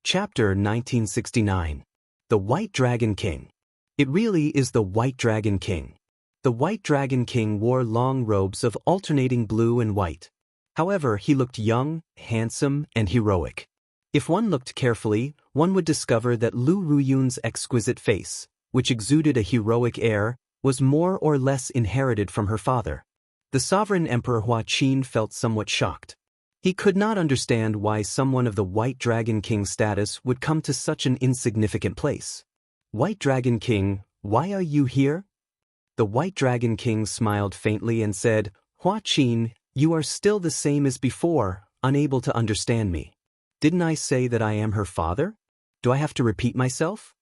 Chapter 1969. The White Dragon King. It really is the White Dragon King. The White Dragon King wore long robes of alternating blue and white. However, he looked young, handsome, and heroic. If one looked carefully, one would discover that Lu Ruyun's exquisite face, which exuded a heroic air, was more or less inherited from her father. The sovereign Emperor Hua Qin felt somewhat shocked. He could not understand why someone of the White Dragon King's status would come to such an insignificant place. White Dragon King, why are you here? The White Dragon King smiled faintly and said, Hua Qin, you are still the same as before, unable to understand me. Didn't I say that I am her father? Do I have to repeat myself?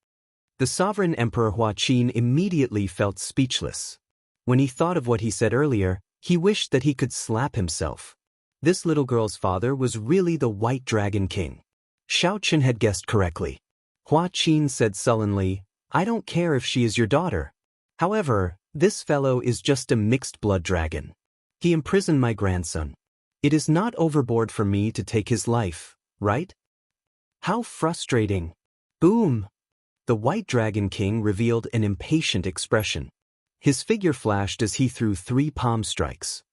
The sovereign Emperor Hua Qin immediately felt speechless. When he thought of what he said earlier, he wished that he could slap himself. This little girl's father was really the White Dragon King. Xianxia had guessed correctly. Hua Qin said sullenly, I don't care if she is your daughter. However, this fellow is just a mixed-blood dragon. He imprisoned my grandson. It is not overboard for me to take his life, right? How frustrating. Boom! The White Dragon King revealed an impatient expression. His figure flashed as he threw 3 palm strikes.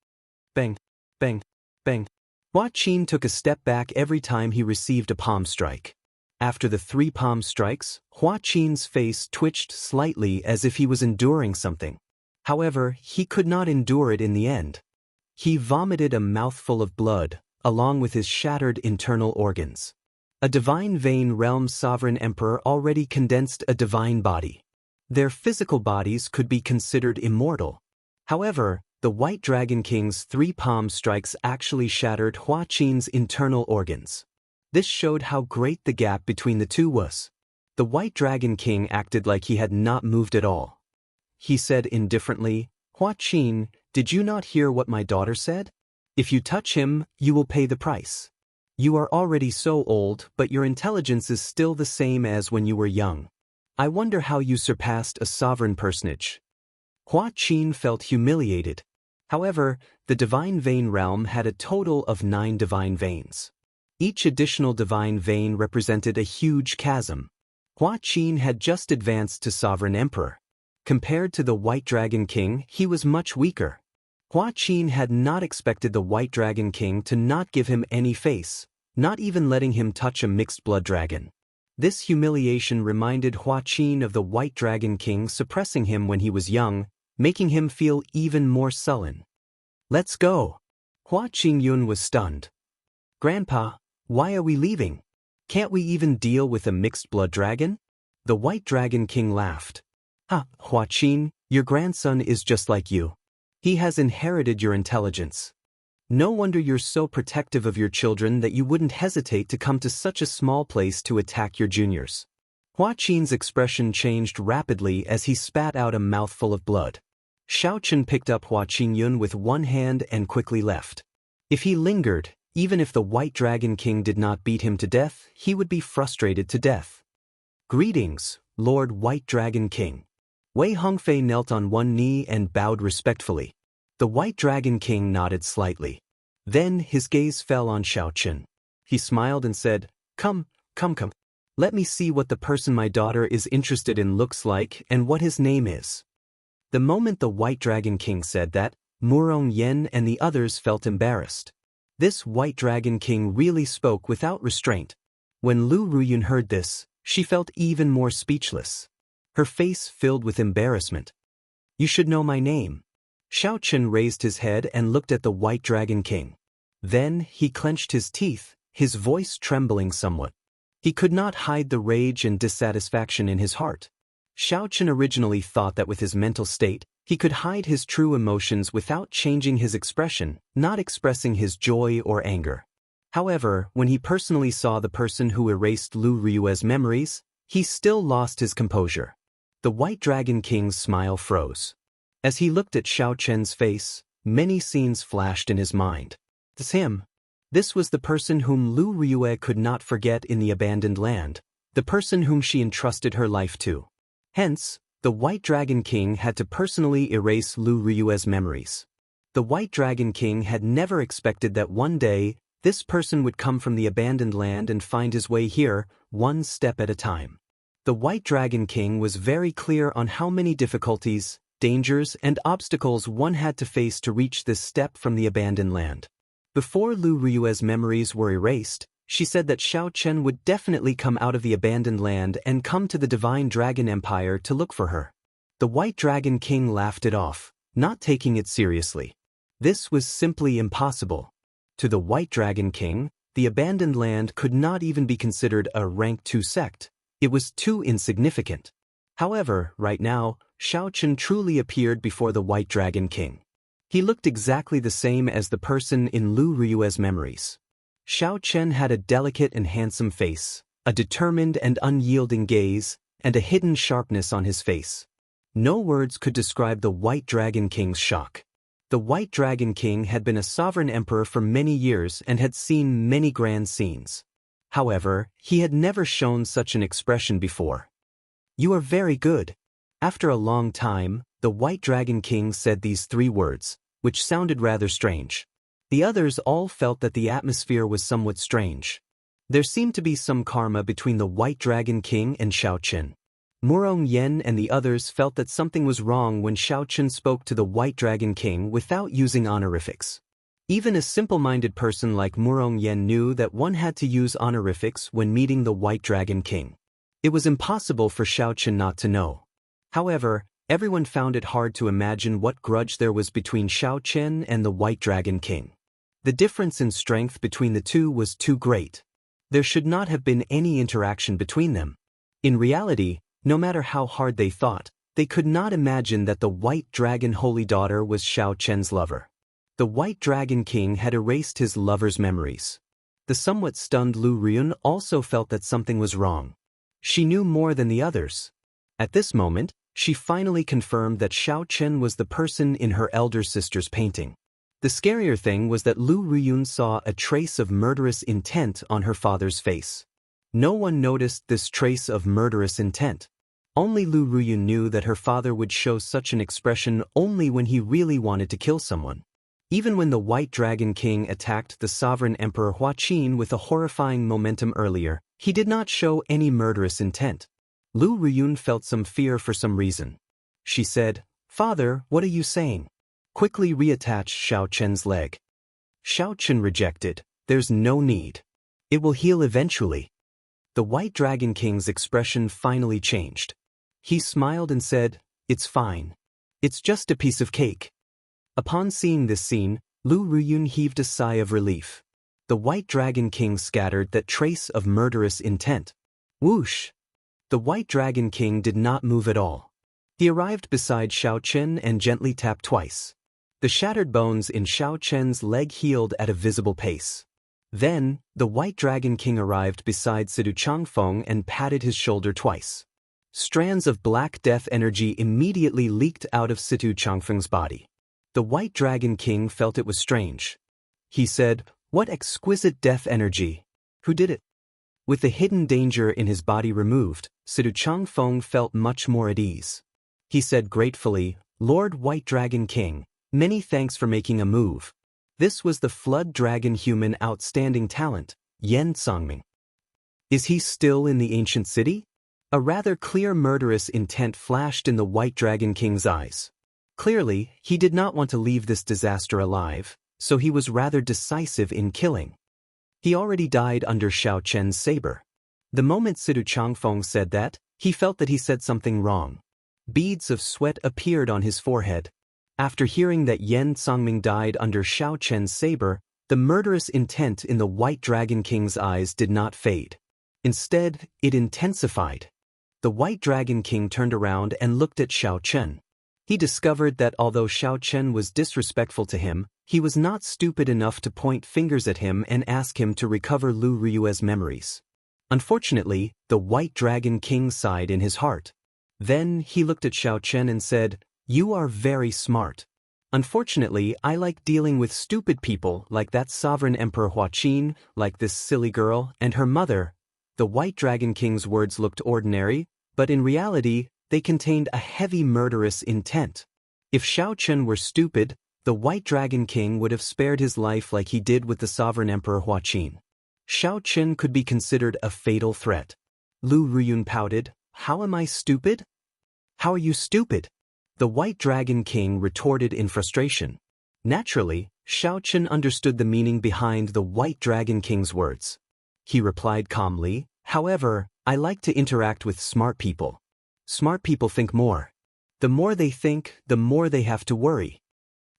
Bang, bang, bang. Hua Qin took a step back every time he received a palm strike. After the 3 palm strikes, Hua Qin's face twitched slightly as if he was enduring something. However, he could not endure it in the end. He vomited a mouthful of blood, along with his shattered internal organs. A divine vein realm sovereign emperor already condensed a divine body. Their physical bodies could be considered immortal. However, the White Dragon King's 3 palm strikes actually shattered Hua Qin's internal organs. This showed how great the gap between the two was. The White Dragon King acted like he had not moved at all. He said indifferently, Hua Qin, did you not hear what my daughter said? If you touch him, you will pay the price. You are already so old, but your intelligence is still the same as when you were young. I wonder how you surpassed a sovereign personage. Hua Qin felt humiliated. However, the divine vein realm had a total of 9 divine veins. Each additional divine vein represented a huge chasm. Hua Qin had just advanced to sovereign emperor. Compared to the White Dragon King, he was much weaker. Hua Qin had not expected the White Dragon King to not give him any face, not even letting him touch a mixed-blood dragon. This humiliation reminded Hua Qin of the White Dragon King suppressing him when he was young, making him feel even more sullen. Let's go. Hua Qingyun was stunned. Grandpa, why are we leaving? Can't we even deal with a mixed-blood dragon? The White Dragon King laughed. Hua Qin, your grandson is just like you. He has inherited your intelligence. No wonder you're so protective of your children that you wouldn't hesitate to come to such a small place to attack your juniors. Hua Qin's expression changed rapidly as he spat out a mouthful of blood. Xianxia picked up Hua Qingyun with one hand and quickly left. If he lingered, even if the White Dragon King did not beat him to death, he would be frustrated to death. Greetings, Lord White Dragon King. Wei Hongfei knelt on one knee and bowed respectfully. The White Dragon King nodded slightly. Then his gaze fell on Xianxia. He smiled and said, Come. Let me see what the person my daughter is interested in looks like and what his name is. The moment the White Dragon King said that, Murong Yen and the others felt embarrassed. This White Dragon King really spoke without restraint. When Lu Ruyun heard this, she felt even more speechless. Her face filled with embarrassment. You should know my name. Xianxia raised his head and looked at the White Dragon King. Then he clenched his teeth, his voice trembling somewhat. He could not hide the rage and dissatisfaction in his heart. Xianxia originally thought that with his mental state, he could hide his true emotions without changing his expression, not expressing his joy or anger. However, when he personally saw the person who erased Lu Ruyue's memories, he still lost his composure. The White Dragon King's smile froze. As he looked at Xianxia's face, many scenes flashed in his mind. It's him. This was the person whom Lu Ruyue could not forget in the abandoned land, the person whom she entrusted her life to. Hence, the White Dragon King had to personally erase Lu Ruyue's memories. The White Dragon King had never expected that one day, This person would come from the abandoned land and find his way here, one step at a time. The White Dragon King was very clear on how many difficulties, dangers, and obstacles one had to face to reach this step from the abandoned land. Before Lu Riyue's memories were erased, she said that Xiao Chen would definitely come out of the abandoned land and come to the Divine Dragon Empire to look for her. The White Dragon King laughed it off, not taking it seriously. This was simply impossible. To the White Dragon King, the abandoned land could not even be considered a rank 2 sect. It was too insignificant. However, right now, Xiao Chen truly appeared before the White Dragon King. He looked exactly the same as the person in Lu Riyue's memories. Xiao Chen had a delicate and handsome face, a determined and unyielding gaze, and a hidden sharpness on his face. No words could describe the White Dragon King's shock. The White Dragon King had been a sovereign emperor for many years and had seen many grand scenes. However, he had never shown such an expression before. "You are very good." After a long time, the White Dragon King said these 3 words, which sounded rather strange. The others all felt that the atmosphere was somewhat strange. There seemed to be some karma between the White Dragon King and Xiao Chen. Murong Yen and the others felt that something was wrong when Xiao Chen spoke to the White Dragon King without using honorifics. Even a simple-minded person like Murong Yen knew that one had to use honorifics when meeting the White Dragon King. It was impossible for Xiao Chen not to know. However, everyone found it hard to imagine what grudge there was between Xiao Chen and the White Dragon King. The difference in strength between the two was too great. There should not have been any interaction between them. In reality, no matter how hard they thought, they could not imagine that the White Dragon Holy Daughter was Xiao Chen's lover. The White Dragon King had erased his lover's memories. The somewhat stunned Lu Riyun also felt that something was wrong. She knew more than the others. At this moment, she finally confirmed that Xiao Chen was the person in her elder sister's painting. The scarier thing was that Lu Riyun saw a trace of murderous intent on her father's face. No one noticed this trace of murderous intent. Only Lu Riyun knew that her father would show such an expression only when he really wanted to kill someone. Even when the White Dragon King attacked the sovereign Emperor Hua Qin with a horrifying momentum earlier, he did not show any murderous intent. Lu Riyun felt some fear for some reason. She said, "Father, what are you saying?" Quickly reattached Xiao Chen's leg. Xiao Chen rejected. "There's no need. It will heal eventually." The White Dragon King's expression finally changed. He smiled and said, "It's fine. It's just a piece of cake." Upon seeing this scene, Lu Riyun heaved a sigh of relief. The White Dragon King scattered that trace of murderous intent. Whoosh! The White Dragon King did not move at all. He arrived beside Xiao Chen and gently tapped twice. The shattered bones in Xiao Chen's leg healed at a visible pace. Then, the White Dragon King arrived beside Sidu Changfeng and patted his shoulder twice. Strands of black death energy immediately leaked out of Sidu Changfeng's body. The White Dragon King felt it was strange. He said, "What exquisite death energy! Who did it?" With the hidden danger in his body removed, Sidu Changfeng felt much more at ease. He said gratefully, "Lord White Dragon King, many thanks for making a move." This was the Flood Dragon human outstanding talent, Yan Songming. Is he still in the ancient city? A rather clear murderous intent flashed in the White Dragon King's eyes. Clearly, he did not want to leave this disaster alive, so he was rather decisive in killing. He already died under Xiao Chen's saber. The moment Sidu Changfeng said that, he felt that he said something wrong. Beads of sweat appeared on his forehead. After hearing that Yan Songming died under Xiao Chen's saber, the murderous intent in the White Dragon King's eyes did not fade. Instead, it intensified. The White Dragon King turned around and looked at Xiao Chen. He discovered that although Xiao Chen was disrespectful to him, he was not stupid enough to point fingers at him and ask him to recover Lu Riyue's memories. Unfortunately, the White Dragon King sighed in his heart. Then he looked at Xiao Chen and said, "You are very smart. Unfortunately, I like dealing with stupid people like that sovereign Emperor Hua Qin, like this silly girl, and her mother." The White Dragon King's words looked ordinary, but in reality, they contained a heavy murderous intent. If Xiao Chen were stupid, the White Dragon King would have spared his life like he did with the sovereign emperor Huaqin. Xiao Chen could be considered a fatal threat. Lu Ruyun pouted, "How am I stupid?" "How are you stupid?" the White Dragon King retorted in frustration. Naturally, Xiao Chen understood the meaning behind the White Dragon King's words. He replied calmly, "However, I like to interact with smart people. Smart people think more. The more they think, the more they have to worry."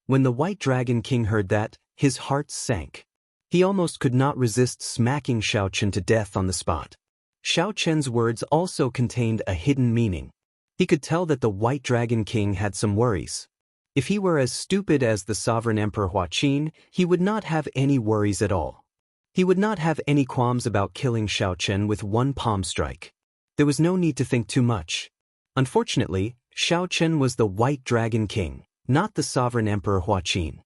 When the White Dragon King heard that, his heart sank. He almost could not resist smacking Xiao Chen to death on the spot. Xiao Chen's words also contained a hidden meaning. He could tell that the White Dragon King had some worries. If he were as stupid as the sovereign emperor Huaqin, he would not have any worries at all. He would not have any qualms about killing Xiao Chen with one palm strike. There was no need to think too much. Unfortunately, Xiao Chen was the White Dragon King, not the sovereign emperor Huaqin.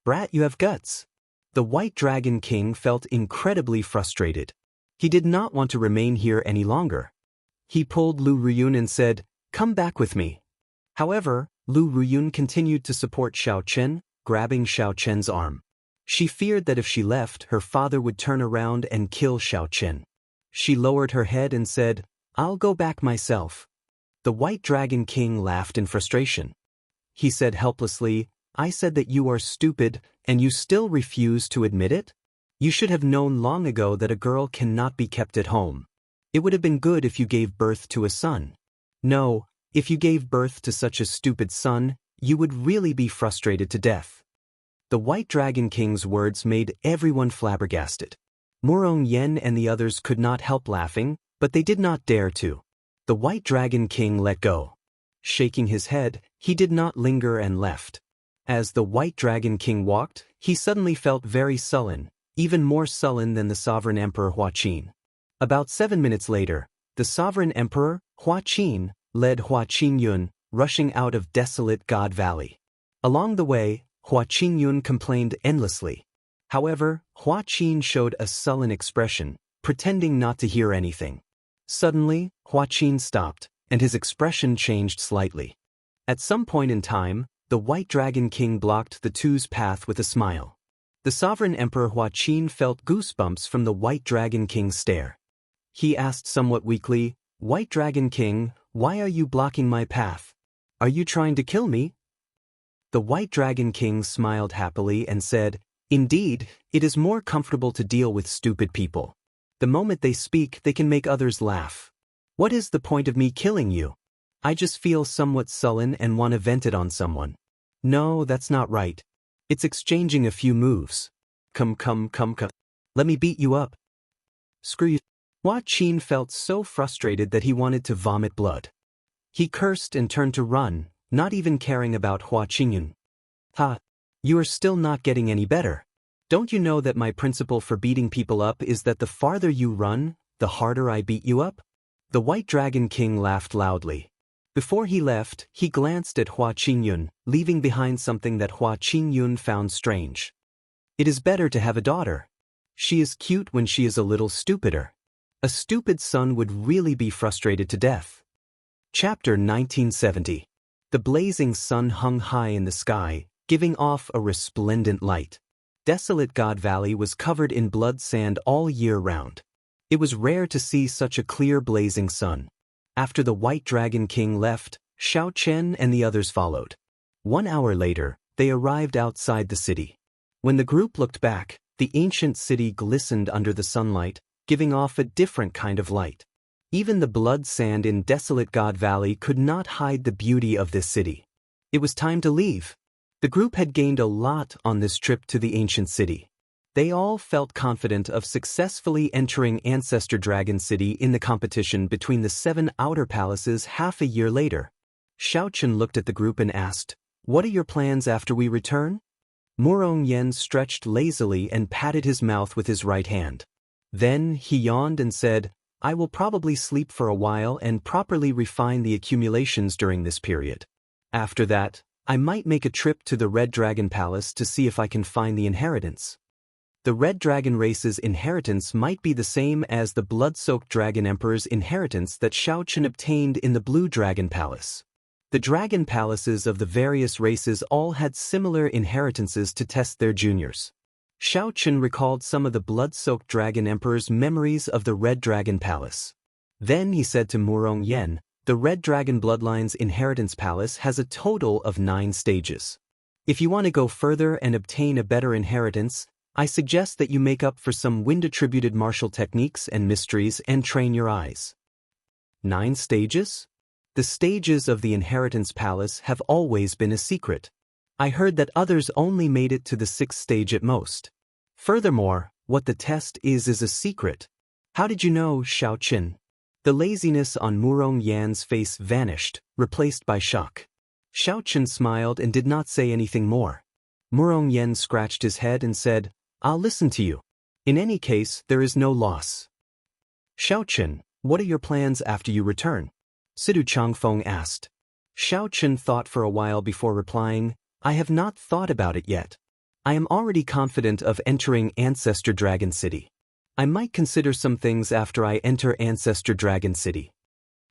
"Brat, you have guts." The White Dragon King felt incredibly frustrated. He did not want to remain here any longer. He pulled Lu Ruyun and said, "Come back with me." However, Lu Ruyun continued to support Xiao Chen, grabbing Xiao Chen's arm. She feared that if she left, her father would turn around and kill Xiao Chen. She lowered her head and said, "I'll go back myself." The White Dragon King laughed in frustration. He said helplessly, "I said that you are stupid, and you still refuse to admit it? You should have known long ago that a girl cannot be kept at home. It would have been good if you gave birth to a son. No, if you gave birth to such a stupid son, you would really be frustrated to death." The White Dragon King's words made everyone flabbergasted. Murong Yen and the others could not help laughing, but they did not dare to. The White Dragon King let go. Shaking his head, he did not linger and left. As the White Dragon King walked, he suddenly felt very sullen, even more sullen than the sovereign emperor Huaqin. About 7 minutes later, the sovereign emperor, Huaqin, led Huaqin Yun, rushing out of desolate God Valley. Along the way, Huaqin Yun complained endlessly. However, Huaqin showed a sullen expression, pretending not to hear anything. Suddenly, Huaqin stopped, and his expression changed slightly. At some point in time, the White Dragon King blocked the two's path with a smile. The sovereign emperor Huaqin felt goosebumps from the White Dragon King's stare. He asked somewhat weakly, "White Dragon King, why are you blocking my path? Are you trying to kill me?" The White Dragon King smiled happily and said, "Indeed, it is more comfortable to deal with stupid people. The moment they speak, they can make others laugh. What is the point of me killing you? I just feel somewhat sullen and want to vent it on someone. No, that's not right. It's exchanging a few moves. Come. Let me beat you up." "Screw you." Huaqin felt so frustrated that he wanted to vomit blood. He cursed and turned to run, not even caring about Huaqin Yun. "Ha! You are still not getting any better. Don't you know that my principle for beating people up is that the farther you run, the harder I beat you up?" The White Dragon King laughed loudly. Before he left, he glanced at Huaqin Yun, leaving behind something that Huaqin Yun found strange. "It is better to have a daughter. She is cute when she is a little stupider. A stupid son would really be frustrated to death." Chapter 1970. The blazing sun hung high in the sky, giving off a resplendent light. Desolate God Valley was covered in blood sand all year round. It was rare to see such a clear blazing sun. After the White Dragon King left, Xiao Chen and the others followed. 1 hour later, they arrived outside the city. When the group looked back, the ancient city glistened under the sunlight, giving off a different kind of light. Even the blood sand in desolate God Valley could not hide the beauty of this city. It was time to leave. The group had gained a lot on this trip to the ancient city. They all felt confident of successfully entering Ancestor Dragon City in the competition between the 7 outer palaces half a year later. Xiao Chen looked at the group and asked, "What are your plans after we return?" Murong Yen stretched lazily and patted his mouth with his right hand. Then he yawned and said, "I will probably sleep for a while and properly refine the accumulations during this period. After that, I might make a trip to the Red Dragon Palace to see if I can find the inheritance." The Red Dragon race's inheritance might be the same as the blood-soaked Dragon Emperor's inheritance that Xiao Chen obtained in the Blue Dragon Palace. The dragon palaces of the various races all had similar inheritances to test their juniors. Xiaoqun recalled some of the blood-soaked dragon emperor's memories of the Red Dragon Palace. Then he said to Murong Yen, the Red Dragon Bloodline's inheritance palace has a total of 9 stages. If you want to go further and obtain a better inheritance, I suggest that you make up for some wind-attributed martial techniques and mysteries and train your eyes. 9 stages? The stages of the inheritance palace have always been a secret. I heard that others only made it to the 6th stage at most. Furthermore, what the test is a secret. How did you know, Xiaoqun? The laziness on Murong Yan's face vanished, replaced by shock. Xiaoqun smiled and did not say anything more. Murong Yan scratched his head and said, I'll listen to you. In any case, there is no loss. Xiaoqun, what are your plans after you return? Sidu Changfeng asked. Xiaoqun thought for a while before replying, I have not thought about it yet. I am already confident of entering Ancestor Dragon City. I might consider some things after I enter Ancestor Dragon City.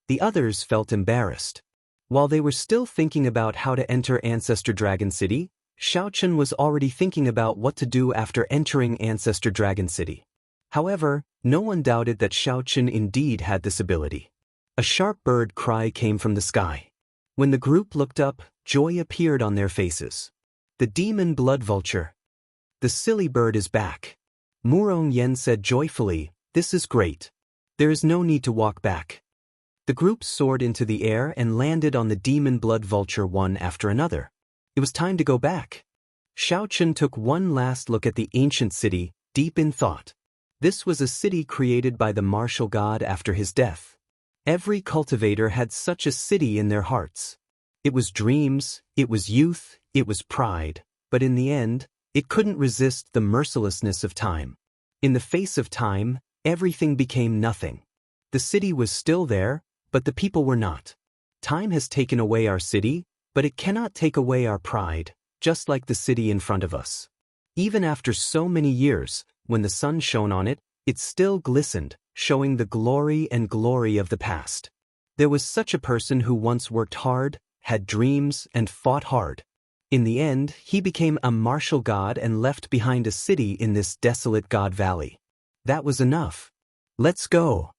The others felt embarrassed. While they were still thinking about how to enter Ancestor Dragon City, Xiaoqun was already thinking about what to do after entering Ancestor Dragon City. However, no one doubted that Xiaoqun indeed had this ability. A sharp bird cry came from the sky. When the group looked up, joy appeared on their faces. The demon blood vulture. The silly bird is back. Murong Yen said joyfully, this is great. There is no need to walk back. The group soared into the air and landed on the demon blood vulture one after another. It was time to go back. Xiaoqun took one last look at the ancient city, deep in thought. This was a city created by the martial god after his death. Every cultivator had such a city in their hearts. It was dreams, it was youth, it was pride, but in the end, it couldn't resist the mercilessness of time. In the face of time, everything became nothing. The city was still there, but the people were not. Time has taken away our city, but it cannot take away our pride, just like the city in front of us. Even after so many years, when the sun shone on it, it still glistened, showing the glory of the past. There was such a person who once worked hard, had dreams, and fought hard. In the end, he became a martial god and left behind a city in this desolate god valley. That was enough. Let's go.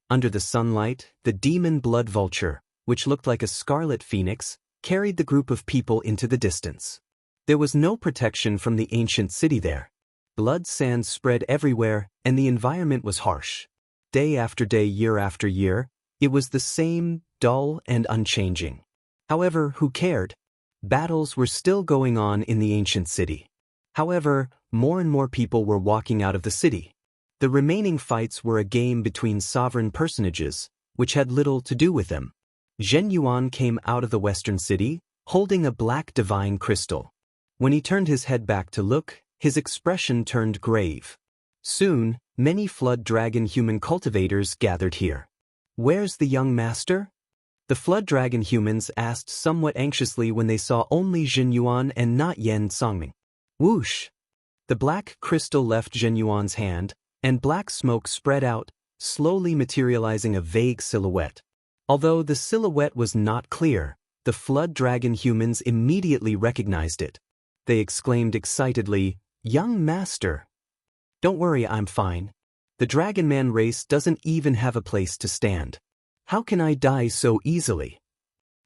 Under the sunlight, the demon blood vulture, which looked like a scarlet phoenix, carried the group of people into the distance. There was no protection from the ancient city there. Blood sands spread everywhere, and the environment was harsh. Day after day, year after year, it was the same, dull and unchanging. However, who cared? Battles were still going on in the ancient city. However, more and more people were walking out of the city. The remaining fights were a game between sovereign personages, which had little to do with them. Zhen Yuan came out of the western city, holding a black divine crystal. When he turned his head back to look, his expression turned grave. Soon, many flood dragon human cultivators gathered here. Where's the young master? The flood dragon humans asked somewhat anxiously when they saw only Zhen Yuan and not Yan Songming. Whoosh! The black crystal left Zhen Yuan's hand, and black smoke spread out, slowly materializing a vague silhouette. Although the silhouette was not clear, the flood dragon humans immediately recognized it. They exclaimed excitedly, "Young master!" Don't worry, I'm fine. The Dragon Man race doesn't even have a place to stand. How can I die so easily?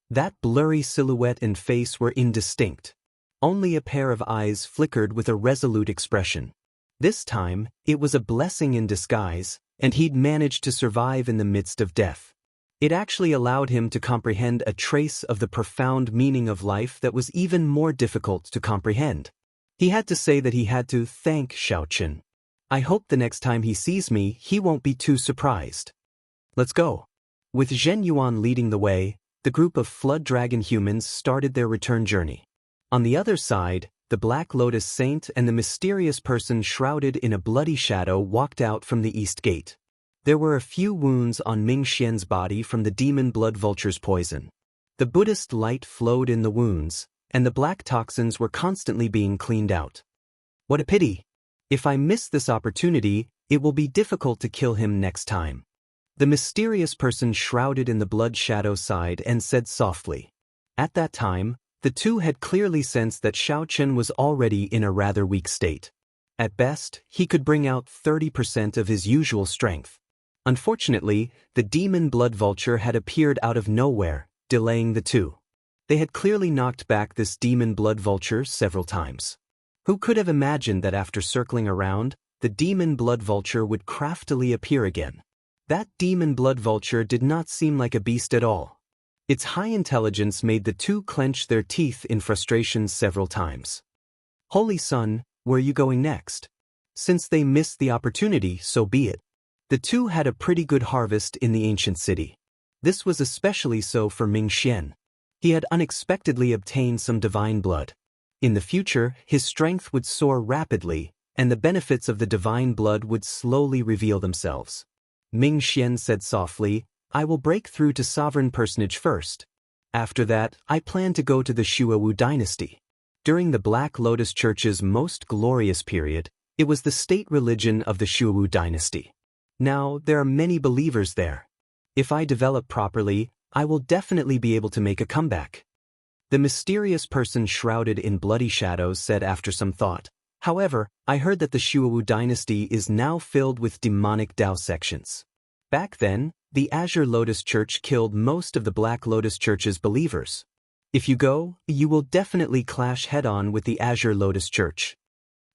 That blurry silhouette and face were indistinct. Only a pair of eyes flickered with a resolute expression. This time, it was a blessing in disguise, and he'd managed to survive in the midst of death. It actually allowed him to comprehend a trace of the profound meaning of life that was even more difficult to comprehend. He had to say that he had to thank Xiaoqun. I hope the next time he sees me, he won't be too surprised. Let's go. With Zhen Yuan leading the way, the group of flood dragon humans started their return journey. On the other side, the Black Lotus Saint and the mysterious person shrouded in a bloody shadow walked out from the east gate. There were a few wounds on Ming Xian's body from the demon blood vulture's poison. The Buddhist light flowed in the wounds, and the black toxins were constantly being cleaned out. What a pity! If I miss this opportunity, it will be difficult to kill him next time. The mysterious person shrouded in the blood shadow sighed and said softly. At that time, the two had clearly sensed that Xiaochen was already in a rather weak state. At best, he could bring out 30% of his usual strength. Unfortunately, the demon blood vulture had appeared out of nowhere, delaying the two. They had clearly knocked back this demon blood vulture several times. Who could have imagined that after circling around, the demon blood vulture would craftily appear again? That demon blood vulture did not seem like a beast at all. Its high intelligence made the two clench their teeth in frustration several times. Holy Sun, where are you going next? Since they missed the opportunity, so be it. The two had a pretty good harvest in the ancient city. This was especially so for Ming Xian. He had unexpectedly obtained some divine blood. In the future, his strength would soar rapidly, and the benefits of the divine blood would slowly reveal themselves. Ming Xian said softly, I will break through to sovereign personage first. After that, I plan to go to the Shuawu dynasty. During the Black Lotus Church's most glorious period, it was the state religion of the Shuawu dynasty. Now, there are many believers there. If I develop properly, I will definitely be able to make a comeback. The mysterious person shrouded in bloody shadows said after some thought. However, I heard that the Shuawu dynasty is now filled with demonic Dao sections. Back then, the Azure Lotus Church killed most of the Black Lotus Church's believers. If you go, you will definitely clash head-on with the Azure Lotus Church.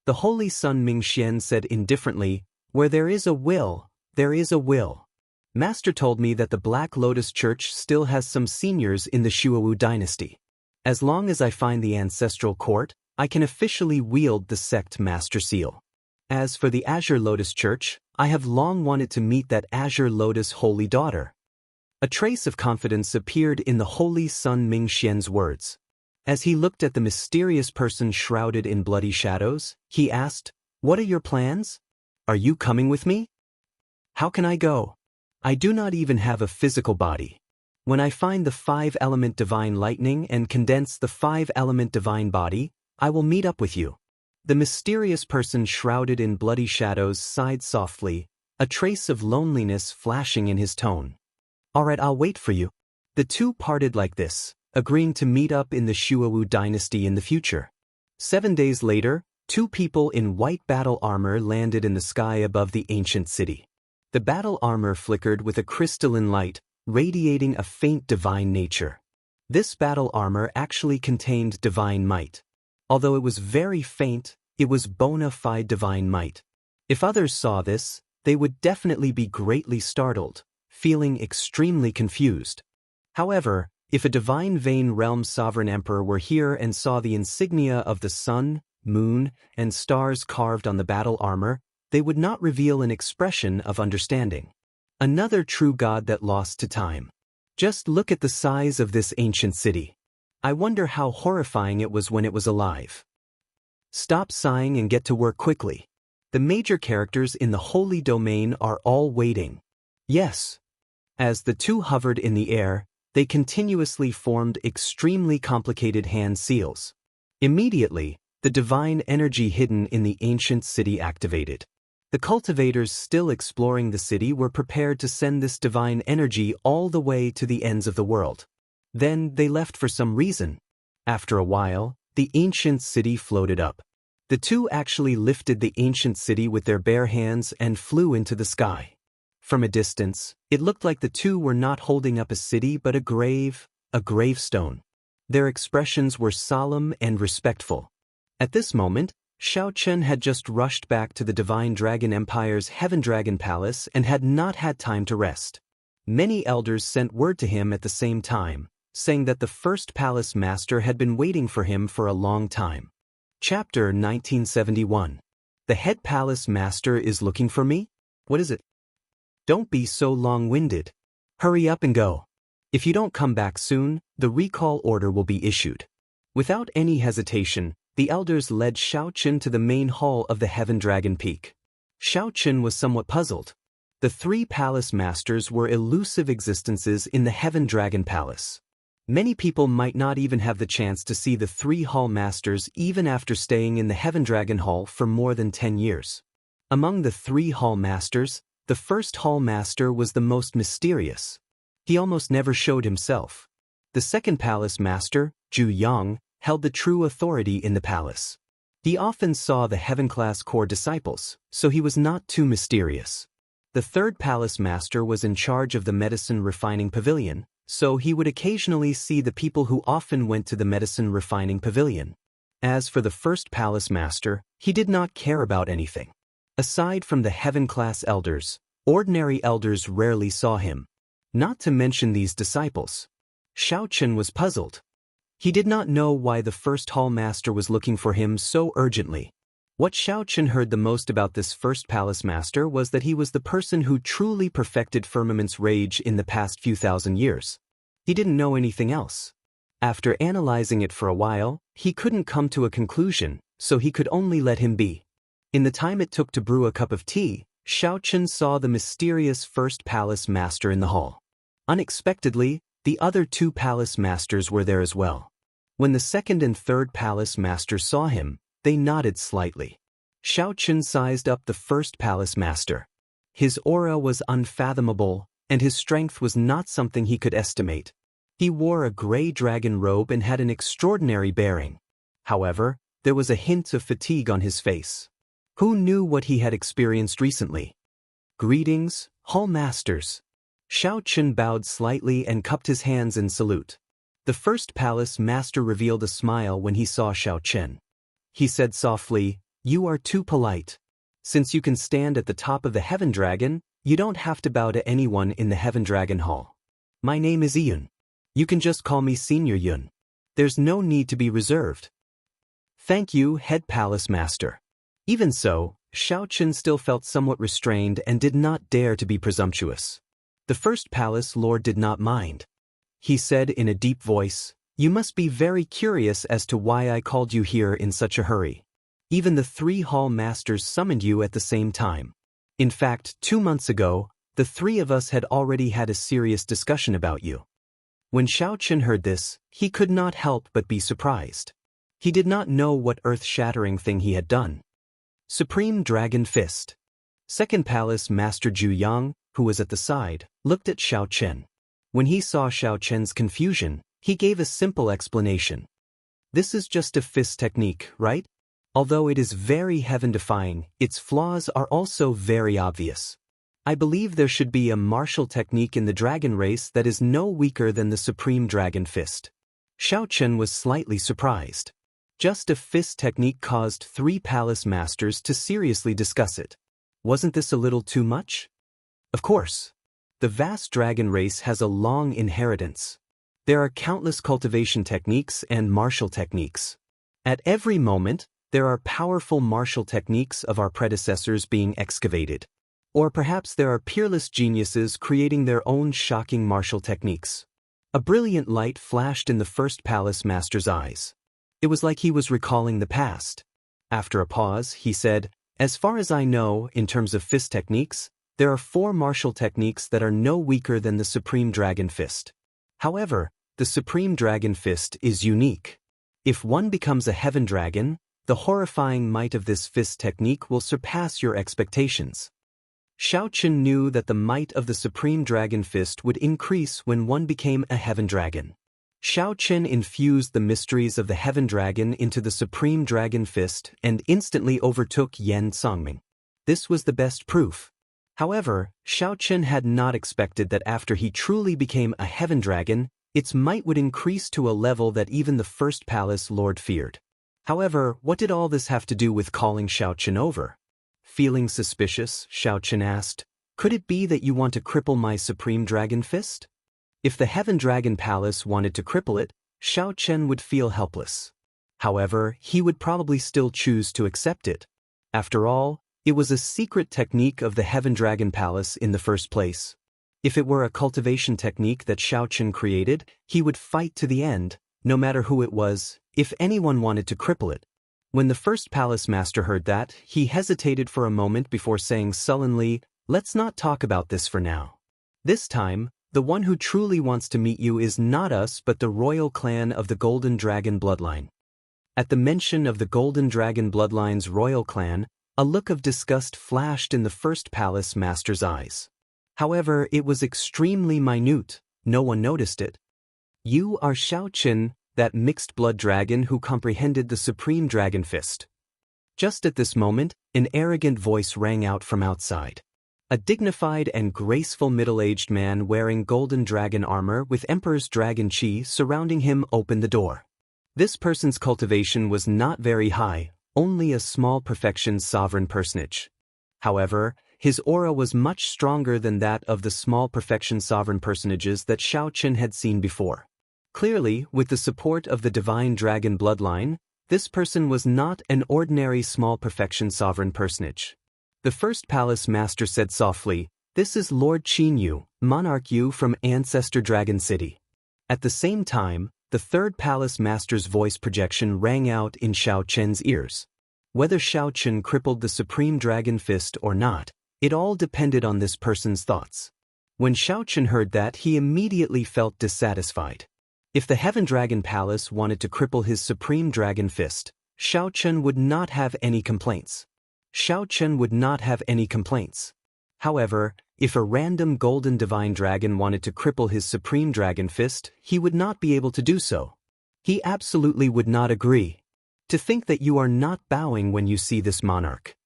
The Holy Sun Ming Xian said indifferently, where there is a will, there is a will. Master told me that the Black Lotus Church still has some seniors in the Shuawu dynasty. As long as I find the ancestral court, I can officially wield the sect master seal. As for the Azure Lotus Church, I have long wanted to meet that Azure Lotus holy daughter. A trace of confidence appeared in the Holy Sun Ming Xian's words. As he looked at the mysterious person shrouded in bloody shadows, he asked, What are your plans? Are you coming with me? How can I go? I do not even have a physical body. When I find the 5-element divine lightning and condense the 5-element divine body, I will meet up with you. The mysterious person shrouded in bloody shadows sighed softly, a trace of loneliness flashing in his tone. All right, I'll wait for you. The two parted like this, agreeing to meet up in the Shuawu dynasty in the future. 7 days later, two people in white battle armor landed in the sky above the ancient city. The battle armor flickered with a crystalline light, radiating a faint divine nature. This battle armor actually contained divine might. Although it was very faint, it was bona fide divine might. If others saw this, they would definitely be greatly startled, feeling extremely confused. However, if a divine vein realm sovereign emperor were here and saw the insignia of the sun, moon, and stars carved on the battle armor, they would not reveal an expression of understanding. Another true god that lost to time. Just look at the size of this ancient city. I wonder how horrifying it was when it was alive. Stop sighing and get to work quickly. The major characters in the holy domain are all waiting. Yes. As the two hovered in the air, they continuously formed extremely complicated hand seals. Immediately, the divine energy hidden in the ancient city activated. The cultivators still exploring the city were prepared to send this divine energy all the way to the ends of the world. Then they left for some reason. After a while, the ancient city floated up. The two actually lifted the ancient city with their bare hands and flew into the sky. From a distance, it looked like the two were not holding up a city but a gravestone. Their expressions were solemn and respectful. At this moment, Xiaochen had just rushed back to the Divine Dragon Empire's Heaven Dragon Palace and had not had time to rest. Many elders sent word to him at the same time, saying that the first palace master had been waiting for him for a long time. Chapter 1971. The head palace master is looking for me? What is it? Don't be so long-winded. Hurry up and go. If you don't come back soon, the recall order will be issued. Without any hesitation, the elders led Xiaochen to the main hall of the Heaven Dragon Peak. Xiaochen was somewhat puzzled. The three palace masters were elusive existences in the Heaven Dragon Palace. Many people might not even have the chance to see the three hall masters even after staying in the Heaven Dragon Hall for more than 10 years. Among the three hall masters, the first hall master was the most mysterious. He almost never showed himself. The second palace master, Zhu Yang, held the true authority in the palace. He often saw the heaven-class core disciples, so he was not too mysterious. The third palace master was in charge of the medicine refining pavilion, so he would occasionally see the people who often went to the medicine refining pavilion. As for the first palace master, he did not care about anything. Aside from the heaven-class elders, ordinary elders rarely saw him. Not to mention these disciples. Xiaochen was puzzled. He did not know why the first hall master was looking for him so urgently. What Xiaochen heard the most about this first palace master was that he was the person who truly perfected Firmament's rage in the past few thousand years. He didn't know anything else. After analyzing it for a while, he couldn't come to a conclusion, so he could only let him be. In the time it took to brew a cup of tea, Xiaochen saw the mysterious first palace master in the hall. Unexpectedly, the other two palace masters were there as well. When the second and third palace masters saw him, they nodded slightly. Xiaochen sized up the first palace master. His aura was unfathomable, and his strength was not something he could estimate. He wore a gray dragon robe and had an extraordinary bearing. However, there was a hint of fatigue on his face. Who knew what he had experienced recently? Greetings, hall masters. Xiaochen bowed slightly and cupped his hands in salute. The first palace master revealed a smile when he saw Xiaochen. He said softly, "You are too polite. Since you can stand at the top of the Heaven Dragon, you don't have to bow to anyone in the Heaven Dragon Hall. My name is Yun. You can just call me Senior Yun. There's no need to be reserved." "Thank you, Head Palace Master." Even so, Xiaochen still felt somewhat restrained and did not dare to be presumptuous. The first palace lord did not mind. He said in a deep voice, "You must be very curious as to why I called you here in such a hurry. Even the three hall masters summoned you at the same time. In fact, 2 months ago, the three of us had already had a serious discussion about you." When Xiaochen heard this, he could not help but be surprised. He did not know what earth-shattering thing he had done. Supreme Dragon Fist. Second Palace Master Zhu Yang, who was at the side, looked at Xiaochen. When he saw Xiaochen's confusion, he gave a simple explanation. "This is just a fist technique, right? Although it is very heaven-defying, its flaws are also very obvious. I believe there should be a martial technique in the dragon race that is no weaker than the Supreme Dragon Fist." Xiaochen was slightly surprised. Just a fist technique caused 3 palace masters to seriously discuss it. Wasn't this a little too much? Of course. The vast dragon race has a long inheritance. There are countless cultivation techniques and martial techniques. At every moment, there are powerful martial techniques of our predecessors being excavated. Or perhaps there are peerless geniuses creating their own shocking martial techniques. A brilliant light flashed in the first palace master's eyes. It was like he was recalling the past. After a pause, he said, "As far as I know, in terms of fist techniques, there are 4 martial techniques that are no weaker than the Supreme Dragon Fist. However, the Supreme Dragon Fist is unique. If one becomes a heaven dragon, the horrifying might of this fist technique will surpass your expectations." Xiaochen knew that the might of the Supreme Dragon Fist would increase when one became a heaven dragon. Xiaochen infused the mysteries of the Heaven Dragon into the Supreme Dragon Fist and instantly overtook Yan Songming. This was the best proof. However, Xiaochen had not expected that after he truly became a Heaven Dragon, its might would increase to a level that even the first palace lord feared. However, what did all this have to do with calling Xiaochen over? Feeling suspicious, Xiaochen asked, "Could it be that you want to cripple my Supreme Dragon Fist?" If the Heaven Dragon Palace wanted to cripple it, Xiaochen would feel helpless. However, he would probably still choose to accept it. After all, it was a secret technique of the Heaven Dragon Palace in the first place. If it were a cultivation technique that Xiaochen created, he would fight to the end, no matter who it was, if anyone wanted to cripple it. When the first palace master heard that, he hesitated for a moment before saying sullenly, "Let's not talk about this for now. This time, the one who truly wants to meet you is not us but the royal clan of the Golden Dragon bloodline." At the mention of the Golden Dragon bloodline's royal clan, a look of disgust flashed in the first palace master's eyes. However, it was extremely minute, no one noticed it. You are Xiaoqin, that mixed-blood dragon who comprehended the supreme dragon fist. Just at this moment, an arrogant voice rang out from outside. A dignified and graceful middle-aged man wearing golden dragon armor with Emperor's dragon chi surrounding him opened the door. This person's cultivation was not very high, only a small perfection sovereign personage. However, his aura was much stronger than that of the small perfection sovereign personages that Xiaoqin had seen before. Clearly, with the support of the divine dragon bloodline, this person was not an ordinary small perfection sovereign personage. The first palace master said softly, "This is Lord Qin Yu, Monarch Yu from Ancestor Dragon City." At the same time, the third palace master's voice projection rang out in Xiaoqin's ears. Whether Xiaoqin crippled the supreme dragon fist or not, it all depended on this person's thoughts. When Xiaoqin heard that, he immediately felt dissatisfied. If the Heaven Dragon Palace wanted to cripple his supreme dragon fist, Xiaoqin would not have any complaints. However, if a random golden divine dragon wanted to cripple his supreme dragon fist, he would not be able to do so. He absolutely would not agree. To think that you are not bowing when you see this monarch.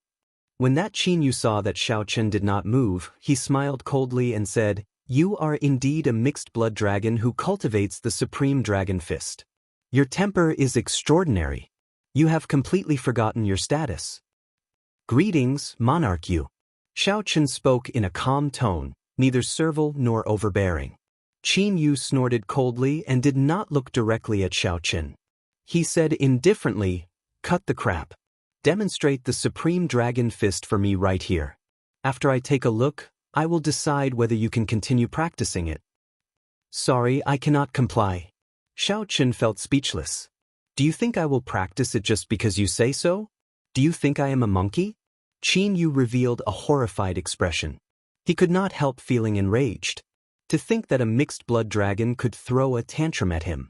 When that Qin Yu saw that Xiaoqin did not move, he smiled coldly and said, "You are indeed a mixed-blood dragon who cultivates the supreme dragon fist. Your temper is extraordinary. You have completely forgotten your status." "Greetings, Monarch Yu." Xiaoqin spoke in a calm tone, neither servile nor overbearing. Qin Yu snorted coldly and did not look directly at Xiaoqin. He said indifferently, "Cut the crap. Demonstrate the supreme dragon fist for me right here. After I take a look, I will decide whether you can continue practicing it." "Sorry, I cannot comply." Xiaoqin felt speechless. "Do you think I will practice it just because you say so? Do you think I am a monkey?" Qin Yu revealed a horrified expression. He could not help feeling enraged. To think that a mixed-blood dragon could throw a tantrum at him.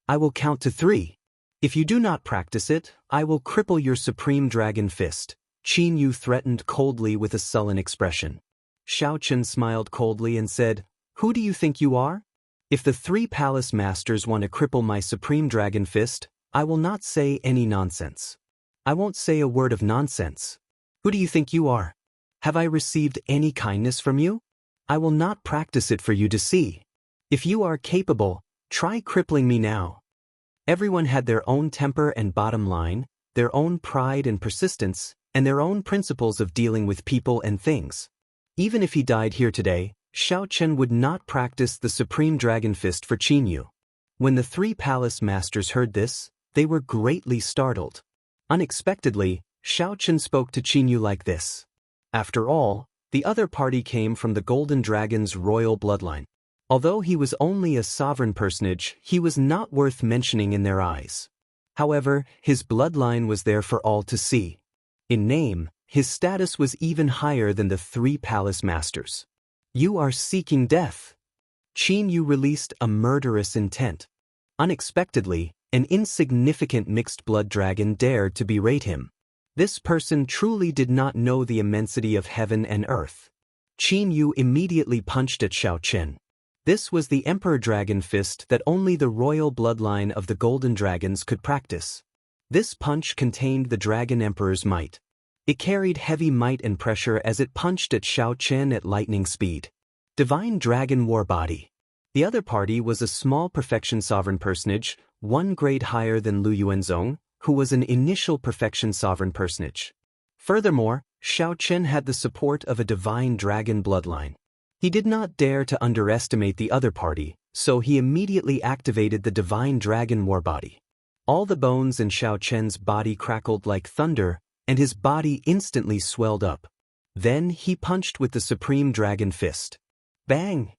"I will count to 3. If you do not practice it, I will cripple your supreme dragon fist," Qin Yu threatened coldly with a sullen expression. Xiaoqin smiled coldly and said, "Who do you think you are? If the 3 palace masters want to cripple my supreme dragon fist, I will not say any nonsense. I won't say a word of nonsense. Who do you think you are? Have I received any kindness from you? I will not practice it for you to see. If you are capable, try crippling me now." Everyone had their own temper and bottom line, their own pride and persistence, and their own principles of dealing with people and things. Even if he died here today, Xiaoqin would not practice the supreme dragon fist for Qin Yu. When the 3 palace masters heard this, they were greatly startled. Unexpectedly, Xiaoqin spoke to Qin Yu like this. After all, the other party came from the Golden Dragon's royal bloodline. Although he was only a sovereign personage, he was not worth mentioning in their eyes. However, his bloodline was there for all to see. In name, his status was even higher than the 3 palace masters. "You are seeking death." Qin Yu released a murderous intent. Unexpectedly, an insignificant mixed-blood dragon dared to berate him. This person truly did not know the immensity of heaven and earth. Qin Yu immediately punched at Xiaoqin. This was the Emperor Dragon Fist that only the royal bloodline of the Golden Dragons could practice. This punch contained the Dragon Emperor's might. It carried heavy might and pressure as it punched at Xiaoqin at lightning speed. Divine Dragon War Body. The other party was a small perfection sovereign personage, 1 grade higher than Lu Yuanzong, who was an initial perfection sovereign personage. Furthermore, Xiaoqin had the support of a divine dragon bloodline. He did not dare to underestimate the other party, so he immediately activated the divine dragon war body. All the bones in Xiaoqin's body crackled like thunder, and his body instantly swelled up. Then he punched with the supreme dragon fist. Bang!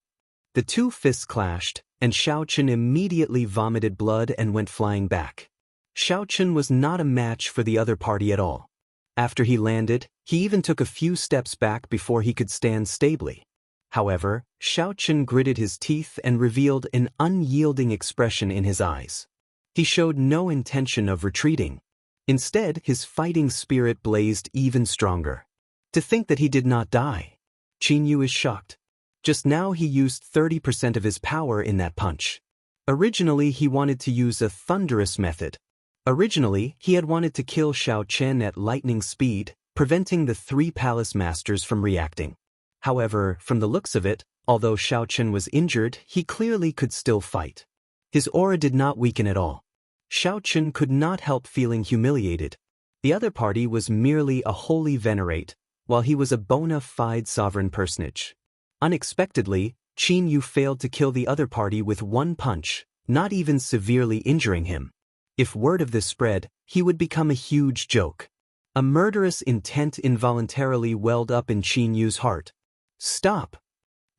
The 2 fists clashed, and Xiaoqin immediately vomited blood and went flying back. Xiaoqin was not a match for the other party at all. After he landed, he even took a few steps back before he could stand stably. However, Xiaoqin gritted his teeth and revealed an unyielding expression in his eyes. He showed no intention of retreating. Instead, his fighting spirit blazed even stronger. To think that he did not die. Qin Yu is shocked. Just now he used 30% of his power in that punch. Originally, he wanted to use a thunderous method. Originally, he had wanted to kill Xiao Chen at lightning speed, preventing the three palace masters from reacting. However, from the looks of it, although Xiao Chen was injured, he clearly could still fight. His aura did not weaken at all. Xiao Chen could not help feeling humiliated. The other party was merely a holy venerate, while he was a bona fide sovereign personage. Unexpectedly, Qin Yu failed to kill the other party with one punch, not even severely injuring him. If word of this spread, he would become a huge joke. A murderous intent involuntarily welled up in Qin Yu's heart. "Stop!"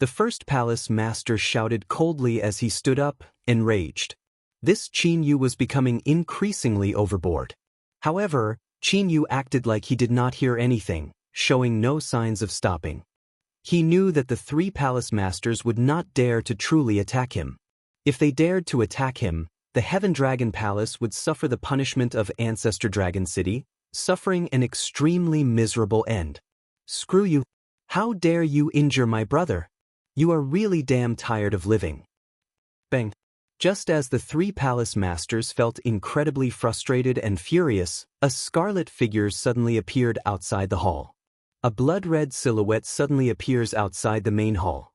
The first palace master shouted coldly as he stood up, enraged. This Qin Yu was becoming increasingly overboard. However, Qin Yu acted like he did not hear anything, showing no signs of stopping. He knew that the three palace masters would not dare to truly attack him. If they dared to attack him, the Heaven Dragon Palace would suffer the punishment of Ancestor Dragon City, suffering an extremely miserable end. "Screw you! How dare you injure my brother? You are really damn tired of living." Bang! Just as the three palace masters felt incredibly frustrated and furious, a scarlet figure suddenly appeared outside the hall. A blood-red silhouette suddenly appears outside the main hall.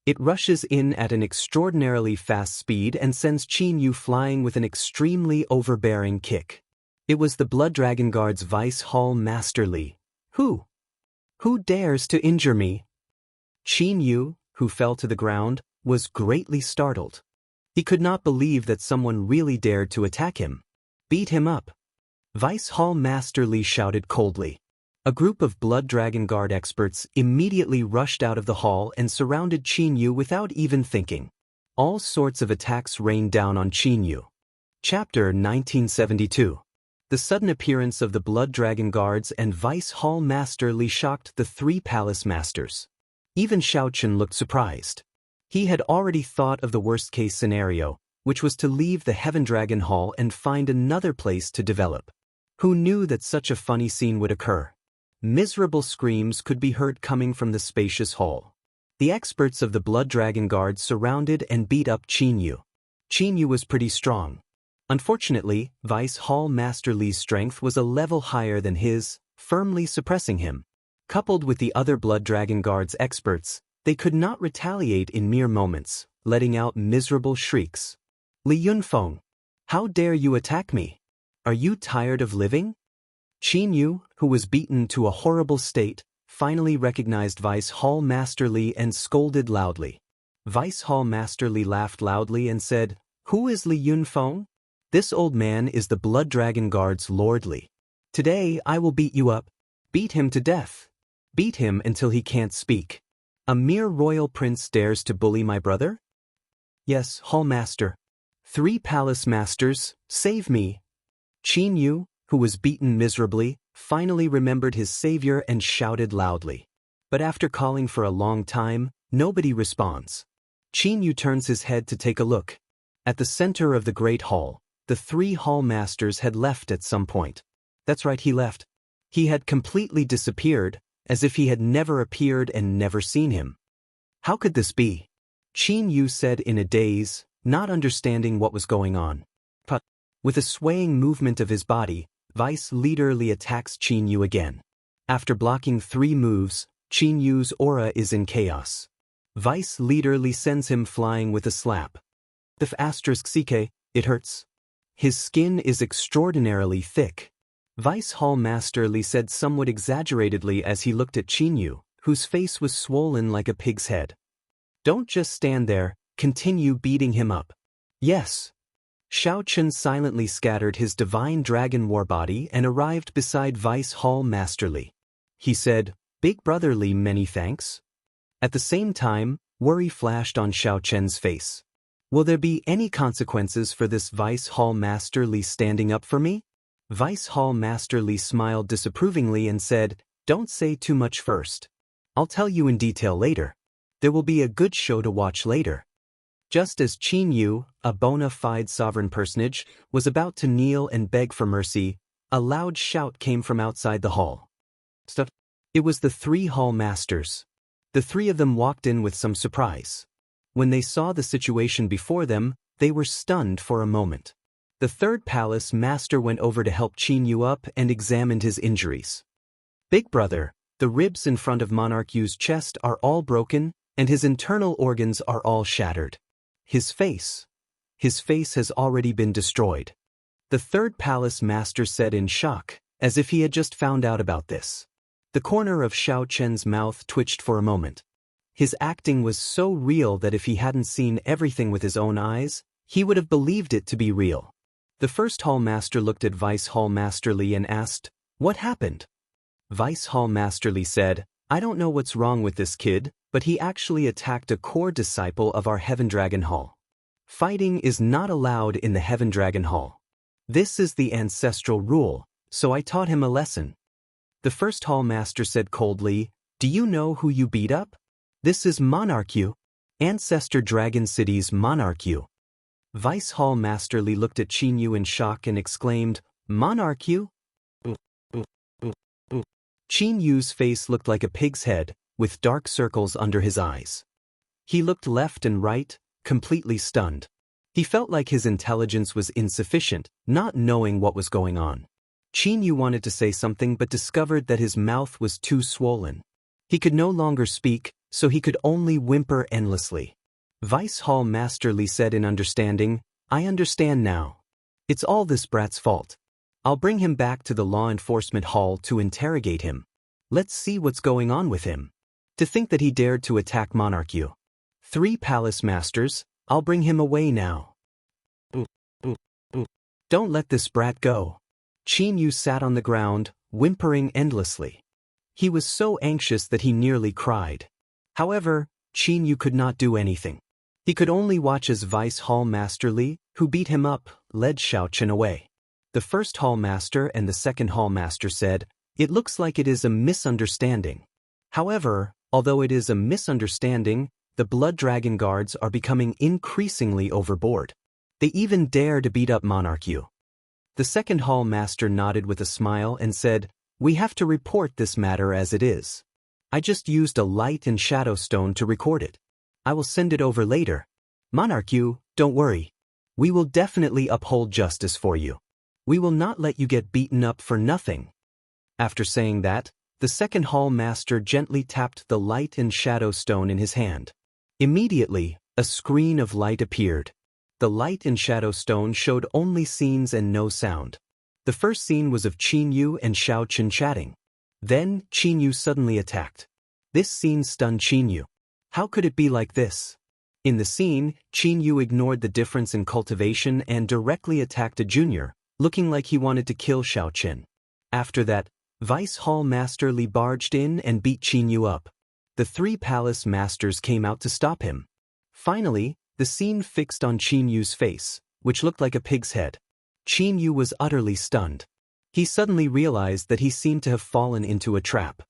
It rushes in at an extraordinarily fast speed and sends Qin Yu flying with an extremely overbearing kick. It was the Blood Dragon Guard's Vice Hall Master Li. Who dares to injure me?" Qin Yu, who fell to the ground, was greatly startled. He could not believe that someone really dared to attack him. "Beat him up!" Vice Hall Master Li shouted coldly. A group of Blood Dragon Guard experts immediately rushed out of the hall and surrounded Qin Yu without even thinking. All sorts of attacks rained down on Qin Yu. Chapter 1972. The sudden appearance of the Blood Dragon Guards and Vice Hall Master Li shocked the three palace masters. Even Xiao Chen looked surprised. He had already thought of the worst-case scenario, which was to leave the Heaven Dragon Hall and find another place to develop. Who knew that such a funny scene would occur? Miserable screams could be heard coming from the spacious hall. The experts of the Blood Dragon Guard surrounded and beat up Qin Yu. Qin Yu was pretty strong. Unfortunately, Vice Hall Master Li's strength was a level higher than his, firmly suppressing him. Coupled with the other Blood Dragon Guard's experts, they could not retaliate in mere moments, letting out miserable shrieks. "Li Yunfeng, how dare you attack me? Are you tired of living?" Qin Yu, who was beaten to a horrible state, finally recognized Vice Hall Master Li and scolded loudly. Vice Hall Master Li laughed loudly and said, "Who is Li Yunfeng? This old man is the Blood Dragon Guard's Lord Li. Today I will beat you up. Beat him to death. Beat him until he can't speak. A mere royal prince dares to bully my brother? Yes, Hall Master. Three palace masters, save me." Qin Yu, who was beaten miserably, finally remembered his savior and shouted loudly. But after calling for a long time, nobody responds. Qin Yu turns his head to take a look. At the center of the Great Hall, the three hall masters had left at some point. That's right, he left. He had completely disappeared, as if he had never appeared and never seen him. How could this be? Qin Yu said in a daze, not understanding what was going on. But, with a swaying movement of his body, Vice Leader Li attacks Qin Yu again. After blocking 3 moves, Qin Yu's aura is in chaos. Vice Leader Li sends him flying with a slap. The *CK, it hurts. His skin is extraordinarily thick. Vice Hall Master Li said somewhat exaggeratedly as he looked at Qin Yu, whose face was swollen like a pig's head. "Don't just stand there, continue beating him up." "Yes." Xiao Chen silently scattered his divine dragon war body and arrived beside Vice Hall Master Li. He said, "Big Brother Li, many thanks." At the same time, worry flashed on Xiao Chen's face. Will there be any consequences for this Vice Hall Master Li standing up for me? Vice Hall Master Li smiled disapprovingly and said, "Don't say too much first. I'll tell you in detail later. There will be a good show to watch later." Just as Qin Yu, a bona fide sovereign personage, was about to kneel and beg for mercy, a loud shout came from outside the hall. Stop! It was the 3 hall masters. The 3 of them walked in with some surprise. When they saw the situation before them, they were stunned for a moment. The third palace master went over to help Xianxia up and examined his injuries. Big brother, the ribs in front of Monarch Yu's chest are all broken, and his internal organs are all shattered. His face has already been destroyed. The third palace master said in shock, as if he had just found out about this. The corner of Xiao Chen's mouth twitched for a moment. His acting was so real that if he hadn't seen everything with his own eyes, he would have believed it to be real. The first hall master looked at Vice Hall Master Li and asked, "What happened?" Vice Hall Master Li said, "I don't know what's wrong with this kid, but he actually attacked a core disciple of our Heaven Dragon Hall. Fighting is not allowed in the Heaven Dragon Hall. This is the ancestral rule, so I taught him a lesson." The first hall master said coldly, "Do you know who you beat up? This is Monarch Yu, Ancestor Dragon City's Monarch Yu." Vice Hall Master Li looked at Xianxia in shock and exclaimed, "Monarch Yu?" Xianxia's face looked like a pig's head, with dark circles under his eyes. He looked left and right, completely stunned. He felt like his intelligence was insufficient, not knowing what was going on. Xianxia wanted to say something but discovered that his mouth was too swollen. He could no longer speak, so he could only whimper endlessly. Vice Hall Master Li said in understanding, "I understand now. It's all this brat's fault. I'll bring him back to the law enforcement hall to interrogate him. Let's see what's going on with him. To think that he dared to attack Monarch Yu. 3 palace masters, I'll bring him away now. Don't let this brat go." Xianxia sat on the ground, whimpering endlessly. He was so anxious that he nearly cried. However, Xianxia could not do anything. He could only watch as Vice Hall Master Li, who beat him up, led Xiaochen away. The first hall master and the second hall master said, "It looks like it is a misunderstanding." However, although it is a misunderstanding, the Blood Dragon guards are becoming increasingly overboard. They even dare to beat up Monarch Yu. The second hall master nodded with a smile and said, "We have to report this matter as it is. I just used a light and shadow stone to record it. I will send it over later. Monarch Yu, don't worry. We will definitely uphold justice for you. We will not let you get beaten up for nothing." After saying that, the second hall master gently tapped the light and shadow stone in his hand. Immediately, a screen of light appeared. The light and shadow stone showed only scenes and no sound. The first scene was of Xianxia and Xiaochen chatting. Then, Xianxia suddenly attacked. This scene stunned Xianxia. How could it be like this? In the scene, Xianxia ignored the difference in cultivation and directly attacked a junior, looking like he wanted to kill Xiaochen. After that, Vice Hall Master Li barged in and beat Xianxia up. The 3 palace masters came out to stop him. Finally, the scene fixed on Xianxia's face, which looked like a pig's head. Xianxia was utterly stunned. He suddenly realized that he seemed to have fallen into a trap.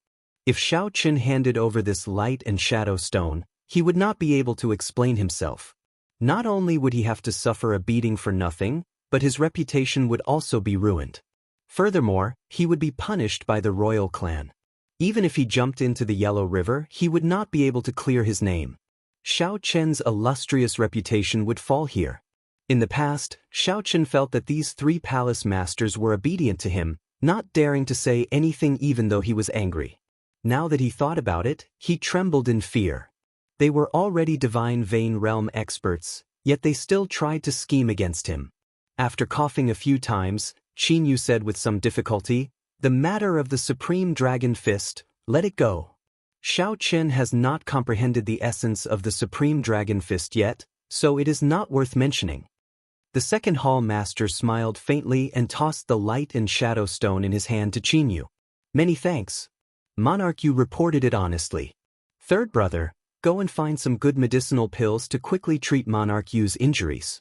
If Xiaochen handed over this light and shadow stone, he would not be able to explain himself. Not only would he have to suffer a beating for nothing, but his reputation would also be ruined. Furthermore, he would be punished by the royal clan. Even if he jumped into the Yellow River, he would not be able to clear his name. Xiaochen's illustrious reputation would fall here. In the past, Xiaochen felt that these 3 palace masters were obedient to him, not daring to say anything even though he was angry. Now that he thought about it, he trembled in fear. They were already divine vein realm experts, yet they still tried to scheme against him. After coughing a few times, Xianxia said with some difficulty, "The matter of the Supreme Dragon Fist, let it go. Xiaochen has not comprehended the essence of the Supreme Dragon Fist yet, so it is not worth mentioning." The second hall master smiled faintly and tossed the light and shadow stone in his hand to Xianxia. "Many thanks. Monarch Yu reported it honestly. Third brother, go and find some good medicinal pills to quickly treat Monarch Yu's injuries."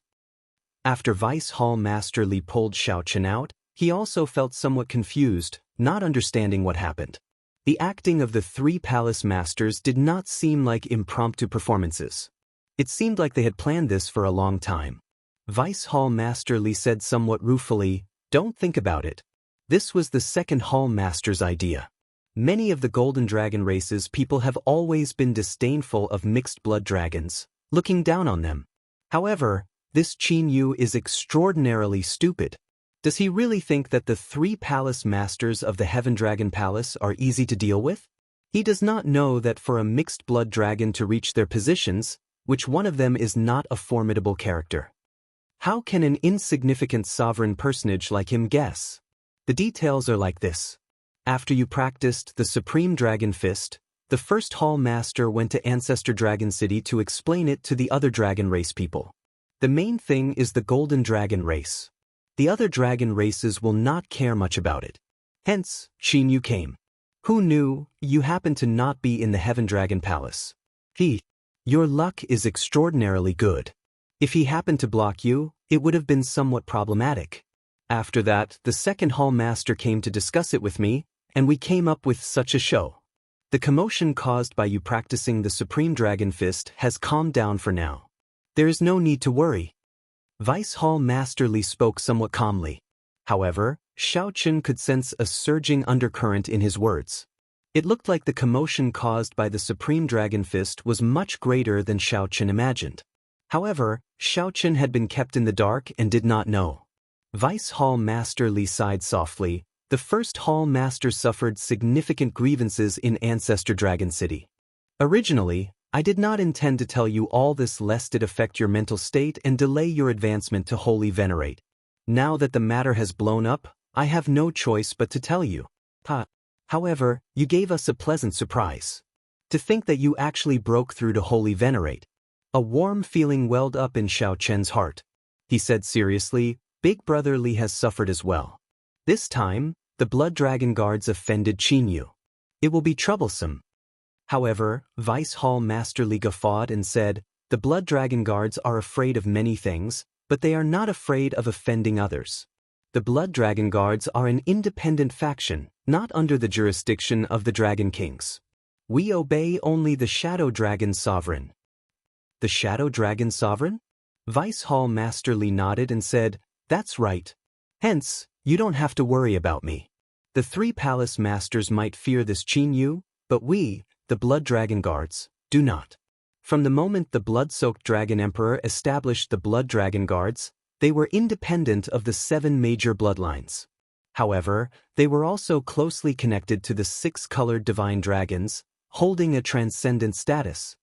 After Vice Hall Master Li pulled Xiaochen out, he also felt somewhat confused, not understanding what happened. The acting of the 3 palace masters did not seem like impromptu performances. It seemed like they had planned this for a long time. Vice Hall Master Li said somewhat ruefully, "Don't think about it. This was the second hall master's idea. Many of the Golden Dragon races people have always been disdainful of mixed blood dragons, looking down on them. However, this Qin Yu is extraordinarily stupid. Does he really think that the 3 palace masters of the Heaven Dragon Palace are easy to deal with? He does not know that for a mixed blood dragon to reach their positions, which one of them is not a formidable character? How can an insignificant sovereign personage like him guess? The details are like this. After you practiced the Supreme Dragon Fist, the first Hall Master went to Ancestor Dragon City to explain it to the other dragon race people. The main thing is the Golden Dragon race. The other dragon races will not care much about it. Hence, Qin Yu came. Who knew you happened to not be in the Heaven Dragon Palace? Your luck is extraordinarily good. If he happened to block you, it would have been somewhat problematic. After that, the second Hall Master came to discuss it with me, and we came up with such a show. The commotion caused by you practicing the Supreme Dragon Fist has calmed down for now. There is no need to worry. Vice Hall Master Li spoke somewhat calmly. However, Xiaoqun could sense a surging undercurrent in his words. It looked like the commotion caused by the Supreme Dragon Fist was much greater than Xiaoqun imagined. However, Xiaoqun had been kept in the dark and did not know. Vice Hall Master Li sighed softly. The first Hall Master suffered significant grievances in Ancestor Dragon City. Originally, I did not intend to tell you all this lest it affect your mental state and delay your advancement to Holy Venerate. Now that the matter has blown up, I have no choice but to tell you. However, you gave us a pleasant surprise. To think that you actually broke through to Holy Venerate. A warm feeling welled up in Xiaoqun's heart. He said seriously, Big Brother Li has suffered as well. This time, the Blood Dragon Guards offended Qin Yu. It will be troublesome. However, Vice Hall Master Li guffawed and said, the Blood Dragon Guards are afraid of many things, but they are not afraid of offending others. The Blood Dragon Guards are an independent faction, not under the jurisdiction of the Dragon Kings. We obey only the Shadow Dragon Sovereign. The Shadow Dragon Sovereign? Vice Hall Master Li nodded and said, that's right. Hence, you don't have to worry about me. The 3 palace masters might fear this Qin Yu, but we, the Blood Dragon Guards, do not. From the moment the blood-soaked Dragon Emperor established the Blood Dragon Guards, they were independent of the 7 major bloodlines. However, they were also closely connected to the 6-colored divine dragons, holding a transcendent status.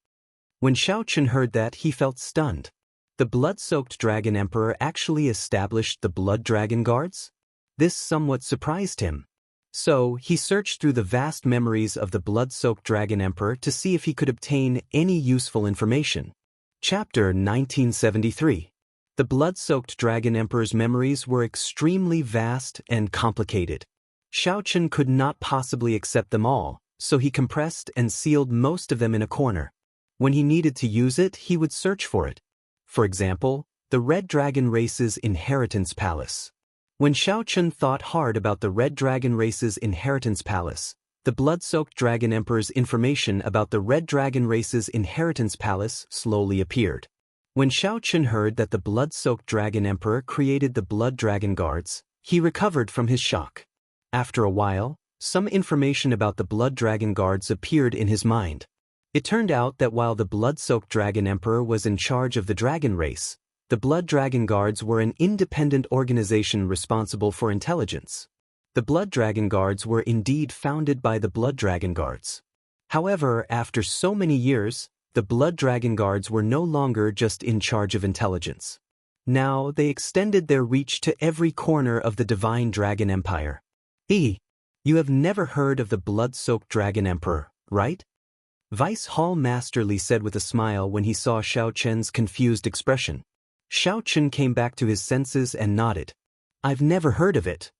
When Xiaoqun heard that, he felt stunned. The blood-soaked Dragon Emperor actually established the Blood Dragon Guards? This somewhat surprised him. So, he searched through the vast memories of the blood-soaked Dragon Emperor to see if he could obtain any useful information. Chapter 1973. The blood-soaked Dragon Emperor's memories were extremely vast and complicated. Xiaoqun could not possibly accept them all, so he compressed and sealed most of them in a corner. When he needed to use it, he would search for it. For example, the Red Dragon Race's Inheritance Palace. When Xiaoqun thought hard about the Red Dragon Race's Inheritance Palace, the blood-soaked Dragon Emperor's information about the Red Dragon Race's Inheritance Palace slowly appeared. When Xiaoqun heard that the blood-soaked Dragon Emperor created the Blood Dragon Guards, he recovered from his shock. After a while, some information about the Blood Dragon Guards appeared in his mind. It turned out that while the blood-soaked Dragon Emperor was in charge of the Dragon Race, the Blood Dragon Guards were an independent organization responsible for intelligence. The Blood Dragon Guards were indeed founded by the Blood Dragon Guards. However, after so many years, the Blood Dragon Guards were no longer just in charge of intelligence. Now they extended their reach to every corner of the Divine Dragon Empire. You have never heard of the blood-soaked Dragon Emperor, right? Vice Hall Master Li said with a smile when he saw Xiaoqun's confused expression. Xiaoqun came back to his senses and nodded. I've never heard of it.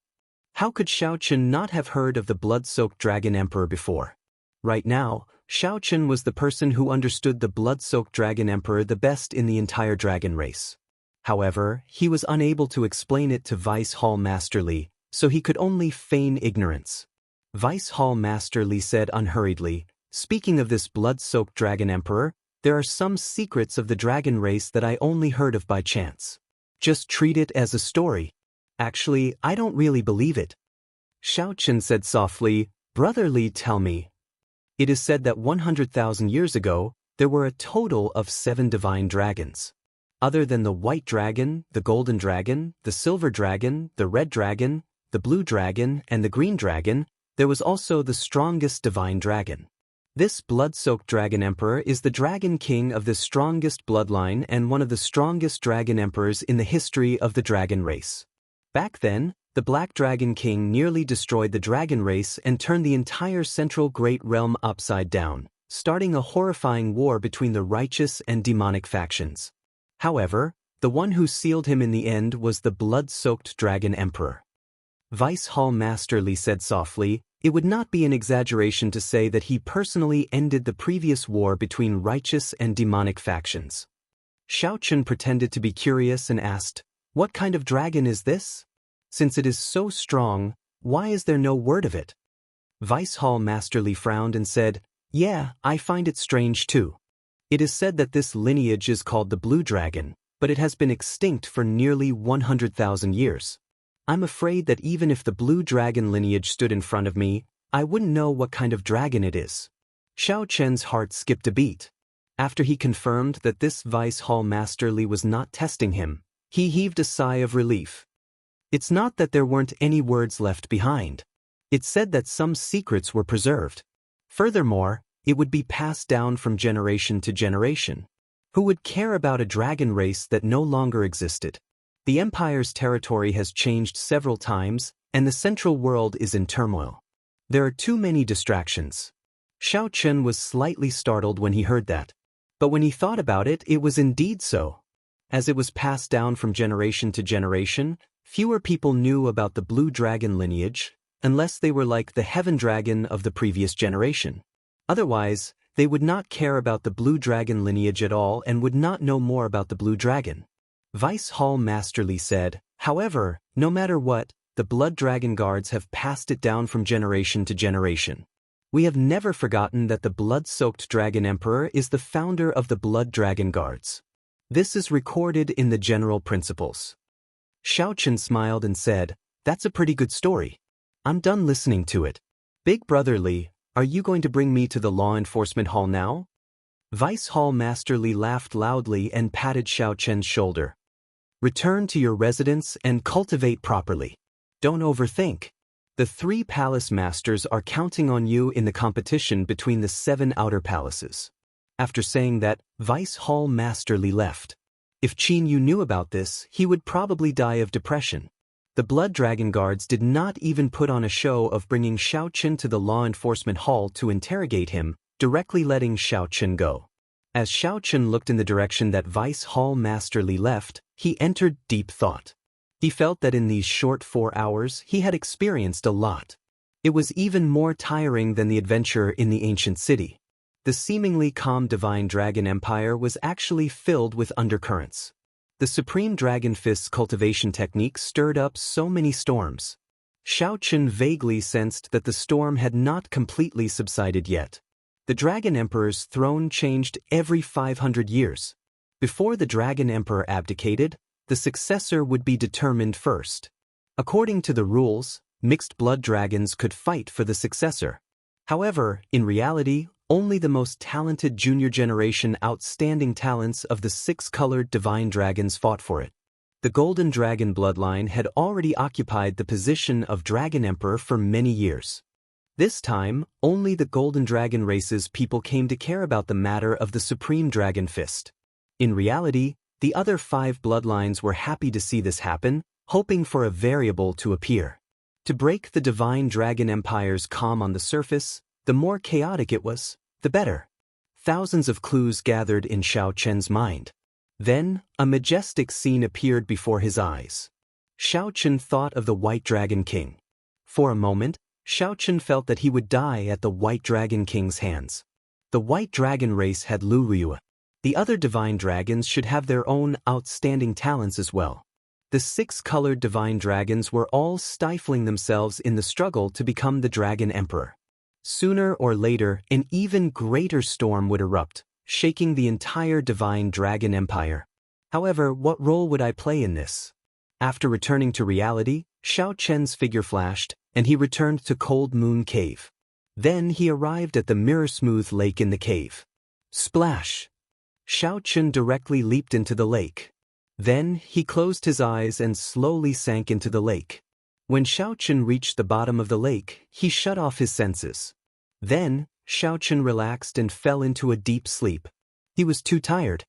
How could Xiaoqun not have heard of the blood-soaked Dragon Emperor before? Right now, Xiaoqun was the person who understood the blood-soaked Dragon Emperor the best in the entire dragon race. However, he was unable to explain it to Vice Hall Master Li, so he could only feign ignorance. Vice Hall Master Li said unhurriedly, speaking of this blood-soaked Dragon Emperor, there are some secrets of the dragon race that I only heard of by chance. Just treat it as a story. Actually, I don't really believe it. Xiaoqun said softly, Brother Li, tell me. It is said that 100,000 years ago, There were a total of 7 divine dragons. Other than the white dragon, the golden dragon, the silver dragon, the red dragon, the blue dragon, and the green dragon, there was also the strongest divine dragon. This blood-soaked dragon emperor is the dragon king of the strongest bloodline and one of the strongest dragon emperors in the history of the dragon race. Back then, the Black Dragon King nearly destroyed the dragon race and turned the entire central great realm upside down, starting a horrifying war between the righteous and demonic factions. However, the one who sealed him in the end was the blood-soaked dragon emperor. Vice Hall Master Li said softly, "It would not be an exaggeration to say that he personally ended the previous war between righteous and demonic factions." Xiaochen pretended to be curious and asked, "What kind of dragon is this? Since it is so strong, why is there no word of it?" Vice Hall Master Li frowned and said, "Yeah, I find it strange too. It is said that this lineage is called the Blue Dragon, but it has been extinct for nearly 100,000 years. I'm afraid that even if the Blue Dragon lineage stood in front of me, I wouldn't know what kind of dragon it is." Xiao Chen's heart skipped a beat. After he confirmed that this Vice Hall Master Li was not testing him, he heaved a sigh of relief. It's not that there weren't any words left behind. It said that some secrets were preserved. Furthermore, it would be passed down from generation to generation. Who would care about a dragon race that no longer existed? The Empire's territory has changed several times, and the central world is in turmoil. There are too many distractions. Xiao Chen was slightly startled when he heard that. But when he thought about it, it was indeed so. As it was passed down from generation to generation, fewer people knew about the Blue Dragon lineage, unless they were like the Heaven Dragon of the previous generation. Otherwise, they would not care about the Blue Dragon lineage at all and would not know more about the Blue Dragon. Vice Hall Master Li said, "However, no matter what, the Blood Dragon Guards have passed it down from generation to generation. We have never forgotten that the blood-soaked Dragon Emperor is the founder of the Blood Dragon Guards. This is recorded in the general principles." Xiao Chen smiled and said, "That's a pretty good story. I'm done listening to it. Big Brother Li, are you going to bring me to the law enforcement hall now?" Vice Hall Master Li laughed loudly and patted Xiao Chen's shoulder. "Return to your residence and cultivate properly. Don't overthink. The 3 palace masters are counting on you in the competition between the 7 outer palaces." After saying that, Vice Hall Master Li left. If Qin Yu knew about this, he would probably die of depression. The Blood Dragon Guards did not even put on a show of bringing Xiao Chen to the law enforcement hall to interrogate him, directly letting Xiao Chen go. As Xiao Chen looked in the direction that Vice Hall Master Li left, he entered deep thought. He felt that in these short 4 hours he had experienced a lot. It was even more tiring than the adventure in the ancient city. The seemingly calm divine dragon empire was actually filled with undercurrents. The Supreme Dragon Fist's cultivation technique stirred up so many storms. Xiao Chen vaguely sensed that the storm had not completely subsided yet. The Dragon Emperor's throne changed every 500 years. Before the Dragon Emperor abdicated, the successor would be determined first. According to the rules, mixed blood dragons could fight for the successor. However, in reality, only the most talented junior generation outstanding talents of the 6-colored divine dragons fought for it. The Golden Dragon bloodline had already occupied the position of Dragon Emperor for many years. This time, only the Golden Dragon race's people came to care about the matter of the Supreme Dragon Fist. In reality, the other 5 bloodlines were happy to see this happen, hoping for a variable to appear. To break the Divine Dragon Empire's calm on the surface, the more chaotic it was, the better. Thousands of clues gathered in Xiao Chen's mind. Then, a majestic scene appeared before his eyes. Xiao Chen thought of the White Dragon King. For a moment, Xiao Chen felt that he would die at the White Dragon King's hands. The White Dragon race had Lu Rui. The other divine dragons should have their own outstanding talents as well. The 6-colored divine dragons were all stifling themselves in the struggle to become the Dragon Emperor. Sooner or later, an even greater storm would erupt, shaking the entire divine dragon empire. However, what role would I play in this? After returning to reality, Xiao Chen's figure flashed, and he returned to Cold Moon Cave. Then he arrived at the mirror-smooth lake in the cave. Splash! Xiao Chun directly leaped into the lake. Then, he closed his eyes and slowly sank into the lake. When Xiao Chun reached the bottom of the lake, he shut off his senses. Then, Xiao Chun relaxed and fell into a deep sleep. He was too tired.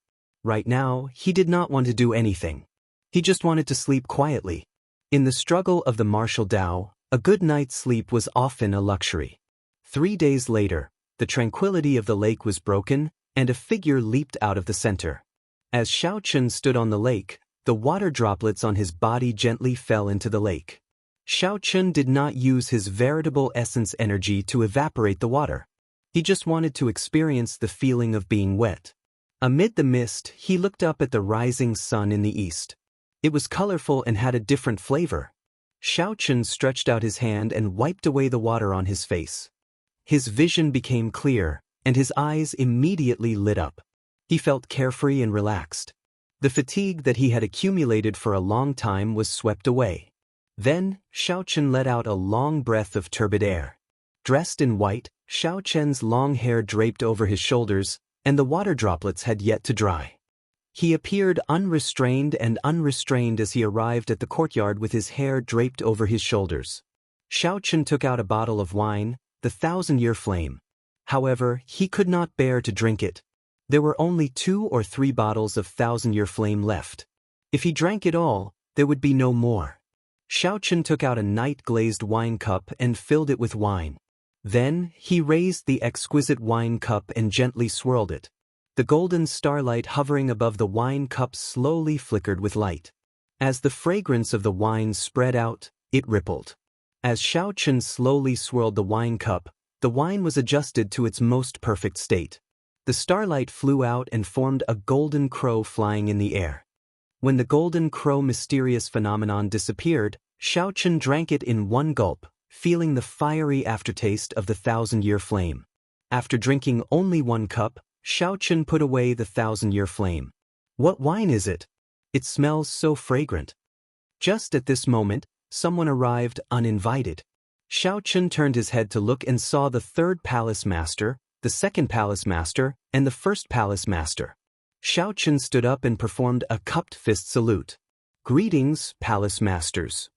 Right now, he did not want to do anything. He just wanted to sleep quietly. In the struggle of the martial Tao, a good night's sleep was often a luxury. 3 days later, the tranquility of the lake was broken, and a figure leaped out of the center. As Xiao Chun stood on the lake, the water droplets on his body gently fell into the lake. Xiao Chun did not use his veritable essence energy to evaporate the water. He just wanted to experience the feeling of being wet. Amid the mist, he looked up at the rising sun in the east. It was colorful and had a different flavor. Xiao Chun stretched out his hand and wiped away the water on his face. His vision became clear, and his eyes immediately lit up. He felt carefree and relaxed. The fatigue that he had accumulated for a long time was swept away. Then, Xiao Chun let out a long breath of turbid air. Dressed in white, Xiao Chun's long hair draped over his shoulders, and the water droplets had yet to dry. He appeared unrestrained as he arrived at the courtyard with his hair draped over his shoulders. Xiao Chun took out a bottle of wine, the 1,000-year flame. However, he could not bear to drink it. There were only 2 or 3 bottles of 1,000-year flame left. If he drank it all, there would be no more. Xiao Chun took out a night-glazed wine cup and filled it with wine. Then, he raised the exquisite wine cup and gently swirled it. The golden starlight hovering above the wine cup slowly flickered with light. As the fragrance of the wine spread out, it rippled. As Xiao Chun slowly swirled the wine cup, the wine was adjusted to its most perfect state. The starlight flew out and formed a golden crow flying in the air. When the golden crow mysterious phenomenon disappeared, Xiao Chun drank it in one gulp, feeling the fiery aftertaste of the 1,000-year flame. After drinking only 1 cup, Xiao Chun put away the 1,000-year flame. What wine is it? It smells so fragrant. Just at this moment, someone arrived uninvited. Xiao Chun turned his head to look and saw the 3rd palace master, the 2nd palace master, and the 1st palace master. Xiao Chun stood up and performed a cupped fist salute. Greetings, palace masters.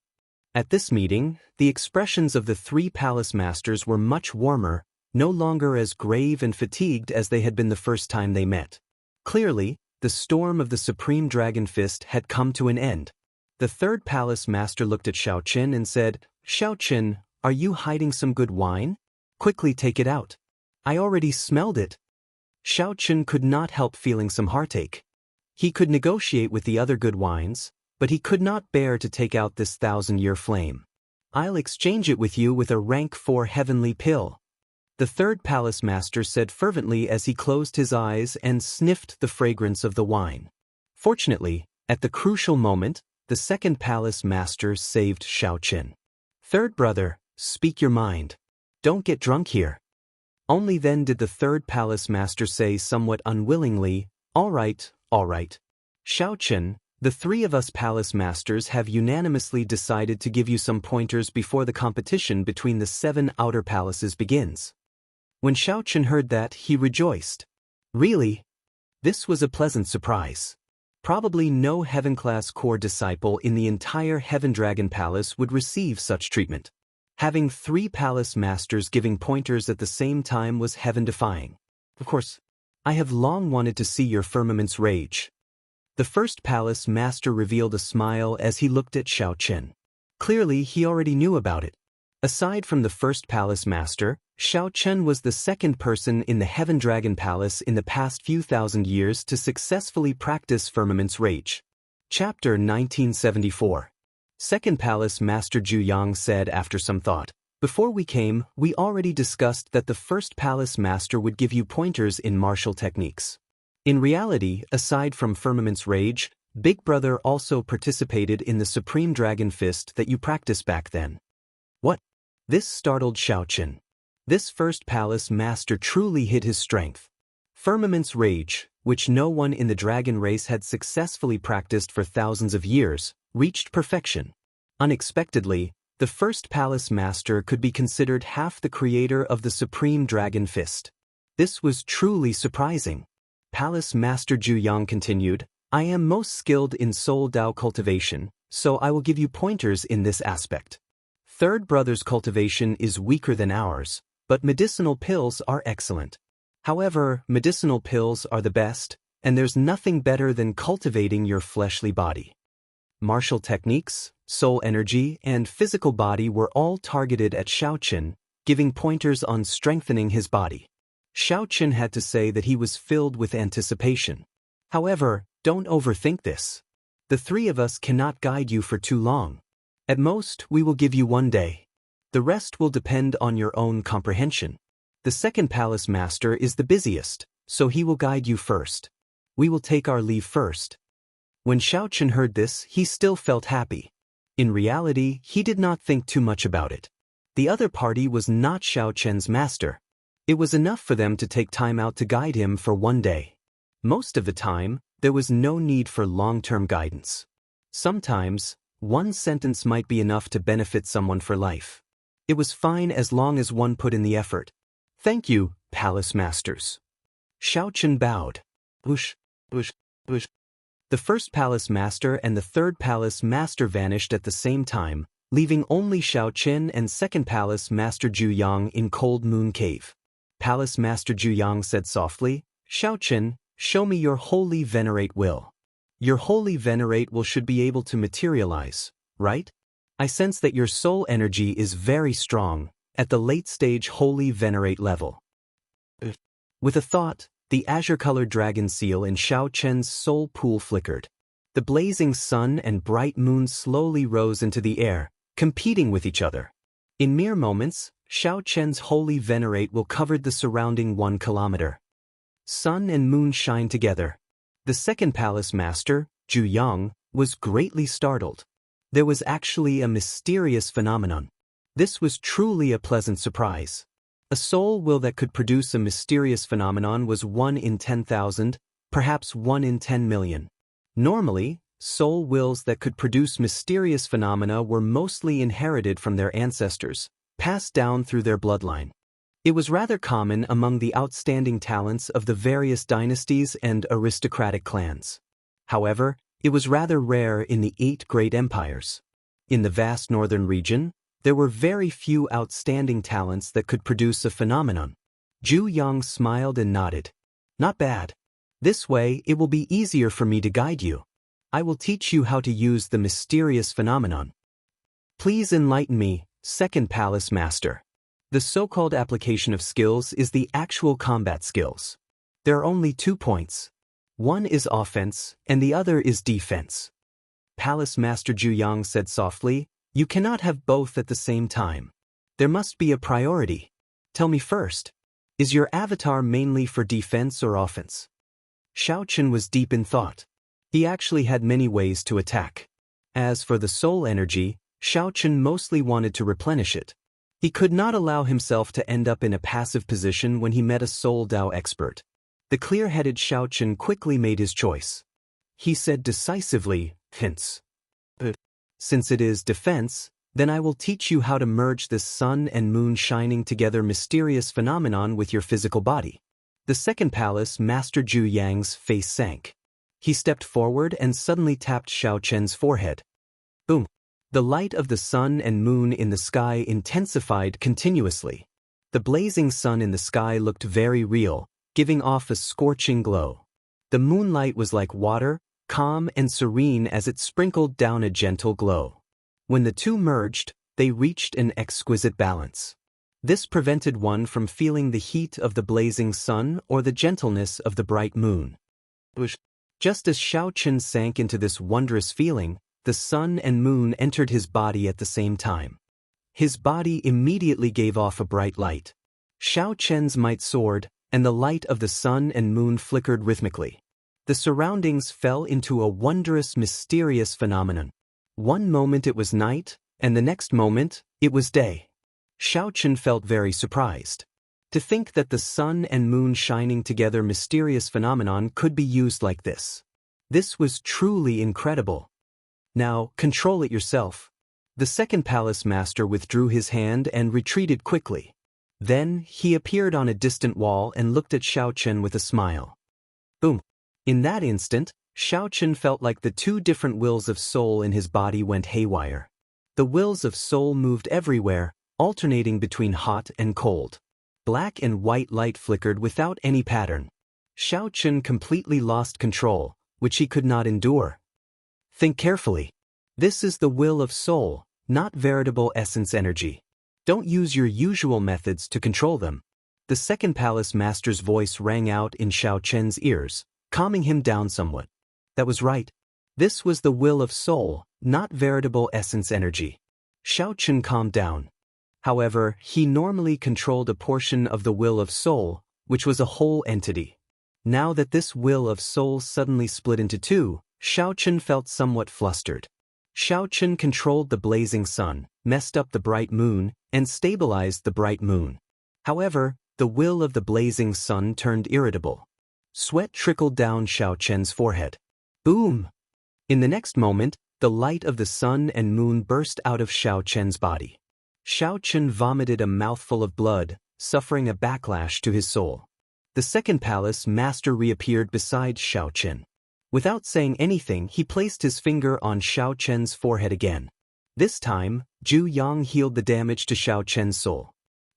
At this meeting, the expressions of the 3 palace masters were much warmer, no longer as grave and fatigued as they had been the first time they met. Clearly, the storm of the Supreme Dragon Fist had come to an end. The 3rd palace master looked at Xiao Chun and said, "Xiao Chun, are you hiding some good wine? Quickly take it out. I already smelled it." Xiao Chun could not help feeling some heartache. He could negotiate with the other good wines, but he could not bear to take out this 1,000-year flame. "I'll exchange it with you with a rank 4 heavenly pill," the 3rd palace master said fervently as he closed his eyes and sniffed the fragrance of the wine. Fortunately, at the crucial moment, the 2nd palace master saved Xiao Chun. "Third brother, speak your mind. Don't get drunk here." Only then did the 3rd palace master say somewhat unwillingly, all right. Xiao Chun, the 3 of us palace masters have unanimously decided to give you some pointers before the competition between the 7 outer palaces begins." When Xiao Chun heard that, he rejoiced. Really? This was a pleasant surprise. Probably no Heaven-class core disciple in the entire Heaven Dragon Palace would receive such treatment. Having 3 palace masters giving pointers at the same time was heaven-defying. Of course, I have long wanted to see your firmament's rage. The 1st palace master revealed a smile as he looked at Xiao Chun. Clearly, he already knew about it. Aside from the 1st palace master, Xiao Chun was the 2nd person in the Heaven Dragon Palace in the past few thousand years to successfully practice firmament's rage. Chapter 1974. 2nd Palace Master Zhu Yang said after some thought, "Before we came, we already discussed that the 1st Palace Master would give you pointers in martial techniques. In reality, aside from Firmament's Rage, Big Brother also participated in the Supreme Dragon Fist that you practiced back then." What? This startled Xiao Chun. This 1st Palace Master truly hid his strength. Firmament's Rage, which no one in the dragon race had successfully practiced for thousands of years, reached perfection. Unexpectedly, the 1st Palace Master could be considered half the creator of the Supreme Dragon Fist. This was truly surprising. Palace Master Zhu Yang continued, I am most skilled in soul Dao cultivation, so I will give you pointers in this aspect. Third brother's cultivation is weaker than ours, but medicinal pills are excellent. However, medicinal pills are the best, and there's nothing better than cultivating your fleshly body. Martial techniques, soul energy, and physical body were all targeted at Xiaoqin, giving pointers on strengthening his body. Xiaoqin had to say that he was filled with anticipation. However, don't overthink this. The three of us cannot guide you for too long. At most, we will give you 1 day. The rest will depend on your own comprehension. The second palace master is the busiest, so he will guide you first. We will take our leave first. When Xiaoqin heard this, he still felt happy. In reality, he did not think too much about it. The other party was not Xiaoqin's master. It was enough for them to take time out to guide him for 1 day. Most of the time, there was no need for long-term guidance. Sometimes, 1 sentence might be enough to benefit someone for life. It was fine as long as one put in the effort. Thank you, palace masters. Xiaoqin bowed. Whoosh, whoosh, whoosh. The first palace master and the third palace master vanished at the same time, leaving only Xiaoqin and second palace master Zhu Yang in Cold Moon Cave. Palace master Zhu Yang said softly, Xiaoqin, show me your holy venerate will. Your holy venerate will should be able to materialize, right? I sense that your soul energy is very strong, at the late-stage holy venerate level. With a thought, the azure-colored dragon seal in Xiaoqin's soul pool flickered. The blazing sun and bright moon slowly rose into the air, competing with each other. In mere moments, Xiaoqin's holy venerate will covered the surrounding 1 kilometer. Sun and moon shine together. The second palace master, Zhu Yang, was greatly startled. There was actually a mysterious phenomenon. This was truly a pleasant surprise. A soul will that could produce a mysterious phenomenon was 1 in 10,000, perhaps 1 in 10 million. Normally, soul wills that could produce mysterious phenomena were mostly inherited from their ancestors, passed down through their bloodline. It was rather common among the outstanding talents of the various dynasties and aristocratic clans. However, it was rather rare in the 8 great empires. In the vast northern region, there were very few outstanding talents that could produce a phenomenon. Zhu Yang smiled and nodded. Not bad. This way, it will be easier for me to guide you. I will teach you how to use the mysterious phenomenon. Please enlighten me, second palace master. The so-called application of skills is the actual combat skills. There are only 2 points. One is offense, and the other is defense. Palace Master Zhu Yang said softly, you cannot have both at the same time. There must be a priority. Tell me first, is your avatar mainly for defense or offense? Xiaoqin was deep in thought. He actually had many ways to attack. As for the soul energy, Xiaoqin mostly wanted to replenish it. He could not allow himself to end up in a passive position when he met a soul Dao expert. The clear-headed Xiaoqin quickly made his choice. He said decisively, hence. Since it is defense, then I will teach you how to merge this sun and moon shining together mysterious phenomenon with your physical body. The second palace, Master Zhu Yang's face sank. He stepped forward and suddenly tapped Xiaoqin's forehead. Boom! The light of the sun and moon in the sky intensified continuously. The blazing sun in the sky looked very real, giving off a scorching glow. The moonlight was like water, calm and serene as it sprinkled down a gentle glow. When the two merged, they reached an exquisite balance. This prevented one from feeling the heat of the blazing sun or the gentleness of the bright moon. Just as Xiaoqin sank into this wondrous feeling, the sun and moon entered his body at the same time. His body immediately gave off a bright light. Xiaoqin's might soared, and the light of the sun and moon flickered rhythmically. The surroundings fell into a wondrous, mysterious phenomenon. One moment it was night, and the next moment, it was day. Xiaoqin felt very surprised. To think that the sun and moon shining together mysterious phenomenon could be used like this. This was truly incredible. Now, control it yourself. The second palace master withdrew his hand and retreated quickly. Then, he appeared on a distant wall and looked at Xiaochen with a smile. Boom. In that instant, Xiaochen felt like the two different wills of soul in his body went haywire. The wills of soul moved everywhere, alternating between hot and cold. Black and white light flickered without any pattern. Xiaochen completely lost control, which he could not endure. Think carefully. This is the will of soul, not veritable essence energy. Don't use your usual methods to control them. The second palace master's voice rang out in Xiaochen's ears, calming him down somewhat. That was right. This was the will of soul, not veritable essence energy. Xiaochen calmed down. However, he normally controlled a portion of the will of soul, which was a whole entity. Now that this will of soul suddenly split into two, Xiaochen felt somewhat flustered. Xiaochen controlled the blazing sun, messed up the bright moon, and stabilized the bright moon. However, the will of the blazing sun turned irritable. Sweat trickled down Xiaochen's forehead. Boom! In the next moment, the light of the sun and moon burst out of Xiaochen's body. Xiaochen vomited a mouthful of blood, suffering a backlash to his soul. The second palace master reappeared beside Xiaochen. Without saying anything, he placed his finger on Xiaochen's forehead again. This time, Zhu Yang healed the damage to Xiaochen's soul.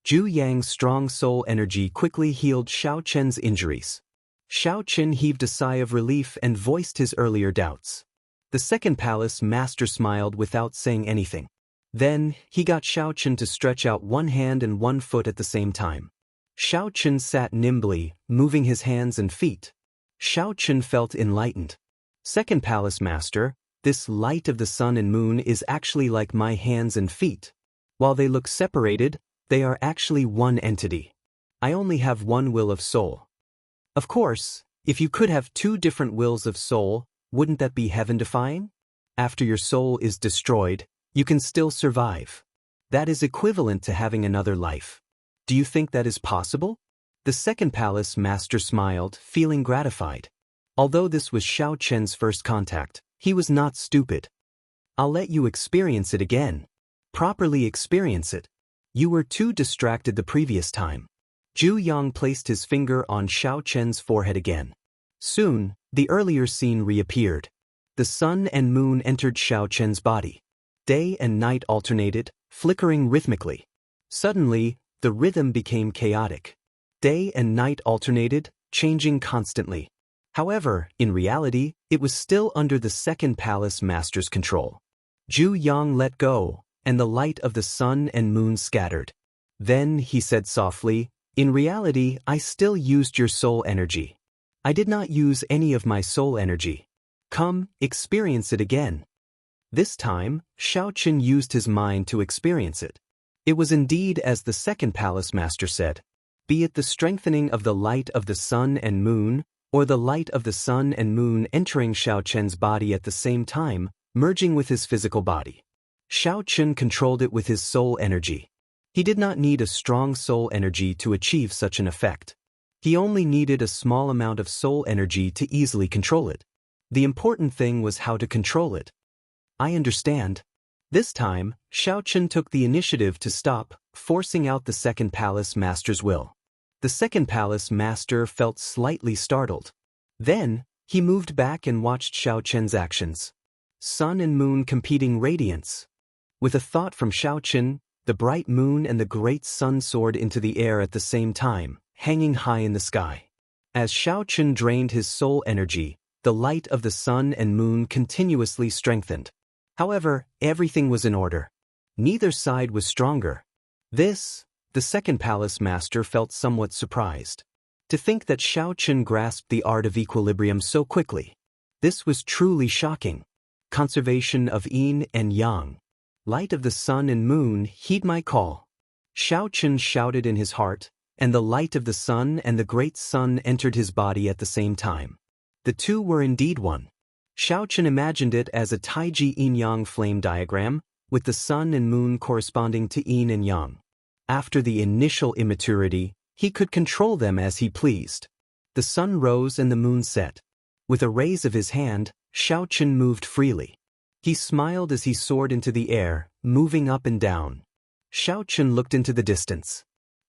Zhu Yang's strong soul energy quickly healed Xiaochen's injuries. Xiaochen heaved a sigh of relief and voiced his earlier doubts. The second palace master smiled without saying anything. Then, he got Xiaochen to stretch out one hand and one foot at the same time. Xiaochen sat nimbly, moving his hands and feet. Xiaochen felt enlightened. Second palace master, this light of the sun and moon is actually like my hands and feet. While they look separated, they are actually one entity. I only have one will of soul. Of course, if you could have two different wills of soul, wouldn't that be heaven-defying? After your soul is destroyed, you can still survive. That is equivalent to having another life. Do you think that is possible? The second palace master smiled, feeling gratified. Although this was Xiaochen's first contact, he was not stupid. I'll let you experience it again. Properly experience it. You were too distracted the previous time. Zhu Yang placed his finger on Xiaochen's forehead again. Soon, the earlier scene reappeared. The sun and moon entered Xiaochen's body. Day and night alternated, flickering rhythmically. Suddenly, the rhythm became chaotic. Day and night alternated, changing constantly. However, in reality, it was still under the second palace master's control. Zhu Yang let go, and the light of the sun and moon scattered. Then, he said softly, in reality, I still used your soul energy. I did not use any of my soul energy. Come, experience it again. This time, Xiaochen used his mind to experience it. It was indeed as the second palace master said. Be it the strengthening of the light of the sun and moon, or the light of the sun and moon entering Xiaochen's body at the same time, merging with his physical body. Xiaochen controlled it with his soul energy. He did not need a strong soul energy to achieve such an effect. He only needed a small amount of soul energy to easily control it. The important thing was how to control it. I understand. This time, Xiaochen took the initiative to stop, forcing out the second palace master's will. The second palace master felt slightly startled. Then, he moved back and watched Xiaochen's actions. Sun and moon competing radiance. With a thought from Xiaochen, the bright moon and the great sun soared into the air at the same time, hanging high in the sky. As Xiaochen drained his soul energy, the light of the sun and moon continuously strengthened. However, everything was in order. Neither side was stronger. The second palace master felt somewhat surprised. To think that Xiaochen grasped the art of equilibrium so quickly. This was truly shocking. Conservation of yin and yang. Light of the sun and moon, heed my call. Xiaochen shouted in his heart, and the light of the sun and the great sun entered his body at the same time. The two were indeed one. Xiaochen imagined it as a Taiji yin-yang flame diagram, with the sun and moon corresponding to yin and yang. After the initial immaturity, he could control them as he pleased. The sun rose and the moon set. With a raise of his hand, Xiaochen moved freely. He smiled as he soared into the air, moving up and down. Xiaochen looked into the distance.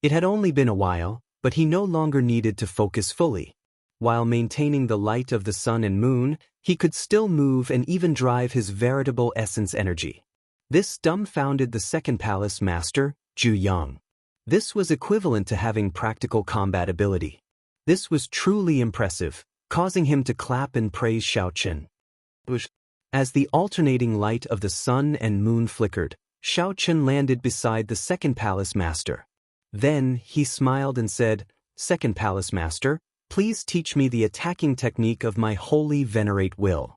It had only been a while, but he no longer needed to focus fully. While maintaining the light of the sun and moon, he could still move and even drive his veritable essence energy. This dumbfounded the second palace master, Zhu Yang. This was equivalent to having practical combat ability. This was truly impressive, causing him to clap and praise Xiaochen. As the alternating light of the sun and moon flickered, Xiaochen landed beside the second palace master. Then he smiled and said, "Second palace master, please teach me the attacking technique of my holy venerate will."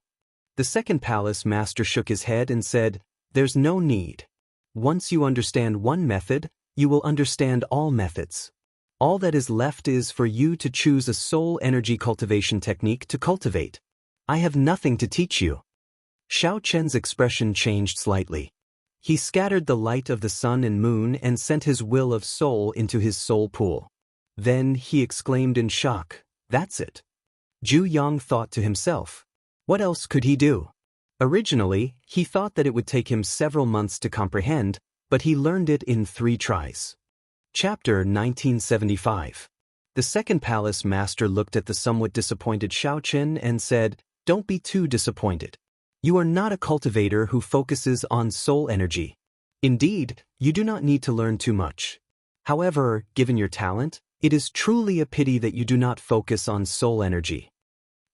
The second palace master shook his head and said, "There's no need. Once you understand one method, you will understand all methods. All that is left is for you to choose a soul energy cultivation technique to cultivate. I have nothing to teach you." Xiaochen's expression changed slightly. He scattered the light of the sun and moon and sent his will of soul into his soul pool. Then he exclaimed in shock, "That's it." Zhu Yang thought to himself, what else could he do? Originally, he thought that it would take him several months to comprehend, but he learned it in 3 tries. Chapter 1975. The second palace master looked at the somewhat disappointed Xiaochen and said, "Don't be too disappointed. You are not a cultivator who focuses on soul energy. Indeed, you do not need to learn too much. However, given your talent, it is truly a pity that you do not focus on soul energy."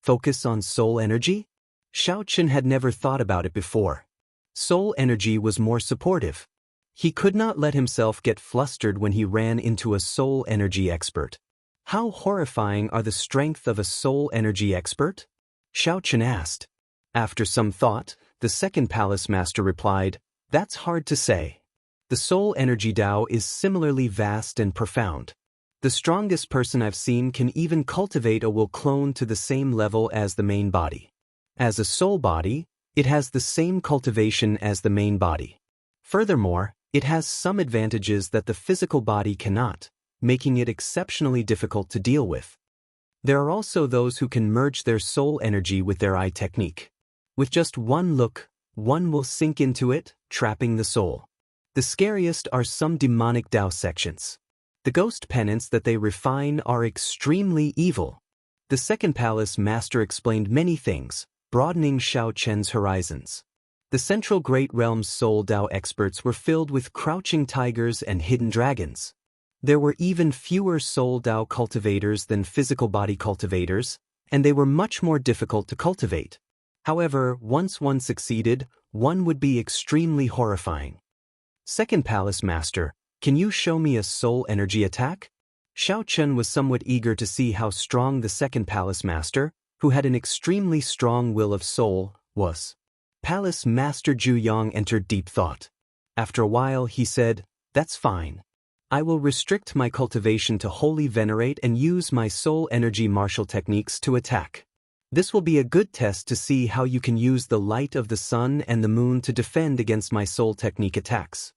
Focus on soul energy? Xiaochen had never thought about it before. Soul energy was more supportive. He could not let himself get flustered when he ran into a soul energy expert. How horrifying are the strength of a soul energy expert? Xiaochen asked. After some thought, the second palace master replied, "That's hard to say. The soul energy Tao is similarly vast and profound. The strongest person I've seen can even cultivate a will clone to the same level as the main body. As a soul body, it has the same cultivation as the main body. Furthermore, it has some advantages that the physical body cannot, making it exceptionally difficult to deal with. There are also those who can merge their soul energy with their eye technique. With just one look, one will sink into it, trapping the soul. The scariest are some demonic Tao sections. The ghost penance that they refine are extremely evil." The second palace master explained many things, broadening Xiaochen's horizons. The central Great Realm's soul Tao experts were filled with crouching tigers and hidden dragons. There were even fewer soul Tao cultivators than physical body cultivators, and they were much more difficult to cultivate. However, once one succeeded, one would be extremely horrifying. "Second palace master, can you show me a soul energy attack?" Xiaochen was somewhat eager to see how strong the second palace master, who had an extremely strong will of soul, was. Palace Master Zhu Yang entered deep thought. After a while he said, "That's fine. I will restrict my cultivation to wholly venerate and use my soul energy martial techniques to attack. This will be a good test to see how you can use the light of the sun and the moon to defend against my soul technique attacks."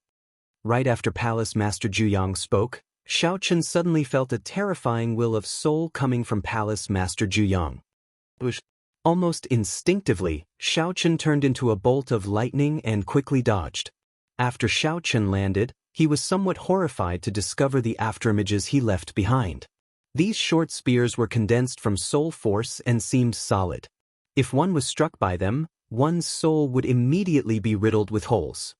Right after Palace Master Zhu Yang spoke, Xiaochen suddenly felt a terrifying will of soul coming from Palace Master Zhu Yang. Almost instinctively, Xiaochen turned into a bolt of lightning and quickly dodged. After Xiaochen landed, he was somewhat horrified to discover the afterimages he left behind. These short spears were condensed from soul force and seemed solid. If one was struck by them, one's soul would immediately be riddled with holes.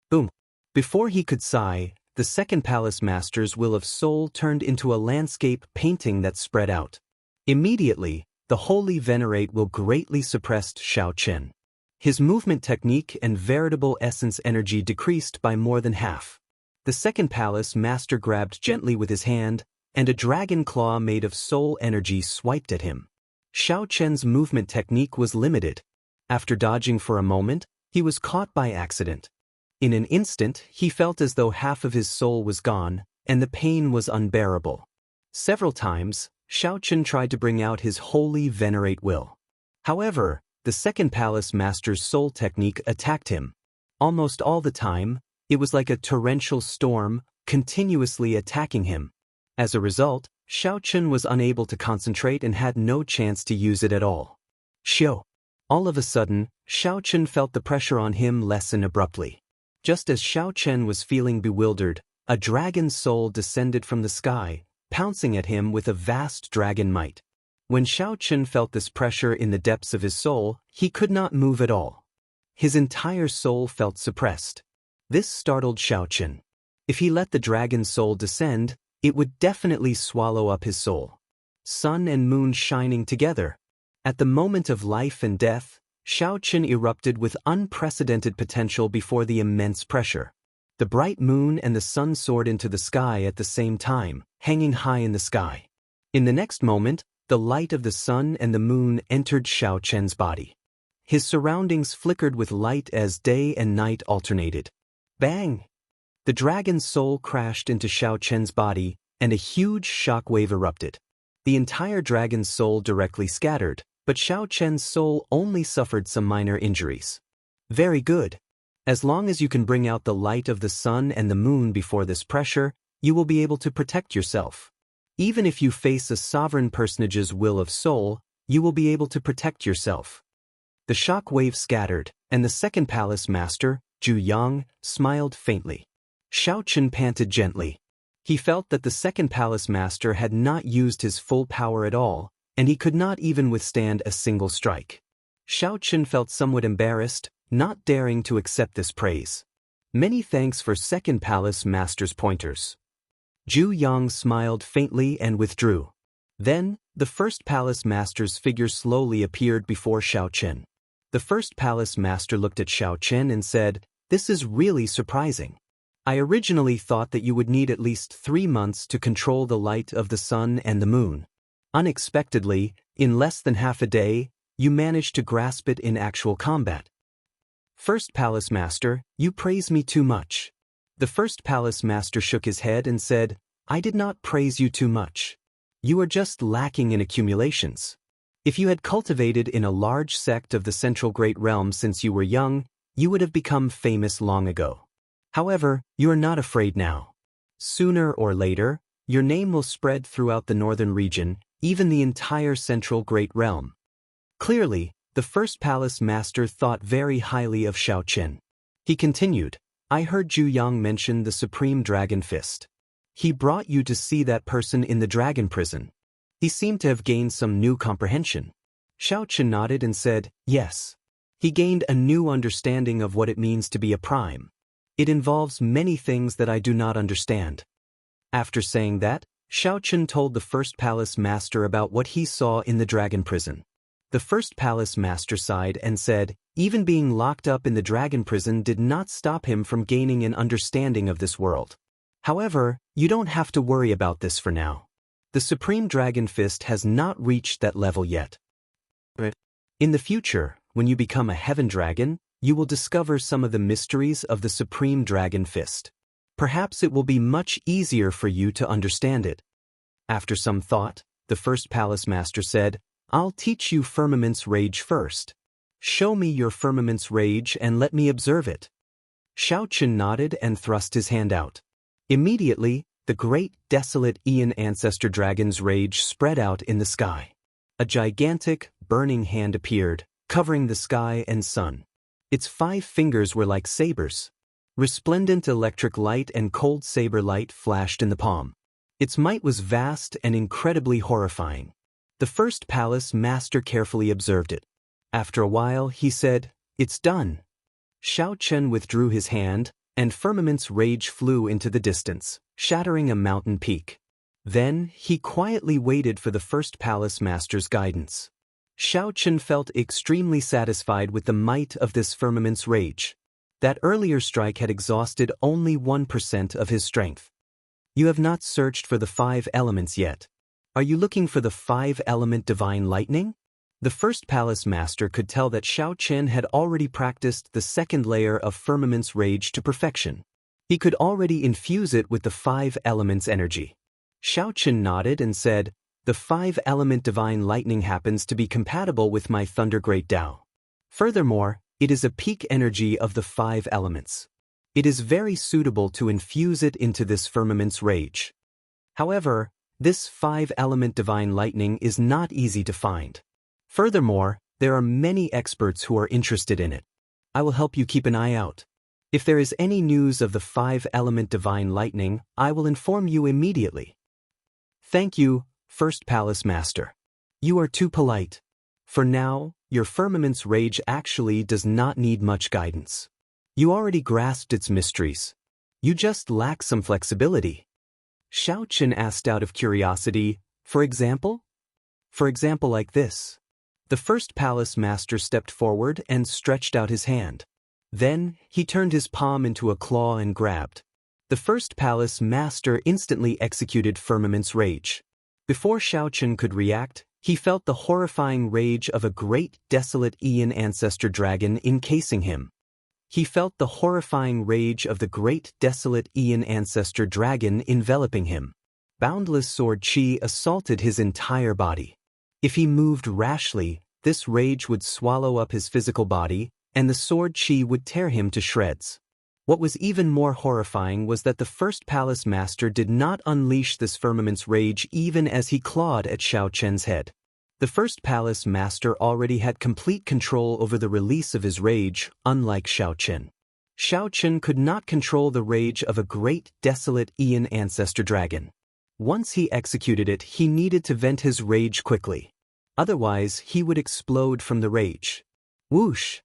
Boom! Before he could sigh, the second palace master's will of soul turned into a landscape painting that spread out. Immediately, the holy venerate will greatly suppressed Xiaochen. His movement technique and veritable essence energy decreased by more than half. The second palace master grabbed gently with his hand, and a dragon claw made of soul energy swiped at him. Xiaochen's movement technique was limited. After dodging for a moment, he was caught by accident. In an instant, he felt as though half of his soul was gone, and the pain was unbearable. Several times, Xiaochen tried to bring out his holy venerate will. However, the second palace master's soul technique attacked him. Almost all the time, it was like a torrential storm, continuously attacking him. As a result, Xiaochen was unable to concentrate and had no chance to use it at all. Xiao! All of a sudden, Xiaochen felt the pressure on him lessen abruptly. Just as Xiaochen was feeling bewildered, a dragon's soul descended from the sky, pouncing at him with a vast dragon might. When Xiaochen felt this pressure in the depths of his soul, he could not move at all. His entire soul felt suppressed. This startled Xiaochen. If he let the dragon's soul descend, it would definitely swallow up his soul. Sun and moon shining together. At the moment of life and death, Xiaochen erupted with unprecedented potential before the immense pressure. The bright moon and the sun soared into the sky at the same time, hanging high in the sky. In the next moment, the light of the sun and the moon entered Xiaochen's body. His surroundings flickered with light as day and night alternated. Bang! The dragon's soul crashed into Xiaochen's body, and a huge shockwave erupted. The entire dragon's soul directly scattered, but Xiaochen's soul only suffered some minor injuries. Very good. As long as you can bring out the light of the sun and the moon before this pressure, you will be able to protect yourself. Even if you face a sovereign personage's will of soul, you will be able to protect yourself. The shock wave scattered, and the second palace master, Zhu Yang, smiled faintly. Xiaochen panted gently. He felt that the second palace master had not used his full power at all, and he could not even withstand a single strike. Xiaochen felt somewhat embarrassed, not daring to accept this praise. Many thanks for second palace master's pointers. Zhu Yang smiled faintly and withdrew. Then, the first palace master's figure slowly appeared before Xiaochen. The first palace master looked at Xiaochen and said, "This is really surprising. I originally thought that you would need at least 3 months to control the light of the sun and the moon. Unexpectedly, in less than half a day, you managed to grasp it in actual combat." First palace master, you praise me too much. The first palace master shook his head and said, "I did not praise you too much. You are just lacking in accumulations. If you had cultivated in a large sect of the Central Great Realm since you were young, you would have become famous long ago. However, you are not afraid now. Sooner or later, your name will spread throughout the northern region, even the entire Central Great Realm." Clearly, the first palace master thought very highly of Xiaochen. He continued, "I heard Zhu Yang mention the Supreme Dragon Fist. He brought you to see that person in the dragon prison. He seemed to have gained some new comprehension." Xiaochen nodded and said, "Yes. He gained a new understanding of what it means to be a prime. It involves many things that I do not understand." After saying that, Xiaochen told the first palace master about what he saw in the dragon prison. The first palace master sighed and said, "Even being locked up in the dragon prison did not stop him from gaining an understanding of this world. However, you don't have to worry about this for now. The Supreme Dragon Fist has not reached that level yet. In the future, when you become a heaven dragon, you will discover some of the mysteries of the Supreme Dragon Fist. Perhaps it will be much easier for you to understand it." After some thought, the first palace master said, "I'll teach you Firmament's Rage first. Show me your Firmament's Rage and let me observe it." Xiaochen nodded and thrust his hand out. Immediately, the great, desolate Aeon Ancestor Dragon's rage spread out in the sky. A gigantic, burning hand appeared, covering the sky and sun. Its 5 fingers were like sabers. Resplendent electric light and cold saber light flashed in the palm. Its might was vast and incredibly horrifying. The first palace master carefully observed it. After a while, he said, "It's done." Xiaochen withdrew his hand, and Firmament's Rage flew into the distance, shattering a mountain peak. Then, he quietly waited for the first palace master's guidance. Xiaochen felt extremely satisfied with the might of this Firmament's Rage. That earlier strike had exhausted only 1% of his strength. "You have not searched for the 5 elements yet. Are you looking for the 5-element divine lightning?" The first palace master could tell that Xiaochen had already practiced the second layer of Firmament's Rage to perfection. He could already infuse it with the 5 elements energy. Xiaochen nodded and said, "The 5-element divine lightning happens to be compatible with my Thunder Great Tao. Furthermore, it is a peak energy of the 5 elements. It is very suitable to infuse it into this Firmament's Rage. However, this 5-element divine lightning is not easy to find. Furthermore, there are many experts who are interested in it. I will help you keep an eye out." If there is any news of the 5-element divine lightning, I will inform you immediately. Thank you, First Palace Master. You are too polite. For now, your firmament's rage actually does not need much guidance. You already grasped its mysteries. You just lack some flexibility. Xianxia asked out of curiosity, for example? For example like this. The First Palace Master stepped forward and stretched out his hand. Then, he turned his palm into a claw and grabbed. The First Palace Master instantly executed Firmament's rage. Before Xianxia could react, he felt the horrifying rage of a great desolate Aeon ancestor dragon encasing him. He felt the horrifying rage of the great desolate Aeon ancestor dragon enveloping him. Boundless sword chi assaulted his entire body. If he moved rashly, this rage would swallow up his physical body, and the sword chi would tear him to shreds. What was even more horrifying was that the First Palace Master did not unleash this firmament's rage even as he clawed at Xianxia's head. The First Palace Master already had complete control over the release of his rage, unlike Xianxia. Xianxia could not control the rage of a great desolate Aeon ancestor dragon. Once he executed it, he needed to vent his rage quickly. Otherwise, he would explode from the rage. Whoosh!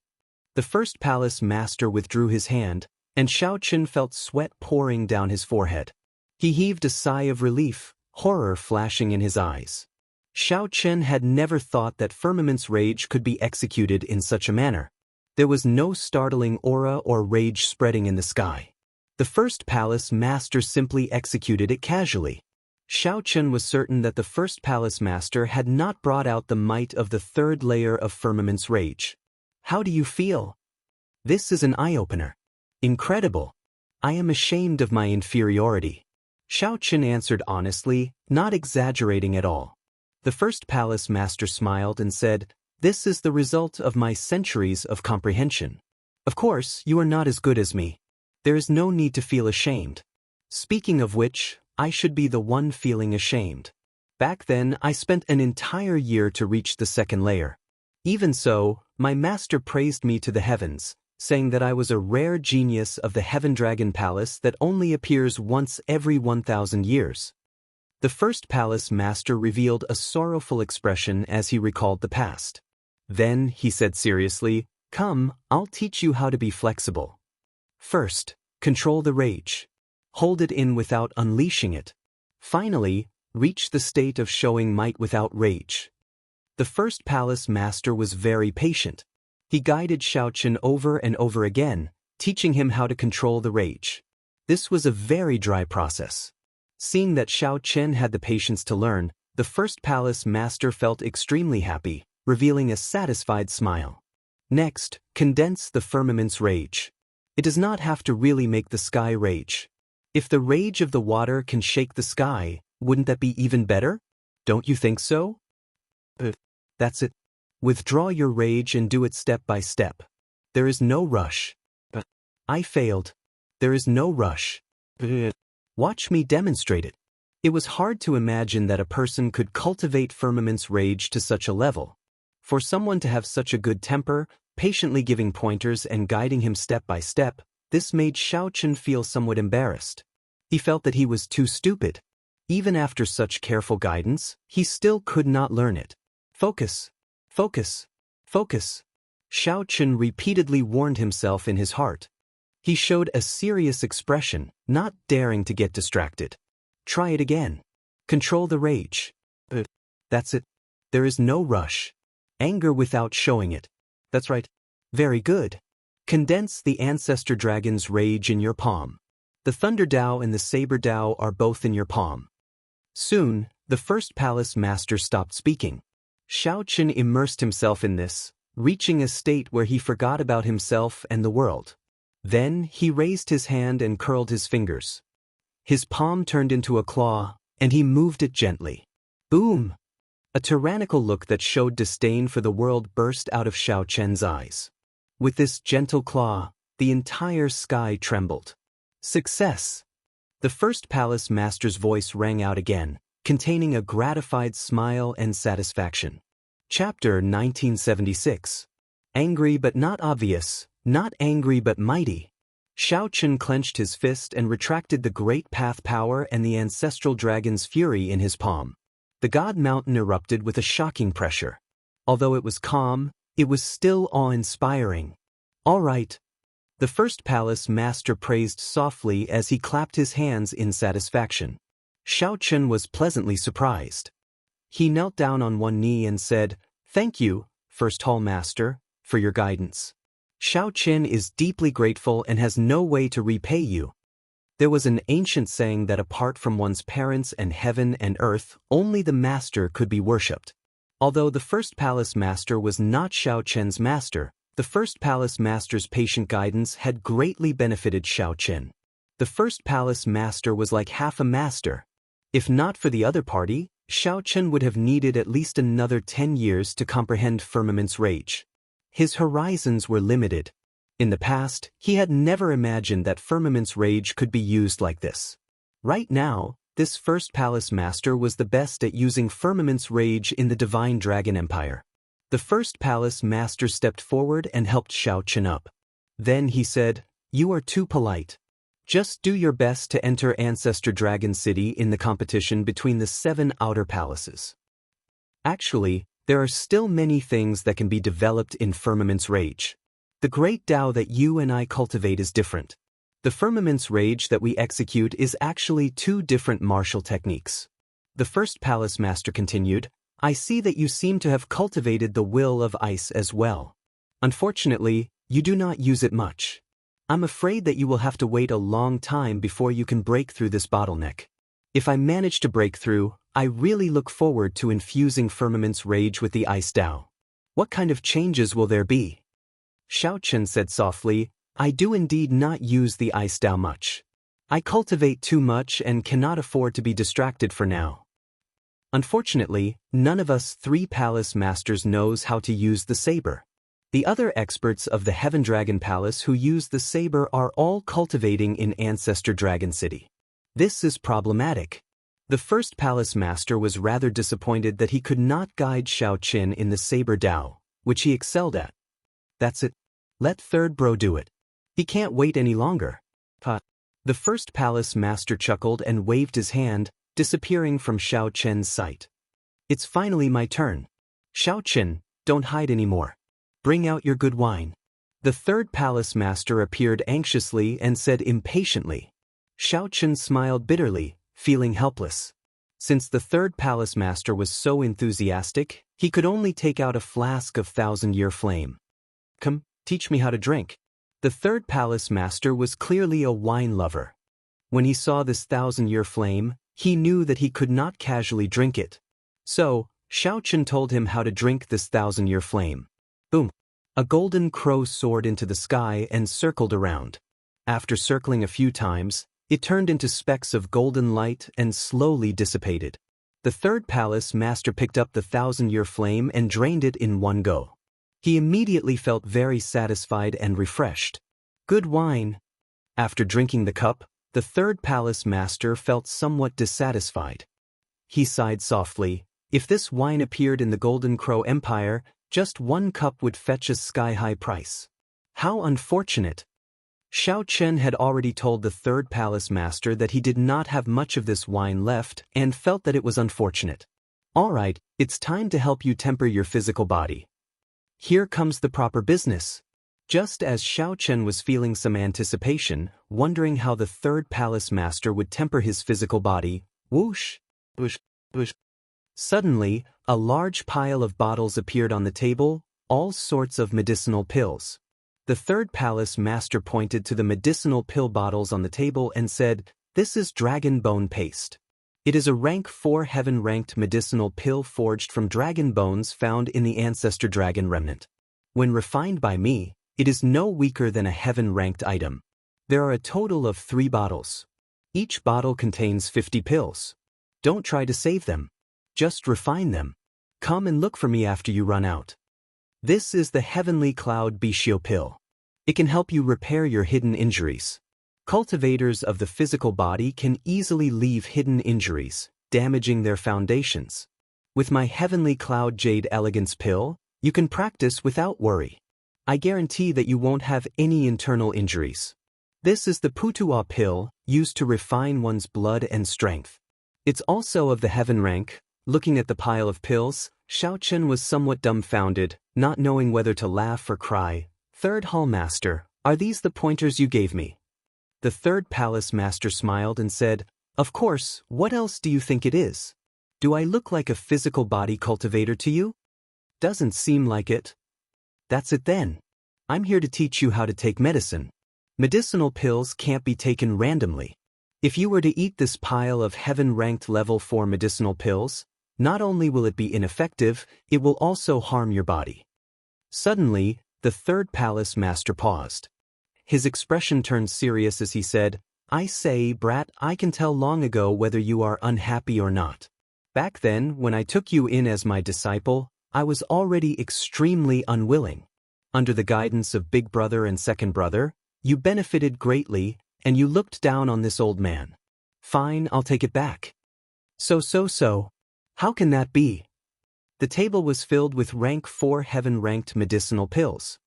The First Palace Master withdrew his hand, and Xianxia felt sweat pouring down his forehead. He heaved a sigh of relief, horror flashing in his eyes. Xianxia had never thought that Firmament's rage could be executed in such a manner. There was no startling aura or rage spreading in the sky. The First Palace Master simply executed it casually. Xianxia was certain that the First Palace Master had not brought out the might of the third layer of Firmament's rage. How do you feel? This is an eye-opener. Incredible. I am ashamed of my inferiority. Xianxia answered honestly, not exaggerating at all. The First Palace Master smiled and said, "This is the result of my centuries of comprehension. Of course, you are not as good as me. There is no need to feel ashamed. Speaking of which, I should be the one feeling ashamed. Back then, I spent an entire year to reach the second layer. Even so, my master praised me to the heavens, saying that I was a rare genius of the Heaven Dragon Palace that only appears once every 1,000 years. The First Palace Master revealed a sorrowful expression as he recalled the past. Then, he said seriously, "Come, I'll teach you how to be flexible. First, control the rage. Hold it in without unleashing it. Finally, reach the state of showing might without rage." The First Palace Master was very patient. He guided Xianxia over and over again, teaching him how to control the rage. This was a very dry process. Seeing that Xianxia had the patience to learn, the First Palace Master felt extremely happy, revealing a satisfied smile. Next, condense the firmament's rage. It does not have to really make the sky rage. If the rage of the water can shake the sky, wouldn't that be even better? Don't you think so? That's it. Withdraw your rage and do it step by step. There is no rush. I failed. There is no rush. Watch me demonstrate it. It was hard to imagine that a person could cultivate firmament's rage to such a level. For someone to have such a good temper, patiently giving pointers and guiding him step by step, this made Xianxia feel somewhat embarrassed. He felt that he was too stupid. Even after such careful guidance, he still could not learn it. Focus. Focus. Focus. Xianxia repeatedly warned himself in his heart. He showed a serious expression, not daring to get distracted. Try it again. Control the rage. That's it. There is no rush. Anger without showing it. That's right. Very good. Condense the Ancestor Dragon's rage in your palm. The Thunder Dao and the Saber Dao are both in your palm. Soon, the First Palace Master stopped speaking. Xianxia immersed himself in this, reaching a state where he forgot about himself and the world. Then, he raised his hand and curled his fingers. His palm turned into a claw, and he moved it gently. Boom! A tyrannical look that showed disdain for the world burst out of Xianxia's eyes. With this gentle claw, the entire sky trembled. Success! The First Palace Master's voice rang out again, containing a gratified smile and satisfaction. Chapter 1976. Angry but not obvious, not angry but mighty. Xiao Chen clenched his fist and retracted the great path power and the ancestral dragon's fury in his palm. The god mountain erupted with a shocking pressure. Although it was calm, it was still awe-inspiring. All right. The first palace master praised softly as he clapped his hands in satisfaction. Xiao Chen was pleasantly surprised. He knelt down on one knee and said, "Thank you, First Hall Master, for your guidance. Xiao Chen is deeply grateful and has no way to repay you." There was an ancient saying that apart from one's parents and heaven and earth, only the master could be worshipped. Although the first palace master was not Xiao Chen's master, the first palace master's patient guidance had greatly benefited Xiao Chen. The first palace master was like half a master. If not for the other party, Xiao Chen would have needed at least another 10 years to comprehend Firmament's rage. His horizons were limited. In the past, he had never imagined that Firmament's rage could be used like this. Right now, this first palace master was the best at using Firmament's rage in the Divine Dragon Empire. The first palace master stepped forward and helped Xiao Chen up. Then he said, "You are too polite. Just do your best to enter Ancestor Dragon City in the competition between the 7 outer palaces. Actually, there are still many things that can be developed in Firmament's rage. The great Tao that you and I cultivate is different. The Firmament's rage that we execute is actually 2 different martial techniques." The first palace master continued, "I see that you seem to have cultivated the will of ice as well. Unfortunately, you do not use it much. I'm afraid that you will have to wait a long time before you can break through this bottleneck. If I manage to break through, I really look forward to infusing Firmament's rage with the Ice Tao. What kind of changes will there be?" Xiao Chen said softly, "I do indeed not use the Ice Tao much. I cultivate too much and cannot afford to be distracted for now. Unfortunately, none of us 3 palace masters knows how to use the saber. The other experts of the Heaven Dragon Palace who use the saber are all cultivating in Ancestor Dragon City. This is problematic." The first palace master was rather disappointed that he could not guide Xiao Chen in the saber Tao, which he excelled at. "That's it. Let third bro do it. He can't wait any longer." The first palace master chuckled and waved his hand, disappearing from Xiao Chen's sight. "It's finally my turn. Xiao Chen, don't hide anymore. Bring out your good wine." The third palace master appeared anxiously and said impatiently. Xiao Chen smiled bitterly, feeling helpless. Since the third palace master was so enthusiastic, he could only take out a flask of 1,000-year flame. "Come, teach me how to drink." The third palace master was clearly a wine lover. When he saw this 1,000-year flame, he knew that he could not casually drink it. So, Xiao Chen told him how to drink this 1,000-year flame. Boom! A golden crow soared into the sky and circled around. After circling a few times, it turned into specks of golden light and slowly dissipated. The third palace master picked up the 1,000-year flame and drained it in one go. He immediately felt very satisfied and refreshed. Good wine. After drinking the cup, the third palace master felt somewhat dissatisfied. He sighed softly. If this wine appeared in the Golden Crow Empire, just 1 cup would fetch a sky-high price. How unfortunate. Xiao Chen had already told the third palace master that he did not have much of this wine left and felt that it was unfortunate. All right, it's time to help you temper your physical body. Here comes the proper business. Just as Xiao Chen was feeling some anticipation, wondering how the third palace master would temper his physical body, whoosh, whoosh, whoosh. Suddenly, a large pile of bottles appeared on the table, all sorts of medicinal pills. The third palace master pointed to the medicinal pill bottles on the table and said, "This is dragon bone paste. It is a rank 4 heaven-ranked medicinal pill forged from dragon bones found in the Ancestor Dragon Remnant. When refined by me, it is no weaker than a heaven-ranked item. There are a total of 3 bottles. Each bottle contains 50 pills. Don't try to save them. Just refine them. Come and look for me after you run out. This is the Heavenly Cloud Bishio pill. It can help you repair your hidden injuries. Cultivators of the physical body can easily leave hidden injuries, damaging their foundations. With my Heavenly Cloud Jade Elegance pill, you can practice without worry. I guarantee that you won't have any internal injuries. This is the Putua pill, used to refine one's blood and strength. It's also of the heaven rank. Looking at the pile of pills, Xiaochen was somewhat dumbfounded, not knowing whether to laugh or cry. Third Hall Master, are these the pointers you gave me? The third palace master smiled and said, of course, what else do you think it is? Do I look like a physical body cultivator to you? Doesn't seem like it. That's it then. I'm here to teach you how to take medicine. Medicinal pills can't be taken randomly. If you were to eat this pile of heaven-ranked level 4 medicinal pills, not only will it be ineffective, it will also harm your body. Suddenly, the third palace master paused. His expression turned serious as he said, I say, brat, I can tell long ago whether you are unhappy or not. Back then, when I took you in as my disciple, I was already extremely unwilling. Under the guidance of Big Brother and Second Brother, you benefited greatly, and you looked down on this old man. Fine, I'll take it back. So. How can that be? The table was filled with rank 4 heaven-ranked medicinal pills.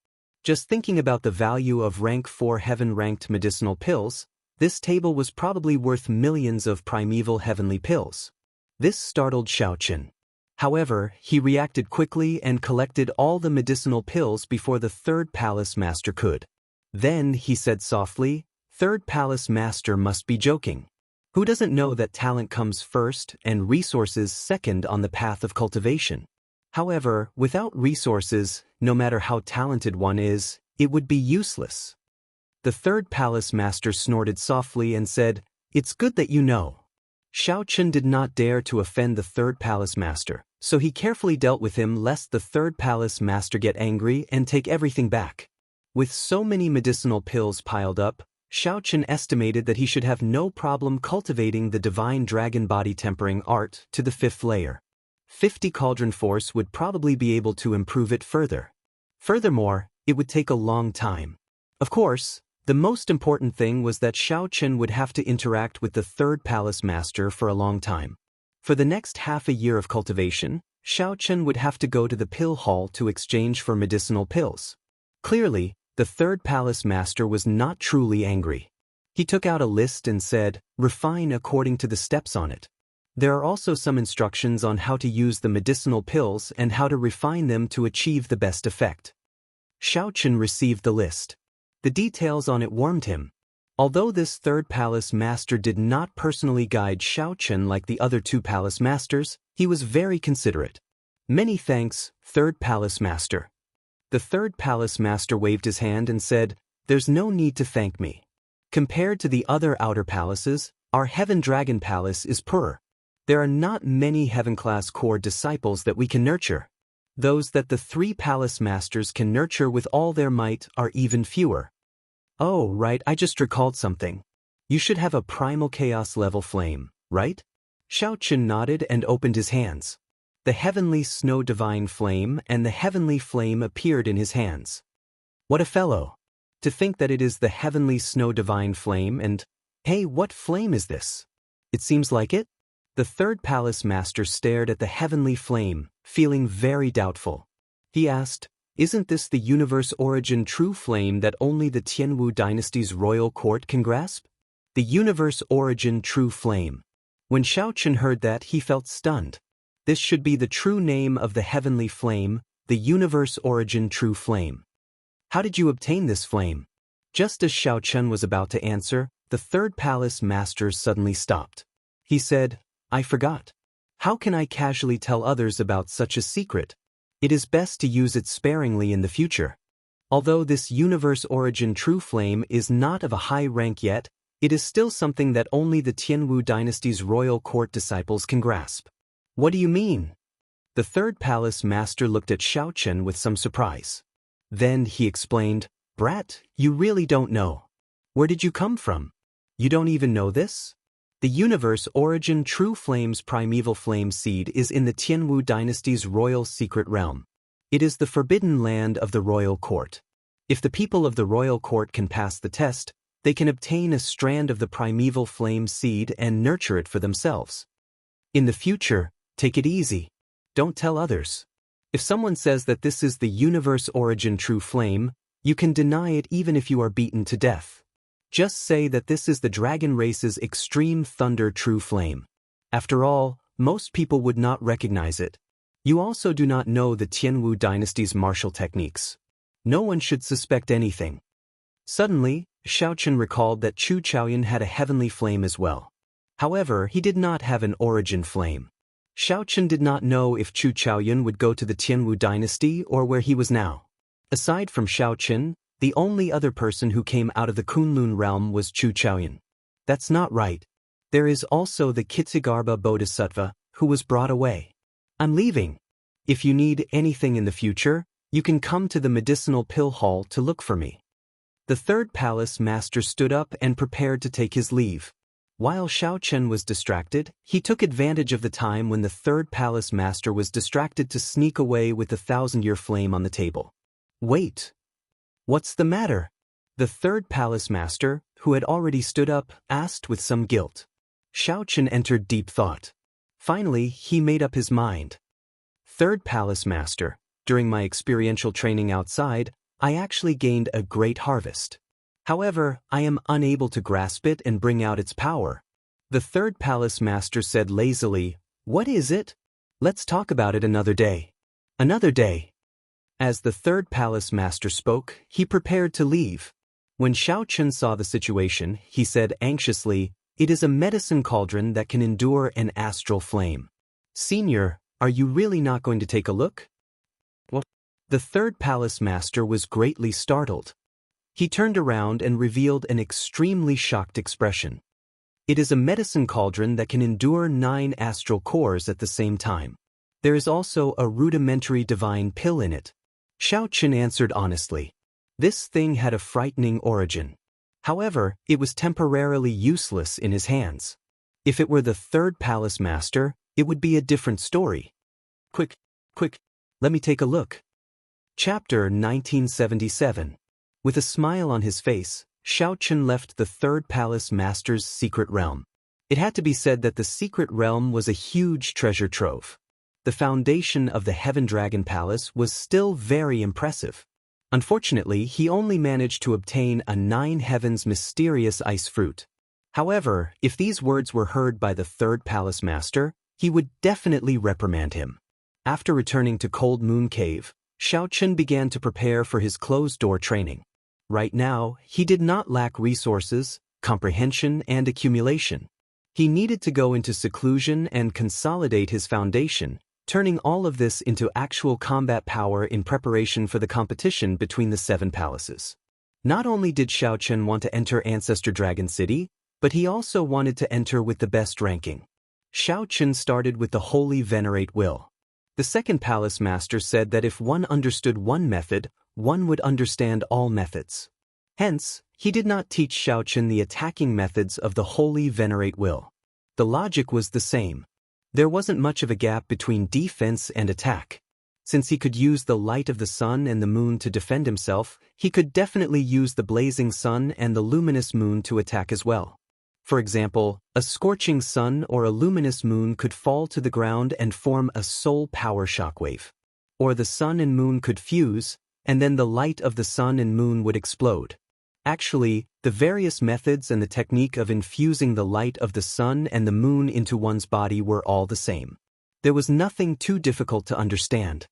Just thinking about the value of rank 4 heaven-ranked medicinal pills, this table was probably worth millions of primeval heavenly pills. This startled Xiaochen. However, he reacted quickly and collected all the medicinal pills before the third palace master could. Then, he said softly, Third Palace Master must be joking. Who doesn't know that talent comes first and resources second on the path of cultivation? However, without resources, no matter how talented one is, it would be useless. The Third Palace Master snorted softly and said, It's good that you know. Xiaochen did not dare to offend the Third Palace Master, so he carefully dealt with him lest the Third Palace Master get angry and take everything back. With so many medicinal pills piled up, Xiaochen estimated that he should have no problem cultivating the divine dragon body tempering art to the 5th layer. 50 cauldron force would probably be able to improve it further. Furthermore, it would take a long time. Of course, the most important thing was that Xiaochen would have to interact with the Third Palace Master for a long time. For the next half a year of cultivation, Xiaochen would have to go to the pill hall to exchange for medicinal pills. Clearly, the Third Palace Master was not truly angry. He took out a list and said, refine according to the steps on it. There are also some instructions on how to use the medicinal pills and how to refine them to achieve the best effect. Xiaochen received the list. The details on it warmed him. Although this Third Palace Master did not personally guide Xiaochen like the other 2 Palace Masters, he was very considerate. Many thanks, Third Palace Master. The Third Palace Master waved his hand and said, There's no need to thank me. Compared to the other outer palaces, our Heaven Dragon Palace is poor. There are not many Heaven-class core disciples that we can nurture. Those that the 3 Palace Masters can nurture with all their might are even fewer. Oh, right, I just recalled something. You should have a primal chaos level flame, right? Xiaochen nodded and opened his hands. The heavenly snow divine flame and the heavenly flame appeared in his hands. What a fellow! To think that it is the heavenly snow divine flame and, hey, what flame is this? It seems like it? The Third Palace Master stared at the heavenly flame, feeling very doubtful. He asked, Isn't this the universe origin true flame that only the Tianwu dynasty's royal court can grasp? The universe origin true flame. When Xiaochen heard that, he felt stunned. This should be the true name of the heavenly flame, the universe origin true flame. How did you obtain this flame? Just as Xiaochen was about to answer, the Third Palace Master suddenly stopped. He said, I forgot. How can I casually tell others about such a secret? It is best to use it sparingly in the future. Although this universe origin true flame is not of a high rank yet, it is still something that only the Tianwu dynasty's royal court disciples can grasp. What do you mean? The Third Palace Master looked at Xiaochen with some surprise. Then he explained, Brat, you really don't know. Where did you come from? You don't even know this? The universe origin true flame's primeval flame seed is in the Tianwu dynasty's royal secret realm. It is the forbidden land of the royal court. If the people of the royal court can pass the test, they can obtain a strand of the primeval flame seed and nurture it for themselves. In the future, take it easy. Don't tell others. If someone says that this is the universe origin true flame, you can deny it even if you are beaten to death. Just say that this is the dragon race's extreme thunder true flame. After all, most people would not recognize it. You also do not know the Tianwu dynasty's martial techniques. No one should suspect anything. Suddenly, Xiaochen recalled that Chu Chaoyan had a heavenly flame as well. However, he did not have an origin flame. Xiaochen did not know if Chu Chaoyan would go to the Tianwu dynasty or where he was now. Aside from Xiaochen, the only other person who came out of the Kunlun realm was Chu Chaoyan. That's not right. There is also the Kitsugarbha Bodhisattva, who was brought away. I'm leaving. If you need anything in the future, you can come to the medicinal pill hall to look for me. The third palace master stood up and prepared to take his leave. While Xiaochen was distracted, he took advantage of the time when the third palace master was distracted to sneak away with the 1,000-year flame on the table. Wait. What's the matter? The third palace master, who had already stood up, asked with some guilt. Xiaochen entered deep thought. Finally, he made up his mind. Third palace master, during my experiential training outside, I actually gained a great harvest. However, I am unable to grasp it and bring out its power. The third palace master said lazily, "What is it? Let's talk about it another day." Another day. As the third palace master spoke, he prepared to leave. When Xiaochen saw the situation, he said anxiously, "It is a medicine cauldron that can endure an astral flame. Senior, are you really not going to take a look?" What? The third palace master was greatly startled. He turned around and revealed an extremely shocked expression. It is a medicine cauldron that can endure 9 astral cores at the same time. There is also a rudimentary divine pill in it. Xiaochen answered honestly. This thing had a frightening origin. However, it was temporarily useless in his hands. If it were the third palace master, it would be a different story. Quick, let me take a look. Chapter 1977. With a smile on his face, Xiaochen left the third palace master's secret realm. It had to be said that the secret realm was a huge treasure trove. The foundation of the Heaven Dragon Palace was still very impressive. Unfortunately, he only managed to obtain a 9 heavens mysterious ice fruit. However, if these words were heard by the third palace master, he would definitely reprimand him. After returning to Cold Moon Cave, Xiaochen began to prepare for his closed-door training. Right now, he did not lack resources, comprehension, and accumulation. He needed to go into seclusion and consolidate his foundation, turning all of this into actual combat power in preparation for the competition between the 7 palaces. Not only did Xiaochen want to enter Ancestor Dragon City, but he also wanted to enter with the best ranking. Xiaochen started with the Holy Venerate Will. The second palace master said that if one understood one method, one would understand all methods. Hence, he did not teach Xiaochen the attacking methods of the Holy Venerate Will. The logic was the same. There wasn't much of a gap between defense and attack. Since he could use the light of the sun and the moon to defend himself, he could definitely use the blazing sun and the luminous moon to attack as well. For example, a scorching sun or a luminous moon could fall to the ground and form a soul power shockwave. Or the sun and moon could fuse, and then the light of the sun and moon would explode. Actually, the various methods and the technique of infusing the light of the sun and the moon into one's body were all the same. There was nothing too difficult to understand.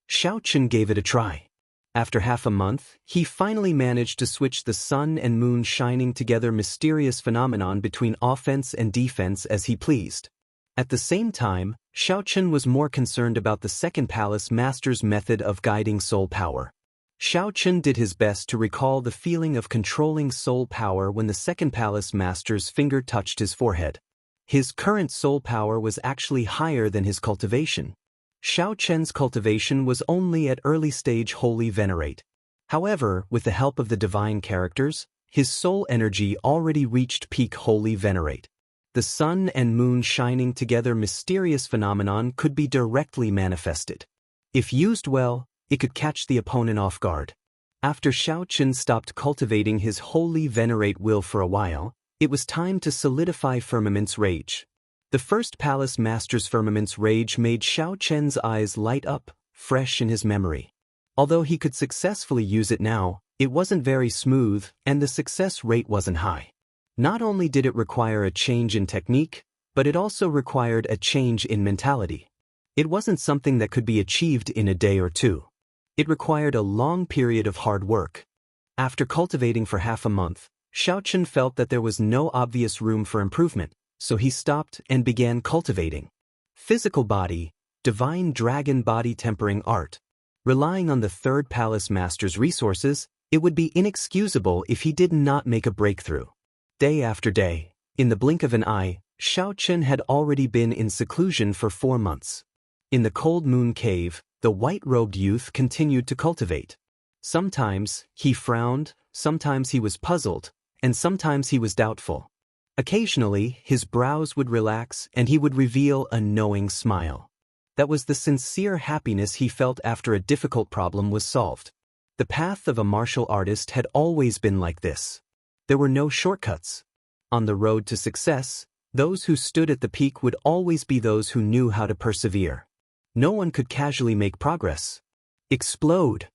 Xiaochen gave it a try. After half a month, he finally managed to switch the sun and moon shining together mysterious phenomenon between offense and defense as he pleased. At the same time, Xiaochen was more concerned about the second palace master's method of guiding soul power. Xiaochen did his best to recall the feeling of controlling soul power when the second palace master's finger touched his forehead. His current soul power was actually higher than his cultivation. Xiaochen's cultivation was only at early stage Holy Venerate. However, with the help of the divine characters, his soul energy already reached peak Holy Venerate. The sun and moon shining together mysterious phenomenon could be directly manifested. If used well, it could catch the opponent off guard. After Xiaochen stopped cultivating his Holy Venerate Will for a while, it was time to solidify Firmament's Rage. The first palace master's Firmament's Rage made Xiaochen's eyes light up, fresh in his memory. Although he could successfully use it now, It wasn't very smooth, and the success rate wasn't high. Not only did it require a change in technique, but it also required a change in mentality. It wasn't something that could be achieved in a day or two. It required a long period of hard work. After cultivating for half a month, Xiaochen felt that there was no obvious room for improvement, so he stopped and began cultivating. Physical body, divine dragon body tempering art. Relying on the third palace master's resources, it would be inexcusable if he did not make a breakthrough. Day after day, in the blink of an eye, Xiaochen had already been in seclusion for 4 months. In the cold moon cave, the white-robed youth continued to cultivate. Sometimes he frowned, sometimes he was puzzled, and sometimes he was doubtful. Occasionally, his brows would relax and he would reveal a knowing smile. That was the sincere happiness he felt after a difficult problem was solved. The path of a martial artist had always been like this. There were no shortcuts. On the road to success, those who stood at the peak would always be those who knew how to persevere. No one could casually make progress. Explode!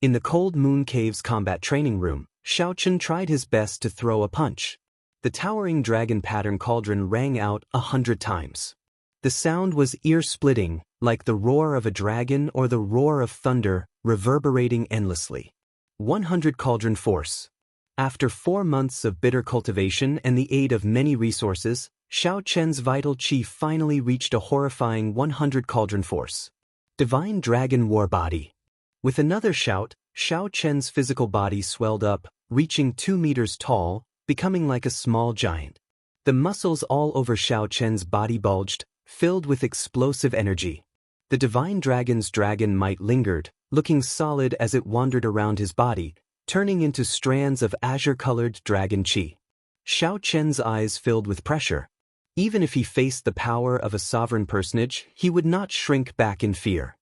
In the cold moon cave's combat training room, Xiaochen tried his best to throw a punch. The towering dragon pattern cauldron rang out 100 times. The sound was ear-splitting, like the roar of a dragon or the roar of thunder, reverberating endlessly. 100 cauldron force. After 4 months of bitter cultivation and the aid of many resources, Xiaochen's vital chi finally reached a horrifying 100 cauldron force. Divine dragon war body. With another shout, Xiaochen's physical body swelled up, reaching 2 meters tall, becoming like a small giant. The muscles all over Xiaochen's body bulged, filled with explosive energy. The divine dragon's dragon might lingered, looking solid as it wandered around his body, turning into strands of azure-colored dragon chi. Xiaochen's eyes filled with pressure. Even if he faced the power of a sovereign personage, he would not shrink back in fear.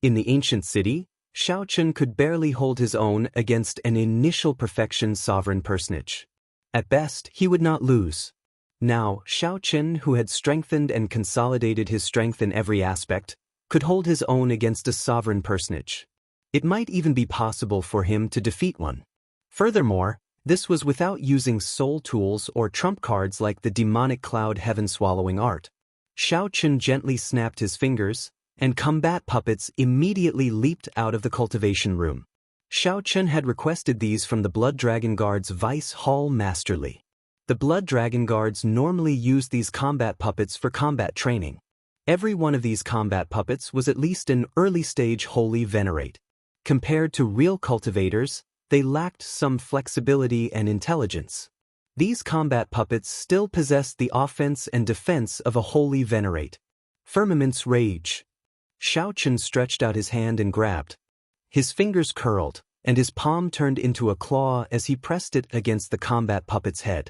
In the ancient city, Xiaochen could barely hold his own against an initial perfection sovereign personage. At best, he would not lose. Now, Xiaochen, who had strengthened and consolidated his strength in every aspect, could hold his own against a sovereign personage. It might even be possible for him to defeat one. Furthermore, this was without using soul tools or trump cards like the demonic cloud heaven-swallowing art. Xiaochen gently snapped his fingers, and combat puppets immediately leaped out of the cultivation room. Xiaochen had requested these from the Blood Dragon Guard's Vice Hall Masterly. The Blood Dragon Guards normally used these combat puppets for combat training. Every one of these combat puppets was at least an early-stage Holy Venerate. Compared to real cultivators, they lacked some flexibility and intelligence. These combat puppets still possessed the offense and defense of a Holy Venerate. Firmament's Rage. Xiaochen stretched out his hand and grabbed. His fingers curled, and his palm turned into a claw as he pressed it against the combat puppet's head.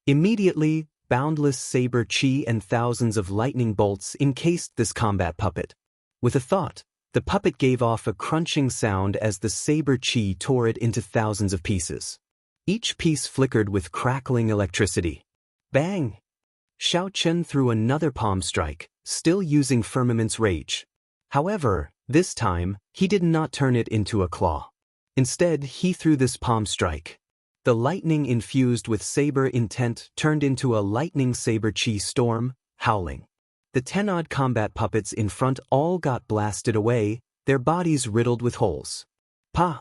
Immediately, boundless saber chi and thousands of lightning bolts encased this combat puppet. With a thought, the puppet gave off a crunching sound as the saber chi tore it into thousands of pieces. Each piece flickered with crackling electricity. Bang! Xiaochen threw another palm strike, still using Firmament's Rage. However, this time, he did not turn it into a claw. Instead, he threw this palm strike. The lightning infused with saber intent turned into a lightning saber chi storm, howling. The 10-odd combat puppets in front all got blasted away, their bodies riddled with holes. Pa!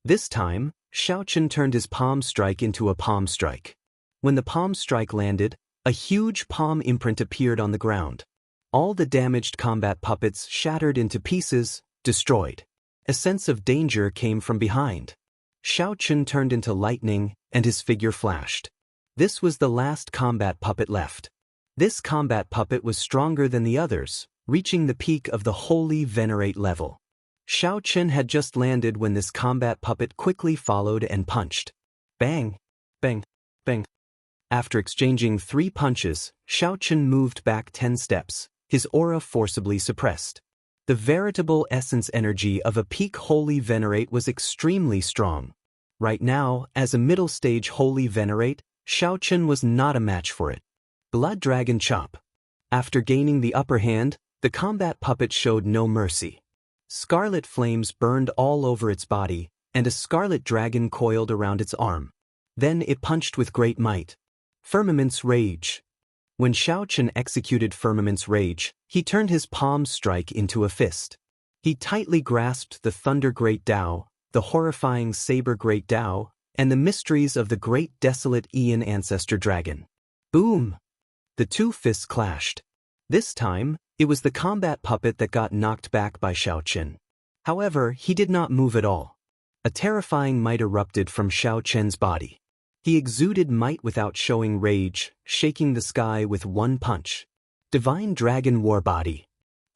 This time, Xiaochen turned his palm strike into a palm strike. When the palm strike landed, a huge palm imprint appeared on the ground. All the damaged combat puppets shattered into pieces, destroyed. A sense of danger came from behind. Xiaochen turned into lightning, and his figure flashed. This was the last combat puppet left. This combat puppet was stronger than the others, reaching the peak of the Holy Venerate level. Xiaochen had just landed when this combat puppet quickly followed and punched. Bang! Bang! Bang! After exchanging 3 punches, Xiaochen moved back 10 steps, his aura forcibly suppressed. The veritable essence energy of a peak Holy Venerate was extremely strong. Right now, as a middle-stage Holy Venerate, Xiaochen was not a match for it. Blood Dragon Chop. After gaining the upper hand, the combat puppet showed no mercy. Scarlet flames burned all over its body, and a scarlet dragon coiled around its arm. Then it punched with great might. Firmament's Rage. When Xiaochen executed Firmament's Rage, he turned his palm strike into a fist. He tightly grasped the Thunder Great Tao, the horrifying Saber Great Tao, and the mysteries of the great desolate Aeon Ancestor Dragon. Boom! The two fists clashed. This time, it was the combat puppet that got knocked back by Xiaochen. However, he did not move at all. A terrifying might erupted from Xiaochen's body. He exuded might without showing rage, shaking the sky with one punch. Divine Dragon War Body.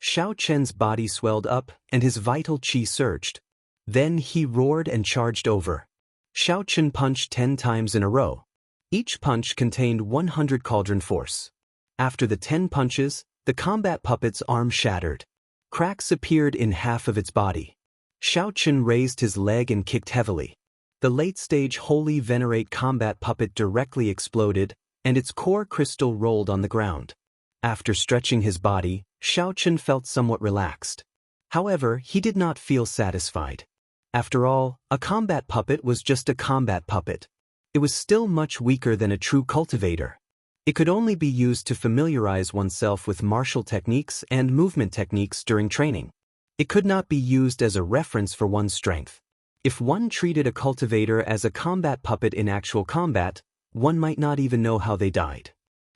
Xiaochen's body swelled up, and his vital qi surged. Then he roared and charged over. Xiaochen punched 10 times in a row. Each punch contained 100 cauldron force. After the 10 punches, the combat puppet's arm shattered. Cracks appeared in half of its body. Xiaochen raised his leg and kicked heavily. The late-stage Holy Venerate combat puppet directly exploded, and its core crystal rolled on the ground. After stretching his body, Xiaochen felt somewhat relaxed. However, he did not feel satisfied. After all, a combat puppet was just a combat puppet. It was still much weaker than a true cultivator. It could only be used to familiarize oneself with martial techniques and movement techniques during training. It could not be used as a reference for one's strength. If one treated a cultivator as a combat puppet in actual combat, one might not even know how they died.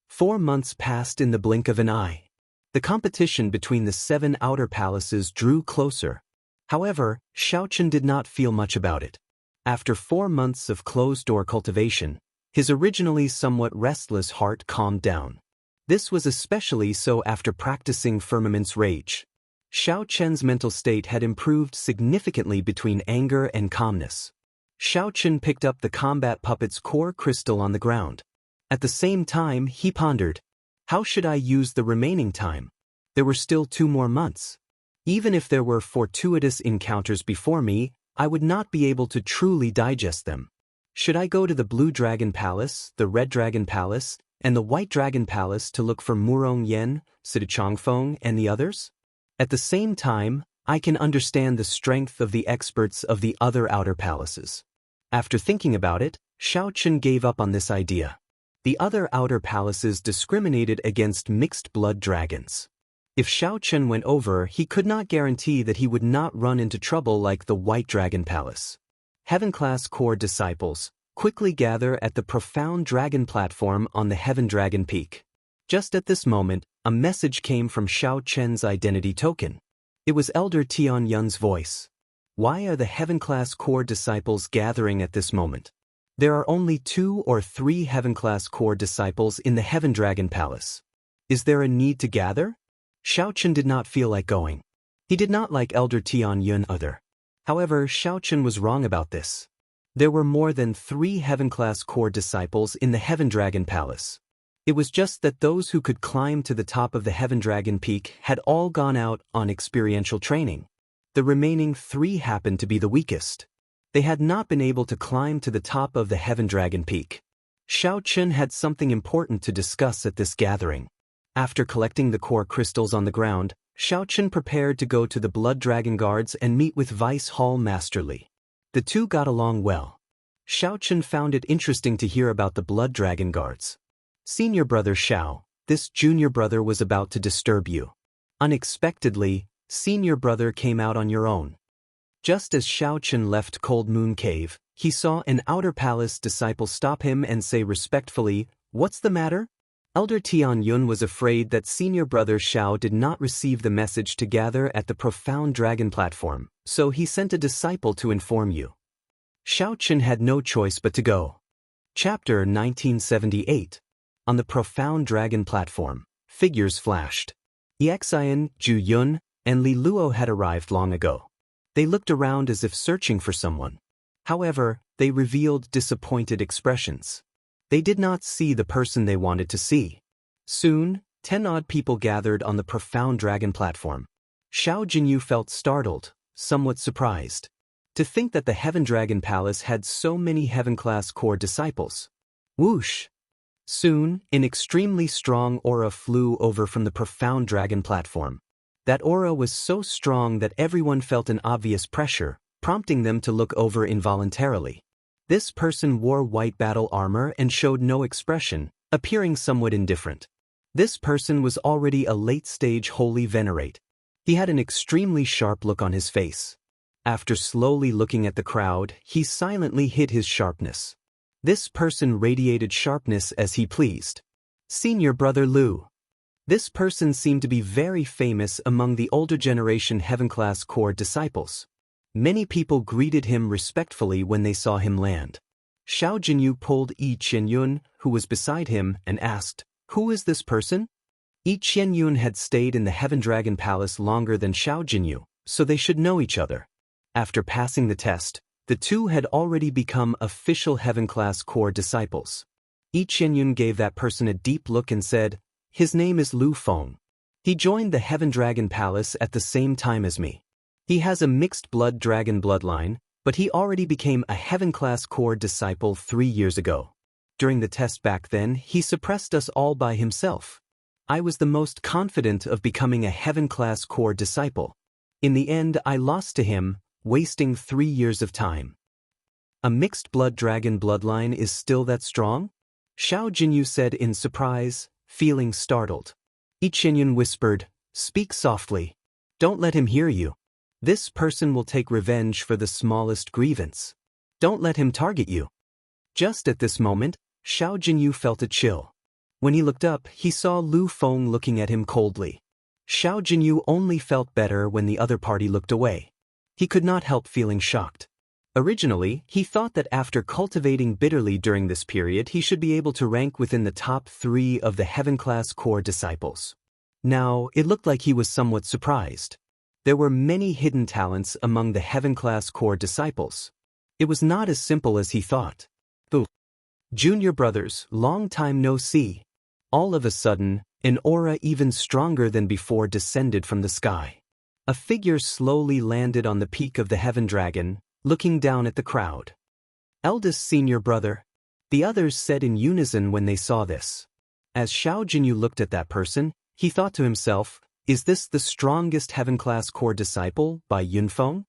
4 months passed in the blink of an eye. The competition between the 7 outer palaces drew closer. However, Xiaochen did not feel much about it. After 4 months of closed-door cultivation, his originally somewhat restless heart calmed down. This was especially so after practicing Firmament's Rage. Xiaochen's mental state had improved significantly between anger and calmness. Xiaochen picked up the combat puppet's core crystal on the ground. At the same time, he pondered, how should I use the remaining time? There were still 2 more months. Even if there were fortuitous encounters before me, I would not be able to truly digest them. Should I go to the Blue Dragon Palace, the Red Dragon Palace, and the White Dragon Palace to look for Murong Yen, Sidichongfeng, and the others? At the same time, I can understand the strength of the experts of the other outer palaces. After thinking about it, Xiaochen gave up on this idea. The other outer palaces discriminated against mixed-blood dragons. If Xiaochen went over, he could not guarantee that he would not run into trouble like the White Dragon Palace. Heaven-class core disciples quickly gather at the Profound Dragon platform on the Heaven Dragon Peak. Just at this moment, a message came from Xiaochen's identity token. It was Elder Tian Yun's voice. Why are the Heaven-class core disciples gathering at this moment? There are only 2 or 3 Heaven-class core disciples in the Heaven Dragon Palace. Is there a need to gather? Xiaochen did not feel like going. He did not like Elder Tian Yun either. However, Xiaochen was wrong about this. There were more than 3 Heaven-class core disciples in the Heaven Dragon Palace. It was just that those who could climb to the top of the Heaven Dragon Peak had all gone out on experiential training. The remaining 3 happened to be the weakest. They had not been able to climb to the top of the Heaven Dragon Peak. Xiaochen had something important to discuss at this gathering. After collecting the core crystals on the ground, Xiaochen prepared to go to the Blood Dragon Guards and meet with Vice Hall Master Li. The two got along well. Xiaochen found it interesting to hear about the Blood Dragon Guards. Senior brother Xiao, this junior brother was about to disturb you. Unexpectedly, senior brother came out on your own. Just as Xiaochen left Cold Moon Cave, he saw an outer palace disciple stop him and say respectfully, "What's the matter?" Elder Tian Yun was afraid that senior brother Xiao did not receive the message to gather at the Profound Dragon platform, so he sent a disciple to inform you. Xiaochen had no choice but to go. Chapter 1978. On the Profound Dragon platform, figures flashed. Xian, Zhu Yun, and Li Luo had arrived long ago. They looked around as if searching for someone. However, they revealed disappointed expressions. They did not see the person they wanted to see. Soon, 10 odd people gathered on the Profound Dragon platform. Xiao Jinyu felt startled, somewhat surprised. To think that the Heaven Dragon Palace had so many Heaven-class core disciples. Whoosh! Soon, an extremely strong aura flew over from the Profound Dragon platform. That aura was so strong that everyone felt an obvious pressure, prompting them to look over involuntarily. This person wore white battle armor and showed no expression, appearing somewhat indifferent. This person was already a late-stage holy venerate. He had an extremely sharp look on his face. After slowly looking at the crowd, he silently hid his sharpness. This person radiated sharpness as he pleased. Senior Brother Lu. This person seemed to be very famous among the older generation Heaven-class core disciples. Many people greeted him respectfully when they saw him land. Xiao Jinyu pulled Yi Qianyun, who was beside him, and asked, "Who is this person?" Yi Qianyun had stayed in the Heaven Dragon Palace longer than Xiao Jinyu, so they should know each other. After passing the test, the two had already become official Heaven-class core disciples. Yi Qianyun gave that person a deep look and said, "His name is Lu Feng. He joined the Heaven Dragon Palace at the same time as me. He has a mixed blood dragon bloodline, but he already became a Heaven-class core disciple 3 years ago. During the test back then, he suppressed us all by himself. I was the most confident of becoming a Heaven-class core disciple. In the end, I lost to him, wasting 3 years of time." "A mixed blood dragon bloodline is still that strong?" Xiao Jinyu said in surprise, feeling startled. Yi Qianyun whispered, "Speak softly. Don't let him hear you. This person will take revenge for the smallest grievance. Don't let him target you." Just at this moment, Xiao Jinyu felt a chill. When he looked up, he saw Lu Feng looking at him coldly. Xiao Jinyu only felt better when the other party looked away. He could not help feeling shocked. Originally, he thought that after cultivating bitterly during this period, he should be able to rank within the top 3 of the Heaven-class core disciples. Now, it looked like he was somewhat surprised. There were many hidden talents among the Heaven-class core disciples. It was not as simple as he thought. Junior brothers, long time no see. All of a sudden, an aura even stronger than before descended from the sky. A figure slowly landed on the peak of the Heaven Dragon, looking down at the crowd. "Eldest senior brother," the others said in unison when they saw this. As Xiao Jinyu looked at that person, he thought to himself, "Is this the strongest Heaven-class core disciple, by Yunfeng?"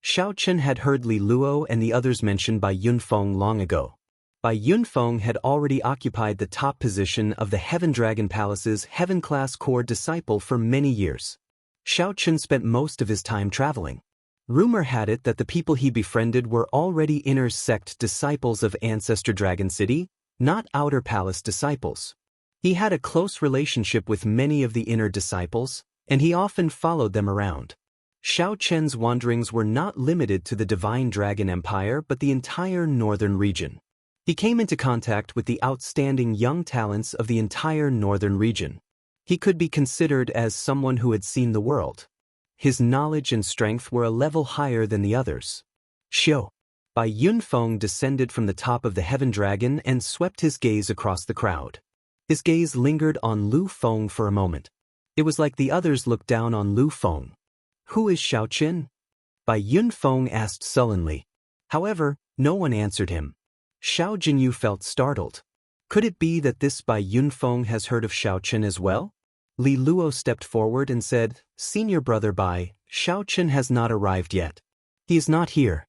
Xiao Chen had heard Li Luo and the others mentioned by Yunfeng long ago. Bai Yunfeng had already occupied the top position of the Heaven Dragon Palace's Heaven-class core disciple for many years. Xiao Chen spent most of his time traveling. Rumor had it that the people he befriended were already inner sect disciples of Ancestor Dragon City, not outer palace disciples. He had a close relationship with many of the inner disciples, and he often followed them around. Xiao Chen's wanderings were not limited to the Divine Dragon Empire but the entire northern region. He came into contact with the outstanding young talents of the entire northern region. He could be considered as someone who had seen the world. His knowledge and strength were a level higher than the others. Xiu. Bai Yunfeng descended from the top of the Heaven Dragon and swept his gaze across the crowd. His gaze lingered on Lu Feng for a moment. It was like the others looked down on Lu Feng. "Who is Xiao Chen?" Bai Yunfeng asked sullenly. However, no one answered him. Xiao Jinyu felt startled. Could it be that this Bai Yunfeng has heard of Xiao Chen as well? Li Luo stepped forward and said, "Senior brother Bai, Xiao Chen has not arrived yet. He is not here."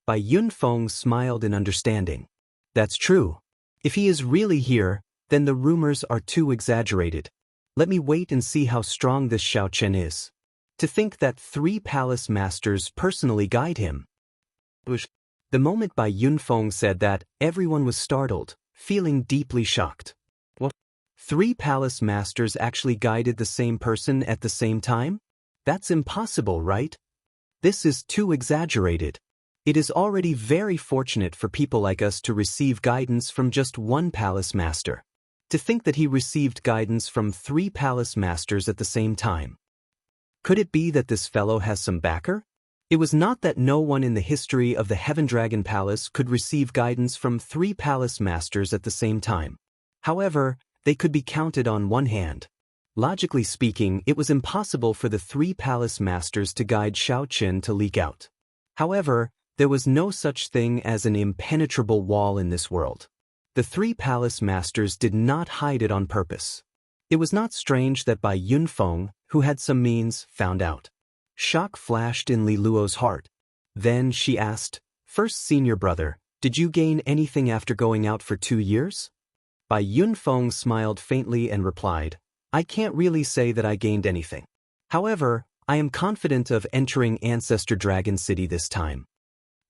Bai Yunfeng smiled in understanding. "That's true. If he is really here, then the rumors are too exaggerated. Let me wait and see how strong this Xiao Chen is. To think that 3 palace masters personally guide him." The moment Bai Yunfeng said that, everyone was startled, feeling deeply shocked. What? 3 palace masters actually guided the same person at the same time? That's impossible, right? This is too exaggerated. It is already very fortunate for people like us to receive guidance from just one palace master. To think that he received guidance from 3 palace masters at the same time. Could it be that this fellow has some backer? It was not that no one in the history of the Heaven Dragon Palace could receive guidance from 3 palace masters at the same time. However, they could be counted on one hand. Logically speaking, it was impossible for the 3 palace masters to guide Xiao Chen to leak out. However, there was no such thing as an impenetrable wall in this world. The 3 palace masters did not hide it on purpose. It was not strange that Bai Yunfeng, who had some means, found out. Shock flashed in Li Luo's heart. Then she asked, "First senior brother, did you gain anything after going out for 2 years?" Bai Yunfeng smiled faintly and replied, "I can't really say that I gained anything. However, I am confident of entering Ancestor Dragon City this time."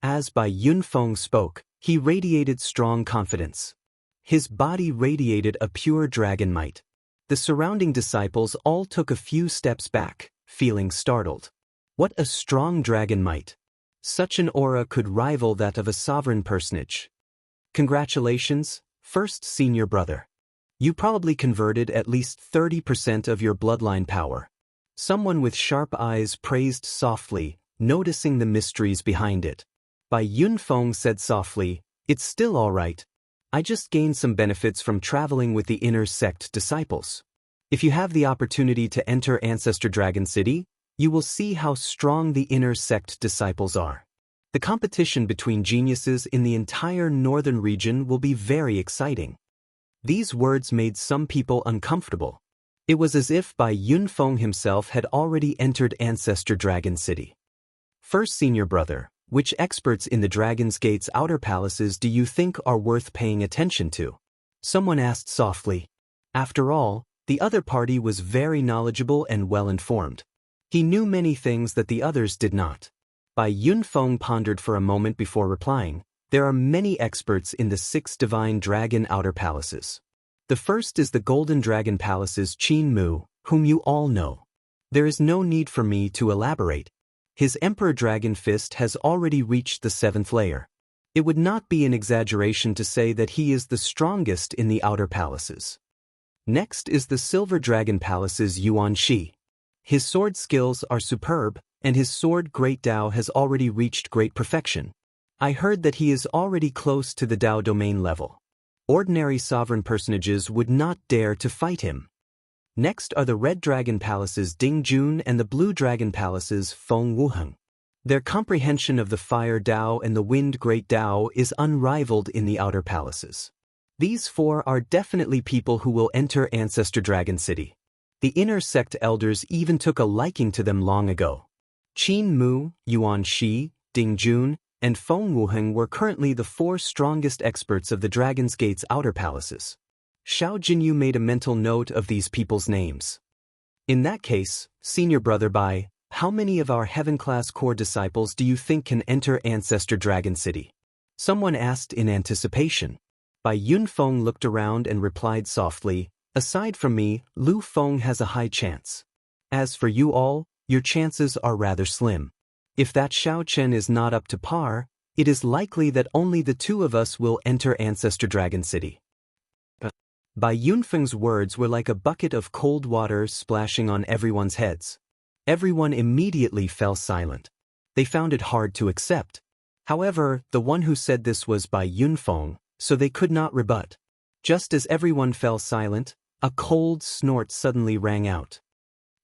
As Bai Yunfeng spoke, he radiated strong confidence. His body radiated a pure dragon might. The surrounding disciples all took a few steps back, feeling startled. What a strong dragon might! Such an aura could rival that of a sovereign personage. Congratulations, first senior brother. You probably converted at least 30% of your bloodline power. Someone with sharp eyes praised softly, noticing the mysteries behind it. Bai Yunfeng said softly, "It's still all right. I just gained some benefits from traveling with the inner sect disciples. If you have the opportunity to enter Ancestor Dragon City, you will see how strong the inner sect disciples are. The competition between geniuses in the entire northern region will be very exciting." These words made some people uncomfortable. It was as if Bai Yunfeng himself had already entered Ancestor Dragon City. First senior brother, which experts in the Dragon's Gate's outer palaces do you think are worth paying attention to? Someone asked softly. After all, the other party was very knowledgeable and well-informed. He knew many things that the others did not. Bai Yunfeng pondered for a moment before replying, "There are many experts in the 6 divine dragon outer palaces. The first is the Golden Dragon Palace's Qin Mu, whom you all know. There is no need for me to elaborate. His Emperor Dragon Fist has already reached the 7th layer. It would not be an exaggeration to say that he is the strongest in the outer palaces. Next is the Silver Dragon Palace's Yuan Shi. His sword skills are superb, and his sword Great Dao has already reached great perfection. I heard that he is already close to the Dao domain level. Ordinary sovereign personages would not dare to fight him. Next are the Red Dragon Palace's Ding Jun and the Blue Dragon Palace's Feng Wuheng. Their comprehension of the Fire Dao and the Wind Great Dao is unrivaled in the outer palaces. These 4 are definitely people who will enter Ancestor Dragon City. The inner sect elders even took a liking to them long ago. Qin Mu, Yuan Shi, Ding Jun, and Feng Wuheng were currently the 4 strongest experts of the Dragon's Gate's outer palaces. Xiao Jinyu made a mental note of these people's names. In that case, senior brother Bai, how many of our heaven-class core disciples do you think can enter Ancestor Dragon City? Someone asked in anticipation. Bai Yunfeng looked around and replied softly, "Aside from me, Lu Feng has a high chance. As for you all, your chances are rather slim. If that Xiao Chen is not up to par, it is likely that only the 2 of us will enter Ancestor Dragon City." Bai Yunfeng's words were like a bucket of cold water splashing on everyone's heads. Everyone immediately fell silent. They found it hard to accept. However, the one who said this was Bai Yunfeng, so they could not rebut. Just as everyone fell silent, a cold snort suddenly rang out.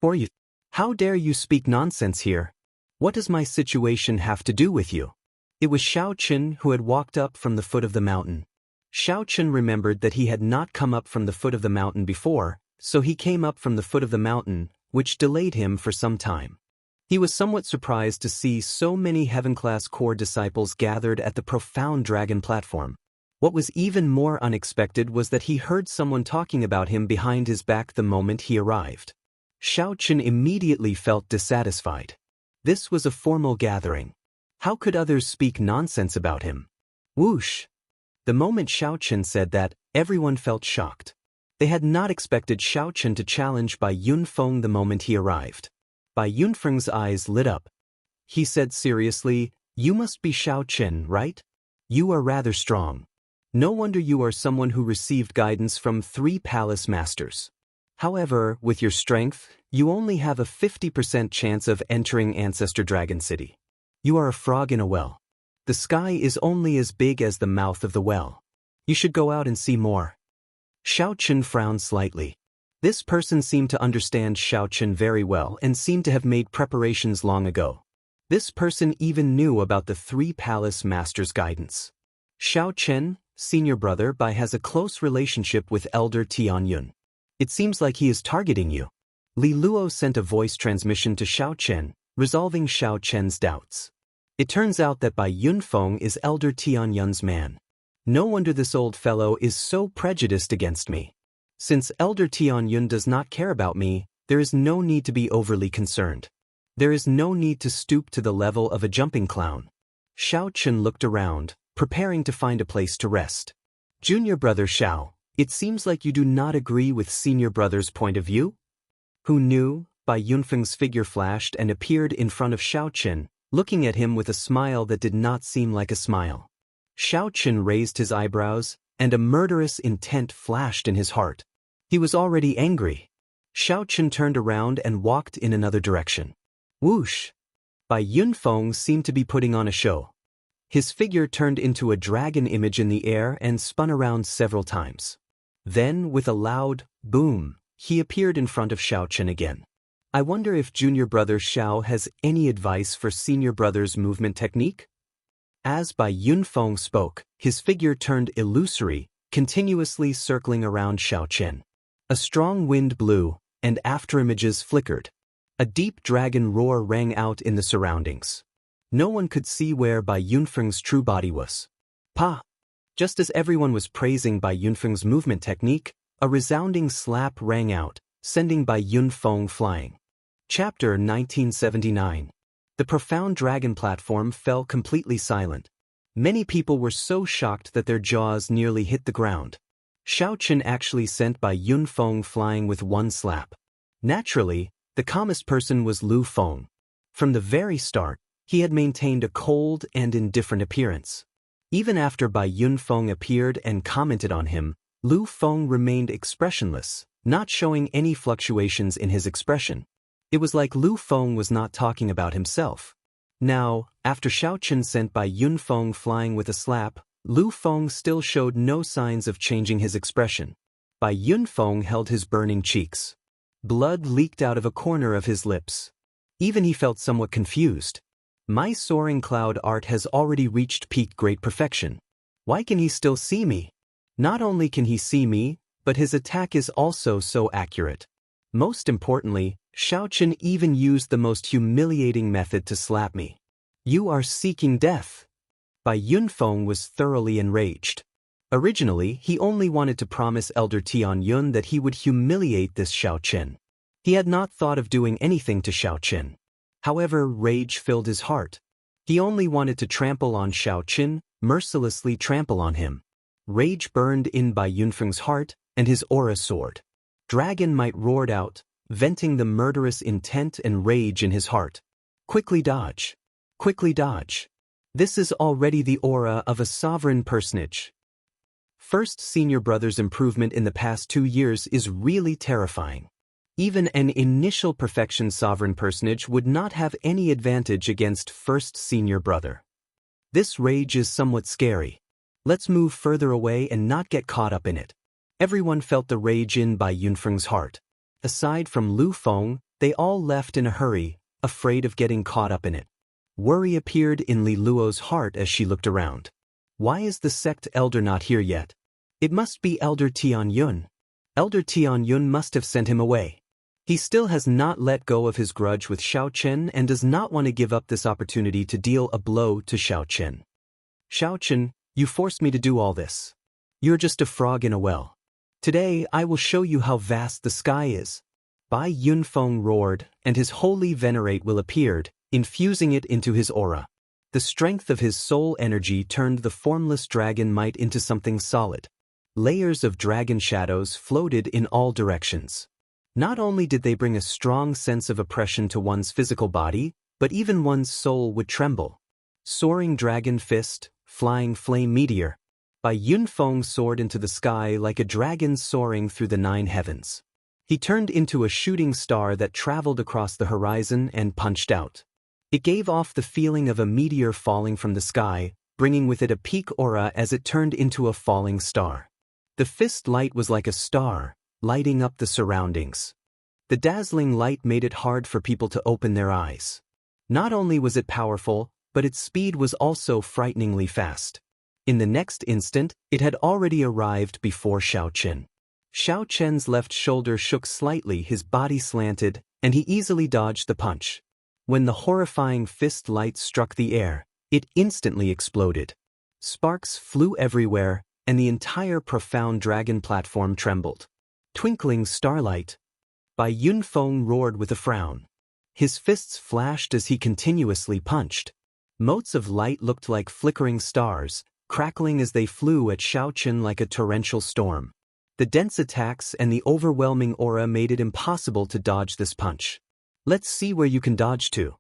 "For you, how dare you speak nonsense here? What does my situation have to do with you?" It was Xiao Chen who had walked up from the foot of the mountain. Xiao Chen remembered that he had not come up from the foot of the mountain before, so he came up from the foot of the mountain, which delayed him for some time. He was somewhat surprised to see so many heaven-class core disciples gathered at the profound dragon platform. What was even more unexpected was that he heard someone talking about him behind his back the moment he arrived. Xiao Chen immediately felt dissatisfied. This was a formal gathering. How could others speak nonsense about him? Whoosh! The moment Xiao Chen said that, everyone felt shocked. They had not expected Xiao Chen to challenge Bai Yunfeng the moment he arrived. Bai Yunfeng's eyes lit up. He said seriously, "You must be Xiao Chen, right? You are rather strong. No wonder you are someone who received guidance from 3 palace masters. However, with your strength, you only have a 50% chance of entering Ancestor Dragon City. You are a frog in a well. The sky is only as big as the mouth of the well. You should go out and see more." Xiao Chen frowned slightly. This person seemed to understand Xiao Chen very well and seemed to have made preparations long ago. This person even knew about the 3 palace masters' guidance. Xiao Chen, senior brother Bai, has a close relationship with Elder Tianyun. It seems like he is targeting you. Li Luo sent a voice transmission to Xiao Chen, resolving Xiao Chen's doubts. It turns out that Bai Yunfeng is Elder Tianyun's man. No wonder this old fellow is so prejudiced against me. Since Elder Tianyun does not care about me, there is no need to be overly concerned. There is no need to stoop to the level of a jumping clown. Xiaochen looked around, preparing to find a place to rest. Junior brother Xiao, it seems like you do not agree with senior brother's point of view? Who knew? Bai Yunfeng's figure flashed and appeared in front of Xiaochen, looking at him with a smile that did not seem like a smile. Xiaochen raised his eyebrows, and a murderous intent flashed in his heart. He was already angry. Xiaochen turned around and walked in another direction. Whoosh! Bai Yunfeng seemed to be putting on a show. His figure turned into a dragon image in the air and spun around several times. Then, with a loud boom, he appeared in front of Xiaochen again. I wonder if junior brother Xiao has any advice for senior brother's movement technique? As Bai Yunfeng spoke, his figure turned illusory, continuously circling around Xiaochen. A strong wind blew, and afterimages flickered. A deep dragon roar rang out in the surroundings. No one could see where Bai Yunfeng's true body was. Pa! Just as everyone was praising Bai Yunfeng's movement technique, a resounding slap rang out, sending Bai Yunfeng flying. Chapter 1979. The profound dragon platform fell completely silent. Many people were so shocked that their jaws nearly hit the ground. Xiaochen actually sent Bai Yunfeng flying with one slap. Naturally, the calmest person was Lu Feng. From the very start, he had maintained a cold and indifferent appearance. Even after Bai Yunfeng appeared and commented on him, Lu Feng remained expressionless, not showing any fluctuations in his expression. It was like Lu Feng was not talking about himself. Now, after Xiaochen sent Bai Yunfeng flying with a slap, Lu Feng still showed no signs of changing his expression. Bai Yunfeng held his burning cheeks. Blood leaked out of a corner of his lips. Even he felt somewhat confused. My soaring cloud art has already reached peak great perfection. Why can he still see me? Not only can he see me, but his attack is also so accurate. Most importantly, Xiaochen even used the most humiliating method to slap me. You are seeking death. Bai Yunfeng was thoroughly enraged. Originally, he only wanted to promise Elder Tianyun that he would humiliate this Xiaochen. He had not thought of doing anything to Xiaochen. However, rage filled his heart. He only wanted to trample on Xiaochen, mercilessly trample on him. Rage burned in Bai Yunfeng's heart, and his aura soared. Dragon might roared out, venting the murderous intent and rage in his heart. Quickly dodge. Quickly dodge. This is already the aura of a sovereign personage. First senior brother's improvement in the past 2 years is really terrifying. Even an initial perfection sovereign personage would not have any advantage against first senior brother. This rage is somewhat scary. Let's move further away and not get caught up in it. Everyone felt the rage in Bai Yunfeng's heart. Aside from Lu Feng, they all left in a hurry, afraid of getting caught up in it. Worry appeared in Li Luo's heart as she looked around. Why is the sect elder not here yet? It must be Elder Tianyun. Elder Tianyun must have sent him away. He still has not let go of his grudge with Xiaochen and does not want to give up this opportunity to deal a blow to Xiaochen. Xiaochen, you forced me to do all this. You're just a frog in a well. Today I will show you how vast the sky is. Bai Yunfeng roared, and his holy venerate will appeared, infusing it into his aura. The strength of his soul energy turned the formless dragon might into something solid. Layers of dragon shadows floated in all directions. Not only did they bring a strong sense of oppression to one's physical body, but even one's soul would tremble. Soaring dragon fist, flying flame meteor. Bai Yunfeng soared into the sky like a dragon soaring through the 9 heavens. He turned into a shooting star that traveled across the horizon and punched out. It gave off the feeling of a meteor falling from the sky, bringing with it a peak aura as it turned into a falling star. The fist light was like a star, lighting up the surroundings. The dazzling light made it hard for people to open their eyes. Not only was it powerful, but its speed was also frighteningly fast. In the next instant, it had already arrived before Xiaochen. Xiaochen's left shoulder shook slightly, his body slanted, and he easily dodged the punch. When the horrifying fist light struck the air, it instantly exploded. Sparks flew everywhere, and the entire profound dragon platform trembled. Twinkling starlight! Bai Yunfeng roared with a frown. His fists flashed as he continuously punched. Motes of light looked like flickering stars, crackling as they flew at Xiaochen like a torrential storm. The dense attacks and the overwhelming aura made it impossible to dodge this punch. Let's see where you can dodge to.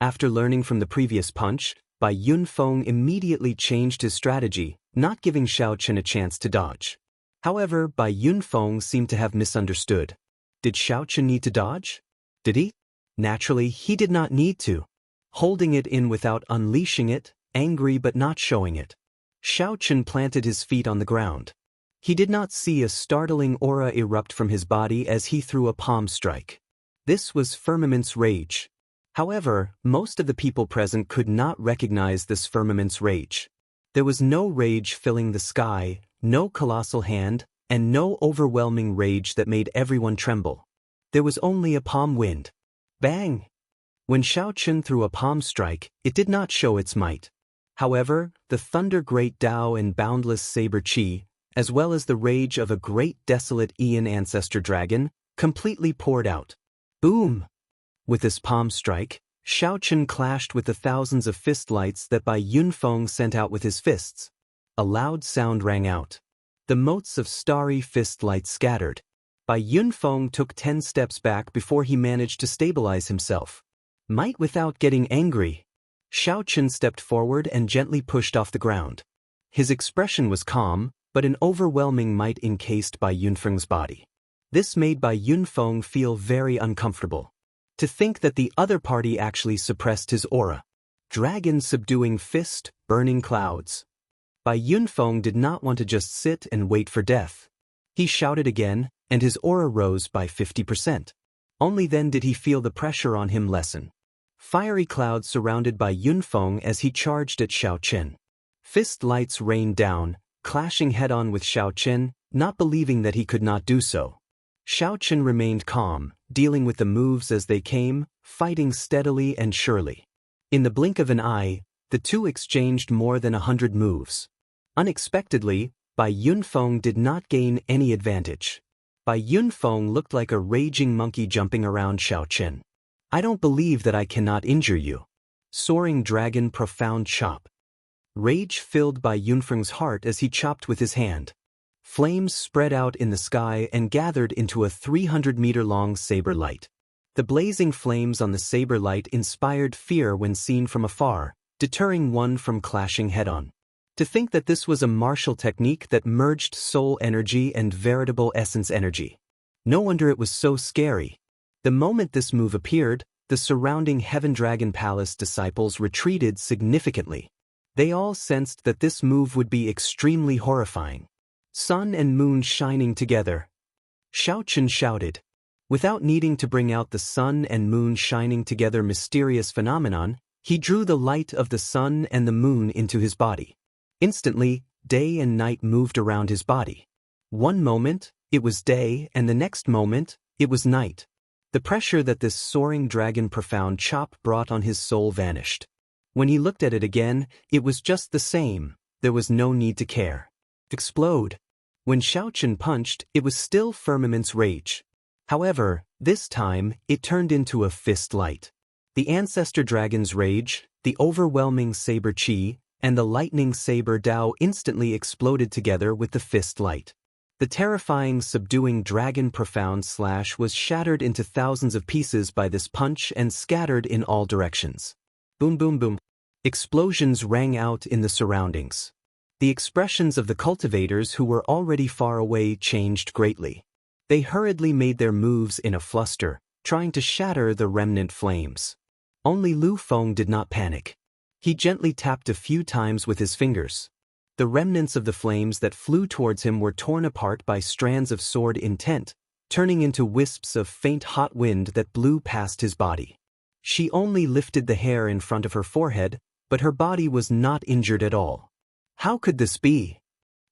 After learning from the previous punch, Bai Yunfeng immediately changed his strategy, not giving Xiaochen a chance to dodge. However, Bai Yunfeng seemed to have misunderstood. Did Xiaochen need to dodge? Did he? Naturally, he did not need to. Holding it in without unleashing it, angry but not showing it. Xiaochen planted his feet on the ground. He did not see a startling aura erupt from his body as he threw a palm strike. This was Firmament's rage. However, most of the people present could not recognize this Firmament's rage. There was no rage filling the sky, no colossal hand, and no overwhelming rage that made everyone tremble. There was only a palm wind. Bang! When Xiaochen threw a palm strike, it did not show its might. However, the thunder great Tao and boundless saber chi, as well as the rage of a great desolate Aeon ancestor dragon, completely poured out. Boom! With this palm strike, Xiaochen clashed with the thousands of fist lights that Bai Yunfeng sent out with his fists. A loud sound rang out. The motes of starry fist lights scattered. Bai Yunfeng took 10 steps back before he managed to stabilize himself. Might without getting angry. Xiaochen stepped forward and gently pushed off the ground. His expression was calm, but an overwhelming might encased Bai Yunfeng's body. This made Bai Yunfeng feel very uncomfortable. To think that the other party actually suppressed his aura. Dragon subduing fist, burning clouds. Bai Yunfeng did not want to just sit and wait for death. He shouted again, and his aura rose by 50%. Only then did he feel the pressure on him lessen. Fiery clouds surrounded Bai Yunfeng as he charged at Xiaochen. Fist lights rained down, clashing head-on with Xiaochen, not believing that he could not do so. Xiaochen remained calm, dealing with the moves as they came, fighting steadily and surely. In the blink of an eye, the two exchanged more than 100 moves. Unexpectedly, Bai Yunfeng did not gain any advantage. Bai Yunfeng looked like a raging monkey jumping around Xiaochen. I don't believe that I cannot injure you. Soaring dragon profound chop. Rage filled Bai Yunfeng's heart as he chopped with his hand. Flames spread out in the sky and gathered into a 300-meter-long saber light. The blazing flames on the saber light inspired fear when seen from afar, deterring one from clashing head-on. To think that this was a martial technique that merged soul energy and veritable essence energy. No wonder it was so scary. The moment this move appeared, the surrounding Heaven Dragon Palace disciples retreated significantly. They all sensed that this move would be extremely horrifying. Sun and moon shining together. Xiaochen shouted. Without needing to bring out the sun and moon shining together mysterious phenomenon, he drew the light of the sun and the moon into his body. Instantly, day and night moved around his body. One moment, it was day, and the next moment, it was night. The pressure that this soaring dragon profound chop brought on his soul vanished. When he looked at it again, it was just the same. There was no need to care. Explode. When Xiaochen punched, it was still Firmament's rage. However, this time, it turned into a fist light. The ancestor dragon's rage, the overwhelming saber chi, and the lightning saber Tao instantly exploded together with the fist light. The terrifying subduing dragon profound slash was shattered into thousands of pieces by this punch and scattered in all directions. Boom boom boom. Explosions rang out in the surroundings. The expressions of the cultivators who were already far away changed greatly. They hurriedly made their moves in a fluster, trying to shatter the remnant flames. Only Lu Feng did not panic. He gently tapped a few times with his fingers. The remnants of the flames that flew towards him were torn apart by strands of sword intent, turning into wisps of faint hot wind that blew past his body. She only lifted the hair in front of her forehead, but her body was not injured at all. How could this be?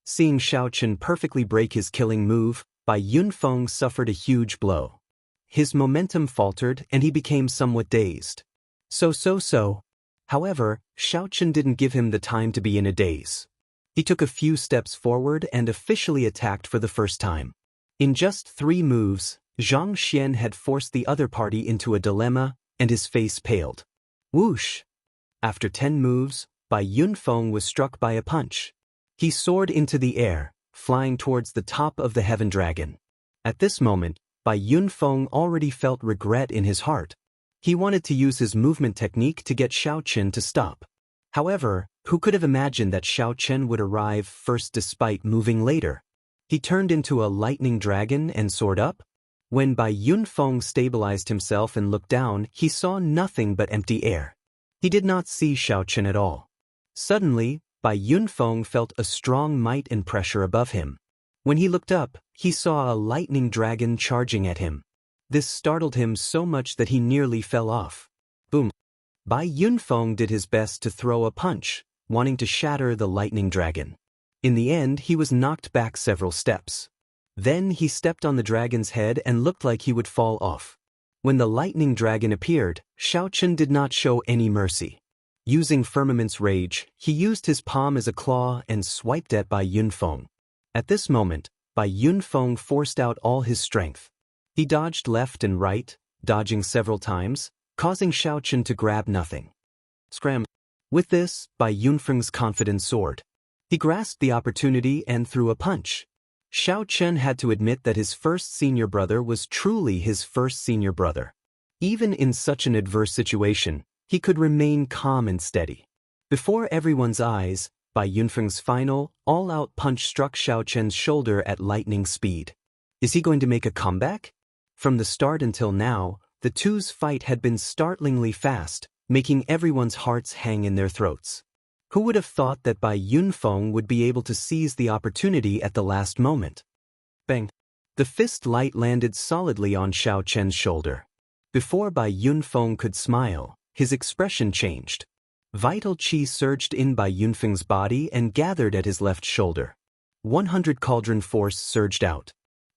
Seeing Xiaochen perfectly break his killing move, Bai Yunfeng suffered a huge blow. His momentum faltered and he became somewhat dazed. So. However, Xiaochen didn't give him the time to be in a daze. He took a few steps forward and officially attacked for the first time. In just 3 moves, Zhang Xian had forced the other party into a dilemma, and his face paled. Whoosh! After 10 moves, Bai Yunfeng was struck by a punch. He soared into the air, flying towards the top of the Heaven Dragon. At this moment, Bai Yunfeng already felt regret in his heart. He wanted to use his movement technique to get Xiaochen to stop. However, who could have imagined that Xiaochen would arrive first despite moving later? He turned into a lightning dragon and soared up. When Bai Yunfeng stabilized himself and looked down, he saw nothing but empty air. He did not see Xiaochen at all. Suddenly, Bai Yunfeng felt a strong might and pressure above him. When he looked up, he saw a lightning dragon charging at him. This startled him so much that he nearly fell off. Boom! Bai Yunfeng did his best to throw a punch, wanting to shatter the lightning dragon. In the end, he was knocked back several steps. Then he stepped on the dragon's head and looked like he would fall off. When the lightning dragon appeared, Xiaochen did not show any mercy. Using Firmament's rage, he used his palm as a claw and swiped at Bai Yunfeng. At this moment, Bai Yunfeng forced out all his strength. He dodged left and right, dodging several times, causing Xiaochen to grab nothing. Scram! With this, Bai Yunfeng's confidence soared. He grasped the opportunity and threw a punch. Xiaochen had to admit that his first senior brother was truly his first senior brother. Even in such an adverse situation, he could remain calm and steady. Before everyone's eyes, Bai Yunfeng's final, all-out punch struck Xiaochen's shoulder at lightning speed. Is he going to make a comeback? From the start until now, the two's fight had been startlingly fast, making everyone's hearts hang in their throats. Who would have thought that Bai Yunfeng would be able to seize the opportunity at the last moment? Bang! The fist light landed solidly on Xiaochen's shoulder. Before Bai Yunfeng could smile, his expression changed. Vital qi surged in Bai Yunfeng's body and gathered at his left shoulder. 100 cauldron force surged out.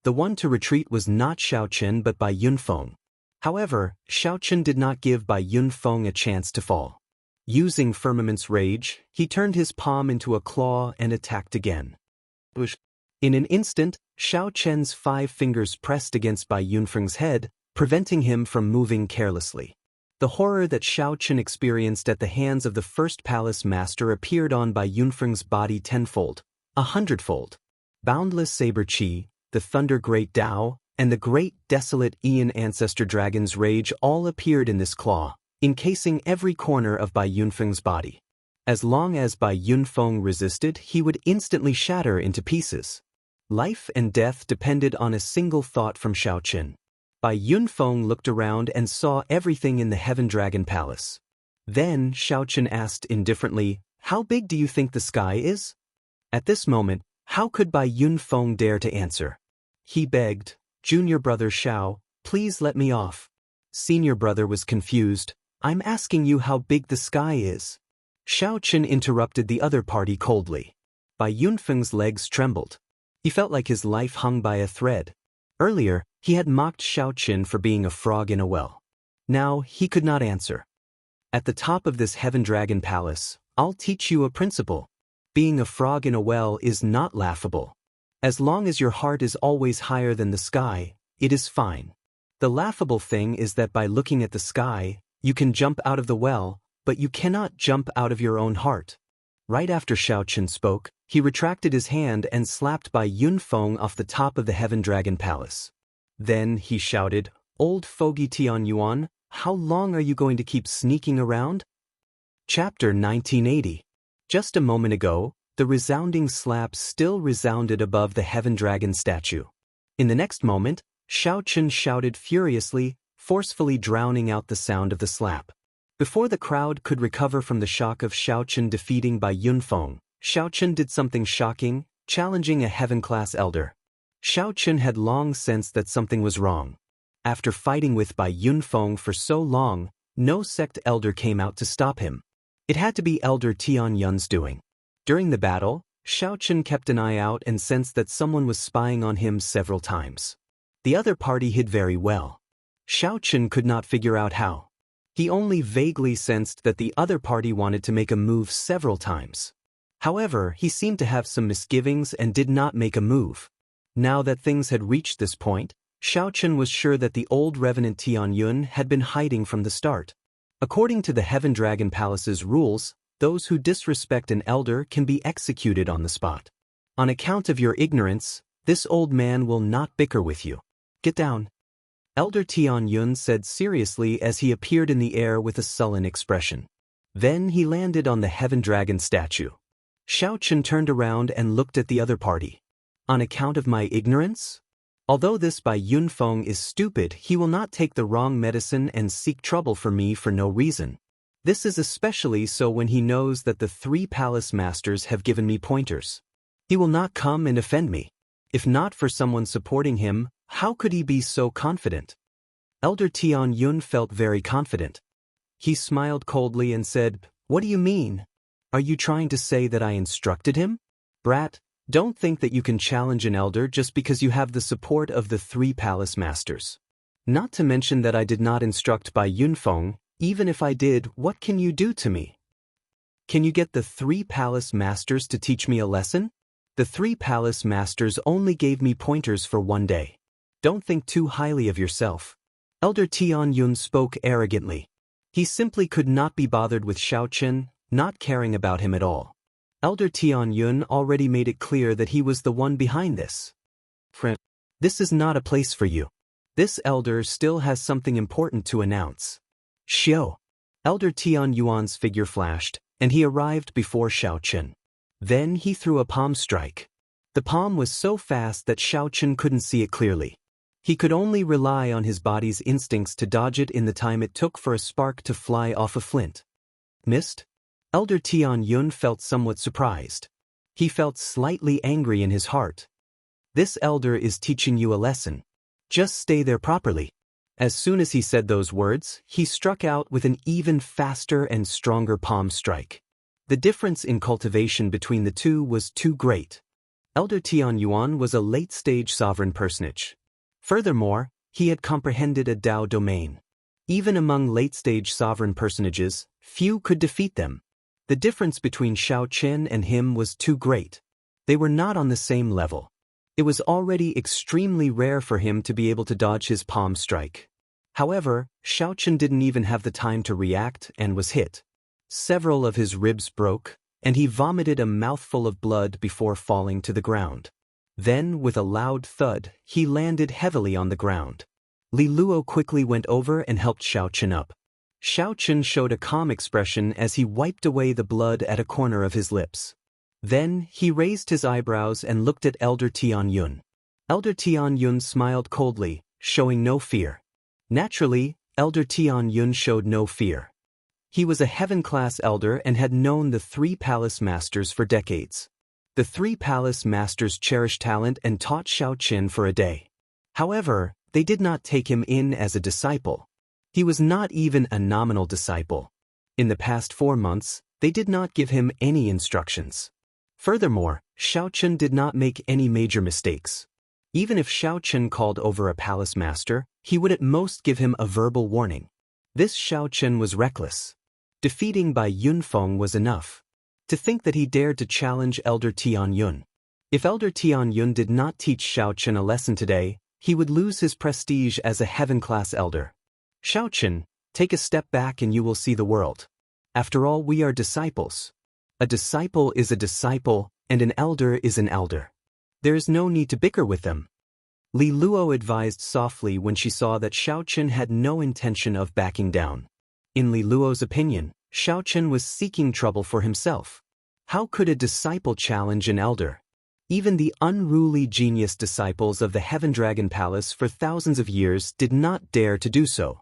The one to retreat was not Xiaochen but Bai Yunfeng. However, Xiaochen did not give Bai Yunfeng a chance to fall. Using Firmament's rage, he turned his palm into a claw and attacked again. In an instant, Xiaochen's 5 fingers pressed against Bai Yunfeng's head, preventing him from moving carelessly. The horror that Xiaochen experienced at the hands of the first palace master appeared on Bai Yunfeng's body tenfold, 100-fold. Boundless saber qi, the thunder great Tao, and the great desolate Aeon ancestor dragon's rage all appeared in this claw, encasing every corner of Bai Yunfeng's body. As long as Bai Yunfeng resisted, he would instantly shatter into pieces. Life and death depended on a single thought from Xiaochen. Bai Yunfeng looked around and saw everything in the Heaven Dragon Palace. Then Xiaochen asked indifferently, "How big do you think the sky is?" At this moment, how could Bai Yunfeng dare to answer? He begged, "Junior brother Xiao, please let me off." Senior brother was confused. "I'm asking you how big the sky is." Xiaochen interrupted the other party coldly. Bai Yunfeng's legs trembled. He felt like his life hung by a thread. Earlier, he had mocked Xiaochen for being a frog in a well. Now, he could not answer. "At the top of this Heaven Dragon Palace, I'll teach you a principle. Being a frog in a well is not laughable. As long as your heart is always higher than the sky, it is fine. The laughable thing is that by looking at the sky, you can jump out of the well, but you cannot jump out of your own heart." Right after Xiaochen spoke, he retracted his hand and slapped Bai Yunfeng off the top of the Heaven Dragon Palace. Then he shouted, "Old fogey Tian Yuan, how long are you going to keep sneaking around?" Chapter 1980. Just a moment ago, the resounding slap still resounded above the Heaven Dragon statue. In the next moment, Xiaochen shouted furiously, forcefully drowning out the sound of the slap. Before the crowd could recover from the shock of Xiaochen defeating Bai Yunfeng, Xiaochen did something shocking, challenging a heaven-class elder. Xiaochen had long sensed that something was wrong. After fighting with Bai Yunfeng for so long, no sect elder came out to stop him. It had to be Elder Tian Yun's doing. During the battle, Xiaochen kept an eye out and sensed that someone was spying on him several times. The other party hid very well. Xiaochen could not figure out how. He only vaguely sensed that the other party wanted to make a move several times. However, he seemed to have some misgivings and did not make a move. Now that things had reached this point, Xiaochen was sure that the old revenant Tianyun had been hiding from the start. According to the Heaven Dragon Palace's rules, those who disrespect an elder can be executed on the spot. On account of your ignorance, this old man will not bicker with you. Get down. Elder Tianyun said seriously as he appeared in the air with a sullen expression. Then he landed on the Heaven Dragon statue. Xiaochen turned around and looked at the other party. On account of my ignorance? Although this Bai Yunfeng is stupid, he will not take the wrong medicine and seek trouble for me for no reason. This is especially so when he knows that the 3 palace masters have given me pointers. He will not come and offend me. If not for someone supporting him, how could he be so confident? Elder Tianyun felt very confident. He smiled coldly and said, "What do you mean? Are you trying to say that I instructed him? Brat, don't think that you can challenge an elder just because you have the support of the 3 palace masters. Not to mention that I did not instruct Bai Yunfeng. Even if I did, what can you do to me? Can you get the 3 palace masters to teach me a lesson? The 3 palace masters only gave me pointers for 1 day. Don't think too highly of yourself." Elder Tianyun spoke arrogantly. He simply could not be bothered with Xiaochen, not caring about him at all. Elder Tianyun already made it clear that he was the one behind this. "Friend, this is not a place for you. This elder still has something important to announce." "Xiao." Elder Tianyuan's figure flashed, and he arrived before Xiaochen. Then he threw a palm strike. The palm was so fast that Xiaochen couldn't see it clearly. He could only rely on his body's instincts to dodge it in the time it took for a spark to fly off a flint. "Missed?" Elder Tianyun felt somewhat surprised. He felt slightly angry in his heart. "This elder is teaching you a lesson. Just stay there properly." As soon as he said those words, he struck out with an even faster and stronger palm strike. The difference in cultivation between the two was too great. Elder Tianyuan was a late-stage sovereign personage. Furthermore, he had comprehended a Dao domain. Even among late-stage sovereign personages, few could defeat them. The difference between Xiaochen and him was too great. They were not on the same level. It was already extremely rare for him to be able to dodge his palm strike. However, Xiaochen didn't even have the time to react and was hit. Several of his ribs broke, and he vomited a mouthful of blood before falling to the ground. Then, with a loud thud, he landed heavily on the ground. Li Luo quickly went over and helped Xiaochen up. Xiaochen showed a calm expression as he wiped away the blood at a corner of his lips. Then, he raised his eyebrows and looked at Elder Tianyun. Elder Tianyun smiled coldly, showing no fear. Naturally, Elder Tianyun showed no fear. He was a heaven-class elder and had known the 3 palace masters for decades. The 3 palace masters cherished talent and taught Xiaochen for a day. However, they did not take him in as a disciple. He was not even a nominal disciple. In the past 4 months, they did not give him any instructions. Furthermore, Xiaochen did not make any major mistakes. Even if Xiaochen called over a palace master, he would at most give him a verbal warning. This Xiaochen was reckless. Defeating Bai Yunfeng was enough. To think that he dared to challenge Elder Tianyun. If Elder Tianyun did not teach Xiaochen a lesson today, he would lose his prestige as a heaven-class elder. "Xiaochen, take a step back and you will see the world. After all, we are disciples. A disciple is a disciple, and an elder is an elder. There is no need to bicker with them." Li Luo advised softly when she saw that Xiaochen had no intention of backing down. In Li Luo's opinion, Xiaochen was seeking trouble for himself. How could a disciple challenge an elder? Even the unruly genius disciples of the Heaven Dragon Palace for thousands of years did not dare to do so.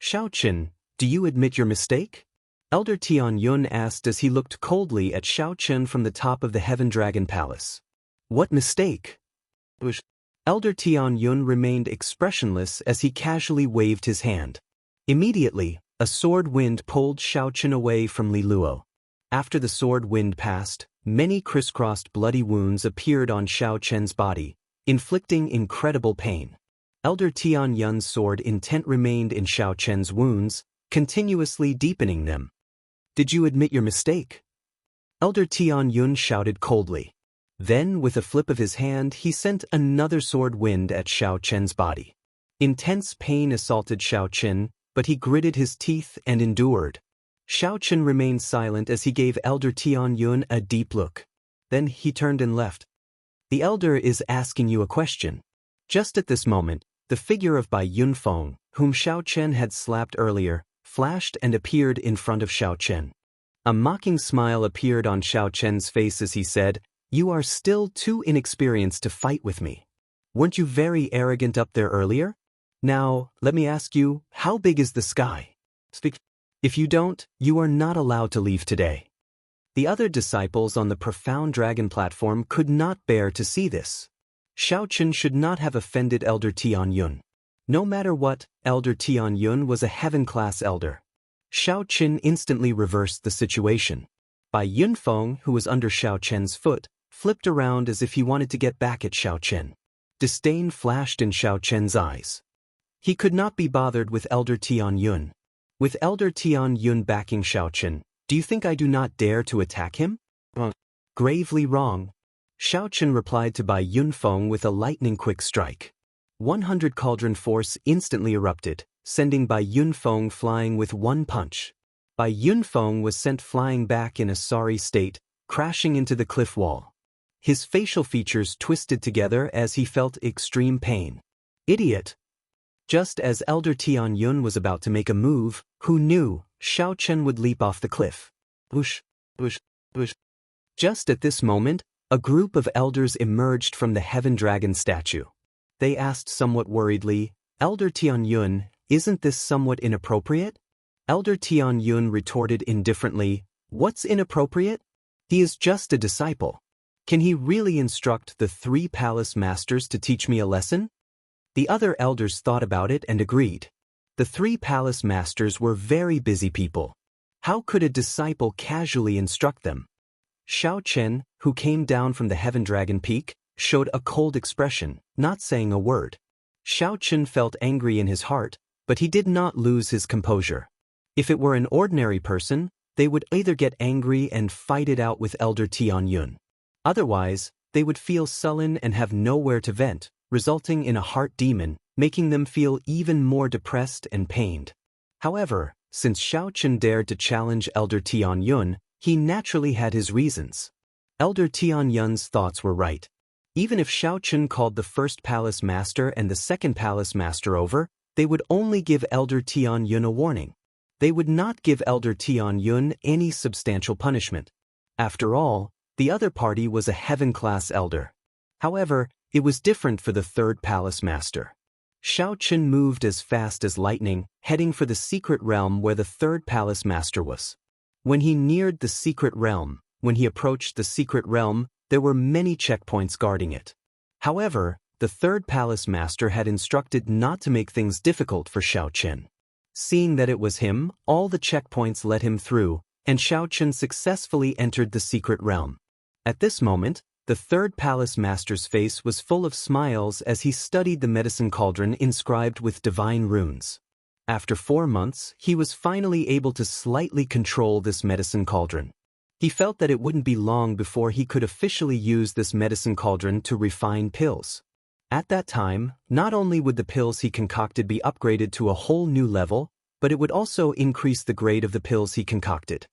"Xiaochen, do you admit your mistake?" Elder Tianyun asked as he looked coldly at Xiaochen from the top of the Heaven Dragon Palace. "What mistake?" Elder Tianyun remained expressionless as he casually waved his hand. Immediately, a sword wind pulled Xiaochen away from Li Luo. After the sword wind passed, many crisscrossed bloody wounds appeared on Xiaochen's body, inflicting incredible pain. Elder Tianyun's sword intent remained in Xiaochen's wounds, continuously deepening them. Did you admit your mistake? Elder Tianyun shouted coldly. Then, with a flip of his hand, he sent another sword wind at Xiao Chen's body. Intense pain assaulted Xiao Chen, but he gritted his teeth and endured. Xiao Chen remained silent as he gave Elder Tianyun a deep look. Then he turned and left. The elder is asking you a question. Just at this moment, the figure of Bai Yunfeng, whom Xiao Chen had slapped earlier, flashed and appeared in front of Xiao Chen. A mocking smile appeared on Xiao Chen's face as he said, "You are still too inexperienced to fight with me. Weren't you very arrogant up there earlier? Now, let me ask you, how big is the sky? Speak. If you don't, you are not allowed to leave today." The other disciples on the profound dragon platform could not bear to see this. Xiao Chen should not have offended Elder Tianyun. No matter what, Elder Tianyun was a heaven-class elder. Xiao Chen instantly reversed the situation. Bai Yunfeng, who was under Xiao Chen's foot, flipped around as if he wanted to get back at Xiao Chen. Disdain flashed in Xiao Chen's eyes. He could not be bothered with Elder Tianyun. With Elder Tianyun backing Xiao Chen, do you think I do not dare to attack him? Gravely wrong. Xiao Chen replied to Bai Yunfeng with a lightning-quick strike. 100 cauldron force instantly erupted, sending Bai Yunfeng flying with one punch. Bai Yunfeng was sent flying back in a sorry state, crashing into the cliff wall. His facial features twisted together as he felt extreme pain. Idiot! Just as Elder Tianyun was about to make a move, who knew Xiao Chen would leap off the cliff? Whoosh, whoosh, whoosh. Just at this moment, a group of elders emerged from the Heaven Dragon statue. They asked somewhat worriedly, "Elder Tianyun, isn't this somewhat inappropriate?" Elder Tianyun retorted indifferently, "What's inappropriate? He is just a disciple. Can he really instruct the 3 palace masters to teach me a lesson?" The other elders thought about it and agreed. The 3 palace masters were very busy people. How could a disciple casually instruct them? Xiao Chen, who came down from the Heaven Dragon Peak, showed a cold expression, not saying a word. Xiao Chen felt angry in his heart, but he did not lose his composure. If it were an ordinary person, they would either get angry and fight it out with Elder Tianyun. Otherwise, they would feel sullen and have nowhere to vent, resulting in a heart demon, making them feel even more depressed and pained. However, since Xiao Chen dared to challenge Elder Tianyun, he naturally had his reasons. Elder Tianyun's thoughts were right. Even if Xiao Chen called the first palace master and the second palace master over, they would only give Elder Tianyun a warning. They would not give Elder Tianyun any substantial punishment. After all, the other party was a heaven-class elder. However, it was different for the third palace master. Xiao Chen moved as fast as lightning, heading for the secret realm where the third palace master was. When he neared the secret realm, there were many checkpoints guarding it. However, the third palace master had instructed not to make things difficult for Xiao Chen. Seeing that it was him, all the checkpoints let him through, and Xiao Chen successfully entered the secret realm. At this moment, the third palace master's face was full of smiles as he studied the medicine cauldron inscribed with divine runes. After 4 months, he was finally able to slightly control this medicine cauldron. He felt that it wouldn't be long before he could officially use this medicine cauldron to refine pills. At that time, not only would the pills he concocted be upgraded to a whole new level, but it would also increase the grade of the pills he concocted.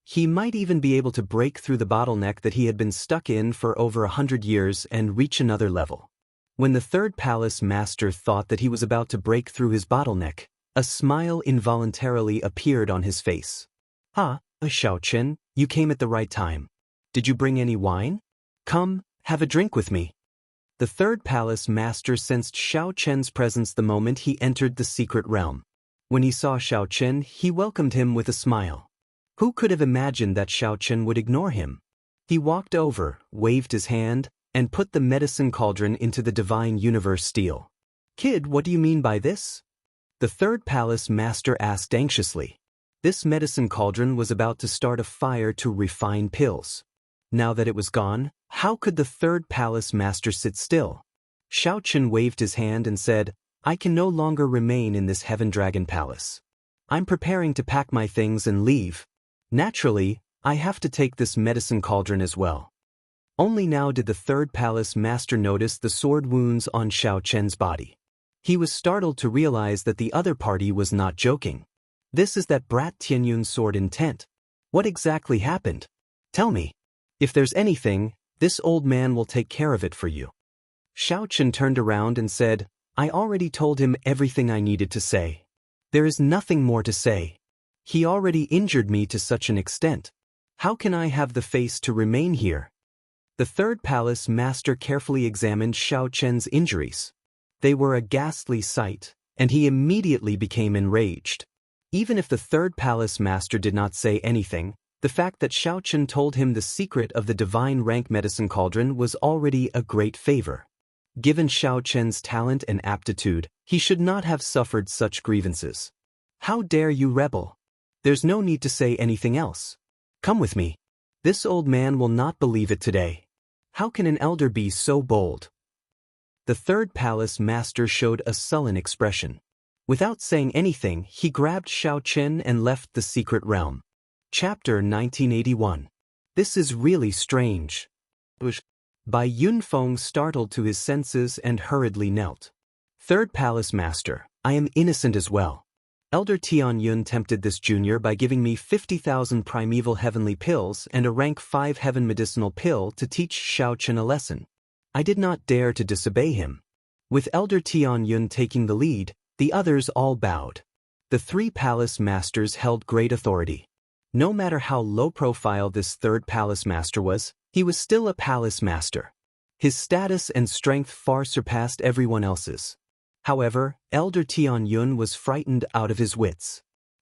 He might even be able to break through the bottleneck that he had been stuck in for over 100 years and reach another level. When the third palace master thought that he was about to break through his bottleneck, a smile involuntarily appeared on his face. "Ah, Xiao Chen, you came at the right time. Did you bring any wine? Come, have a drink with me." The third palace master sensed Xiao Chen's presence the moment he entered the secret realm. When he saw Xiao Chen, he welcomed him with a smile. Who could have imagined that Xiao Chen would ignore him? He walked over, waved his hand, and put the medicine cauldron into the divine universe steel. "Kid, what do you mean by this?" The third palace master asked anxiously. This medicine cauldron was about to start a fire to refine pills. Now that it was gone, how could the third palace master sit still? Xiao Chen waved his hand and said, "I can no longer remain in this Heaven Dragon Palace. I'm preparing to pack my things and leave. Naturally, I have to take this medicine cauldron as well. Only now did the third palace master notice the sword wounds on Xiaochen's body. He was startled to realize that the other party was not joking. This is that brat Tianyun's sword intent. What exactly happened? Tell me. If there's anything, this old man will take care of it for you. Xiaochen turned around and said, I already told him everything I needed to say. There is nothing more to say. He already injured me to such an extent. How can I have the face to remain here? The third palace master carefully examined Xiaochen's injuries. They were a ghastly sight, and he immediately became enraged. Even if the third palace master did not say anything, the fact that Xiaochen told him the secret of the divine rank medicine cauldron was already a great favor. Given Xiaochen's talent and aptitude, he should not have suffered such grievances. How dare you rebel? There's no need to say anything else. Come with me. This old man will not believe it today. How can an elder be so bold? The third palace master showed a sullen expression. Without saying anything, he grabbed Xiaochen and left the secret realm. Chapter 1981. This is really strange. Bai Yunfeng startled to his senses and hurriedly knelt. Third palace master, I am innocent as well. Elder Tianyun tempted this junior by giving me 50,000 primeval heavenly pills and a rank 5 heaven medicinal pill to teach Xiaochen a lesson. I did not dare to disobey him. With Elder Tianyun taking the lead, the others all bowed. The three palace masters held great authority. No matter how low profile this third palace master was, he was still a palace master. His status and strength far surpassed everyone else's. However, Elder Tianyun was frightened out of his wits.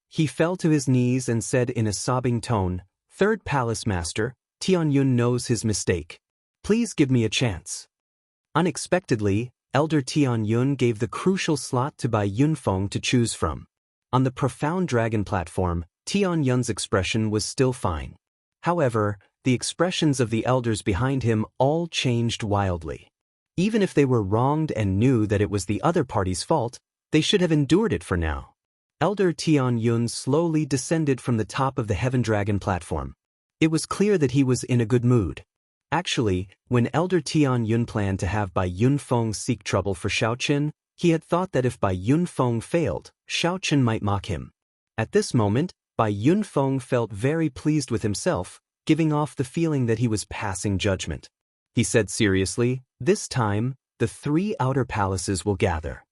He fell to his knees and said in a sobbing tone, Third palace master, Tianyun knows his mistake. Please give me a chance. Unexpectedly, Elder Tianyun gave the crucial slot to Bai Yunfeng to choose from. On the profound dragon platform, Tianyun's expression was still fine. However, the expressions of the elders behind him all changed wildly. Even if they were wronged and knew that it was the other party's fault, they should have endured it for now. Elder Tianyun slowly descended from the top of the Heaven Dragon platform. It was clear that he was in a good mood. Actually, when Elder Tianyun planned to have Bai Yunfeng seek trouble for Xiaochen, he had thought that if Bai Yunfeng failed, Xiaochen might mock him. At this moment, Bai Yunfeng felt very pleased with himself, giving off the feeling that he was passing judgment. He said seriously, this time, the three outer palaces will gather.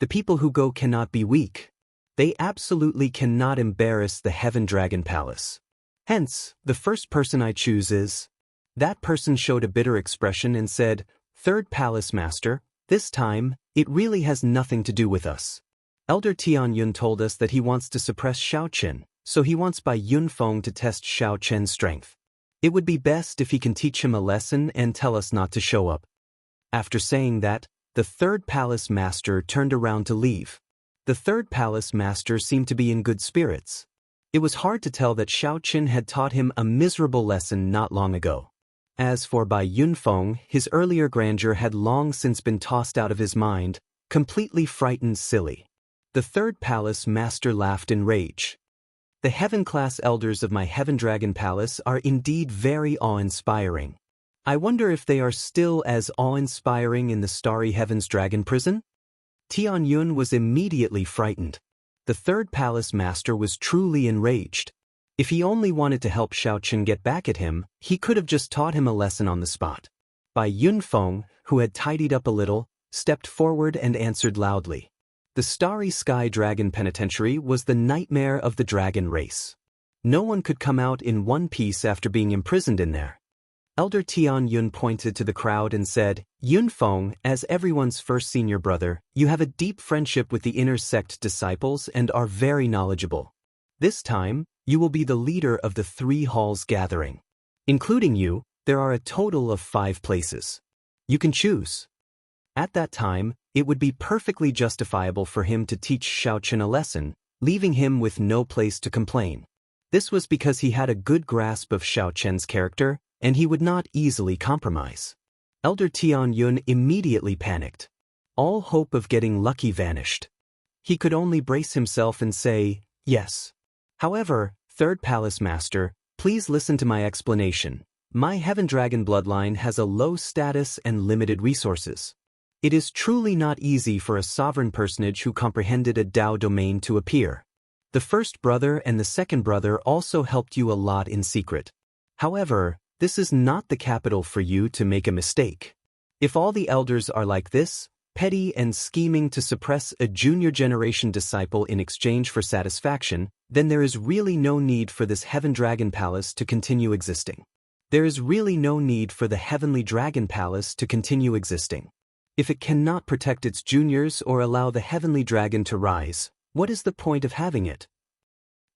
The people who go cannot be weak. They absolutely cannot embarrass the Heaven Dragon Palace. Hence, the first person I choose is... That person showed a bitter expression and said, Third Palace Master, this time, it really has nothing to do with us. Elder Tianyun told us that he wants to suppress Xiaochen, so he wants Bai Yunfeng to test Xiaochen's strength. It would be best if he can teach him a lesson and tell us not to show up. After saying that, the third palace master turned around to leave. The third palace master seemed to be in good spirits. It was hard to tell that Xiaochen had taught him a miserable lesson not long ago. As for Bai Yunfeng, his earlier grandeur had long since been tossed out of his mind, completely frightened silly. The third palace master laughed in rage. The heaven-class elders of my Heaven Dragon Palace are indeed very awe-inspiring. I wonder if they are still as awe-inspiring in the Starry Heaven's Dragon Prison? Tianyun was immediately frightened. The third palace master was truly enraged. If he only wanted to help Xiaochen get back at him, he could have just taught him a lesson on the spot. Bai Yunfeng, who had tidied up a little, stepped forward and answered loudly. The Starry Sky Dragon Penitentiary was the nightmare of the dragon race. No one could come out in one piece after being imprisoned in there. Elder Tianyun pointed to the crowd and said, Yunfeng, as everyone's first senior brother, you have a deep friendship with the inner sect disciples and are very knowledgeable. This time, you will be the leader of the 3 halls gathering. Including you, there are a total of 5 places. You can choose. At that time, it would be perfectly justifiable for him to teach Xiaochen a lesson, leaving him with no place to complain. This was because he had a good grasp of Xiaochen's character, and he would not easily compromise. Elder Tianyun immediately panicked. All hope of getting lucky vanished. He could only brace himself and say, Yes. However, third palace master, please listen to my explanation. My Heaven Dragon bloodline has a low status and limited resources. It is truly not easy for a sovereign personage who comprehended a Dao domain to appear. The first brother and the second brother also helped you a lot in secret. However, this is not the capital for you to make a mistake. If all the elders are like this, petty and scheming to suppress a junior generation disciple in exchange for satisfaction, then there is really no need for this Heaven Dragon Palace to continue existing. There is really no need for the Heavenly Dragon Palace to continue existing. If it cannot protect its juniors or allow the Heavenly Dragon to rise, what is the point of having it?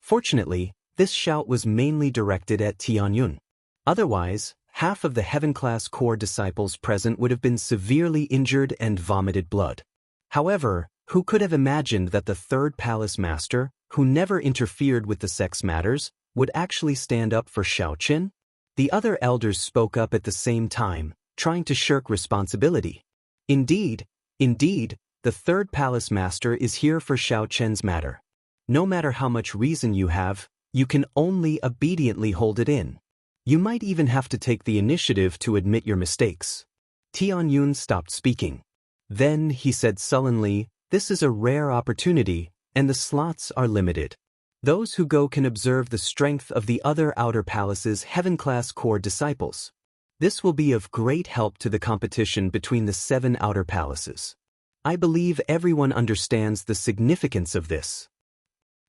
Fortunately, this shout was mainly directed at Tianyun. Otherwise, half of the Heaven-class core disciples present would have been severely injured and vomited blood. However, who could have imagined that the third palace master, who never interfered with the sex matters, would actually stand up for Xiaoqin? The other elders spoke up at the same time, trying to shirk responsibility. Indeed, the third palace master is here for Xiaoqin's matter. No matter how much reason you have, you can only obediently hold it in. You might even have to take the initiative to admit your mistakes. Tianyun stopped speaking. Then he said sullenly, "This is a rare opportunity, and the slots are limited. Those who go can observe the strength of the other outer palace's heaven-class core disciples. This will be of great help to the competition between the 7 outer palaces. I believe everyone understands the significance of this."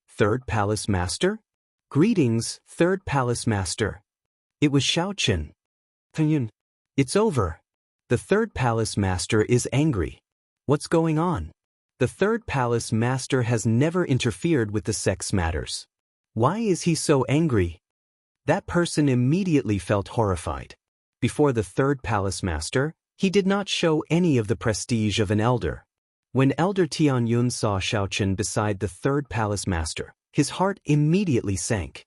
Third Palace Master? Greetings, Third Palace Master. It was Xiaoqin. Tianyun. It's over. The Third Palace Master is angry. What's going on? The Third Palace Master has never interfered with the sex matters. Why is he so angry? That person immediately felt horrified. Before the Third Palace Master, he did not show any of the prestige of an elder. When Elder Tianyun saw Xiaoqin beside the Third Palace Master, his heart immediately sank.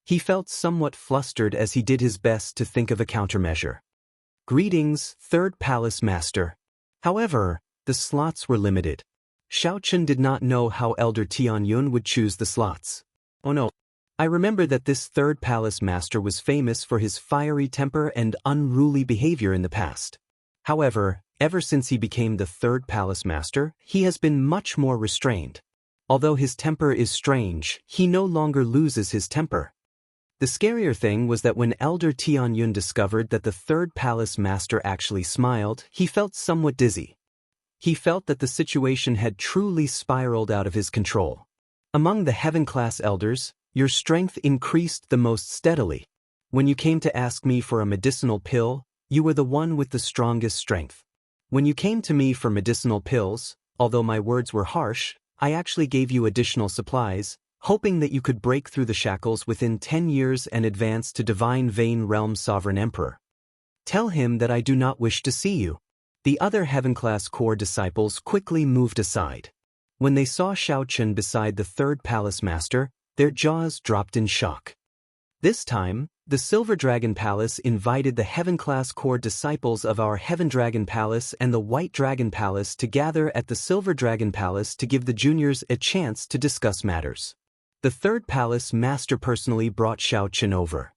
He felt somewhat flustered as he did his best to think of a countermeasure. Greetings, Third Palace Master. However, the slots were limited. Xiaoqin did not know how Elder Tianyun would choose the slots. Oh no. I remember that this Third Palace Master was famous for his fiery temper and unruly behavior in the past. However, ever since he became the Third Palace Master, he has been much more restrained. Although his temper is strange, he no longer loses his temper. The scarier thing was that when Elder Tianyun discovered that the Third Palace Master actually smiled, he felt somewhat dizzy. He felt that the situation had truly spiraled out of his control. Among the Heaven-class elders, your strength increased the most steadily. When you came to ask me for a medicinal pill, you were the one with the strongest strength. When you came to me for medicinal pills, although my words were harsh, I actually gave you additional supplies, hoping that you could break through the shackles within 10 years and advance to Divine Vein Realm Sovereign Emperor. Tell him that I do not wish to see you. The other Heaven-class core disciples quickly moved aside. When they saw Xiaoqin beside the Third Palace Master, their jaws dropped in shock. This time, the Silver Dragon Palace invited the Heaven-class core disciples of our Heaven Dragon Palace and the White Dragon Palace to gather at the Silver Dragon Palace to give the juniors a chance to discuss matters. The Third Palace Master personally brought Xiaoqin over.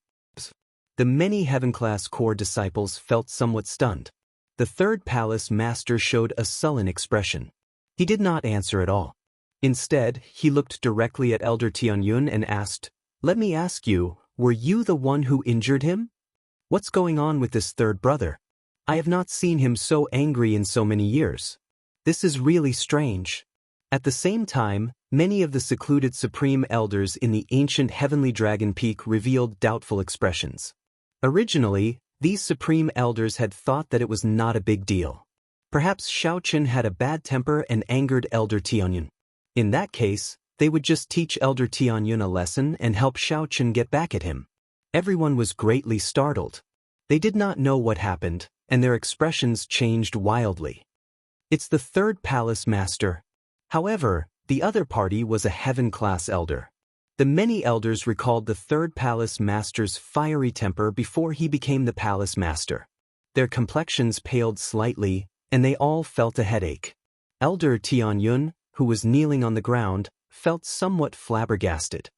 The many Heaven-class core disciples felt somewhat stunned. The Third Palace Master showed a sullen expression. He did not answer at all. Instead, he looked directly at Elder Tianyun and asked, "Let me ask you, were you the one who injured him? What's going on with this third brother? I have not seen him so angry in so many years. This is really strange." At the same time, many of the secluded supreme elders in the ancient Heavenly Dragon Peak revealed doubtful expressions. Originally, these supreme elders had thought that it was not a big deal. Perhaps Xiaoqin had a bad temper and angered Elder Tianyun. In that case, they would just teach Elder Tianyun a lesson and help Xiaoqin get back at him. Everyone was greatly startled. They did not know what happened, and their expressions changed wildly. It's the Third Palace Master. However, the other party was a Heaven-class elder. The many elders recalled the Third Palace Master's fiery temper before he became the Palace Master. Their complexions paled slightly, and they all felt a headache. Elder Tianyun, who was kneeling on the ground, felt somewhat flabbergasted.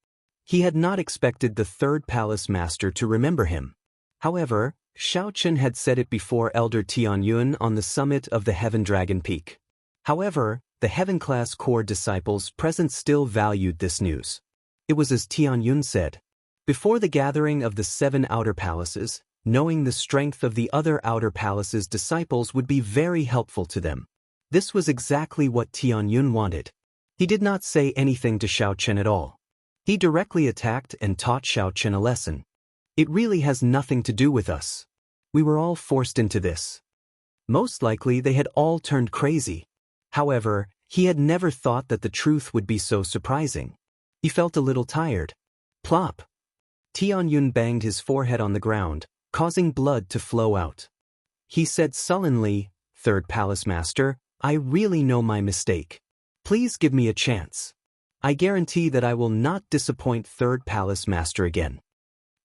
He had not expected the third palace master to remember him. However, Xiaochen had said it before Elder Tianyun on the summit of the Heaven Dragon Peak. However, the Heaven-class core disciples present still valued this news. It was as Tianyun said. Before the gathering of the 7 outer palaces, knowing the strength of the other outer palaces' disciples would be very helpful to them. This was exactly what Tianyun wanted. He did not say anything to Xiaochen at all. He directly attacked and taught Xiaochen a lesson. It really has nothing to do with us. We were all forced into this. Most likely they had all turned crazy. However, he had never thought that the truth would be so surprising. He felt a little tired. Plop! Tianyun banged his forehead on the ground, causing blood to flow out. He said sullenly, "Third Palace Master, I really know my mistake. Please give me a chance. I guarantee that I will not disappoint Third Palace Master again."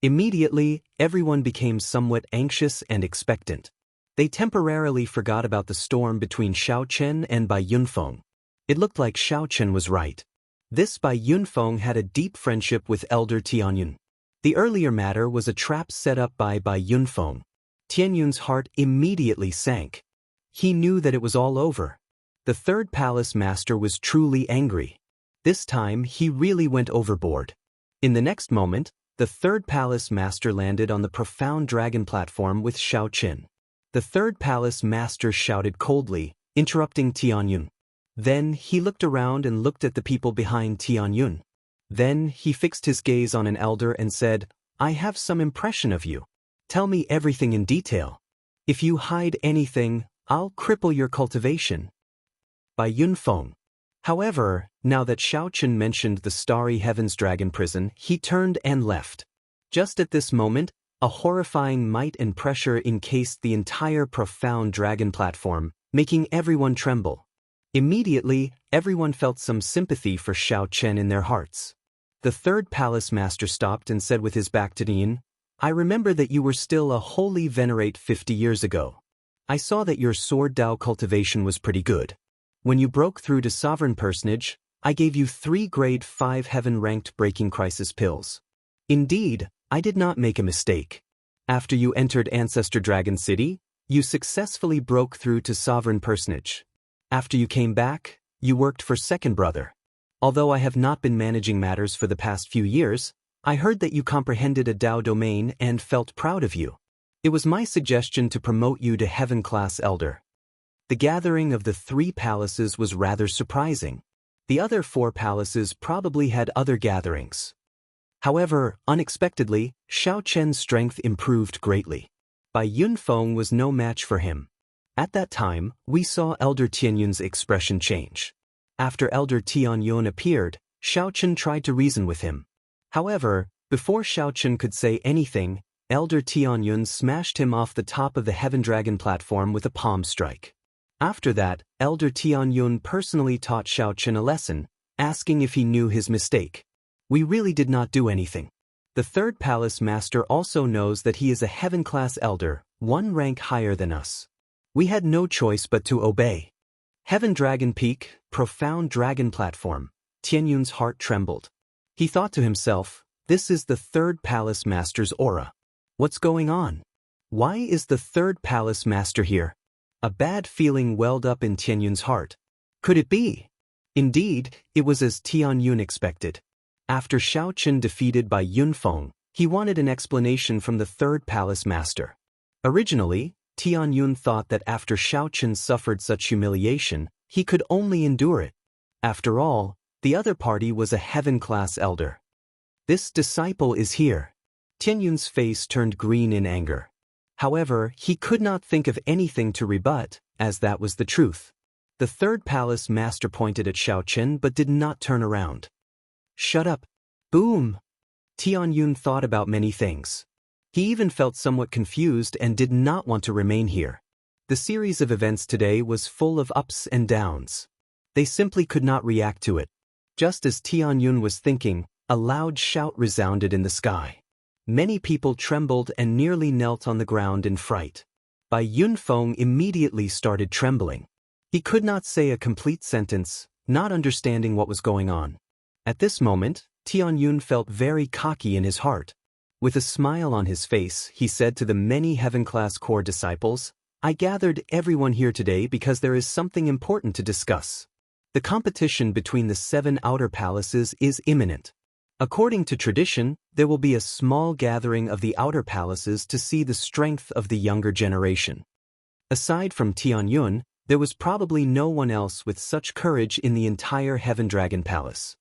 Immediately, everyone became somewhat anxious and expectant. They temporarily forgot about the storm between Xiaochen and Bai Yunfeng. It looked like Xiaochen was right. This Bai Yunfeng had a deep friendship with Elder Tianyun. The earlier matter was a trap set up by Bai Yunfeng. Tianyun's heart immediately sank. He knew that it was all over. The third palace master was truly angry. This time he really went overboard. In the next moment, the third palace master landed on the profound dragon platform with Xiaochen. The third palace master shouted coldly, interrupting Tianyun. Then he looked around and looked at the people behind Tianyun. Then he fixed his gaze on an elder and said, "I have some impression of you. Tell me everything in detail. If you hide anything, I'll cripple your cultivation." By Yunfeng. However, now that Xiaochen mentioned the Starry Heavens Dragon Prison, he turned and left. Just at this moment, a horrifying might and pressure encased the entire profound dragon platform, making everyone tremble. Immediately, everyone felt some sympathy for Xiaochen in their hearts. The third palace master stopped and said with his back to Nian, "I remember that you were still a holy venerate 50 years ago. I saw that your sword Dao cultivation was pretty good. When you broke through to sovereign personage, I gave you 3 grade 5 heaven-ranked breaking crisis pills. Indeed, I did not make a mistake. After you entered Ancestor Dragon City, you successfully broke through to sovereign personage. After you came back, you worked for Second Brother. Although I have not been managing matters for the past few years, I heard that you comprehended a Dao domain and felt proud of you. It was my suggestion to promote you to Heaven-class Elder." The gathering of the 3 palaces was rather surprising. The other 4 palaces probably had other gatherings. However, unexpectedly, Xiaochen's strength improved greatly. Bai Yunfeng was no match for him. At that time, we saw Elder Tianyun's expression change. After Elder Tianyun appeared, Xiaochen tried to reason with him. However, before Xiaochen could say anything, Elder Tianyun smashed him off the top of the Heaven Dragon platform with a palm strike. After that, Elder Tianyun personally taught Xiaochen a lesson, asking if he knew his mistake. "We really did not do anything. The third palace master also knows that he is a heaven-class elder, 1 rank higher than us. We had no choice but to obey." Heaven Dragon Peak, profound dragon platform. Tianyun's heart trembled. He thought to himself, "This is the third palace master's aura. What's going on? Why is the third palace master here?" A bad feeling welled up in Tianyun's heart. Could it be? Indeed, it was as Tianyun expected. After Xiaochen defeated by Yunfeng, he wanted an explanation from the third palace master. Originally, Tianyun thought that after Xiaochen suffered such humiliation, he could only endure it. After all, the other party was a heaven-class elder. "This disciple is here." Tianyun's face turned green in anger. However, he could not think of anything to rebut, as that was the truth. The third palace master pointed at Xiaochen but did not turn around. "Shut up." Boom! Tianyun thought about many things. He even felt somewhat confused and did not want to remain here. The series of events today was full of ups and downs. They simply could not react to it. Just as Tianyun was thinking, a loud shout resounded in the sky. Many people trembled and nearly knelt on the ground in fright. Bai Yunfeng immediately started trembling. He could not say a complete sentence, not understanding what was going on. At this moment, Tianyun felt very cocky in his heart. With a smile on his face, he said to the many heaven-class core disciples, "I gathered everyone here today because there is something important to discuss. The competition between the 7 outer palaces is imminent. According to tradition, there will be a small gathering of the outer palaces to see the strength of the younger generation." Aside from Tianyun, there was probably no one else with such courage in the entire Heaven Dragon Palace.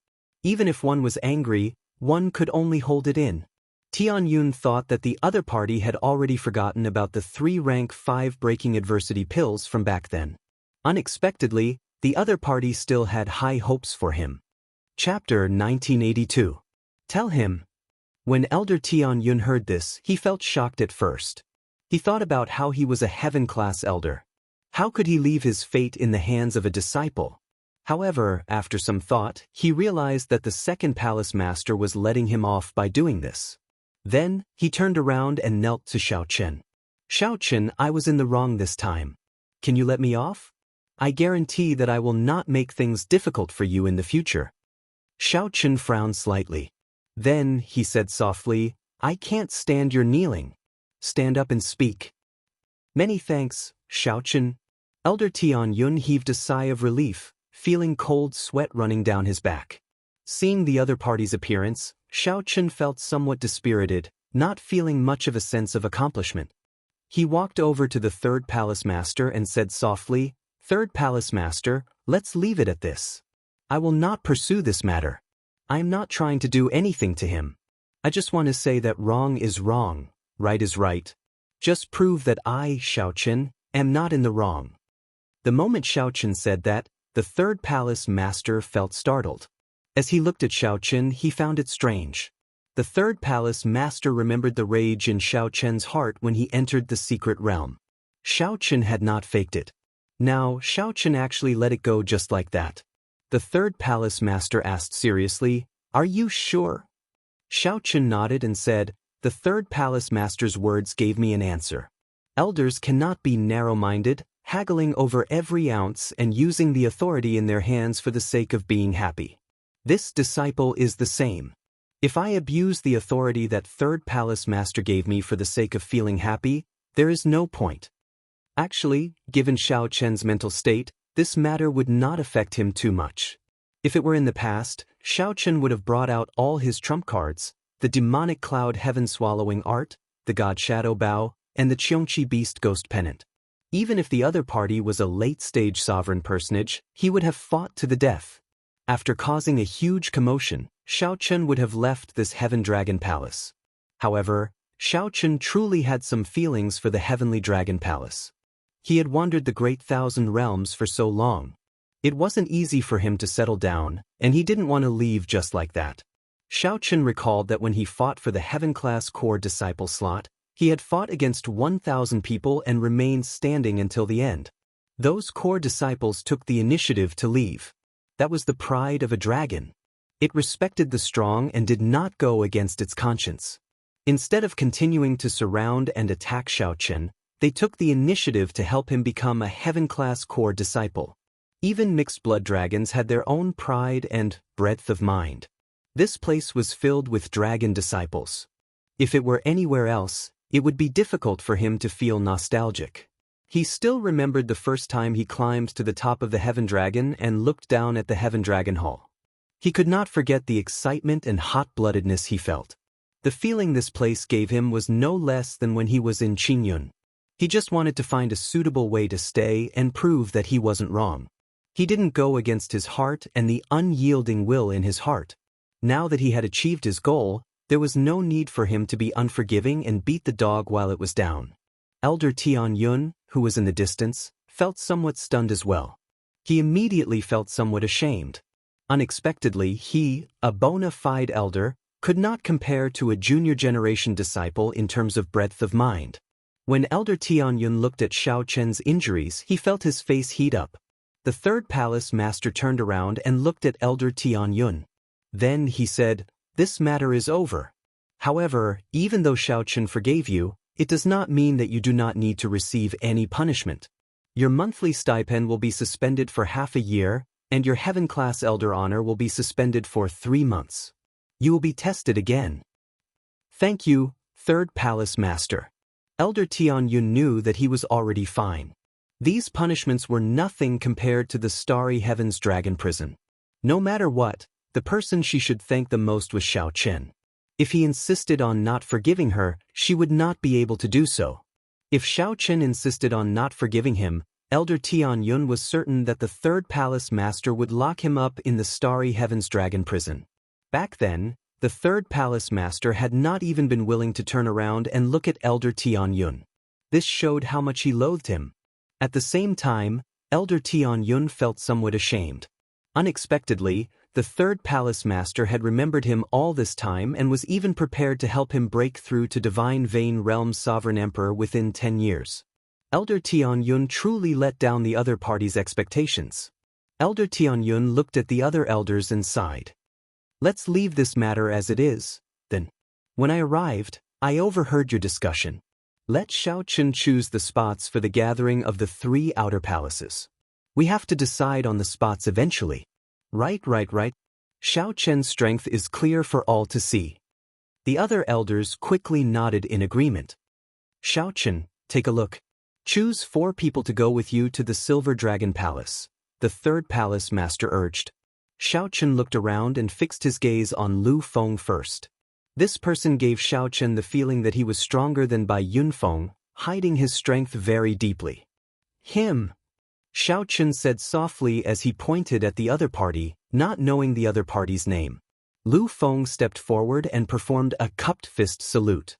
Even if one was angry, one could only hold it in. Tianyun thought that the other party had already forgotten about the 3 rank 5 breaking adversity pills from back then. Unexpectedly, the other party still had high hopes for him. Chapter 1982. Tell him. When Elder Tianyun heard this, he felt shocked at first. He thought about how he was a heaven-class elder. How could he leave his fate in the hands of a disciple? However, after some thought, he realized that the second palace master was letting him off by doing this. Then, he turned around and knelt to Xiaochen. "Xiaochen, I was in the wrong this time. Can you let me off? I guarantee that I will not make things difficult for you in the future." Xiaochen frowned slightly. Then, he said softly, "I can't stand your kneeling. Stand up and speak." "Many thanks, Xiaochen." Elder Tianyun heaved a sigh of relief, feeling cold sweat running down his back. Seeing the other party's appearance, Xiaochen felt somewhat dispirited, not feeling much of a sense of accomplishment. He walked over to the third palace master and said softly, "Third palace master, let's leave it at this. I will not pursue this matter. I am not trying to do anything to him. I just want to say that wrong is wrong, right is right. Just prove that I, Xiaochen, am not in the wrong." The moment Xiaochen said that, the third palace master felt startled. As he looked at Xiaochen, he found it strange. The third palace master remembered the rage in Xiaochen's heart when he entered the secret realm. Xiaochen had not faked it. Now, Xiaochen actually let it go just like that. The third palace master asked seriously, "Are you sure?" Xiaochen nodded and said, "The third palace master's words gave me an answer. Elders cannot be narrow-minded, haggling over every ounce and using the authority in their hands for the sake of being happy. This disciple is the same. If I abuse the authority that third palace master gave me for the sake of feeling happy, there is no point." Actually, given Xiaochen's mental state, this matter would not affect him too much. If it were in the past, Xiaochen would have brought out all his trump cards, the demonic cloud heaven-swallowing art, the god shadow bow, and the Xianxia beast ghost pennant. Even if the other party was a late-stage sovereign personage, he would have fought to the death. After causing a huge commotion, Xiaochen would have left this Heaven Dragon Palace. However, Xiaochen truly had some feelings for the Heavenly Dragon Palace. He had wandered the Great Thousand Realms for so long. It wasn't easy for him to settle down, and he didn't want to leave just like that. Xiaochen recalled that when he fought for the Heaven-class core disciple slot, he had fought against 1,000 people and remained standing until the end. Those core disciples took the initiative to leave. That was the pride of a dragon. It respected the strong and did not go against its conscience. Instead of continuing to surround and attack Xiaochen, they took the initiative to help him become a heaven-class core disciple. Even mixed blood dragons had their own pride and breadth of mind. This place was filled with dragon disciples. If it were anywhere else, it would be difficult for him to feel nostalgic. He still remembered the first time he climbed to the top of the Heaven Dragon and looked down at the Heaven Dragon Hall. He could not forget the excitement and hot-bloodedness he felt. The feeling this place gave him was no less than when he was in Qingyun. He just wanted to find a suitable way to stay and prove that he wasn't wrong. He didn't go against his heart and the unyielding will in his heart. Now that he had achieved his goal, there was no need for him to be unforgiving and beat the dog while it was down. Elder Tianyun, who was in the distance, felt somewhat stunned as well. He immediately felt somewhat ashamed. Unexpectedly, he, a bona fide elder, could not compare to a junior generation disciple in terms of breadth of mind. When Elder Tianyun looked at Xiaochen's injuries, he felt his face heat up. The third palace master turned around and looked at Elder Tianyun. Then he said, "This matter is over. However, even though Xiaochen forgave you, it does not mean that you do not need to receive any punishment. Your monthly stipend will be suspended for half a year, and your heaven-class elder honor will be suspended for 3 months. You will be tested again. Thank you, third palace master. Elder Tianyun knew that he was already fine. These punishments were nothing compared to the starry heavens dragon prison. No matter what, the person she should thank the most was Xiao Chen. If he insisted on not forgiving her, she would not be able to do so. If Xiao Chen insisted on not forgiving him, Elder Tianyun was certain that the third palace master would lock him up in the starry heavens dragon prison. Back then, the third palace master had not even been willing to turn around and look at Elder Tianyun. This showed how much he loathed him. At the same time, Elder Tianyun felt somewhat ashamed. Unexpectedly, the third palace master had remembered him all this time and was even prepared to help him break through to Divine Vein Realm's sovereign emperor within 10 years. Elder Tianyun truly let down the other party's expectations. Elder Tianyun looked at the other elders and sighed. Let's leave this matter as it is, then. When I arrived, I overheard your discussion. Let Xiao Chen choose the spots for the gathering of the 3 outer palaces. We have to decide on the spots eventually. Right. Xiao Chen's strength is clear for all to see. The other elders quickly nodded in agreement. Xiao Chen, take a look. Choose 4 people to go with you to the Silver Dragon Palace, the third palace master urged. Xiao Chen looked around and fixed his gaze on Lu Feng first. This person gave Xiao Chen the feeling that he was stronger than Bai Yunfeng, hiding his strength very deeply. Him. Xiao Chen said softly as he pointed at the other party, not knowing the other party's name. Lu Feng stepped forward and performed a cupped fist salute.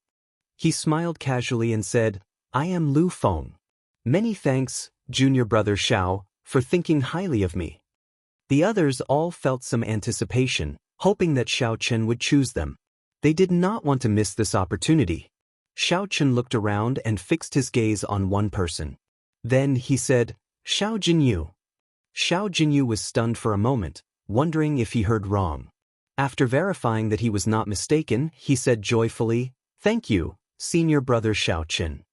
He smiled casually and said, I am Lu Feng. Many thanks, junior brother Xiao, for thinking highly of me. The others all felt some anticipation, hoping that Xiao Chen would choose them. They did not want to miss this opportunity. Xiao Chen looked around and fixed his gaze on one person. Then he said, Xiao Jinyu. Xiao Jinyu was stunned for a moment, wondering if he heard wrong. After verifying that he was not mistaken, he said joyfully, Thank you, senior brother Xiao Chen.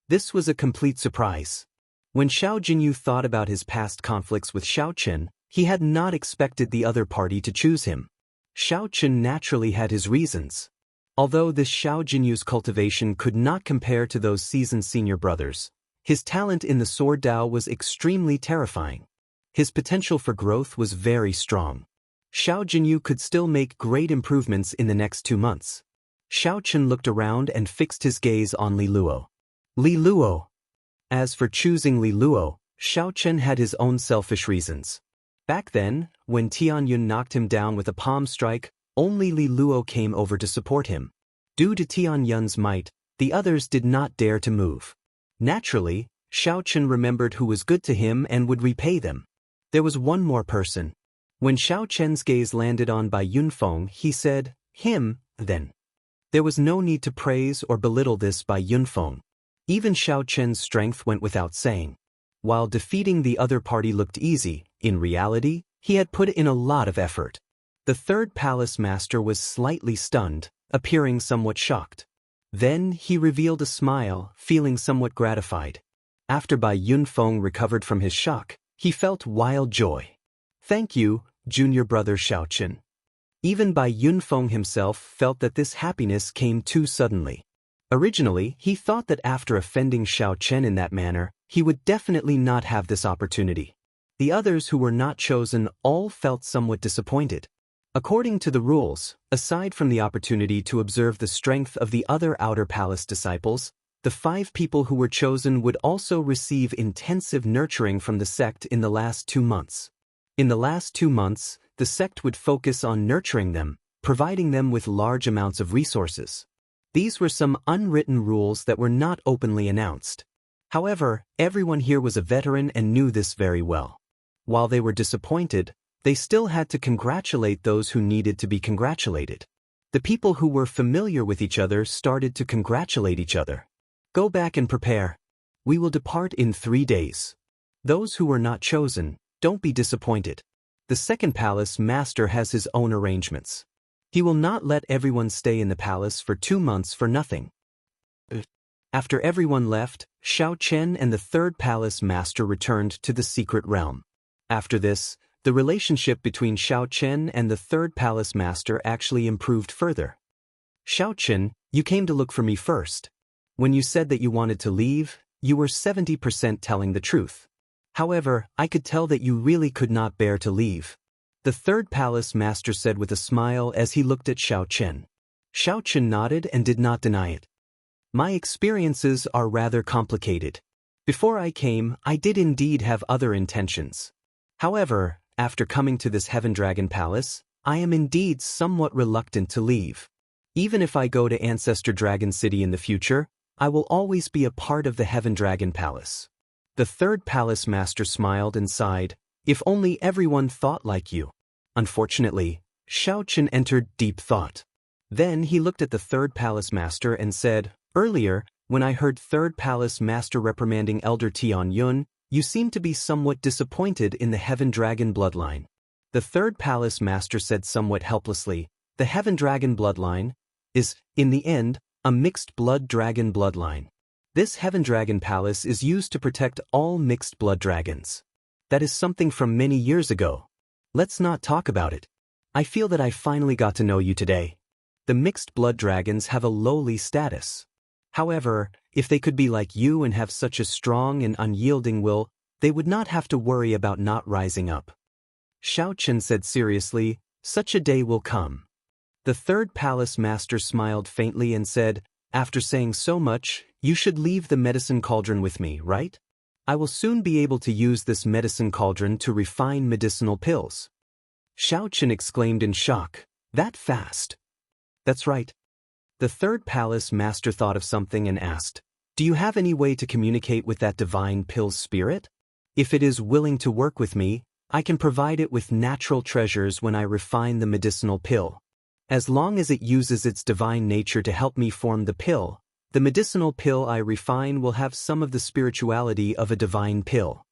This was a complete surprise. When Xiao Jinyu thought about his past conflicts with Xiao Chen, he had not expected the other party to choose him. Xiao Chen naturally had his reasons. Although this Xiao Jinyu's cultivation could not compare to those seasoned senior brothers, his talent in the sword Dao was extremely terrifying. His potential for growth was very strong. Xiao Jinyu could still make great improvements in the next 2 months. Xiao Chen looked around and fixed his gaze on Li Luo. Li Luo. As for choosing Li Luo, Xiao Chen had his own selfish reasons. Back then, when Tianyun knocked him down with a palm strike, only Li Luo came over to support him. Due to Tianyun's might, the others did not dare to move. Naturally, Xiao Chen remembered who was good to him and would repay them. There was one more person. When Xiao Chen's gaze landed on Bai Yunfeng, he said, Him, then. There was no need to praise or belittle this Bai Yunfeng. Even Xiao Chen's strength went without saying. While defeating the other party looked easy, in reality, he had put in a lot of effort. The third palace master was slightly stunned, appearing somewhat shocked. Then he revealed a smile, feeling somewhat gratified. After Bai Yunfeng recovered from his shock, he felt wild joy. Thank you, junior brother Xiao Chen. Even Bai Yunfeng himself felt that this happiness came too suddenly. Originally, he thought that after offending Xiao Chen in that manner, he would definitely not have this opportunity. The others who were not chosen all felt somewhat disappointed. According to the rules, aside from the opportunity to observe the strength of the other outer palace disciples, the 5 people who were chosen would also receive intensive nurturing from the sect in the last 2 months. In the last 2 months, the sect would focus on nurturing them, providing them with large amounts of resources. These were some unwritten rules that were not openly announced. However, everyone here was a veteran and knew this very well. While they were disappointed, they still had to congratulate those who needed to be congratulated. The people who were familiar with each other started to congratulate each other. Go back and prepare. We will depart in 3 days. Those who were not chosen, don't be disappointed. The second palace master has his own arrangements. He will not let everyone stay in the palace for 2 months for nothing. After everyone left, Xiao Chen and the third palace master returned to the secret realm. After this, The relationship between Xianxia and the third palace master actually improved further. Xianxia, you came to look for me first. When you said that you wanted to leave, you were 70% telling the truth. However, I could tell that you really could not bear to leave. The third palace master said with a smile as he looked at Xianxia. Xianxia nodded and did not deny it. My experiences are rather complicated. Before I came, I did indeed have other intentions. However, after coming to this Heaven Dragon Palace, I am indeed somewhat reluctant to leave. Even if I go to Ancestor Dragon City in the future, I will always be a part of the Heaven Dragon Palace. The third palace master smiled and sighed, if only everyone thought like you. Unfortunately, Xianxia entered deep thought. Then he looked at the third palace master and said, earlier, when I heard third palace master reprimanding Elder Tian Yun, you seemed to be somewhat disappointed in the Heaven Dragon bloodline. The third palace master said somewhat helplessly, the Heaven Dragon bloodline is, in the end, a mixed blood dragon bloodline. This Heaven Dragon Palace is used to protect all mixed blood dragons. That is something from many years ago. Let's not talk about it. I feel that I finally got to know you today. The mixed blood dragons have a lowly status. However, if they could be like you and have such a strong and unyielding will, they would not have to worry about not rising up. Xianxia said seriously, such a day will come. The third palace master smiled faintly and said, after saying so much, you should leave the medicine cauldron with me, right? I will soon be able to use this medicine cauldron to refine medicinal pills. Xianxia exclaimed in shock, that fast? That's right. The third palace master thought of something and asked, do you have any way to communicate with that divine pill's spirit? If it is willing to work with me, I can provide it with natural treasures when I refine the medicinal pill. As long as it uses its divine nature to help me form the pill, the medicinal pill I refine will have some of the spirituality of a divine pill.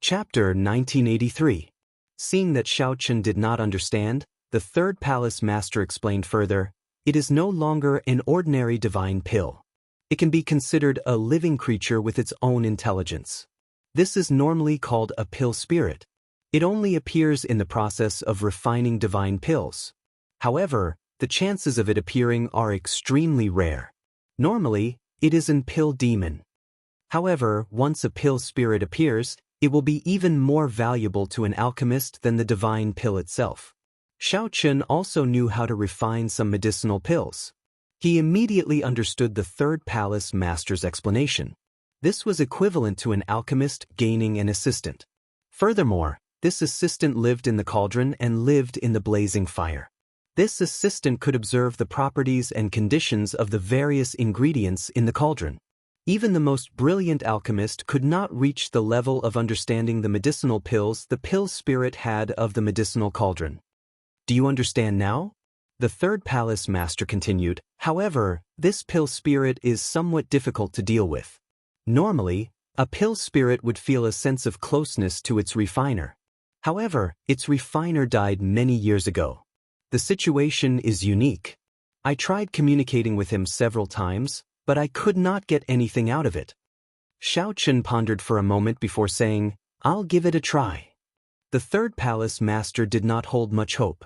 Chapter 1983. Seeing that Xianxia did not understand, the third palace master explained further, it is no longer an ordinary divine pill. It can be considered a living creature with its own intelligence. This is normally called a pill spirit. It only appears in the process of refining divine pills. However, the chances of it appearing are extremely rare. Normally, it is an pill demon. However, once a pill spirit appears, it will be even more valuable to an alchemist than the divine pill itself. Xianxia also knew how to refine some medicinal pills. He immediately understood the third palace master's explanation. This was equivalent to an alchemist gaining an assistant. Furthermore, this assistant lived in the cauldron and lived in the blazing fire. This assistant could observe the properties and conditions of the various ingredients in the cauldron. Even the most brilliant alchemist could not reach the level of understanding the medicinal pills the pill spirit had of the medicinal cauldron. Do you understand now? The third palace master continued, however, this pill spirit is somewhat difficult to deal with. Normally, a pill spirit would feel a sense of closeness to its refiner. However, its refiner died many years ago. The situation is unique. I tried communicating with him several times, but I could not get anything out of it. Xianxia pondered for a moment before saying, I'll give it a try. The third palace master did not hold much hope.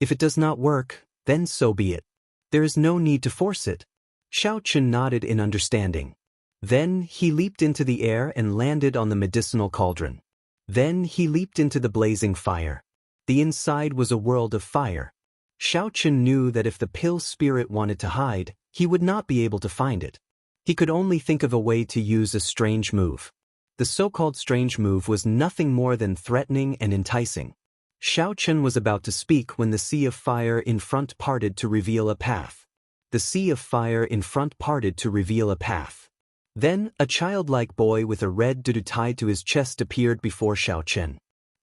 If it does not work, then so be it. There is no need to force it. Xianxia nodded in understanding. Then he leaped into the air and landed on the medicinal cauldron. Then he leaped into the blazing fire. The inside was a world of fire. Xianxia knew that if the pill spirit wanted to hide, he would not be able to find it. He could only think of a way to use a strange move. The so-called strange move was nothing more than threatening and enticing. Xianxia was about to speak when the sea of fire in front parted to reveal a path. The sea of fire in front parted to reveal a path. Then, a childlike boy with a red doodoo tied to his chest appeared before Xianxia.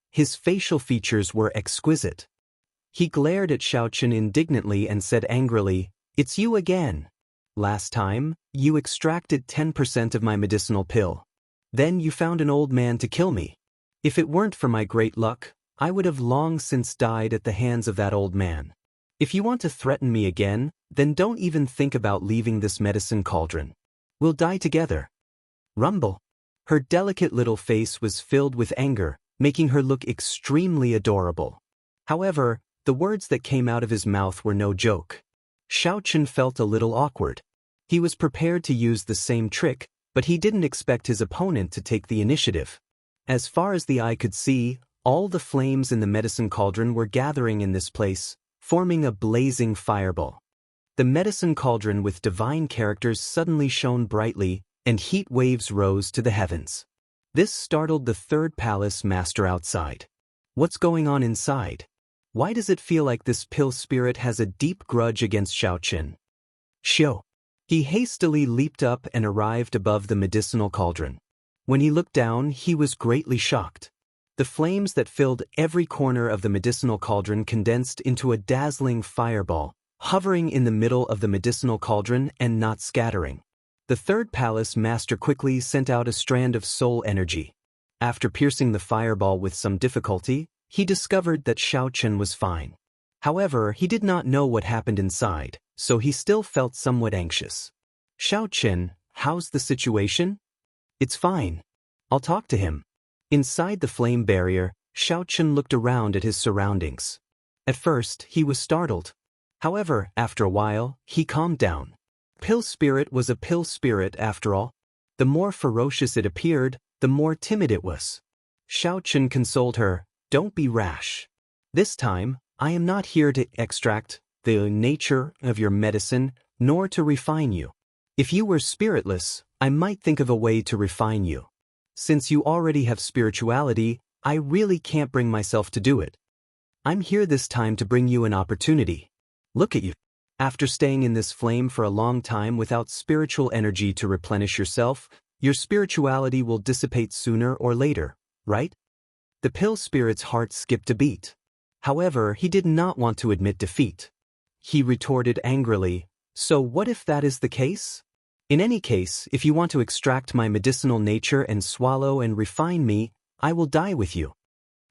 His facial features were exquisite. He glared at Xianxia indignantly and said angrily, It's you again. Last time, you extracted 10% of my medicinal pill. Then you found an old man to kill me. If it weren't for my great luck, I would have long since died at the hands of that old man. If you want to threaten me again, then don't even think about leaving this medicine cauldron. We'll die together. Rumble. Her delicate little face was filled with anger, making her look extremely adorable. However, the words that came out of his mouth were no joke. Xiaochen felt a little awkward. He was prepared to use the same trick, but he didn't expect his opponent to take the initiative. As far as the eye could see, all the flames in the medicine cauldron were gathering in this place, forming a blazing fireball. The medicine cauldron with divine characters suddenly shone brightly, and heat waves rose to the heavens. This startled the third palace master outside. What's going on inside? Why does it feel like this pill spirit has a deep grudge against Xiaochen? Xiao. He hastily leaped up and arrived above the medicinal cauldron. When he looked down, he was greatly shocked. The flames that filled every corner of the medicinal cauldron condensed into a dazzling fireball, hovering in the middle of the medicinal cauldron and not scattering. The third palace master quickly sent out a strand of soul energy. After piercing the fireball with some difficulty, he discovered that Xiaochen was fine. However, he did not know what happened inside, so he still felt somewhat anxious. Xiaochen, how's the situation? It's fine. I'll talk to him. Inside the flame barrier, Xiaochen looked around at his surroundings. At first, he was startled. However, after a while, he calmed down. Pill spirit was a pill spirit after all. The more ferocious it appeared, the more timid it was. Xiaochen consoled her, "Don't be rash. This time, I am not here to extract the nature of your medicine, nor to refine you. If you were spiritless, I might think of a way to refine you. Since you already have spirituality, I really can't bring myself to do it. I'm here this time to bring you an opportunity. Look at you. After staying in this flame for a long time without spiritual energy to replenish yourself, your spirituality will dissipate sooner or later, right?" The pill spirit's heart skipped a beat. However, he did not want to admit defeat. He retorted angrily, "So what if that is the case? In any case, if you want to extract my medicinal nature and swallow and refine me, I will die with you."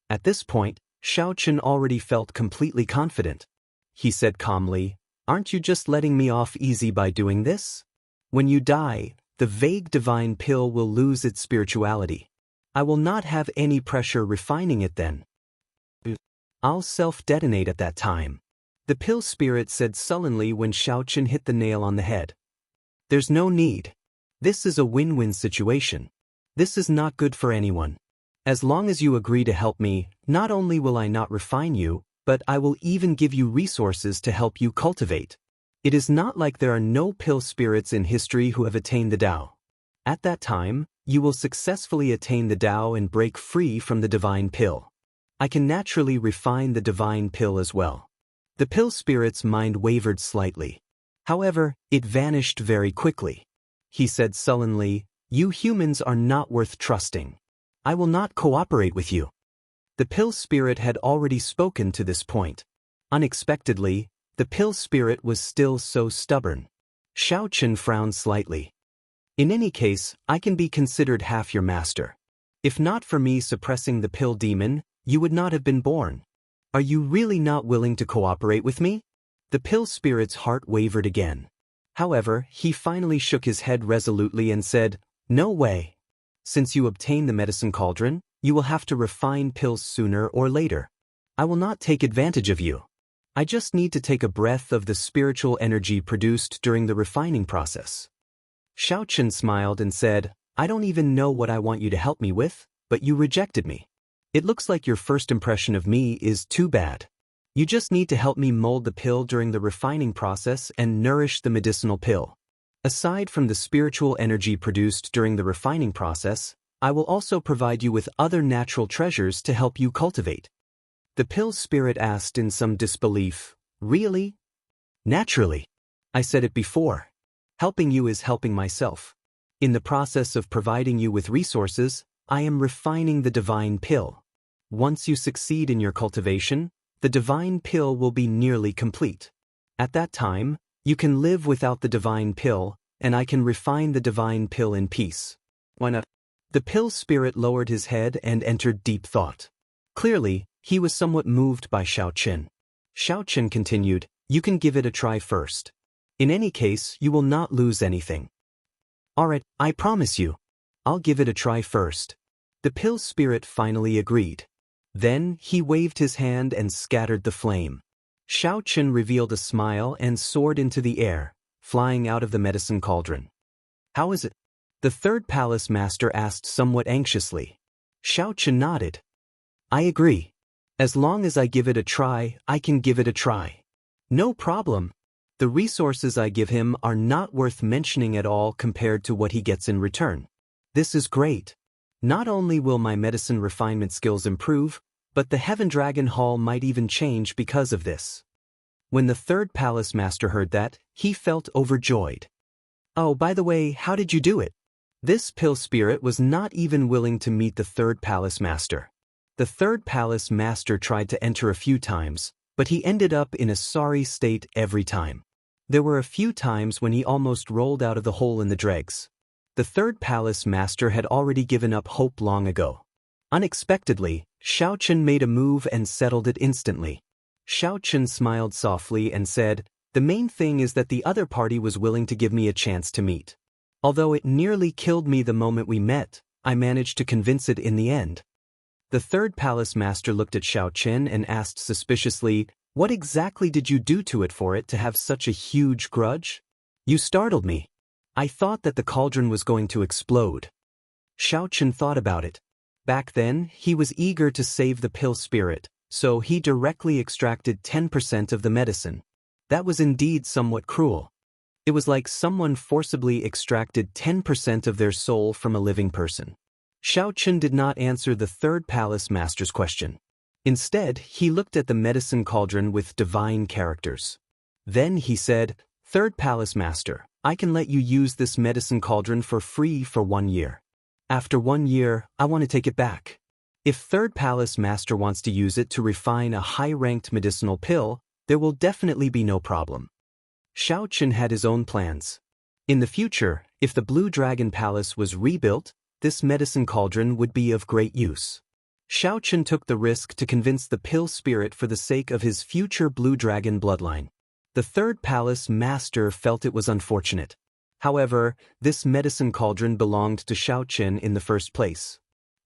At this point, Xiaochen already felt completely confident. He said calmly, "Aren't you just letting me off easy by doing this? When you die, the vague divine pill will lose its spirituality. I will not have any pressure refining it then. I'll self-detonate at that time." The pill spirit said sullenly when Xiaochen hit the nail on the head. "There's no need. This is a win-win situation. This is not good for anyone. As long as you agree to help me, not only will I not refine you, but I will even give you resources to help you cultivate. It is not like there are no pill spirits in history who have attained the Tao. At that time, you will successfully attain the Tao and break free from the divine pill. I can naturally refine the divine pill as well." The pill spirit's mind wavered slightly. However, it vanished very quickly. He said sullenly, "You humans are not worth trusting. I will not cooperate with you." The pill spirit had already spoken to this point. Unexpectedly, the pill spirit was still so stubborn. Xiaochen frowned slightly. "In any case, I can be considered half your master. If not for me suppressing the pill demon, you would not have been born. Are you really not willing to cooperate with me?" The pill spirit's heart wavered again. However, he finally shook his head resolutely and said, "No way. Since you obtain the medicine cauldron, you will have to refine pills sooner or later. I will not take advantage of you. I just need to take a breath of the spiritual energy produced during the refining process." Xiaochen smiled and said, "I don't even know what I want you to help me with, but you rejected me. It looks like your first impression of me is too bad. You just need to help me mold the pill during the refining process and nourish the medicinal pill. Aside from the spiritual energy produced during the refining process, I will also provide you with other natural treasures to help you cultivate." The pill spirit asked in some disbelief, "Really?" "Naturally. I said it before. Helping you is helping myself. In the process of providing you with resources, I am refining the divine pill. Once you succeed in your cultivation, the divine pill will be nearly complete. At that time, you can live without the divine pill, and I can refine the divine pill in peace." Why not? The pill spirit lowered his head and entered deep thought. Clearly, he was somewhat moved by Xiaochen. Xiaochen continued, "You can give it a try first. In any case, you will not lose anything." "Alright, I promise you. I'll give it a try first." The pill spirit finally agreed. Then he waved his hand and scattered the flame. Xianxia revealed a smile and soared into the air, flying out of the medicine cauldron. How is it? The third palace master asked somewhat anxiously. Xianxia nodded. I agree. As long as I give it a try, I can give it a try. No problem. The resources I give him are not worth mentioning at all compared to what he gets in return. This is great. Not only will my medicine refinement skills improve, but the Heaven Dragon Hall might even change because of this. When the third palace master heard that, he felt overjoyed. Oh, by the way, how did you do it? This pill spirit was not even willing to meet the third palace master. The third palace master tried to enter a few times, but he ended up in a sorry state every time. There were a few times when he almost rolled out of the hole in the dregs. The third palace master had already given up hope long ago. Unexpectedly, Xianxia made a move and settled it instantly. Xianxia smiled softly and said, "The main thing is that the other party was willing to give me a chance to meet. Although it nearly killed me the moment we met, I managed to convince it in the end." The third palace master looked at Xianxia and asked suspiciously, "What exactly did you do to it for it to have such a huge grudge? You startled me. I thought that the cauldron was going to explode." Xianxia thought about it. Back then, he was eager to save the pill spirit, so he directly extracted 10% of the medicine. That was indeed somewhat cruel. It was like someone forcibly extracted 10% of their soul from a living person. Xianxia did not answer the third palace master's question. Instead, he looked at the medicine cauldron with divine characters. Then he said, "Third palace master, I can let you use this medicine cauldron for free for 1 year. After 1 year, I want to take it back. If third palace master wants to use it to refine a high-ranked medicinal pill, there will definitely be no problem." Xianxia had his own plans. In the future, if the Blue Dragon Palace was rebuilt, this medicine cauldron would be of great use. Xianxia took the risk to convince the pill spirit for the sake of his future Blue Dragon bloodline. The third palace master felt it was unfortunate. However, this medicine cauldron belonged to Xianxia in the first place.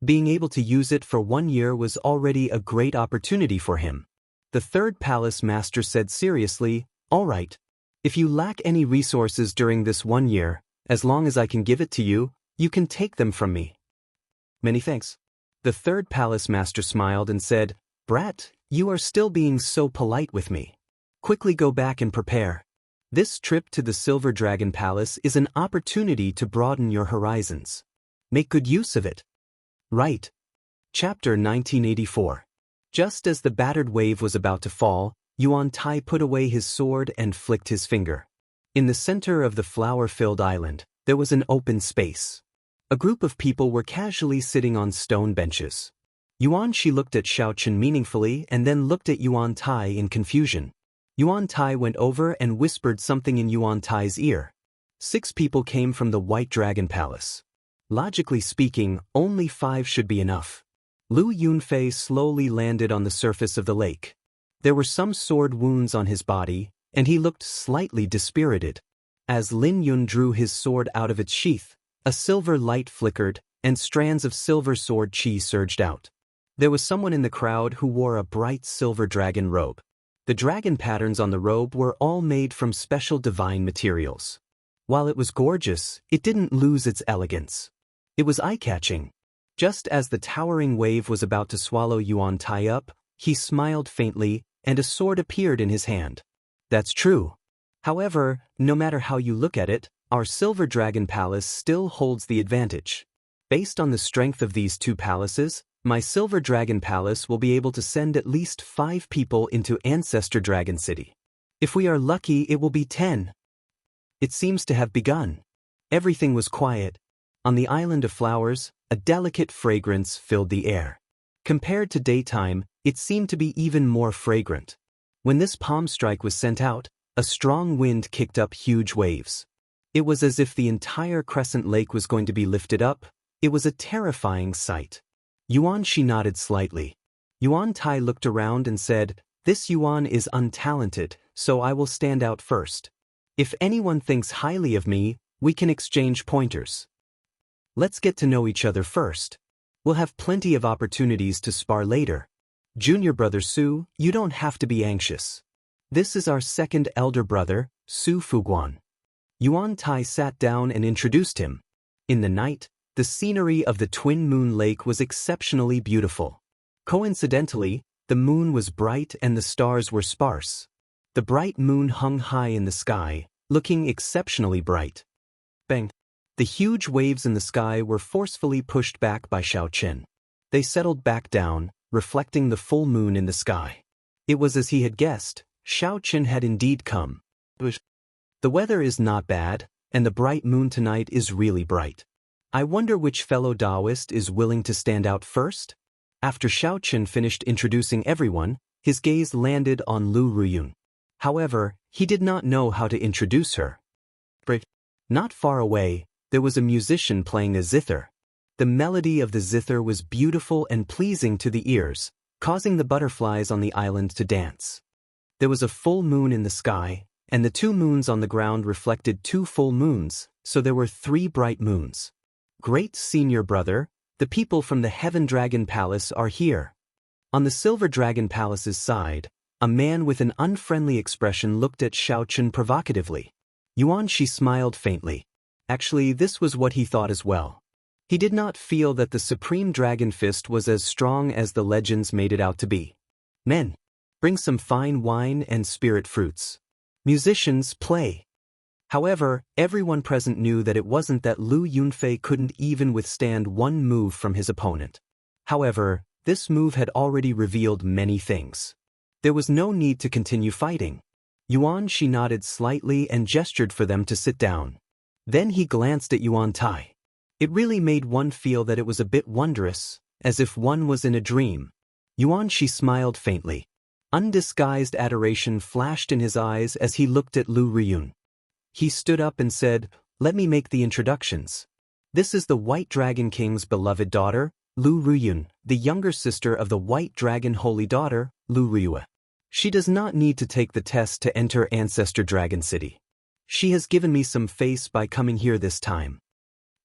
Being able to use it for 1 year was already a great opportunity for him. The third palace master said seriously, "All right. If you lack any resources during this 1 year, as long as I can give it to you, you can take them from me." "Many thanks." The third palace master smiled and said, "Brat, you are still being so polite with me. Quickly go back and prepare. This trip to the Silver Dragon Palace is an opportunity to broaden your horizons. Make good use of it." Right. Chapter 1984. Just as the battered wave was about to fall, Yuan Tai put away his sword and flicked his finger. In the center of the flower-filled island, there was an open space. A group of people were casually sitting on stone benches. Yuanxi looked at Xianxia meaningfully and then looked at Yuan Tai in confusion. Yuan Tai went over and whispered something in Yuan Tai's ear. 6 people came from the White Dragon Palace. Logically speaking, only 5 should be enough. Lu Yunfei slowly landed on the surface of the lake. There were some sword wounds on his body, and he looked slightly dispirited. As Lin Yun drew his sword out of its sheath, a silver light flickered, and strands of silver sword chi surged out. There was someone in the crowd who wore a bright silver dragon robe. The dragon patterns on the robe were all made from special divine materials. While it was gorgeous, it didn't lose its elegance. It was eye-catching. Just as the towering wave was about to swallow Yuan Tai up, he smiled faintly, and a sword appeared in his hand. That's true. However, no matter how you look at it, our Silver Dragon Palace still holds the advantage. Based on the strength of these 2 palaces, my Silver Dragon Palace will be able to send at least 5 people into Ancestor Dragon City. If we are lucky, it will be 10. It seems to have begun. Everything was quiet. On the island of flowers, a delicate fragrance filled the air. Compared to daytime, it seemed to be even more fragrant. When this palm strike was sent out, a strong wind kicked up huge waves. It was as if the entire Crescent Lake was going to be lifted up. It was a terrifying sight. Yuanxi nodded slightly. Yuan Tai looked around and said, "This Yuan is untalented, so I will stand out first. If anyone thinks highly of me, we can exchange pointers. Let's get to know each other first." We'll have plenty of opportunities to spar later. Junior brother Su, you don't have to be anxious. This is our second elder brother, Su Fuguan. Yuan Tai sat down and introduced him. In the night, the scenery of the Twin Moon Lake was exceptionally beautiful. Coincidentally, the moon was bright and the stars were sparse. The bright moon hung high in the sky, looking exceptionally bright. Bang! The huge waves in the sky were forcefully pushed back by Xiaoqin. They settled back down, reflecting the full moon in the sky. It was as he had guessed, Xiaoqin had indeed come. The weather is not bad, and the bright moon tonight is really bright. I wonder which fellow Taoist is willing to stand out first? After Xiaoqin finished introducing everyone, his gaze landed on Lu Ruyun. However, he did not know how to introduce her. Not far away, there was a musician playing a zither. The melody of the zither was beautiful and pleasing to the ears, causing the butterflies on the island to dance. There was a full moon in the sky, and the 2 moons on the ground reflected 2 full moons, so there were 3 bright moons. Great senior brother, the people from the Heaven Dragon Palace are here. On the Silver Dragon Palace's side, a man with an unfriendly expression looked at Xiaoqin provocatively. Xianxia smiled faintly. Actually, this was what he thought as well. He did not feel that the Supreme Dragon Fist was as strong as the legends made it out to be. Men, bring some fine wine and spirit fruits. Musicians, play. However, everyone present knew that it wasn't that Lu Yunfei couldn't even withstand one move from his opponent. However, this move had already revealed many things. There was no need to continue fighting. Yuan-Shi nodded slightly and gestured for them to sit down. Then he glanced at Yuan Tai. It really made one feel that it was a bit wondrous, as if one was in a dream. Yuan-Shi smiled faintly. Undisguised adoration flashed in his eyes as he looked at Lu Ruyun. He stood up and said, "Let me make the introductions. This is the White Dragon King's beloved daughter, Lu Ruyun, the younger sister of the White Dragon Holy Daughter, Lu Ruyue. She does not need to take the test to enter Ancestor Dragon City. She has given me some face by coming here this time."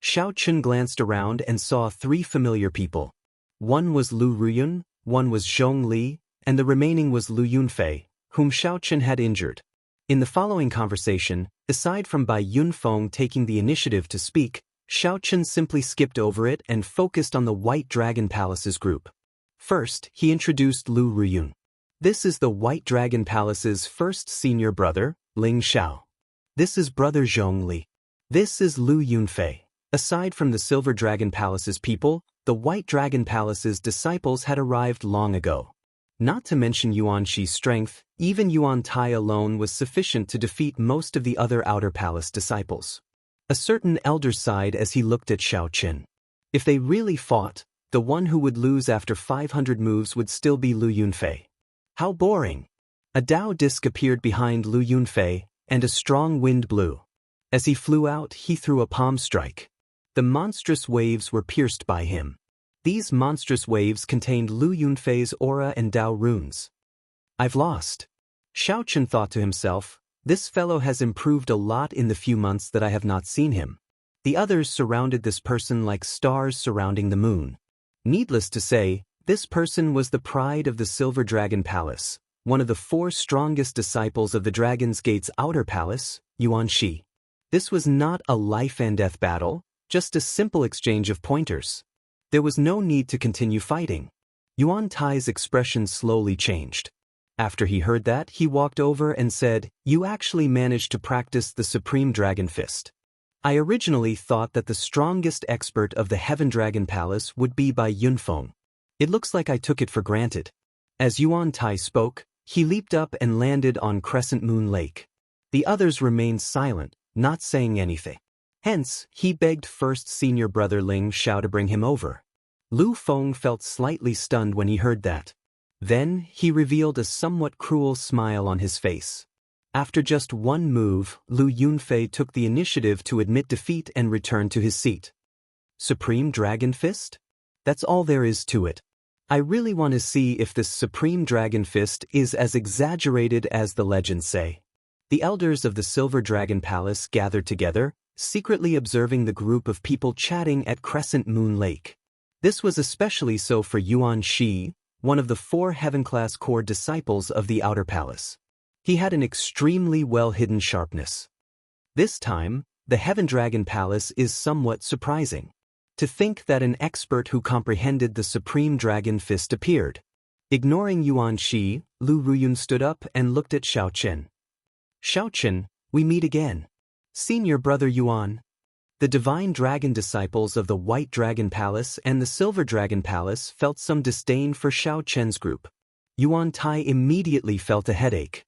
Xiaoqin glanced around and saw 3 familiar people. One was Lu Ruyun, one was Zhong Li, and the remaining was Lu Yunfei, whom Xiaoqin had injured. In the following conversation, aside from Bai Yunfeng taking the initiative to speak, Xiaoqin simply skipped over it and focused on the White Dragon Palace's group. First, he introduced Lu Ruyun. This is the White Dragon Palace's first senior brother, Ling Xiao. This is brother Zhong Li. This is Lu Yunfei. Aside from the Silver Dragon Palace's people, the White Dragon Palace's disciples had arrived long ago. Not to mention Yuan-Shi's strength, even Yuan Tai alone was sufficient to defeat most of the other Outer Palace disciples. A certain elder sighed as he looked at Xiaoqin. If they really fought, the one who would lose after 500 moves would still be Lu Yunfei. How boring! A Dao disc appeared behind Lu Yunfei, and a strong wind blew. As he flew out, he threw a palm strike. The monstrous waves were pierced by him. These monstrous waves contained Lu Yunfei's aura and Dao runes. I've lost. Xiaoqin thought to himself, this fellow has improved a lot in the few months that I have not seen him. The others surrounded this person like stars surrounding the moon. Needless to say, this person was the pride of the Silver Dragon Palace, one of the 4 strongest disciples of the Dragon's Gate's outer palace, Yuan-Shi. This was not a life-and-death battle, just a simple exchange of pointers. There was no need to continue fighting. Yuan Tai's expression slowly changed. After he heard that, he walked over and said, "You actually managed to practice the Supreme Dragon Fist. I originally thought that the strongest expert of the Heaven Dragon Palace would be Bai Yunfeng. It looks like I took it for granted." As Yuan Tai spoke, he leaped up and landed on Crescent Moon Lake. The others remained silent, not saying anything. Hence, he begged first senior brother Ling Xiao to bring him over. Lu Feng felt slightly stunned when he heard that. Then, he revealed a somewhat cruel smile on his face. After just one move, Lu Yunfei took the initiative to admit defeat and return to his seat. Supreme Dragon Fist? That's all there is to it. I really want to see if this Supreme Dragon Fist is as exaggerated as the legends say. The elders of the Silver Dragon Palace gathered together, secretly observing the group of people chatting at Crescent Moon Lake. This was especially so for Yuan Shi, one of the 4 heaven-class core disciples of the Outer Palace. He had an extremely well-hidden sharpness. This time, the Heaven Dragon Palace is somewhat surprising. To think that an expert who comprehended the Supreme Dragon Fist appeared. Ignoring Yuan Shi, Lu Ruyun stood up and looked at Xiaochen. Xiaochen, we meet again. Senior brother Yuan. The Divine Dragon disciples of the White Dragon Palace and the Silver Dragon Palace felt some disdain for Xiaochen's group. Yuan Tai immediately felt a headache.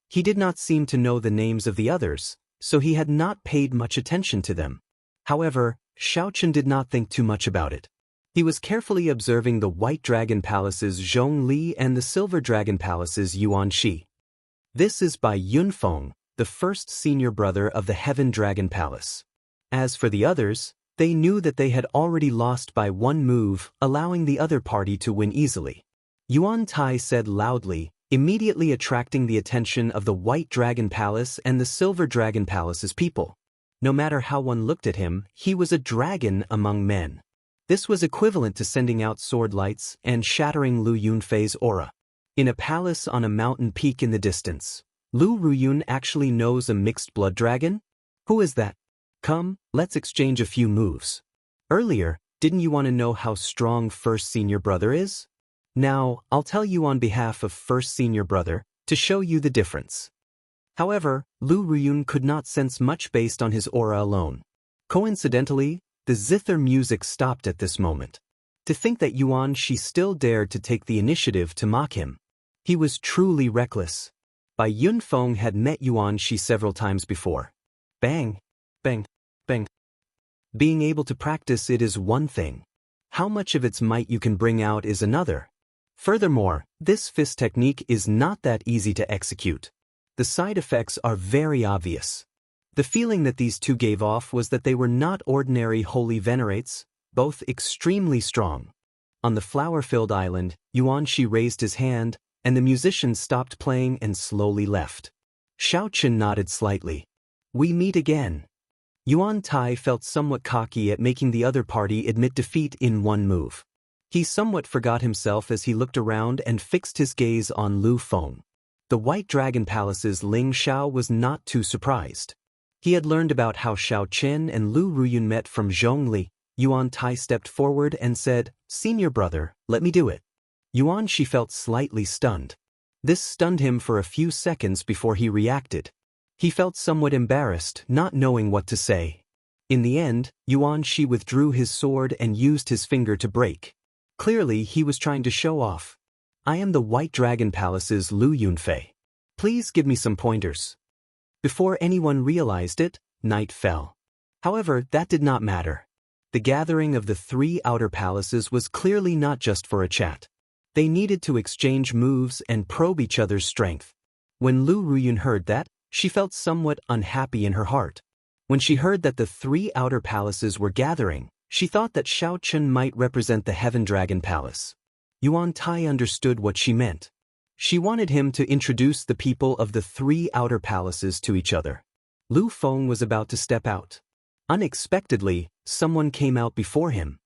He did not seem to know the names of the others, so he had not paid much attention to them. However, Xiaochen did not think too much about it. He was carefully observing the White Dragon Palace's Zhong Li and the Silver Dragon Palace's Yuan Shi. This is by Yunfeng, the first senior brother of the Heaven Dragon Palace. As for the others, they knew that they had already lost by 1 move, allowing the other party to win easily. Yuan Tai said loudly, immediately attracting the attention of the White Dragon Palace and the Silver Dragon Palace's people. No matter how one looked at him, he was a dragon among men. This was equivalent to sending out sword lights and shattering Lu Yunfei's aura. In a palace on a mountain peak in the distance, Lu Ruyun actually knows a mixed blood dragon? Who is that? Come, let's exchange a few moves. Earlier, didn't you want to know how strong first senior brother is? Now, I'll tell you on behalf of first senior brother, to show you the difference. However, Lu Ruyun could not sense much based on his aura alone. Coincidentally, the zither music stopped at this moment. To think that Yuan Shi still dared to take the initiative to mock him. He was truly reckless. Bai Yunfeng had met Yuan Shi several times before. Bang, bang, bang. Being able to practice it is one thing. How much of its might you can bring out is another. Furthermore, this fist technique is not that easy to execute. The side effects are very obvious. The feeling that these two gave off was that they were not ordinary holy venerates, both extremely strong. On the flower-filled island, Yuan Shi raised his hand, and the musicians stopped playing and slowly left. Xiaochen nodded slightly. We meet again. Yuan Tai felt somewhat cocky at making the other party admit defeat in 1 move. He somewhat forgot himself as he looked around and fixed his gaze on Lu Feng. The White Dragon Palace's Ling Xiao was not too surprised. He had learned about how Xiao Chen and Lu Ruyun met from Zhongli. Yuan Tai stepped forward and said, Senior brother, let me do it. Yuan Shi felt slightly stunned. This stunned him for a few seconds before he reacted. He felt somewhat embarrassed, not knowing what to say. In the end, Yuan Shi withdrew his sword and used his finger to break. Clearly, he was trying to show off. I am the White Dragon Palace's Lu Yunfei. Please give me some pointers. Before anyone realized it, night fell. However, that did not matter. The gathering of the 3 outer palaces was clearly not just for a chat. They needed to exchange moves and probe each other's strength. When Lu Ruyun heard that, she felt somewhat unhappy in her heart. When she heard that the 3 outer palaces were gathering, she thought that Xiaochen might represent the Heaven Dragon Palace. Yuan Tai understood what she meant. She wanted him to introduce the people of the 3 outer palaces to each other. Lu Feng was about to step out. Unexpectedly, someone came out before him.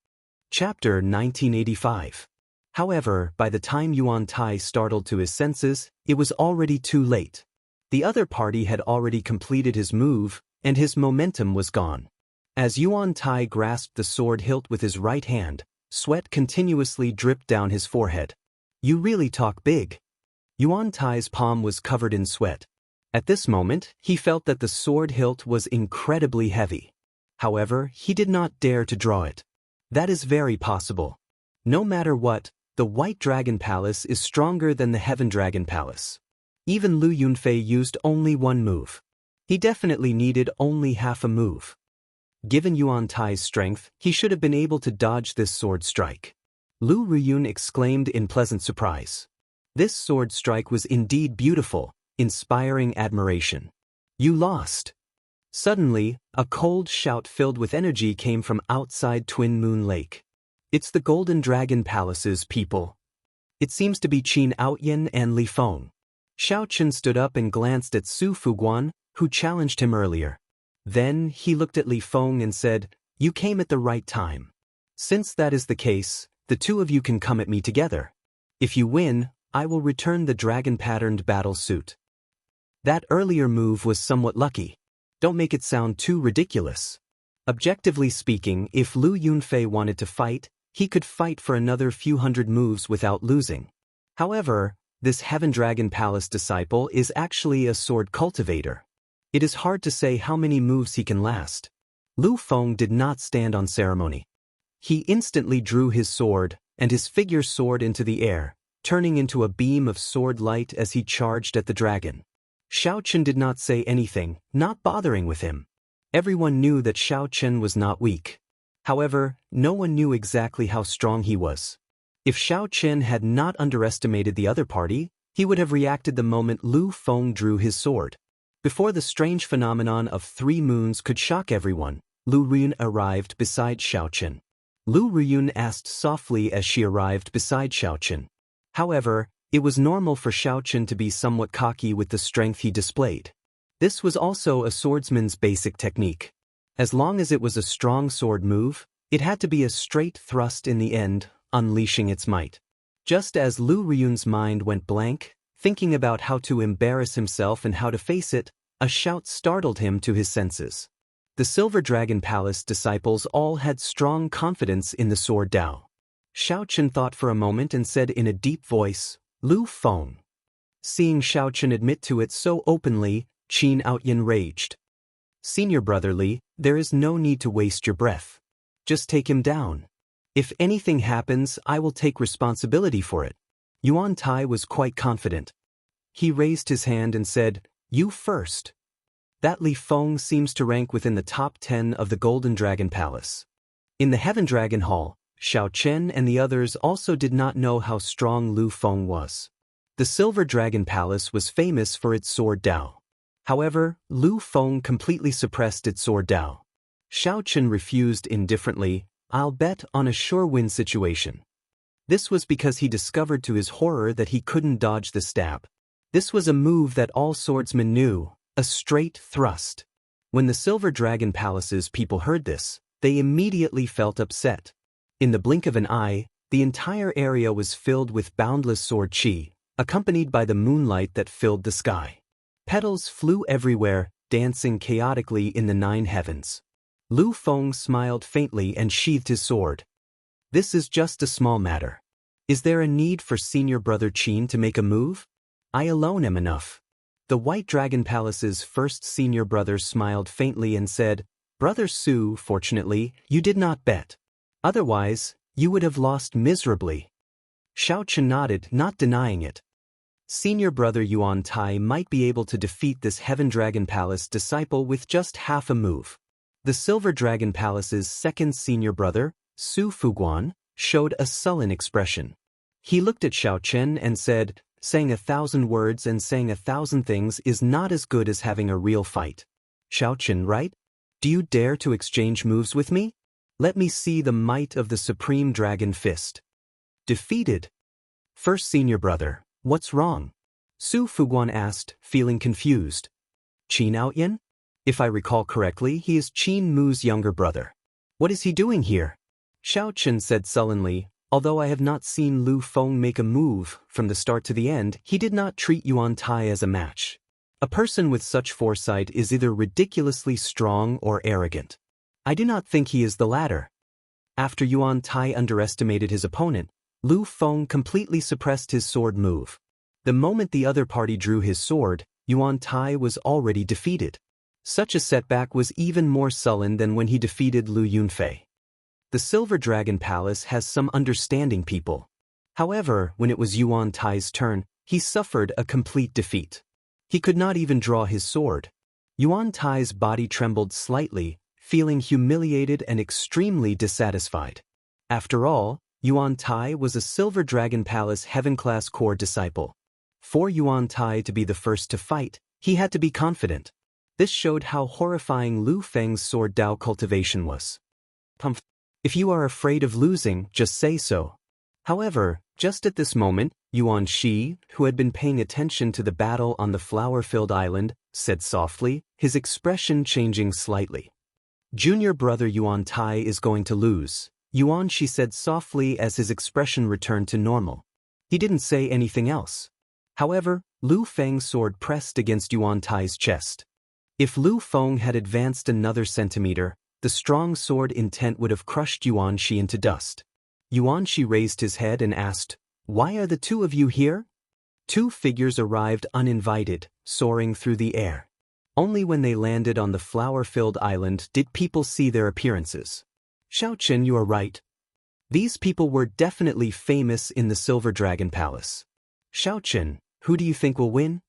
Chapter 1985. However, by the time Yuan Tai startled to his senses, it was already too late. The other party had already completed his move, and his momentum was gone. As Yuan Tai grasped the sword hilt with his right hand, sweat continuously dripped down his forehead. You really talk big. Yuan Tai's palm was covered in sweat. At this moment, he felt that the sword hilt was incredibly heavy. However, he did not dare to draw it. That is very possible. No matter what, the White Dragon Palace is stronger than the Heaven Dragon Palace. Even Lu Yunfei used only 1 move. He definitely needed only half a move. Given Yuan Tai's strength, he should have been able to dodge this sword strike. Lu Ruyun exclaimed in pleasant surprise. This sword strike was indeed beautiful, inspiring admiration. You lost. Suddenly, a cold shout filled with energy came from outside Twin Moon Lake. It's the Golden Dragon Palace's people. It seems to be Qin Outyan and Li Feng. Xiaochen stood up and glanced at Su Fuguan, who challenged him earlier. Then, he looked at Li Feng and said, You came at the right time. Since that is the case, the two of you can come at me together. If you win, I will return the dragon-patterned battle suit. That earlier move was somewhat lucky. Don't make it sound too ridiculous. Objectively speaking, if Lu Yunfei wanted to fight, he could fight for another few hundred moves without losing. However, this Heaven Dragon Palace disciple is actually a sword cultivator. It is hard to say how many moves he can last. Lu Feng did not stand on ceremony. He instantly drew his sword, and his figure soared into the air, turning into a beam of sword light as he charged at the dragon. Xiaochen did not say anything, not bothering with him. Everyone knew that Xiaochen was not weak. However, no one knew exactly how strong he was. If Xiaochen had not underestimated the other party, he would have reacted the moment Lu Feng drew his sword. Before the strange phenomenon of 3 moons could shock everyone, Lu Ruyun arrived beside Xiaochen. Lu Ruyun asked softly as she arrived beside Xiaochen. However, it was normal for Xiaochen to be somewhat cocky with the strength he displayed. This was also a swordsman's basic technique. As long as it was a strong sword move, it had to be a straight thrust in the end, unleashing its might. Just as Lu Ruyun's mind went blank, thinking about how to embarrass himself and how to face it, a shout startled him to his senses. The Silver Dragon Palace disciples all had strong confidence in the sword Dao. Xiaochen thought for a moment and said in a deep voice, "Lu Feng." Seeing Xiaochen admit to it so openly, Qin Outyin raged. "Senior brotherly, there is no need to waste your breath. Just take him down. If anything happens, I will take responsibility for it." Yuan Tai was quite confident. He raised his hand and said, "You first." That Li Feng seems to rank within the top 10 of the Golden Dragon Palace. In the Heaven Dragon Hall, Xiaochen and the others also did not know how strong Lu Feng was. The Silver Dragon Palace was famous for its sword Dao. However, Lu Feng completely suppressed its sword Dao. Xiaochen refused indifferently, "I'll bet on a sure win situation." This was because he discovered to his horror that he couldn't dodge the stab. This was a move that all swordsmen knew, a straight thrust. When the Silver Dragon Palace's people heard this, they immediately felt upset. In the blink of an eye, the entire area was filled with boundless sword qi, accompanied by the moonlight that filled the sky. Petals flew everywhere, dancing chaotically in the 9 heavens. Lu Feng smiled faintly and sheathed his sword. "This is just a small matter. Is there a need for senior brother Qin to make a move? I alone am enough." The White Dragon Palace's first senior brother smiled faintly and said, "Brother Su, fortunately, you did not bet. Otherwise, you would have lost miserably." Xiaochen nodded, not denying it. Senior brother Yuan Tai might be able to defeat this Heaven Dragon Palace disciple with just half a move. The Silver Dragon Palace's second senior brother, Su Fuguan, showed a sullen expression. He looked at Xiaochen and said, "Saying 1,000 words and saying 1,000 things is not as good as having a real fight. Xiaochen, right? Do you dare to exchange moves with me? Let me see the might of the Supreme Dragon Fist." "Defeated? First senior brother, what's wrong?" Su Fuguan asked, feeling confused. "Qin Outyin? If I recall correctly, he is Qin Mu's younger brother. What is he doing here?" Xiaochen said sullenly, "Although I have not seen Lu Feng make a move from the start to the end, he did not treat Yuan Tai as a match. A person with such foresight is either ridiculously strong or arrogant. I do not think he is the latter." After Yuan Tai underestimated his opponent, Lu Feng completely suppressed his sword move. The moment the other party drew his sword, Yuan Tai was already defeated. Such a setback was even more sullen than when he defeated Lu Yunfei. The Silver Dragon Palace has some understanding people. However, when it was Yuan Tai's turn, he suffered a complete defeat. He could not even draw his sword. Yuan Tai's body trembled slightly, feeling humiliated and extremely dissatisfied. After all, Yuan Tai was a Silver Dragon Palace Heaven-class core disciple. For Yuan Tai to be the first to fight, he had to be confident. This showed how horrifying Lu Feng's sword Dao cultivation was. If you are afraid of losing, just say so. However, just at this moment, Yuan Shi, who had been paying attention to the battle on the flower-filled island, said softly, his expression changing slightly. "Junior brother Yuan Tai is going to lose. Xianxia said softly as his expression returned to normal. He didn't say anything else. However, Lu Feng's sword pressed against Yuan Tai's chest. If Lu Feng had advanced another centimeter, the strong sword intent would have crushed Xianxia into dust. Xianxia raised his head and asked, "Why are the two of you here?" Two figures arrived uninvited, soaring through the air. Only when they landed on the flower-filled island did people see their appearances. "Xiaochen, you are right. These people were definitely famous in the Silver Dragon Palace. Xiaochen, who do you think will win?"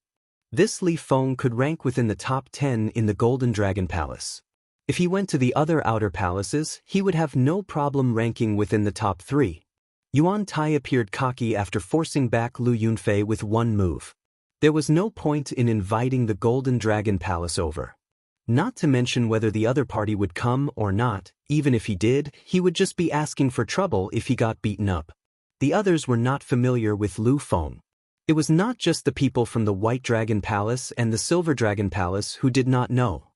This Li Feng could rank within the top 10 in the Golden Dragon Palace. If he went to the other outer palaces, he would have no problem ranking within the top 3. Yuan Tai appeared cocky after forcing back Lu Yunfei with one move. There was no point in inviting the Golden Dragon Palace over. Not to mention whether the other party would come or not. Even if he did, he would just be asking for trouble if he got beaten up. The others were not familiar with Lu Feng. It was not just the people from the White Dragon Palace and the Silver Dragon Palace who did not know.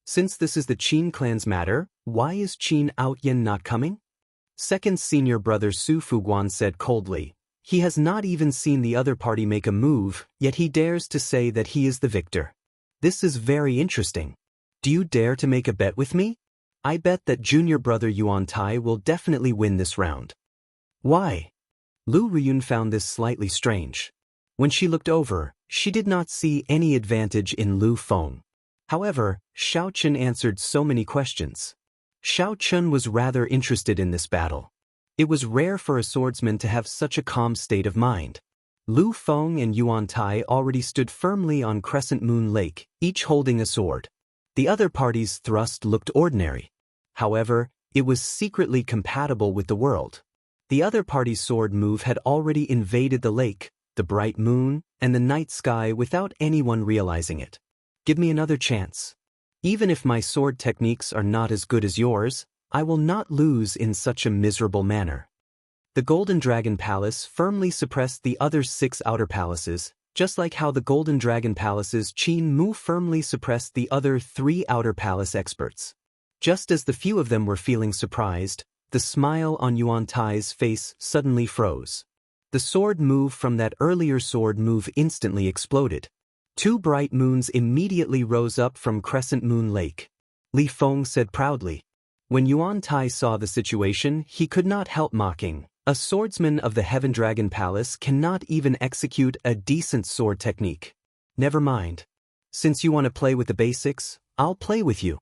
Since this is the Qin clan's matter, why is Qin Outyan not coming? Second senior brother Su Fuguan said coldly. He has not even seen the other party make a move, yet he dares to say that he is the victor. This is very interesting. Do you dare to make a bet with me? I bet that junior brother Yuan Tai will definitely win this round. Why? Lu Riyun found this slightly strange. When she looked over, she did not see any advantage in Lu Feng. However, Xiao Chun answered so many questions. Xiao Chun was rather interested in this battle. It was rare for a swordsman to have such a calm state of mind. Lu Feng and Yuan Tai already stood firmly on Crescent Moon Lake, each holding a sword. The other party's thrust looked ordinary. However, it was secretly compatible with the world. The other party's sword move had already invaded the lake, the bright moon, and the night sky without anyone realizing it. Give me another chance. Even if my sword techniques are not as good as yours, I will not lose in such a miserable manner. The Golden Dragon Palace firmly suppressed the other 6 outer palaces, just like how the Golden Dragon Palace's Qin Mu firmly suppressed the other 3 outer palace experts. Just as the few of them were feeling surprised, the smile on Yuan Tai's face suddenly froze. The sword move from that earlier sword move instantly exploded. 2 bright moons immediately rose up from Crescent Moon Lake. Li Feng said proudly. When Yuan Tai saw the situation, he could not help mocking. A swordsman of the Heaven Dragon Palace cannot even execute a decent sword technique. Never mind. Since you want to play with the basics, I'll play with you.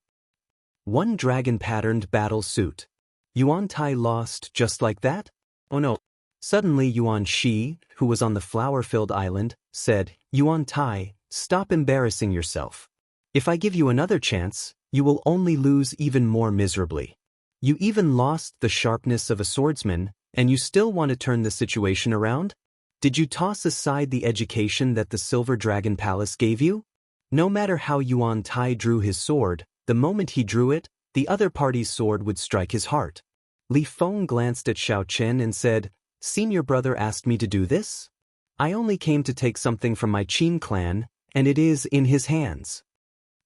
One dragon-patterned battle suit. Yuan Tai lost just like that? Oh no. Suddenly Yuan Shi, who was on the flower-filled island, said, "Yuan Tai, stop embarrassing yourself. If I give you another chance, you will only lose even more miserably. You even lost the sharpness of a swordsman, and you still want to turn the situation around? Did you toss aside the education that the Silver Dragon Palace gave you?" No matter how Yuan Tai drew his sword, the moment he drew it, the other party's sword would strike his heart. Li Feng glanced at Xiao Chen and said, "Senior brother asked me to do this? I only came to take something from my Qin clan, and it is in his hands."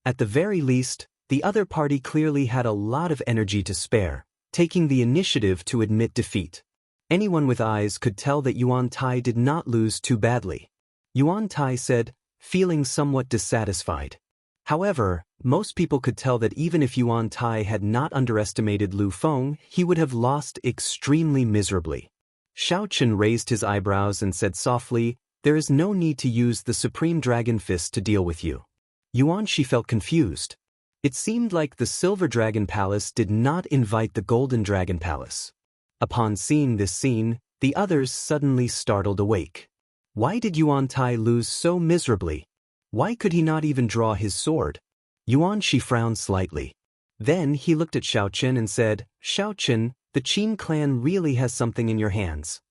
At the very least, the other party clearly had a lot of energy to spare, taking the initiative to admit defeat. Anyone with eyes could tell that Yuan Tai did not lose too badly. Yuan Tai said, feeling somewhat dissatisfied. However, most people could tell that even if Yuan Tai had not underestimated Lu Feng, he would have lost extremely miserably. Xiao Chen raised his eyebrows and said softly, "There is no need to use the Supreme Dragon Fist to deal with you." Yuan Shi felt confused. It seemed like the Silver Dragon Palace did not invite the Golden Dragon Palace. Upon seeing this scene, the others suddenly startled awake. Why did Yuan Tai lose so miserably? Why could he not even draw his sword? Yuan Shi frowned slightly. Then he looked at Xiao Chen and said, "Xiao Chen, the Qin clan really has something in your hands."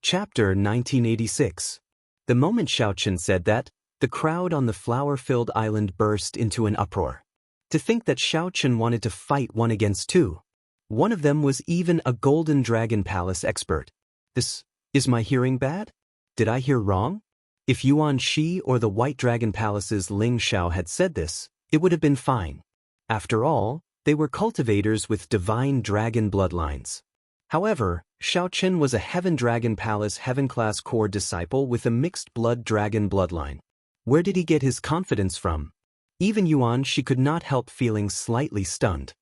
Chapter 1986. The moment Xiao Chen said that, the crowd on the flower-filled island burst into an uproar. To think that Xiao Chen wanted to fight 1 against 2. One of them was even a Golden Dragon Palace expert. Is my hearing bad? Did I hear wrong? If Yuan Shi or the White Dragon Palace's Ling Xiao had said this, it would have been fine. After all, they were cultivators with divine dragon bloodlines. However, Xiaoqin was a Heaven Dragon Palace Heaven-class core disciple with a mixed blood dragon bloodline. Where did he get his confidence from? Even Yuanxi could not help feeling slightly stunned.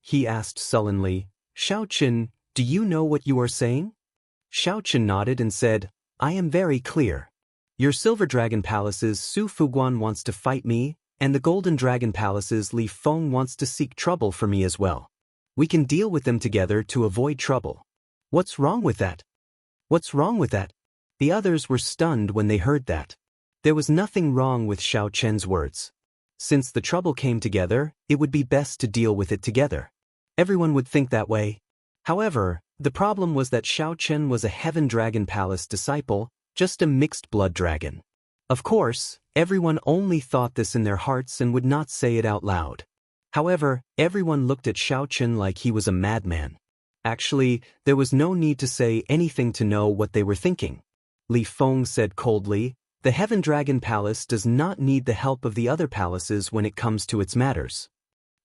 He asked sullenly, Xiaoqin, do you know what you are saying? Xiaoqin nodded and said, I am very clear. Your Silver Dragon Palace's Su Fuguan wants to fight me, and the Golden Dragon Palace's Li Feng wants to seek trouble for me as well. We can deal with them together to avoid trouble. What's wrong with that? What's wrong with that? The others were stunned when they heard that. There was nothing wrong with Xiaoqin's words. Since the trouble came together, it would be best to deal with it together. Everyone would think that way. However, the problem was that Xiaoqin was a Heaven Dragon Palace disciple, just a mixed blood dragon. Of course, everyone only thought this in their hearts and would not say it out loud. However, everyone looked at Xiaoqin like he was a madman. Actually, there was no need to say anything to know what they were thinking. Li Feng said coldly, the Heaven Dragon Palace does not need the help of the other palaces when it comes to its matters.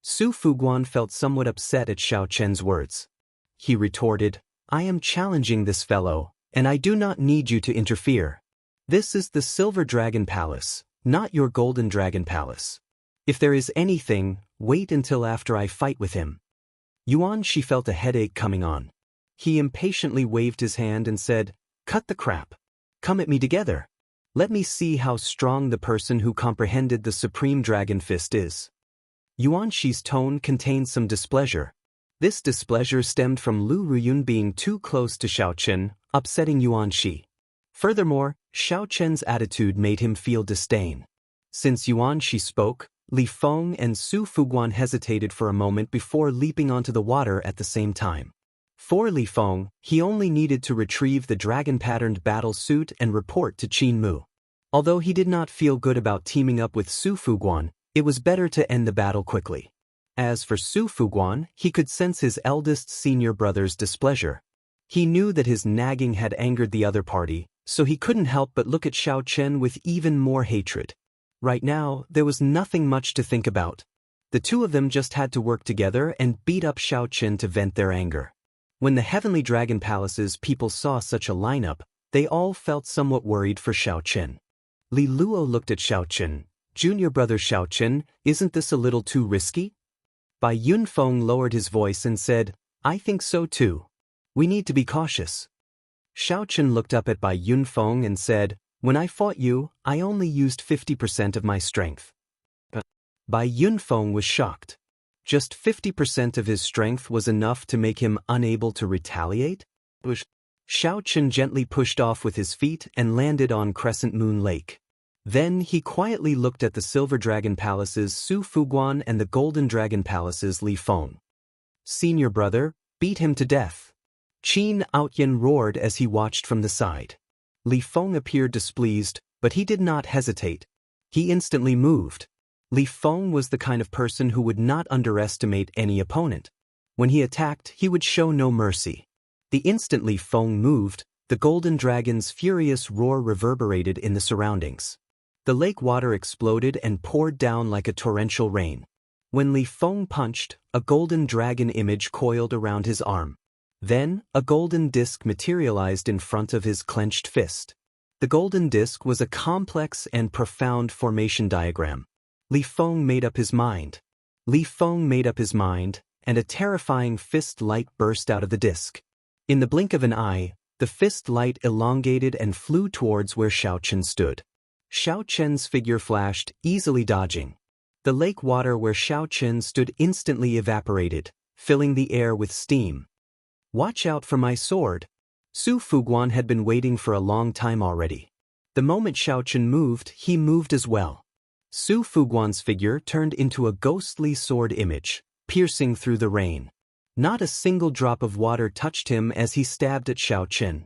Su Fuguan felt somewhat upset at Xiaoqin's words. He retorted, I am challenging this fellow, and I do not need you to interfere. This is the Silver Dragon Palace, not your Golden Dragon Palace. If there is anything, wait until after I fight with him. Yuanxi felt a headache coming on. He impatiently waved his hand and said, cut the crap. Come at me together. Let me see how strong the person who comprehended the Supreme Dragon Fist is. Yuanxi's tone contained some displeasure. This displeasure stemmed from Lu Ruyun being too close to Xiaoqin, upsetting Yuanxi. Furthermore, Xiaoqin's attitude made him feel disdain. Since Yuanxi spoke, Li Feng and Su Fuguan hesitated for a moment before leaping onto the water at the same time. For Li Feng, he only needed to retrieve the dragon-patterned battle suit and report to Qin Mu. Although he did not feel good about teaming up with Su Fuguan, it was better to end the battle quickly. As for Su Fuguan, he could sense his eldest senior brother's displeasure. He knew that his nagging had angered the other party, so he couldn't help but look at Xiaoqin with even more hatred. Right now, there was nothing much to think about. The two of them just had to work together and beat up Xiaoqin to vent their anger. When the Heavenly Dragon Palace's people saw such a lineup, they all felt somewhat worried for Xiaoqin. Li Luo looked at Xiaoqin. Junior brother Xiaoqin, isn't this a little too risky? Bai Yunfeng lowered his voice and said, I think so too. We need to be cautious. Xiaoqin looked up at Bai Yunfeng and said, when I fought you, I only used 50% of my strength. Bai Yunfeng was shocked. Just 50% of his strength was enough to make him unable to retaliate? Xiaoqin gently pushed off with his feet and landed on Crescent Moon Lake. Then he quietly looked at the Silver Dragon Palace's Su Fuguan and the Golden Dragon Palace's Li Feng. Senior brother, beat him to death. Qin Outyan roared as he watched from the side. Li Feng appeared displeased, but he did not hesitate. He instantly moved. Li Feng was the kind of person who would not underestimate any opponent. When he attacked, he would show no mercy. The instant Li Feng moved, the Golden Dragon's furious roar reverberated in the surroundings. The lake water exploded and poured down like a torrential rain. When Li Feng punched, a golden dragon image coiled around his arm. Then, a golden disc materialized in front of his clenched fist. The golden disc was a complex and profound formation diagram. Li Feng made up his mind. Li Feng made up his mind, and a terrifying fist light burst out of the disc. In the blink of an eye, the fist light elongated and flew towards where Xiaoqin stood. Xiaoqin's figure flashed, easily dodging. The lake water where Xiaoqin stood instantly evaporated, filling the air with steam. Watch out for my sword. Su Fuguan had been waiting for a long time already. The moment Xiaoqin moved, he moved as well. Su Fuguan's figure turned into a ghostly sword image, piercing through the rain. Not a single drop of water touched him as he stabbed at Xiaoqin.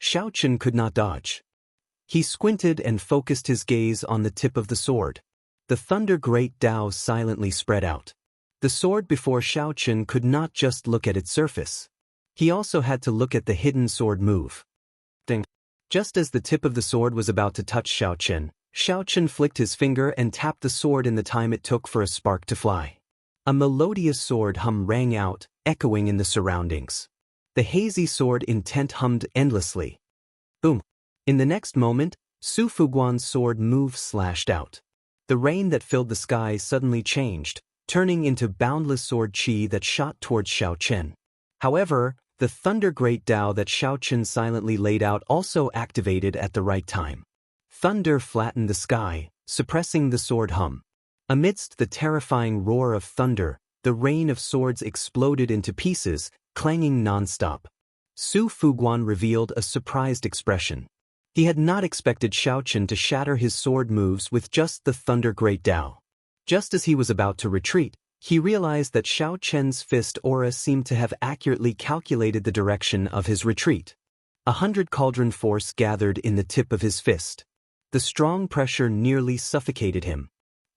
Xiaoqin could not dodge. He squinted and focused his gaze on the tip of the sword. The thunder great Dao silently spread out. The sword before Xiaoqin could not just look at its surface. He also had to look at the hidden sword move. Ding. Just as the tip of the sword was about to touch Xiaoqin, Xiaoqin flicked his finger and tapped the sword in the time it took for a spark to fly. A melodious sword hum rang out, echoing in the surroundings. The hazy sword intent hummed endlessly. Boom. In the next moment, Su Fuguan's sword move slashed out. The rain that filled the sky suddenly changed, turning into boundless sword chi that shot towards Xiaochen. However, the thunder great Dao that Xiaochen silently laid out also activated at the right time. Thunder flattened the sky, suppressing the sword hum. Amidst the terrifying roar of thunder, the rain of swords exploded into pieces, clanging non-stop. Su Fuguan revealed a surprised expression. He had not expected Xiaochen to shatter his sword moves with just the Thunder Great Dao. Just as he was about to retreat, he realized that Xiaochen's fist aura seemed to have accurately calculated the direction of his retreat. 100 cauldron force gathered in the tip of his fist. The strong pressure nearly suffocated him.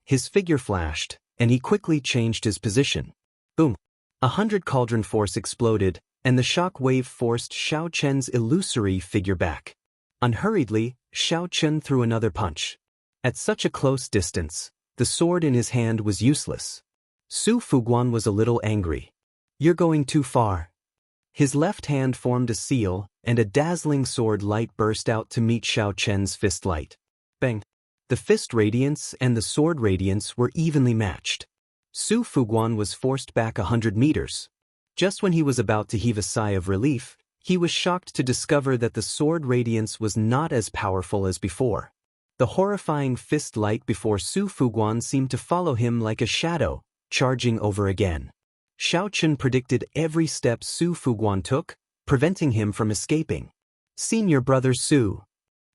His figure flashed, and he quickly changed his position. Boom! 100 cauldron force exploded, and the shock wave forced Xiaochen's illusory figure back. Unhurriedly, Xiaochen threw another punch. At such a close distance, the sword in his hand was useless. Su Fuguan was a little angry. "You're going too far." His left hand formed a seal, and a dazzling sword light burst out to meet Xiaochen's fist light. Bang! The fist radiance and the sword radiance were evenly matched. Su Fuguan was forced back 100 meters. Just when he was about to heave a sigh of relief, he was shocked to discover that the sword radiance was not as powerful as before. The horrifying fist light before Su Fuguan seemed to follow him like a shadow, charging over again. Xiaochen predicted every step Su Fuguan took, preventing him from escaping. "Senior brother Su."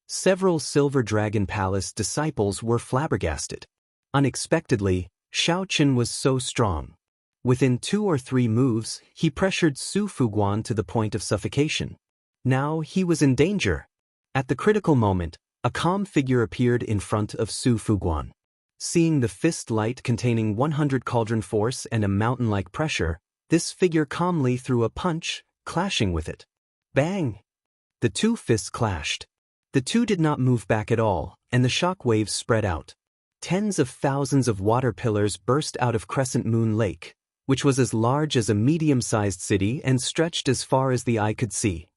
Several Silver Dragon Palace disciples were flabbergasted. Unexpectedly, Xiaochen was so strong. Within 2 or 3 moves, he pressured Su Fuguan to the point of suffocation. Now he was in danger. At the critical moment, a calm figure appeared in front of Su Fuguan. Seeing the fist light containing 100 cauldron force and a mountain-like pressure, this figure calmly threw a punch, clashing with it. Bang! The two fists clashed. The two did not move back at all, and the shock waves spread out. Tens of thousands of water pillars burst out of Crescent Moon Lake, which was as large as a medium-sized city and stretched as far as the eye could see.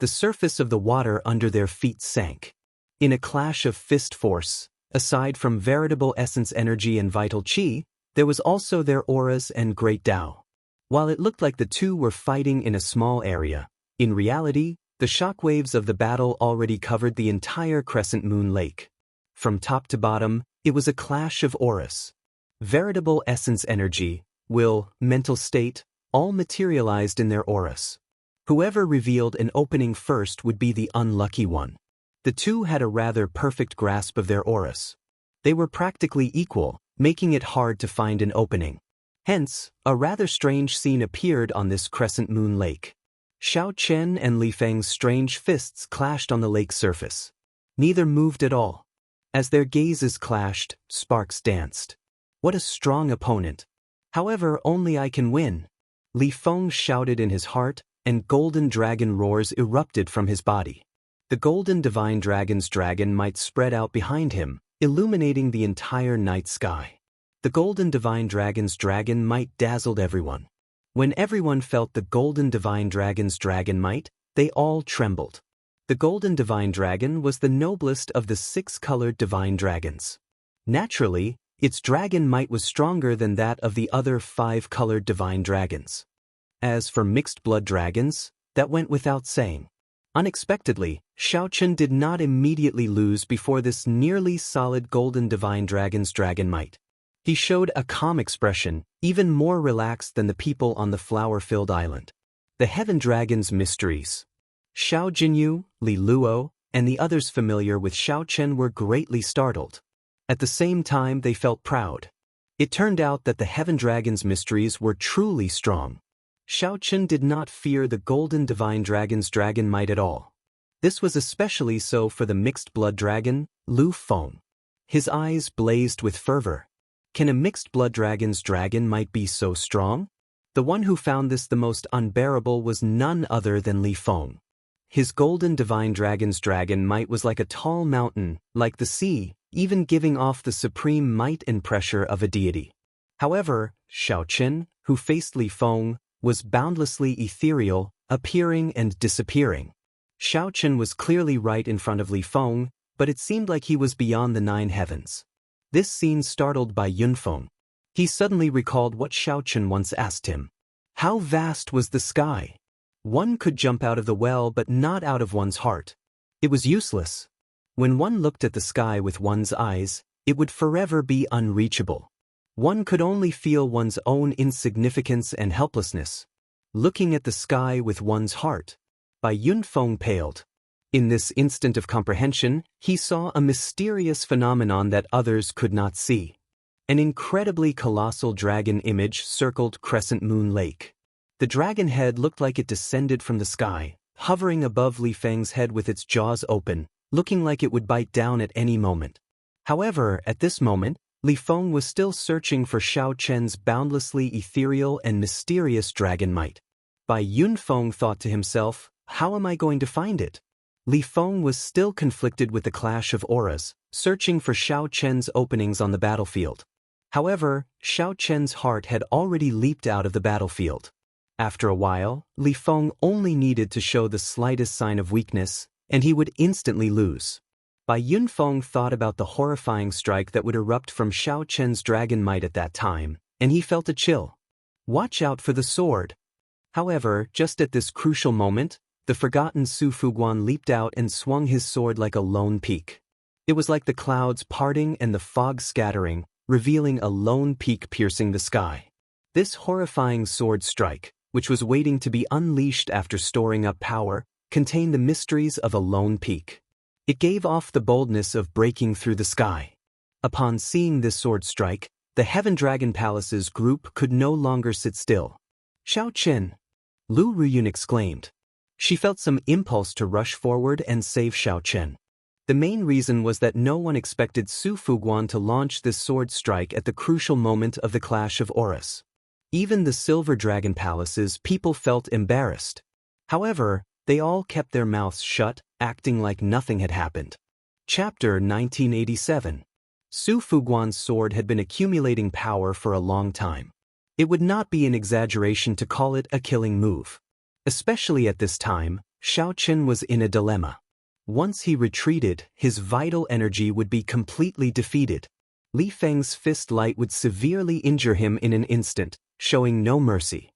The surface of the water under their feet sank. In a clash of fist force, aside from veritable essence energy and vital chi, there was also their auras and great Dao. While it looked like the two were fighting in a small area, in reality, the shockwaves of the battle already covered the entire Crescent Moon Lake. From top to bottom, it was a clash of auras. Veritable essence energy, will, mental state, all materialized in their auras. Whoever revealed an opening first would be the unlucky one. The two had a rather perfect grasp of their auras. They were practically equal, making it hard to find an opening. Hence, a rather strange scene appeared on this Crescent Moon Lake. Xiaochen and Li Feng's strange fists clashed on the lake's surface. Neither moved at all. As their gazes clashed, sparks danced. What a strong opponent. However, only I can win. Li Feng shouted in his heart, and golden dragon roars erupted from his body. The golden divine dragon's dragon might spread out behind him, illuminating the entire night sky. The golden divine dragon's dragon might dazzled everyone. When everyone felt the golden divine dragon's dragon might, they all trembled. The golden divine dragon was the noblest of the 6-colored divine dragons. Naturally, its dragon might was stronger than that of the other 5-colored divine dragons. As for mixed blood dragons, that went without saying. Unexpectedly, Xiaochen did not immediately lose before this nearly solid golden divine dragon's dragon might. He showed a calm expression, even more relaxed than the people on the flower-filled island. The Heaven Dragon's mysteries. Xiao Jinyu, Li Luo, and the others familiar with Xiaochen were greatly startled. At the same time, they felt proud. It turned out that the Heaven Dragon's mysteries were truly strong. Xiaochen did not fear the golden divine dragon's dragon might at all. This was especially so for the mixed blood dragon, Lu Feng. His eyes blazed with fervor. Can a mixed blood dragon's dragon might be so strong? The one who found this the most unbearable was none other than Li Feng. His golden divine dragon's dragon might was like a tall mountain, like the sea, even giving off the supreme might and pressure of a deity. However, Xiaochen, who faced Li Feng, was boundlessly ethereal, appearing and disappearing. Xiaochen was clearly right in front of Li Feng, but it seemed like he was beyond the 9 heavens. This scene startled by Yunfeng. He suddenly recalled what Xiaochen once asked him. How vast was the sky? One could jump out of the well but not out of one's heart. It was useless. When one looked at the sky with one's eyes, it would forever be unreachable. One could only feel one's own insignificance and helplessness. Looking at the sky with one's heart. By Yunfeng paled. In this instant of comprehension, he saw a mysterious phenomenon that others could not see. An incredibly colossal dragon image circled Crescent Moon Lake. The dragon head looked like it descended from the sky, hovering above Li Feng's head with its jaws open, looking like it would bite down at any moment. However, at this moment, Li Feng was still searching for Xiaochen's boundlessly ethereal and mysterious dragon might. Bai Yunfeng thought to himself, how am I going to find it? Li Feng was still conflicted with the clash of auras, searching for Xiaochen's openings on the battlefield. However, Xiaochen's heart had already leaped out of the battlefield. After a while, Li Feng only needed to show the slightest sign of weakness, and he would instantly lose. Bai Yunfeng thought about the horrifying strike that would erupt from Xiaochen's dragon might at that time, and he felt a chill. Watch out for the sword. However, just at this crucial moment, the forgotten Su Fuguan leaped out and swung his sword like a lone peak. It was like the clouds parting and the fog scattering, revealing a lone peak piercing the sky. This horrifying sword strike, which was waiting to be unleashed after storing up power, contained the mysteries of a lone peak. It gave off the boldness of breaking through the sky. Upon seeing this sword strike, the Heaven Dragon Palace's group could no longer sit still. Xiaochen! Lu Ruyun exclaimed. She felt some impulse to rush forward and save Xiaochen. The main reason was that no one expected Su Fuguan to launch this sword strike at the crucial moment of the clash of auras. Even the Silver Dragon Palace's people felt embarrassed. However, they all kept their mouths shut, acting like nothing had happened. Chapter 1987. Su Fuguan's sword had been accumulating power for a long time. It would not be an exaggeration to call it a killing move. Especially at this time, Xiaochen was in a dilemma. Once he retreated, his vital energy would be completely defeated. Li Feng's fist light would severely injure him in an instant, showing no mercy.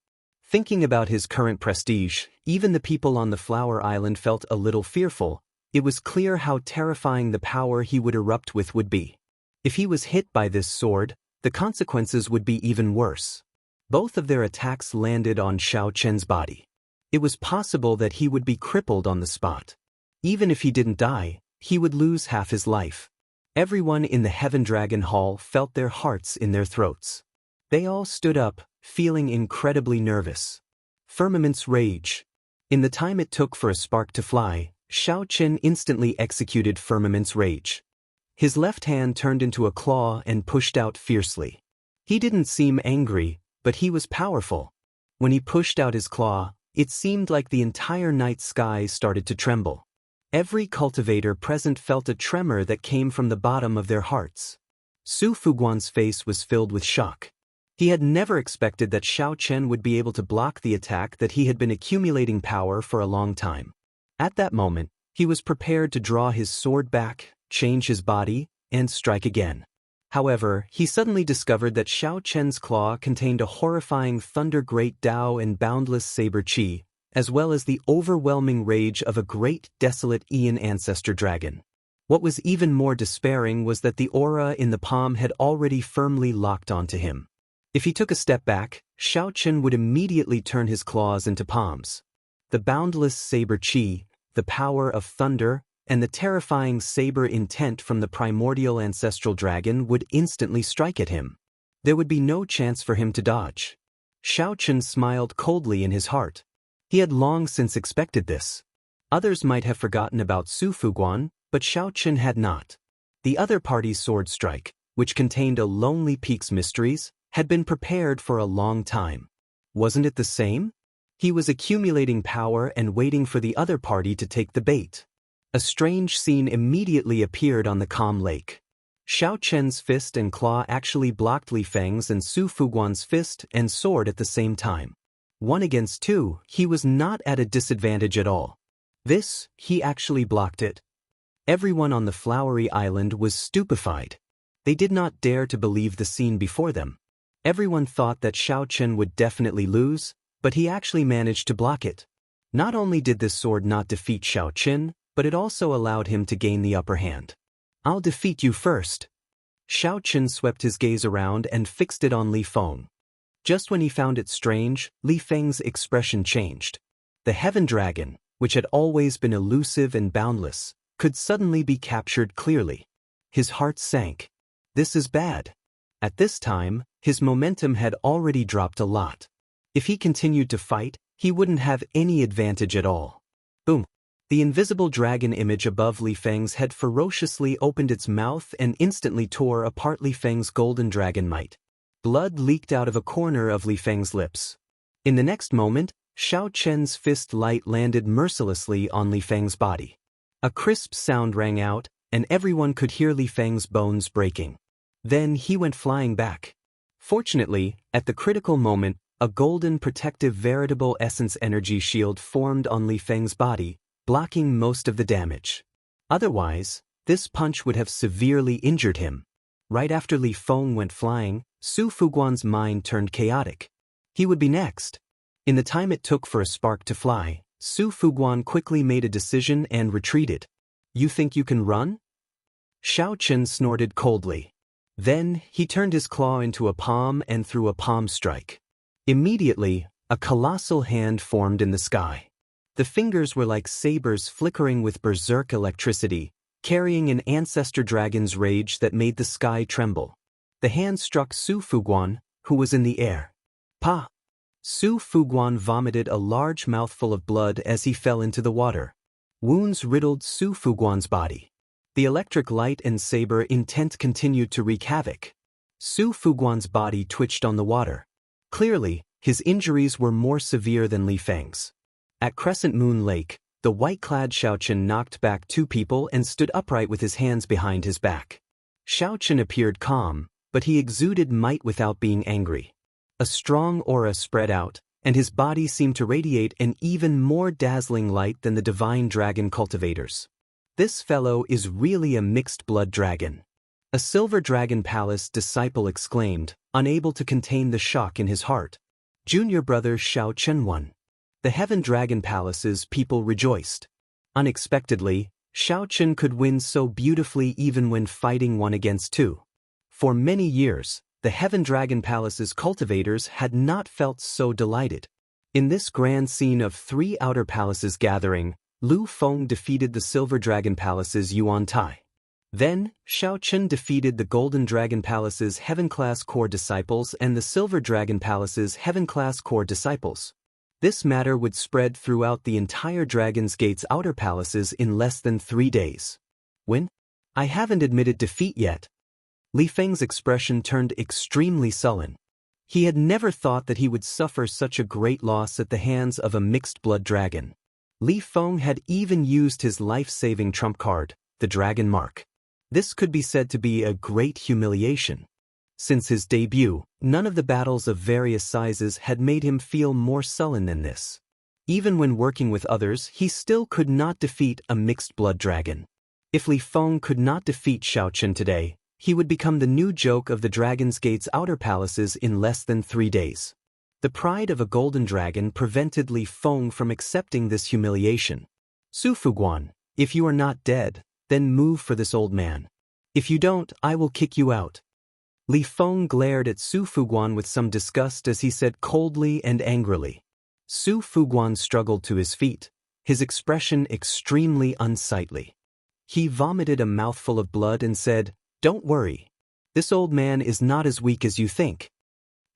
Thinking about his current prestige, even the people on the Flower Island felt a little fearful. It was clear how terrifying the power he would erupt with would be. If he was hit by this sword, the consequences would be even worse. Both of their attacks landed on Xiaochen's body. It was possible that he would be crippled on the spot. Even if he didn't die, he would lose half his life. Everyone in the Heaven Dragon Hall felt their hearts in their throats. They all stood up, feeling incredibly nervous. Firmament's rage. In the time it took for a spark to fly, Xiaochen instantly executed Firmament's rage. His left hand turned into a claw and pushed out fiercely. He didn't seem angry, but he was powerful. When he pushed out his claw, it seemed like the entire night sky started to tremble. Every cultivator present felt a tremor that came from the bottom of their hearts. Su Fuguan's face was filled with shock. He had never expected that Xiaochen would be able to block the attack that he had been accumulating power for a long time. At that moment, he was prepared to draw his sword back, change his body, and strike again. However, he suddenly discovered that Xiaochen's claw contained a horrifying thunder great Dao and boundless saber chi, as well as the overwhelming rage of a great desolate Aeon ancestor dragon. What was even more despairing was that the aura in the palm had already firmly locked onto him. If he took a step back, Xiaochen would immediately turn his claws into palms. The boundless saber chi, the power of thunder, and the terrifying saber intent from the primordial ancestral dragon would instantly strike at him. There would be no chance for him to dodge. Xiaochen smiled coldly in his heart. He had long since expected this. Others might have forgotten about Su Fuguan, but Xiaochen had not. The other party's sword strike, which contained a lonely peak's mysteries, had been prepared for a long time. Wasn't it the same? He was accumulating power and waiting for the other party to take the bait. A strange scene immediately appeared on the calm lake. Xiaochen's fist and claw actually blocked Li Feng's and Su Fuguan's fist and sword at the same time. 1 against 2, he was not at a disadvantage at all. He actually blocked it. Everyone on the flowery island was stupefied. They did not dare to believe the scene before them. Everyone thought that Xiao Chen would definitely lose, but he actually managed to block it. Not only did this sword not defeat Xiao Chen, but it also allowed him to gain the upper hand. "I'll defeat you first." Xiao Chen swept his gaze around and fixed it on Li Feng. Just when he found it strange, Li Feng's expression changed. The heaven dragon, which had always been elusive and boundless, could suddenly be captured clearly. His heart sank. This is bad. At this time, his momentum had already dropped a lot. If he continued to fight, he wouldn't have any advantage at all. Boom! The invisible dragon image above Li Feng's head ferociously opened its mouth and instantly tore apart Li Feng's golden dragon might. Blood leaked out of a corner of Li Feng's lips. In the next moment, Xiao Chen's fist light landed mercilessly on Li Feng's body. A crisp sound rang out, and everyone could hear Li Feng's bones breaking. Then he went flying back. Fortunately, at the critical moment, a golden protective veritable essence energy shield formed on Li Feng's body, blocking most of the damage. Otherwise, this punch would have severely injured him. Right after Li Feng went flying, Su Fuguan's mind turned chaotic. He would be next. In the time it took for a spark to fly, Su Fuguan quickly made a decision and retreated. "You think you can run?" Xiao Chen snorted coldly. Then, he turned his claw into a palm and threw a palm strike. Immediately, a colossal hand formed in the sky. The fingers were like sabers flickering with berserk electricity, carrying an ancestor dragon's rage that made the sky tremble. The hand struck Su Fuguan, who was in the air. Pa! Su Fuguan vomited a large mouthful of blood as he fell into the water. Wounds riddled Su Fuguan's body. The electric light and saber intent continued to wreak havoc. Su Fuguan's body twitched on the water. Clearly, his injuries were more severe than Li Feng's. At Crescent Moon Lake, the white-clad Xiao Chen knocked back 2 people and stood upright with his hands behind his back. Xiao Chen appeared calm, but he exuded might without being angry. A strong aura spread out, and his body seemed to radiate an even more dazzling light than the divine dragon cultivators. "This fellow is really a mixed-blood dragon," a Silver Dragon Palace disciple exclaimed, unable to contain the shock in his heart. Junior brother Xiao Chen won. The Heaven Dragon Palace's people rejoiced. Unexpectedly, Xiao Chen could win so beautifully even when fighting 1 against 2. For many years, the Heaven Dragon Palace's cultivators had not felt so delighted. In this grand scene of 3 outer palaces gathering, Lu Feng defeated the Silver Dragon Palace's Yuan Tai. Then, Xiao Chen defeated the Golden Dragon Palace's Heaven-class core disciples and the Silver Dragon Palace's Heaven-class core disciples. This matter would spread throughout the entire Dragon's Gate's outer palaces in less than 3 days. "When? I haven't admitted defeat yet." Li Feng's expression turned extremely sullen. He had never thought that he would suffer such a great loss at the hands of a mixed-blood dragon. Li Feng had even used his life-saving trump card, the Dragon Mark. This could be said to be a great humiliation. Since his debut, none of the battles of various sizes had made him feel more sullen than this. Even when working with others, he still could not defeat a mixed-blood dragon. If Li Feng could not defeat Xiao Chen today, he would become the new joke of the Dragon's Gate's outer palaces in less than 3 days. The pride of a golden dragon prevented Li Feng from accepting this humiliation. "Su Fuguan, if you are not dead, then move for this old man. If you don't, I will kick you out." Li Feng glared at Su Fuguan with some disgust as he said coldly and angrily. Su Fuguan struggled to his feet, his expression extremely unsightly. He vomited a mouthful of blood and said, "Don't worry. This old man is not as weak as you think."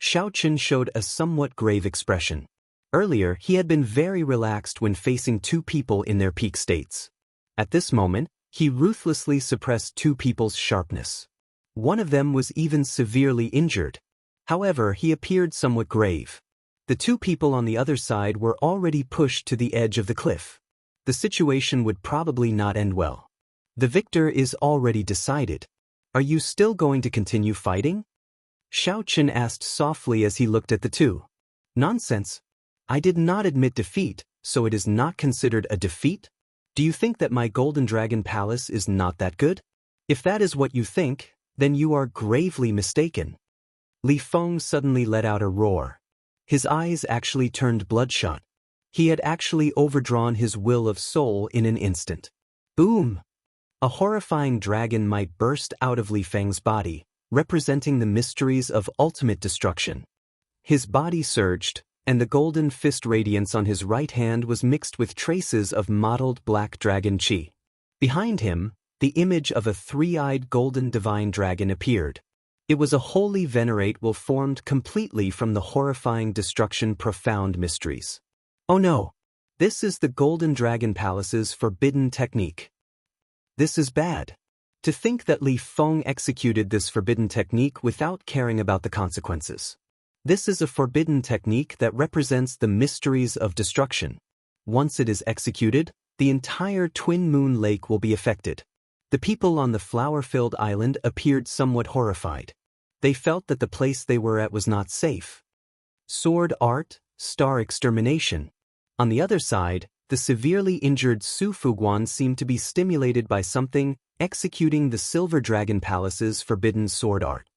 Xiao Chen showed a somewhat grave expression. Earlier, he had been very relaxed when facing 2 people in their peak states. At this moment, he ruthlessly suppressed 2 people's sharpness. One of them was even severely injured. However, he appeared somewhat grave. The 2 people on the other side were already pushed to the edge of the cliff. The situation would probably not end well. The victor is already decided. "Are you still going to continue fighting?" Xiao Chen asked softly as he looked at the 2. "Nonsense. I did not admit defeat, so it is not considered a defeat? Do you think that my Golden Dragon Palace is not that good? If that is what you think, then you are gravely mistaken. Li Feng suddenly let out a roar. His eyes actually turned bloodshot. He had actually overdrawn his will of soul in an instant. Boom! A horrifying dragon might burst out of Li Feng's body, representing the mysteries of ultimate destruction. His body surged, and the golden fist radiance on his right hand was mixed with traces of mottled black dragon chi. Behind him, the image of a three-eyed golden divine dragon appeared. It was a holy venerable formed completely from the horrifying destruction profound mysteries. Oh no! This is the Golden Dragon Palace's forbidden technique. This is bad. To think that Li Feng executed this forbidden technique without caring about the consequences. This is a forbidden technique that represents the mysteries of destruction. Once it is executed, the entire Twin Moon Lake will be affected. The people on the flower-filled island appeared somewhat horrified. They felt that the place they were at was not safe. Sword art, star extermination. On the other side, the severely injured Su Fuguan seemed to be stimulated by something, executing the Silver Dragon Palace's forbidden sword art.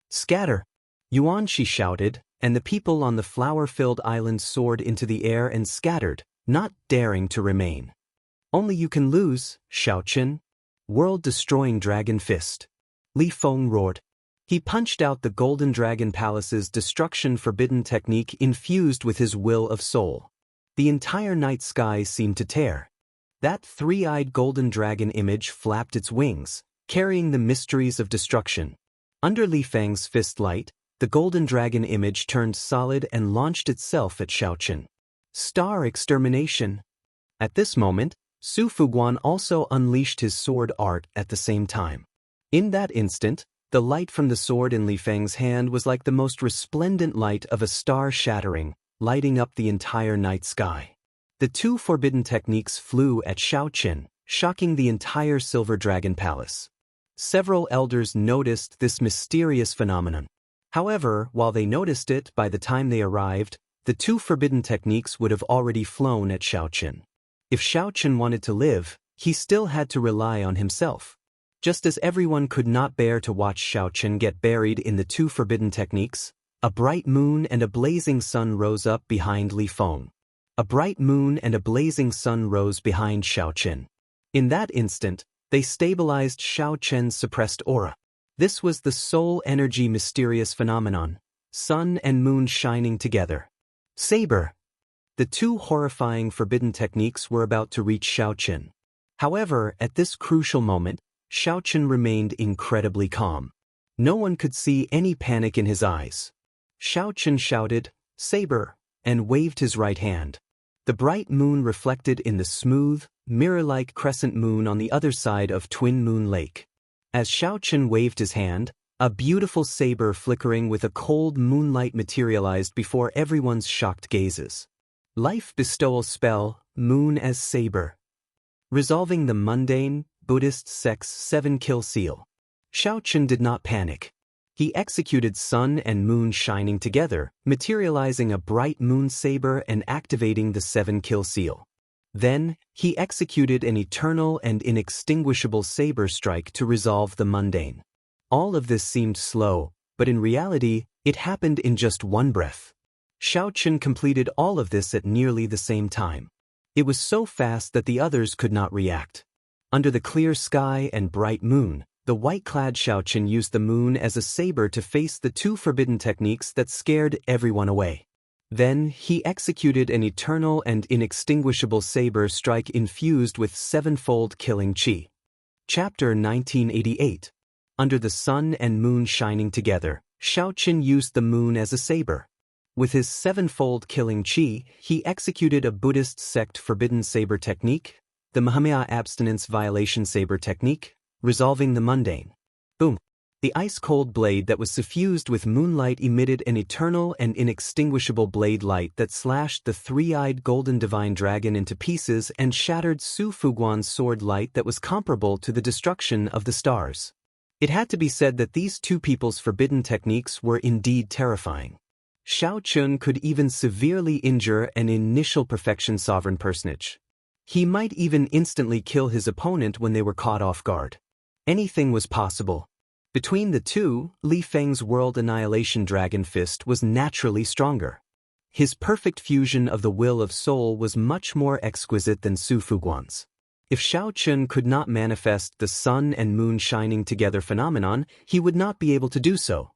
Scatter! Yuan, she shouted, and the people on the flower-filled island soared into the air and scattered, not daring to remain. Only you can lose, Xiaoqin. World-destroying dragon fist. Li Feng roared. He punched out the Golden Dragon Palace's destruction forbidden technique infused with his will of soul. The entire night sky seemed to tear. That three-eyed golden dragon image flapped its wings, carrying the mysteries of destruction. Under Li Feng's fist light, the golden dragon image turned solid and launched itself at Xiaoqin. Star extermination. At this moment, Su Fuguan also unleashed his sword art at the same time. In that instant, the light from the sword in Li Feng's hand was like the most resplendent light of a star shattering, lighting up the entire night sky. The two forbidden techniques flew at Xiaoqin, shocking the entire Silver Dragon Palace. Several elders noticed this mysterious phenomenon. However, while they noticed it, by the time they arrived, the two forbidden techniques would have already flown at Xiaoqin. If Xiaoqin wanted to live, he still had to rely on himself. Just as everyone could not bear to watch Xiaoqin get buried in the two forbidden techniques, a bright moon and a blazing sun rose up behind Li Feng. A bright moon and a blazing sun rose behind Xiaoqin. In that instant, they stabilized Xiaoqin's suppressed aura. This was the soul energy mysterious phenomenon, sun and moon shining together. Saber! The two horrifying forbidden techniques were about to reach Xiaoqin. However, at this crucial moment, Xiaoqin remained incredibly calm. No one could see any panic in his eyes. Xiaoqin shouted, "Saber," and waved his right hand. The bright moon reflected in the smooth, mirror-like crescent moon on the other side of Twin Moon Lake. As Xiaoqin waved his hand, a beautiful saber flickering with a cold moonlight materialized before everyone's shocked gazes. Life bestowal spell, moon as saber. Resolving the mundane, Buddhist sect's 7-kill seal. Xiaoqin did not panic. He executed sun and moon shining together, materializing a bright moon saber and activating the 7-kill seal. Then, he executed an eternal and inextinguishable saber strike to resolve the mundane. All of this seemed slow, but in reality, it happened in just one breath. Xiaoqin completed all of this at nearly the same time. It was so fast that the others could not react. Under the clear sky and bright moon, the white-clad Xiaoqin used the moon as a saber to face the two forbidden techniques that scared everyone away. Then, he executed an eternal and inextinguishable saber strike infused with 7-fold killing chi. Chapter 1988. Under the sun and moon shining together, Xiaoqin used the moon as a saber. With his 7-fold killing chi, he executed a Buddhist sect forbidden saber technique, the Mahamaya abstinence violation saber technique, resolving the mundane. Boom! The ice-cold blade that was suffused with moonlight emitted an eternal and inextinguishable blade light that slashed the three-eyed golden divine dragon into pieces and shattered Su Fuguan's sword light that was comparable to the destruction of the stars. It had to be said that these two people's forbidden techniques were indeed terrifying. Xiao Chun could even severely injure an initial perfection sovereign personage. He might even instantly kill his opponent when they were caught off guard. Anything was possible. Between the two, Li Feng's World Annihilation Dragon Fist was naturally stronger. His perfect fusion of the will of soul was much more exquisite than Su Fuguan's. If Xiao Chun could not manifest the sun and moon shining together phenomenon, he would not be able to do so.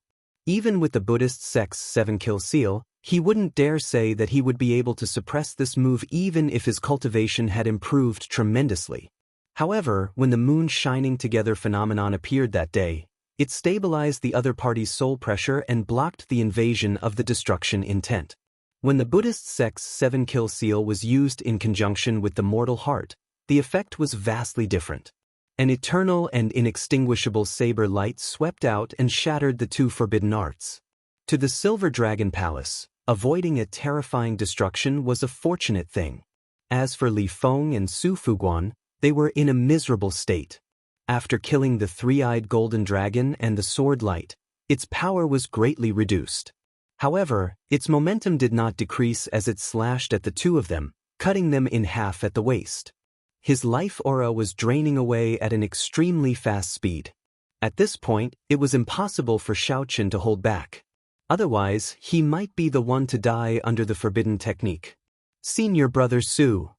Even with the Buddhist sect's 7-kill seal, he wouldn't dare say that he would be able to suppress this move even if his cultivation had improved tremendously. However, when the moon shining together phenomenon appeared that day, it stabilized the other party's soul pressure and blocked the invasion of the destruction intent. When the Buddhist sect's 7-kill seal was used in conjunction with the mortal heart, the effect was vastly different. An eternal and inextinguishable saber light swept out and shattered the two forbidden arts. To the Silver Dragon Palace, avoiding a terrifying destruction was a fortunate thing. As for Li Feng and Su Fuguan, they were in a miserable state. After killing the three-eyed golden dragon and the sword light, its power was greatly reduced. However, its momentum did not decrease as it slashed at the two of them, cutting them in half at the waist. His life aura was draining away at an extremely fast speed. At this point, it was impossible for Xiao Chun to hold back. Otherwise, he might be the one to die under the forbidden technique. Senior brother Su.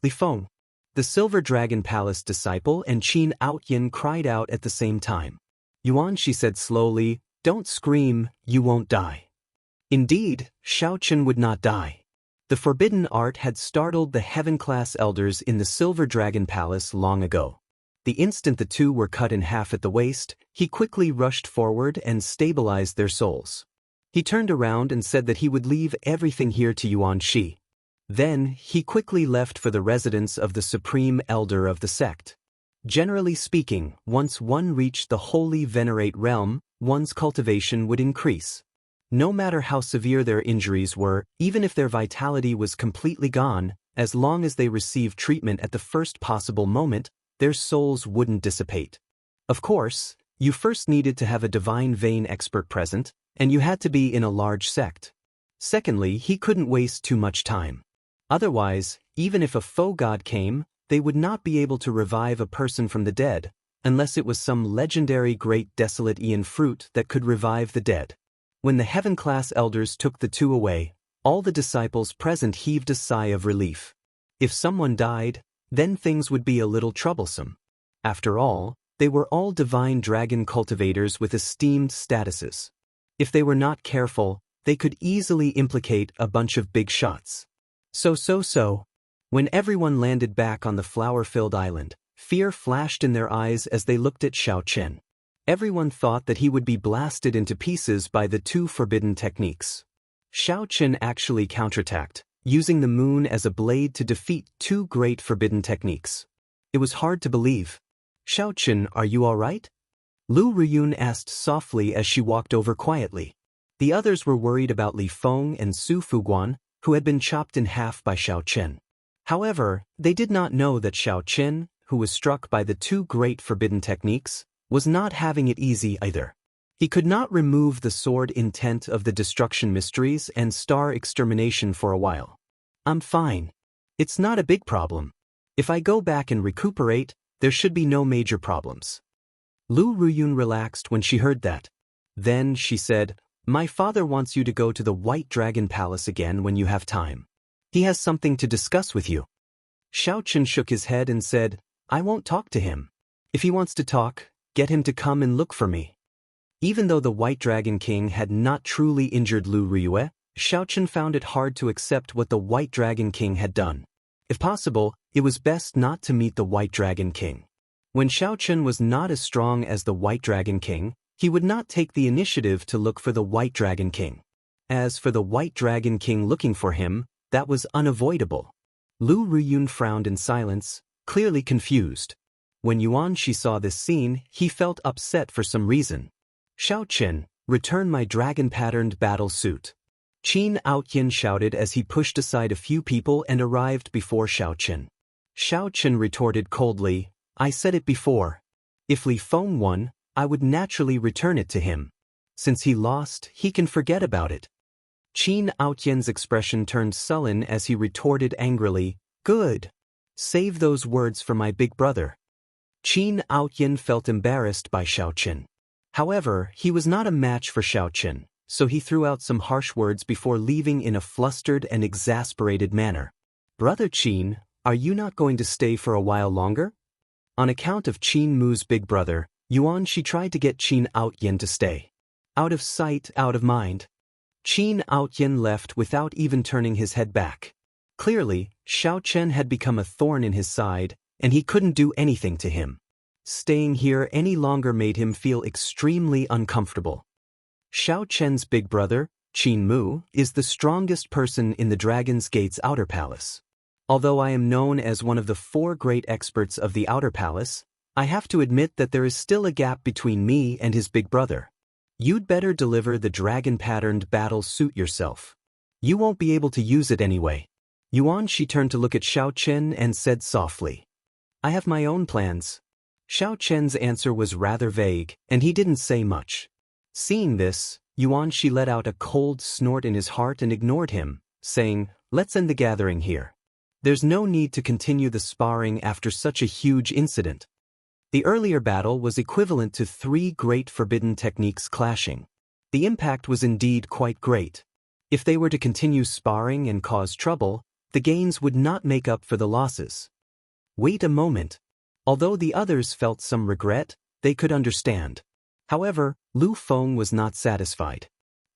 Li Feng, the Silver Dragon Palace disciple, and Qin Outyin cried out at the same time. Yuan, she said slowly, don't scream, you won't die. Indeed, Xiao Chun would not die. The forbidden art had startled the heaven-class elders in the Silver Dragon Palace long ago. The instant the two were cut in half at the waist, he quickly rushed forward and stabilized their souls. He turned around and said that he would leave everything here to Yuan Shi. Then, he quickly left for the residence of the Supreme Elder of the sect. Generally speaking, once one reached the Holy Venerate realm, one's cultivation would increase. No matter how severe their injuries were, even if their vitality was completely gone, as long as they received treatment at the first possible moment, their souls wouldn't dissipate. Of course, you first needed to have a divine vein expert present, and you had to be in a large sect. Secondly, he couldn't waste too much time. Otherwise, even if a faux god came, they would not be able to revive a person from the dead, unless it was some legendary great desolate Aeon fruit that could revive the dead. When the heaven-class elders took the two away, all the disciples present heaved a sigh of relief. If someone died, then things would be a little troublesome. After all, they were all divine dragon cultivators with esteemed statuses. If they were not careful, they could easily implicate a bunch of big shots. So. When everyone landed back on the flower-filled island, fear flashed in their eyes as they looked at Xiao Chun. Everyone thought that he would be blasted into pieces by the two forbidden techniques. Xiao Chun actually counterattacked, using the moon as a blade to defeat two great forbidden techniques. It was hard to believe. Xiao Chun, are you all right? Lu Ruyun asked softly as she walked over quietly. The others were worried about Li Feng and Su Fuguan, who had been chopped in half by Xiao Chun. However, they did not know that Xiao Chun, who was struck by the two great forbidden techniques, was not having it easy either. He could not remove the sword intent of the destruction mysteries and star extermination for a while. I'm fine. It's not a big problem. If I go back and recuperate, there should be no major problems. Lu Ruyun relaxed when she heard that. Then, she said, my father wants you to go to the White Dragon Palace again when you have time. He has something to discuss with you. Xiao Chun shook his head and said, I won't talk to him. If he wants to talk, get him to come and look for me. Even though the White Dragon King had not truly injured Lu Ruyue, Xiao Chun found it hard to accept what the White Dragon King had done. If possible, it was best not to meet the White Dragon King. When Xiao Chun was not as strong as the White Dragon King, he would not take the initiative to look for the White Dragon King. As for the White Dragon King looking for him, that was unavoidable. Lu Ruyun frowned in silence, clearly confused. When Yuan Shi saw this scene, he felt upset for some reason. Xiao Chun, return my dragon-patterned battle suit. Qin Outyin shouted as he pushed aside a few people and arrived before Xiao Chun. Xiao Chun retorted coldly, I said it before. If Li Feng won, I would naturally return it to him. Since he lost, he can forget about it. Qin Aotian's expression turned sullen as he retorted angrily, "Good. Save those words for my big brother." Qin Aotian felt embarrassed by Xiaoqin. However, he was not a match for Xiaoqin, so he threw out some harsh words before leaving in a flustered and exasperated manner. "Brother Qin, are you not going to stay for a while longer?" On account of Qin Mu's big brother, Yuanxi tried to get Qin Aotian to stay. Out of sight, out of mind. Qin Aotian left without even turning his head back. Clearly, Xiaoqin had become a thorn in his side, and he couldn't do anything to him. Staying here any longer made him feel extremely uncomfortable. Xiaoqin's big brother, Qin Mu, is the strongest person in the Dragon's Gate's outer palace. Although I am known as one of the 4 great experts of the outer palace, I have to admit that there is still a gap between me and his big brother. You'd better deliver the dragon-patterned battle suit yourself. You won't be able to use it anyway. Yuanxi turned to look at Xiaoqin and said softly, "I have my own plans." Xiaoqin's answer was rather vague, and he didn't say much. Seeing this, Yuanxi let out a cold snort in his heart and ignored him, saying, "Let's end the gathering here. There's no need to continue the sparring after such a huge incident." The earlier battle was equivalent to 3 great forbidden techniques clashing. The impact was indeed quite great. If they were to continue sparring and cause trouble, the gains would not make up for the losses. Wait a moment. Although the others felt some regret, they could understand. However, Lu Feng was not satisfied.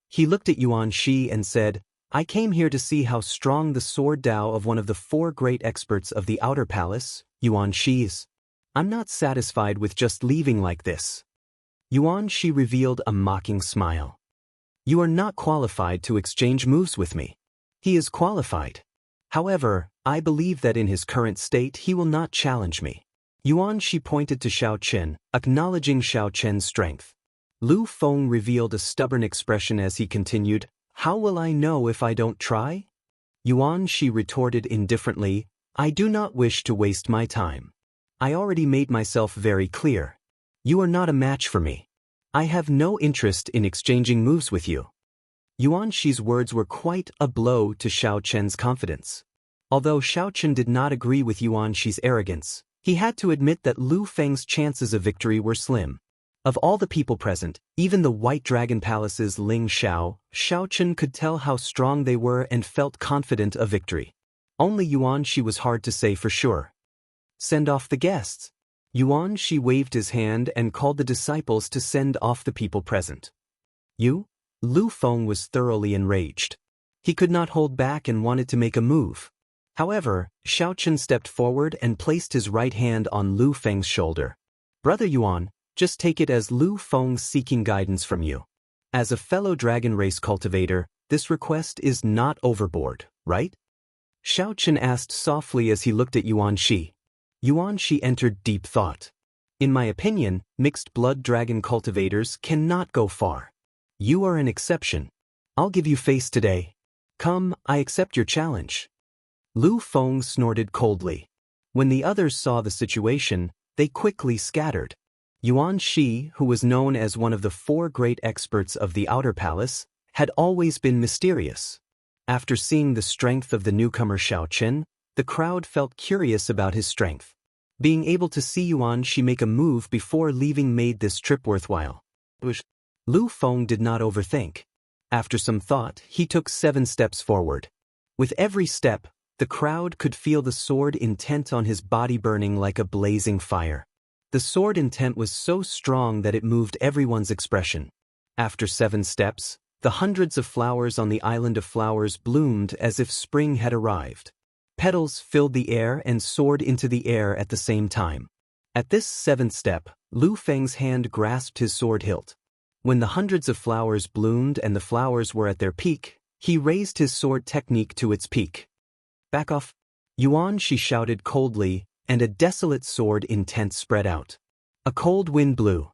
He looked at Yuanxi and said, "I came here to see how strong the sword Dao of one of the 4 great experts of the outer palace, Yuanxi, is. I'm not satisfied with just leaving like this." Yuanxi revealed a mocking smile. "You are not qualified to exchange moves with me." He is qualified. However, I believe that in his current state he will not challenge me. Yuanxi pointed to Xiaoqin, acknowledging Xiaoqin's strength. Lu Feng revealed a stubborn expression as he continued, "How will I know if I don't try?" Yuanxi retorted indifferently, "I do not wish to waste my time. I already made myself very clear. You are not a match for me. I have no interest in exchanging moves with you." Yuanxi's words were quite a blow to Xiaoqin's confidence. Although Xiaoqin did not agree with Yuanxi's arrogance, he had to admit that Lu Feng's chances of victory were slim. Of all the people present, even the White Dragon Palace's Ling Xiao, Xiaoqin could tell how strong they were and felt confident of victory. Only Yuanxi was hard to say for sure. "Send off the guests." Yuanxi waved his hand and called the disciples to send off the people present. "You?" Lu Feng was thoroughly enraged. He could not hold back and wanted to make a move. However, Xiaoqin stepped forward and placed his right hand on Lu Feng's shoulder. "Brother Yuan, just take it as Lu Feng seeking guidance from you. As a fellow dragon race cultivator, this request is not overboard, right?" Xiaoqin asked softly as he looked at Yuanxi. Yuanxi entered deep thought. "In my opinion, mixed blood dragon cultivators cannot go far. You are an exception. I'll give you face today. Come, I accept your challenge." Lu Feng snorted coldly. When the others saw the situation, they quickly scattered. Yuanxi, who was known as one of the 4 great experts of the outer palace, had always been mysterious. After seeing the strength of the newcomer Xiaoqin, the crowd felt curious about his strength. Being able to see Yuanxi make a move before leaving made this trip worthwhile. Lu Feng did not overthink. After some thought, he took 7 steps forward. With every step, the crowd could feel the sword intent on his body burning like a blazing fire. The sword intent was so strong that it moved everyone's expression. After 7 steps, the hundreds of flowers on the island of flowers bloomed as if spring had arrived. Petals filled the air and soared into the air at the same time. At this 7th step, Lu Feng's hand grasped his sword hilt. When the hundreds of flowers bloomed and the flowers were at their peak, he raised his sword technique to its peak. "Back off!" Yuanxi shouted coldly, and a desolate sword intent spread out. A cold wind blew.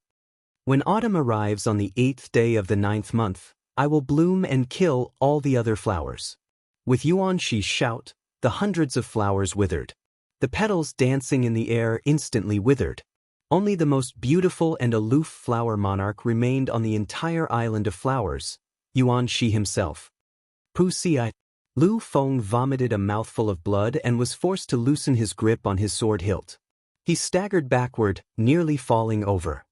"When autumn arrives on the 8th day of the 9th month, I will bloom and kill all the other flowers." With Yuanxi's shout, the hundreds of flowers withered. The petals dancing in the air instantly withered. Only the most beautiful and aloof flower monarch remained on the entire island of flowers, Yuanxi himself. Wuxia. Lu Feng vomited a mouthful of blood and was forced to loosen his grip on his sword hilt. He staggered backward, nearly falling over.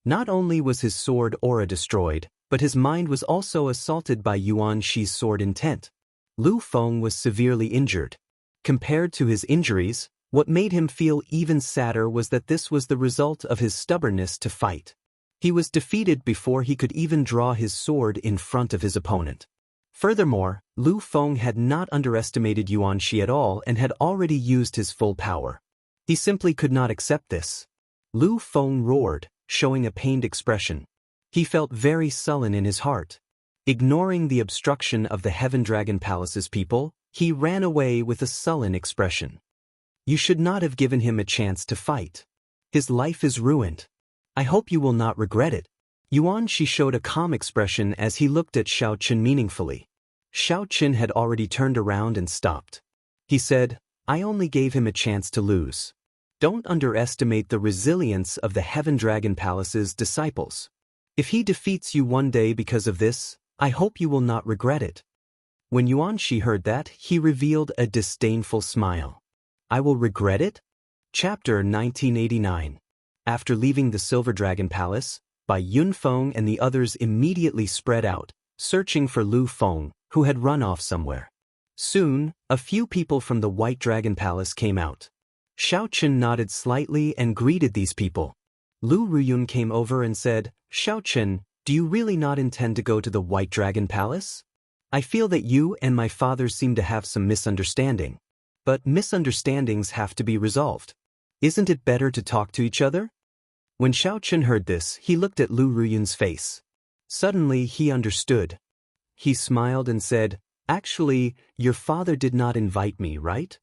Not only was his sword aura destroyed, but his mind was also assaulted by Yuan Shi's sword intent. Lu Feng was severely injured. Compared to his injuries, what made him feel even sadder was that this was the result of his stubbornness to fight. He was defeated before he could even draw his sword in front of his opponent. Furthermore, Lu Feng had not underestimated Yuan Shi at all and had already used his full power. He simply could not accept this. Lu Feng roared, showing a pained expression. He felt very sullen in his heart. Ignoring the obstruction of the Heaven Dragon Palace's people, he ran away with a sullen expression. You should not have given him a chance to fight. His life is ruined. I hope you will not regret it. Yuan Shi showed a calm expression as he looked at Xiaoqin meaningfully. Xiaoqin had already turned around and stopped. He said, I only gave him a chance to lose. Don't underestimate the resilience of the Heaven Dragon Palace's disciples. If he defeats you one day because of this, I hope you will not regret it. When Yuan Shi heard that, he revealed a disdainful smile. I will regret it? Chapter 1989. After leaving the Silver Dragon Palace, Bai Yunfeng and the others immediately spread out, searching for Lu Feng, who had run off somewhere. Soon, a few people from the White Dragon Palace came out. Xiaoqin nodded slightly and greeted these people. Lu Ruyun came over and said, Xiaoqin, do you really not intend to go to the White Dragon Palace? I feel that you and my father seem to have some misunderstanding. But misunderstandings have to be resolved. Isn't it better to talk to each other? When Xiaoqin heard this, he looked at Lu Ruyun's face. Suddenly he understood. He smiled and said, Actually, your father did not invite me, right?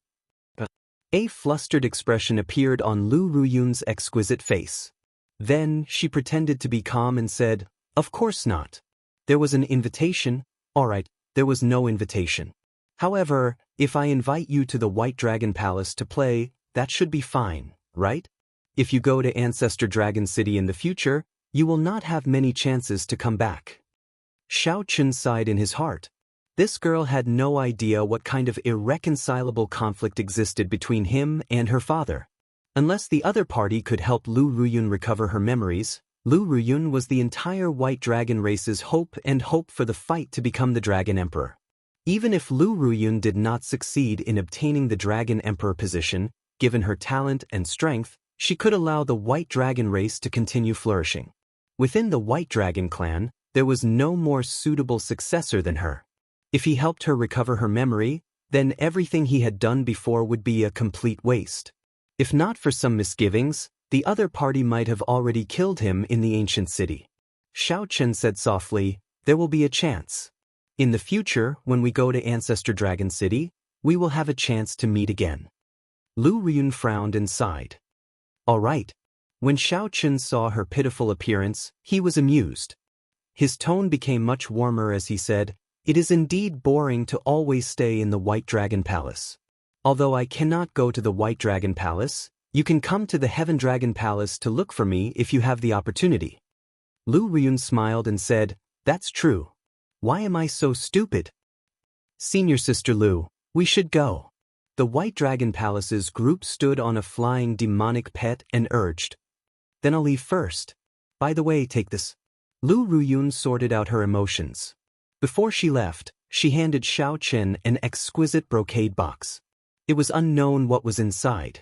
A flustered expression appeared on Lu Ruyun's exquisite face. Then she pretended to be calm and said, Of course not. There was an invitation. All right, there was no invitation. However, if I invite you to the White Dragon Palace to play, that should be fine, right? If you go to Ancestor Dragon City in the future, you will not have many chances to come back. Xiaoqin sighed in his heart. This girl had no idea what kind of irreconcilable conflict existed between him and her father. Unless the other party could help Lu Ruyun recover her memories, Lu Ruyun was the entire White Dragon race's hope and hope for the fight to become the Dragon Emperor. Even if Lu Ruyun did not succeed in obtaining the Dragon Emperor position, given her talent and strength, she could allow the White Dragon race to continue flourishing. Within the White Dragon clan, there was no more suitable successor than her. If he helped her recover her memory, then everything he had done before would be a complete waste. If not for some misgivings, the other party might have already killed him in the ancient city. Xiaoqin said softly, There will be a chance. In the future, when we go to Ancestor Dragon City, we will have a chance to meet again. Lu Ruyun frowned and sighed. All right. When Xiaoqin saw her pitiful appearance, he was amused. His tone became much warmer as he said, It is indeed boring to always stay in the White Dragon Palace. Although I cannot go to the White Dragon Palace, you can come to the Heaven Dragon Palace to look for me if you have the opportunity. Lu Ruyun smiled and said, That's true. Why am I so stupid? Senior Sister Lu, we should go. The White Dragon Palace's group stood on a flying demonic pet and urged. Then I'll leave first. By the way, take this. Lu Ruyun sorted out her emotions. Before she left, she handed Xiaoqin an exquisite brocade box. It was unknown what was inside.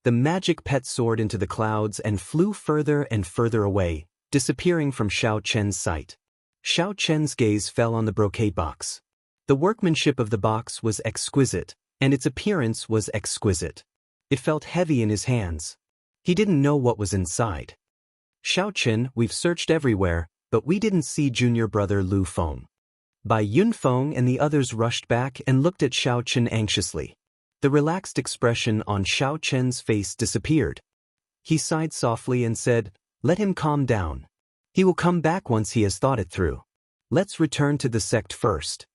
The magic pet soared into the clouds and flew further and further away, disappearing from Xiaoqin's sight. Xiaoqin's gaze fell on the brocade box. The workmanship of the box was exquisite, and its appearance was exquisite. It felt heavy in his hands. He didn't know what was inside. Xiaoqin, we've searched everywhere, but we didn't see junior brother Lu Feng. Bai Yunfeng and the others rushed back and looked at Xiaoqin anxiously. The relaxed expression on Xiaoqin's face disappeared. He sighed softly and said, Let him calm down. He will come back once he has thought it through. Let's return to the sect first.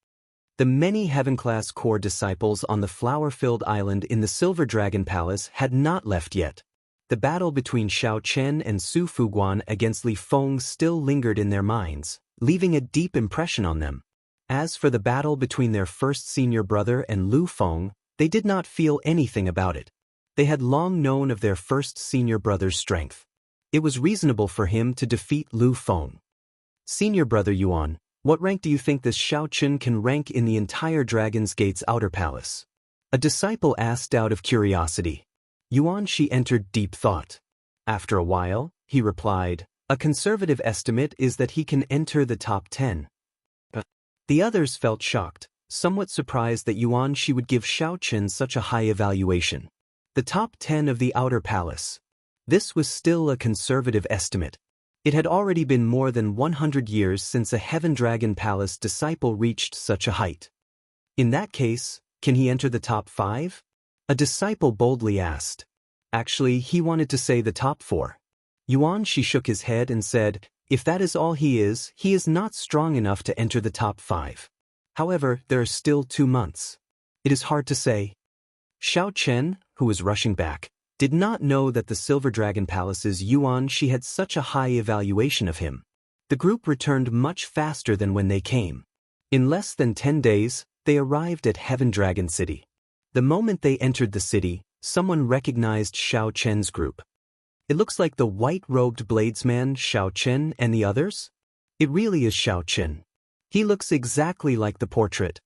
The many Heaven-class core disciples on the flower-filled island in the Silver Dragon Palace had not left yet. The battle between Xiaoqin and Su Fuguan against Li Feng still lingered in their minds, leaving a deep impression on them. As for the battle between their first senior brother and Lu Feng, they did not feel anything about it. They had long known of their first senior brother's strength. It was reasonable for him to defeat Lu Feng. Senior brother Yuan, what rank do you think this Xiaoqun can rank in the entire Dragon's Gate's outer palace? A disciple asked out of curiosity. Yuanxi entered deep thought. After a while, he replied, a conservative estimate is that he can enter the top 10. The others felt shocked, somewhat surprised that Yuanxi would give Xiaoqun such a high evaluation. The top 10 of the outer palace. This was still a conservative estimate. It had already been more than 100 years since a Heaven Dragon Palace disciple reached such a height. In that case, can he enter the top 5? A disciple boldly asked. Actually, he wanted to say the top 4. Yuanxi shook his head and said, if that is all he is not strong enough to enter the top 5. However, there are still 2 months. It is hard to say. Xiao Chen, who was rushing back, did not know that the Silver Dragon Palace's Yuanxi had such a high evaluation of him. The group returned much faster than when they came. In less than 10 days, they arrived at Heaven Dragon City. The moment they entered the city, someone recognized Xiao Chen's group. It looks like the white-robed bladesman Xiao Chen and the others? It really is Xiao Chen. He looks exactly like the portrait.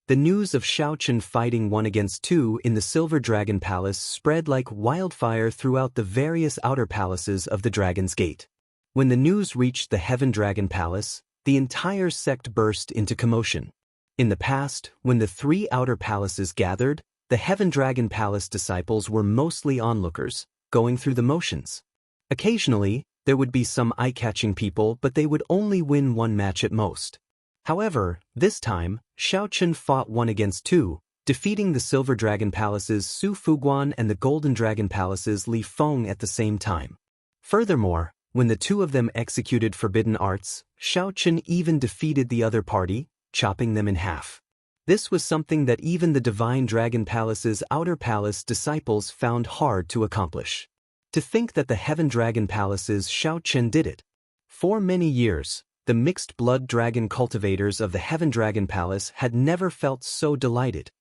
The news of Xiao Chen fighting 1 against 2 in the Silver Dragon Palace spread like wildfire throughout the various outer palaces of the Dragon's Gate. When the news reached the Heaven Dragon Palace, the entire sect burst into commotion. In the past, when the 3 outer palaces gathered, the Heaven Dragon Palace disciples were mostly onlookers, going through the motions. Occasionally, there would be some eye-catching people, but they would only win 1 match at most. However, this time, Xiao Chen fought 1 against 2, defeating the Silver Dragon Palace's Su Fuguan and the Golden Dragon Palace's Li Feng at the same time. Furthermore, when the 2 of them executed forbidden arts, Xiao Chen even defeated the other party, chopping them in half. This was something that even the Divine Dragon Palace's outer palace disciples found hard to accomplish. To think that the Heaven Dragon Palace's Xiao Chen did it. For many years, the mixed-blood dragon cultivators of the Heaven Dragon Palace had never felt so delighted.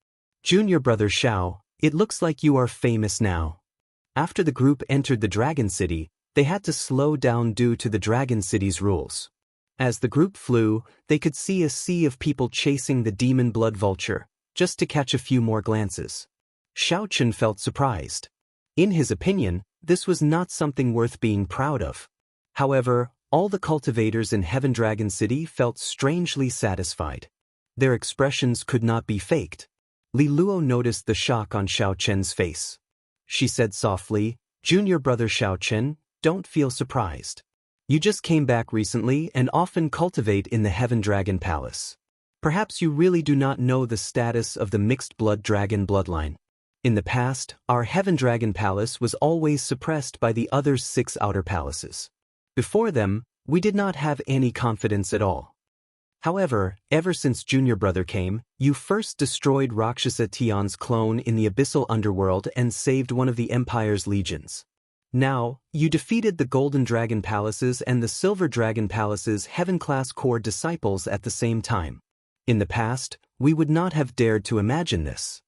Junior brother Xiao, it looks like you are famous now. After the group entered the Dragon City, they had to slow down due to the Dragon City's rules. As the group flew, they could see a sea of people chasing the demon blood vulture, just to catch a few more glances. Xiao Chen felt surprised. In his opinion, this was not something worth being proud of. However, all the cultivators in Heaven Dragon City felt strangely satisfied. Their expressions could not be faked. Li Luo noticed the shock on Xiao Chen's face. She said softly, Junior brother Xiao Chen, don't feel surprised. You just came back recently and often cultivate in the Heaven Dragon Palace. Perhaps you really do not know the status of the mixed-blood dragon bloodline. In the past, our Heaven Dragon Palace was always suppressed by the other 6 outer palaces. Before them, we did not have any confidence at all. However, ever since Junior Brother came, you first destroyed Rakshasa Tian's clone in the abyssal underworld and saved one of the Empire's legions. Now, you defeated the Golden Dragon Palace's and the Silver Dragon Palace's Heaven-class core disciples at the same time. In the past, we would not have dared to imagine this.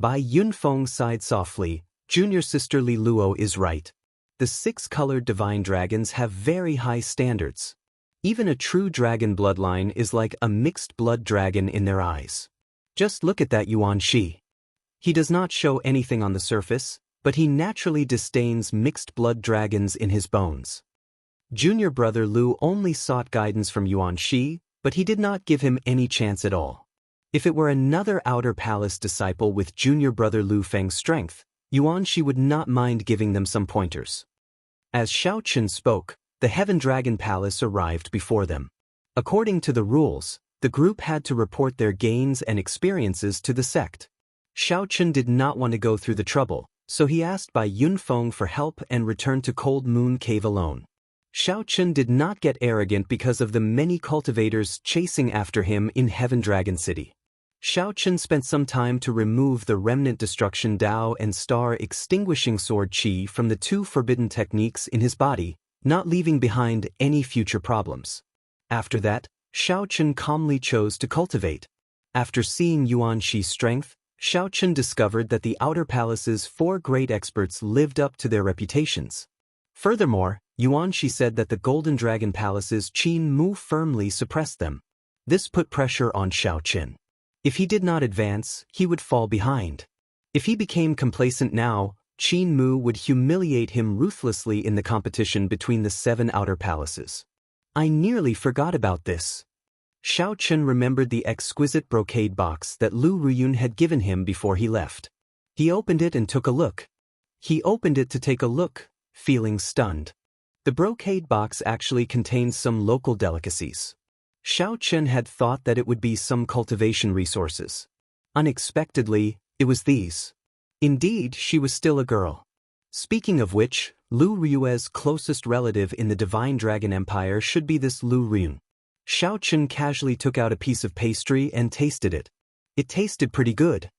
Bai Yunfeng sighed softly, Junior sister Li Luo is right. The 6-colored divine dragons have very high standards. Even a true dragon bloodline is like a mixed-blood dragon in their eyes. Just look at that Yuanxi. He does not show anything on the surface, but he naturally disdains mixed-blood dragons in his bones. Junior brother Lu only sought guidance from Yuanxi, but he did not give him any chance at all. If it were another outer palace disciple with junior brother Lu Feng's strength, Yuanxi would not mind giving them some pointers. As Xiao Chen spoke, the Heaven Dragon Palace arrived before them. According to the rules, the group had to report their gains and experiences to the sect. Xiao Chen did not want to go through the trouble, so he asked Bai Yunfeng for help and returned to Cold Moon Cave alone. Xiao Chen did not get arrogant because of the many cultivators chasing after him in Heaven Dragon City. Xiao Chen spent some time to remove the Remnant Destruction Dao and Star Extinguishing Sword Qi from the 2 forbidden techniques in his body, not leaving behind any future problems. After that, Xiaochen calmly chose to cultivate. After seeing Yuanxi's strength, Xiaochen discovered that the Outer Palace's 4 great experts lived up to their reputations. Furthermore, Yuanxi said that the Golden Dragon Palace's Qin Mu firmly suppressed them. This put pressure on Xiaochen. If he did not advance, he would fall behind. If he became complacent now, Qin Mu would humiliate him ruthlessly in the competition between the 7 outer palaces. I nearly forgot about this. Xiaochen remembered the exquisite brocade box that Lu Ruyun had given him before he left. He opened it and took a look. He opened it to take a look, feeling stunned. The brocade box actually contained some local delicacies. Xiaochen had thought that it would be some cultivation resources. Unexpectedly, it was these. Indeed, she was still a girl. Speaking of which, Lu Ruyue's closest relative in the Divine Dragon Empire should be this Lu Ruyun. Xiaochen casually took out a piece of pastry and tasted it. It tasted pretty good.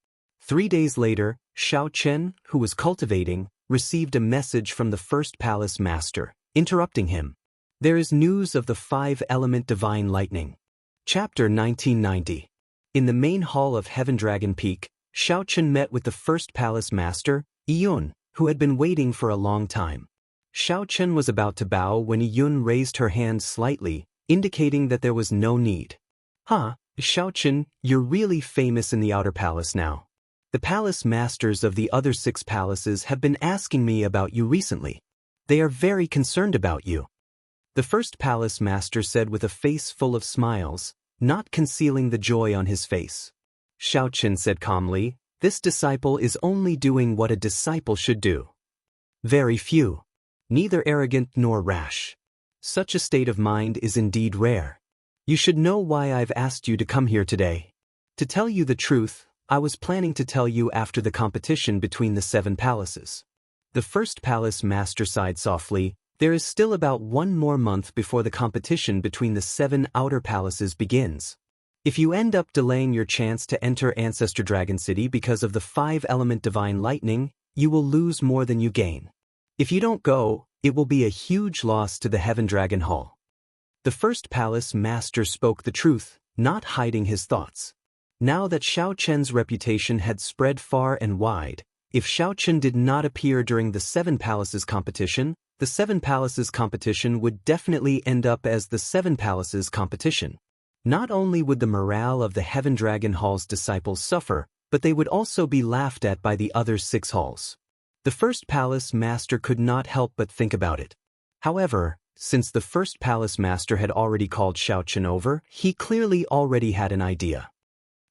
3 days later, Xiaochen, who was cultivating, received a message from the first palace master, interrupting him. There is news of the 5-element divine lightning. Chapter 1990. In the main hall of Heaven Dragon Peak, Xiaochen met with the first palace master, Yun, who had been waiting for a long time. Xiaochen was about to bow when Yun raised her hand slightly, indicating that there was no need. Xiaochen, you're really famous in the outer palace now. The palace masters of the other 6 palaces have been asking me about you recently. They are very concerned about you. The first palace master said with a face full of smiles, not concealing the joy on his face. Xiaochen said calmly, this disciple is only doing what a disciple should do. Very few. Neither arrogant nor rash. Such a state of mind is indeed rare. You should know why I've asked you to come here today. To tell you the truth, I was planning to tell you after the competition between the 7 palaces. The first palace master sighed softly. There is still about 1 more month before the competition between the 7 outer palaces begins. If you end up delaying your chance to enter Ancestor Dragon City because of the 5-element divine lightning, you will lose more than you gain. If you don't go, it will be a huge loss to the Heaven Dragon Hall. The first palace master spoke the truth, not hiding his thoughts. Now that Xiaochen's reputation had spread far and wide, if Xiaochen did not appear during the 7 palaces competition, the 7 palaces competition would definitely end up as the 7 palaces competition. Not only would the morale of the Heaven Dragon Hall's disciples suffer, but they would also be laughed at by the other 6 halls. The first palace master could not help but think about it. However, since the first palace master had already called Xiaochen over, he clearly already had an idea.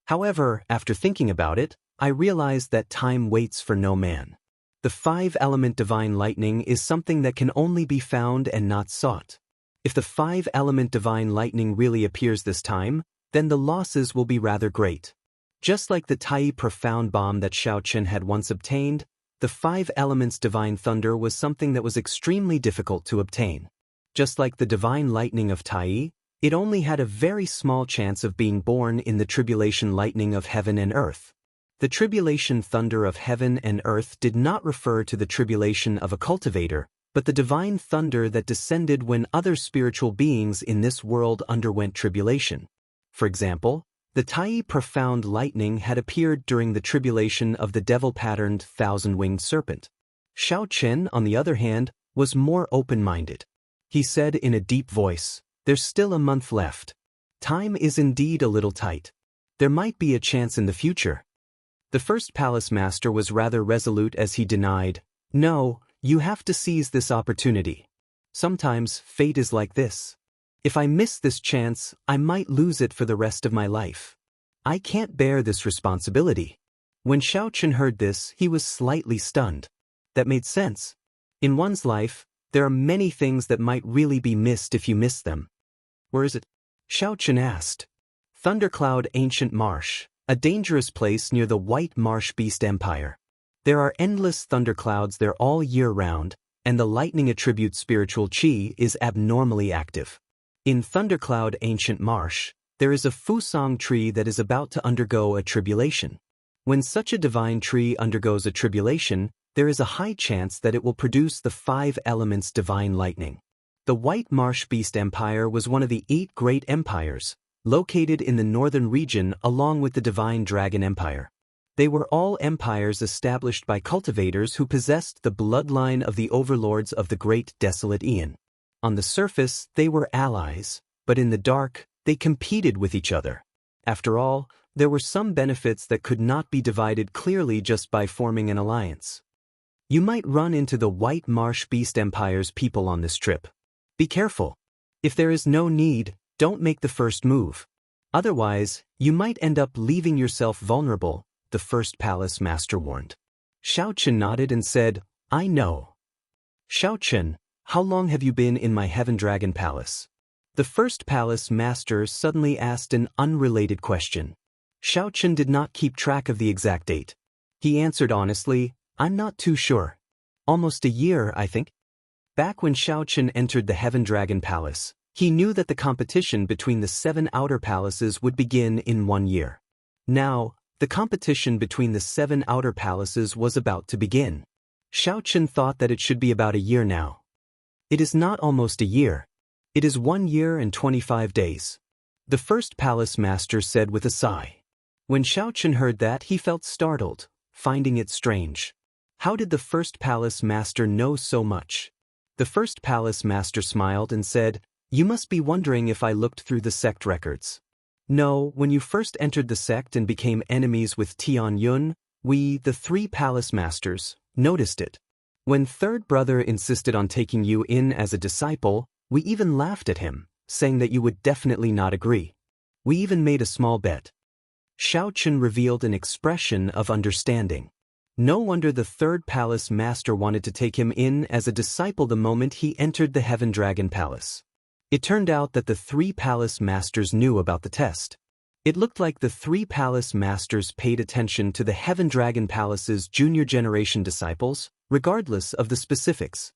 However, after thinking about it, I realized that time waits for no man. The 5-element divine lightning is something that can only be found and not sought. If the 5-element divine lightning really appears this time, then the losses will be rather great. Just like the Tai profound bomb that Xiaochen had once obtained, the 5 elements divine thunder was something that was extremely difficult to obtain. Just like the divine lightning of Tai, it only had a very small chance of being born in the tribulation lightning of heaven and earth. The tribulation thunder of heaven and earth did not refer to the tribulation of a cultivator, but the divine thunder that descended when other spiritual beings in this world underwent tribulation. For example, the Tai profound lightning had appeared during the tribulation of the devil-patterned 1,000-winged serpent. Xiaochen, on the other hand, was more open-minded. He said in a deep voice, "There's still a month left. Time is indeed a little tight. There might be a chance in the future." The first palace master was rather resolute as he denied, "No, you have to seize this opportunity. Sometimes fate is like this. If I miss this chance, I might lose it for the rest of my life. I can't bear this responsibility." When Xiaochen heard this, he was slightly stunned. That made sense. In one's life, there are many things that might really be missed if you miss them. "Where is it?" Xiaochen asked. "Thundercloud Ancient Marsh, a dangerous place near the White Marsh Beast Empire. There are endless thunderclouds there all year round, and the lightning attribute spiritual qi is abnormally active. In Thundercloud Ancient Marsh, there is a Fusang tree that is about to undergo a tribulation. When such a divine tree undergoes a tribulation, there is a high chance that it will produce the 5 elements divine lightning. The White Marsh Beast Empire was one of the 8 great empires, located in the northern region along with the Divine Dragon Empire. They were all empires established by cultivators who possessed the bloodline of the overlords of the Great Desolate Aeon. On the surface, they were allies, but in the dark, they competed with each other. After all, there were some benefits that could not be divided clearly just by forming an alliance. You might run into the White Marsh Beast Empire's people on this trip. Be careful. If there is no need, don't make the first move. Otherwise, you might end up leaving yourself vulnerable, the first palace master warned. Xianxia nodded and said, I know. Xianxia, how long have you been in my Heaven Dragon Palace? The first palace master suddenly asked an unrelated question. Xianxia did not keep track of the exact date. He answered honestly, I'm not too sure. Almost a year, I think. Back when Xianxia entered the Heaven Dragon Palace, he knew that the competition between the 7 outer palaces would begin in 1 year. Now, the competition between the 7 outer palaces was about to begin. Xianxia thought that it should be about a year now. It is not almost a year. It is 1 year and 25 days. The first palace master said with a sigh. When Xianxia heard that, he felt startled, finding it strange. How did the first palace master know so much? The first palace master smiled and said, You must be wondering if I looked through the sect records. No, when you first entered the sect and became enemies with Tian Yun, we, the 3 palace masters, noticed it. When third brother insisted on taking you in as a disciple, we even laughed at him, saying that you would definitely not agree. We even made a small bet. Xianxia revealed an expression of understanding. No wonder the third palace master wanted to take him in as a disciple the moment he entered the Heaven Dragon Palace. It turned out that the 3 palace masters knew about the test. It looked like the 3 palace masters paid attention to the Heaven Dragon Palace's junior generation disciples, regardless of the specifics.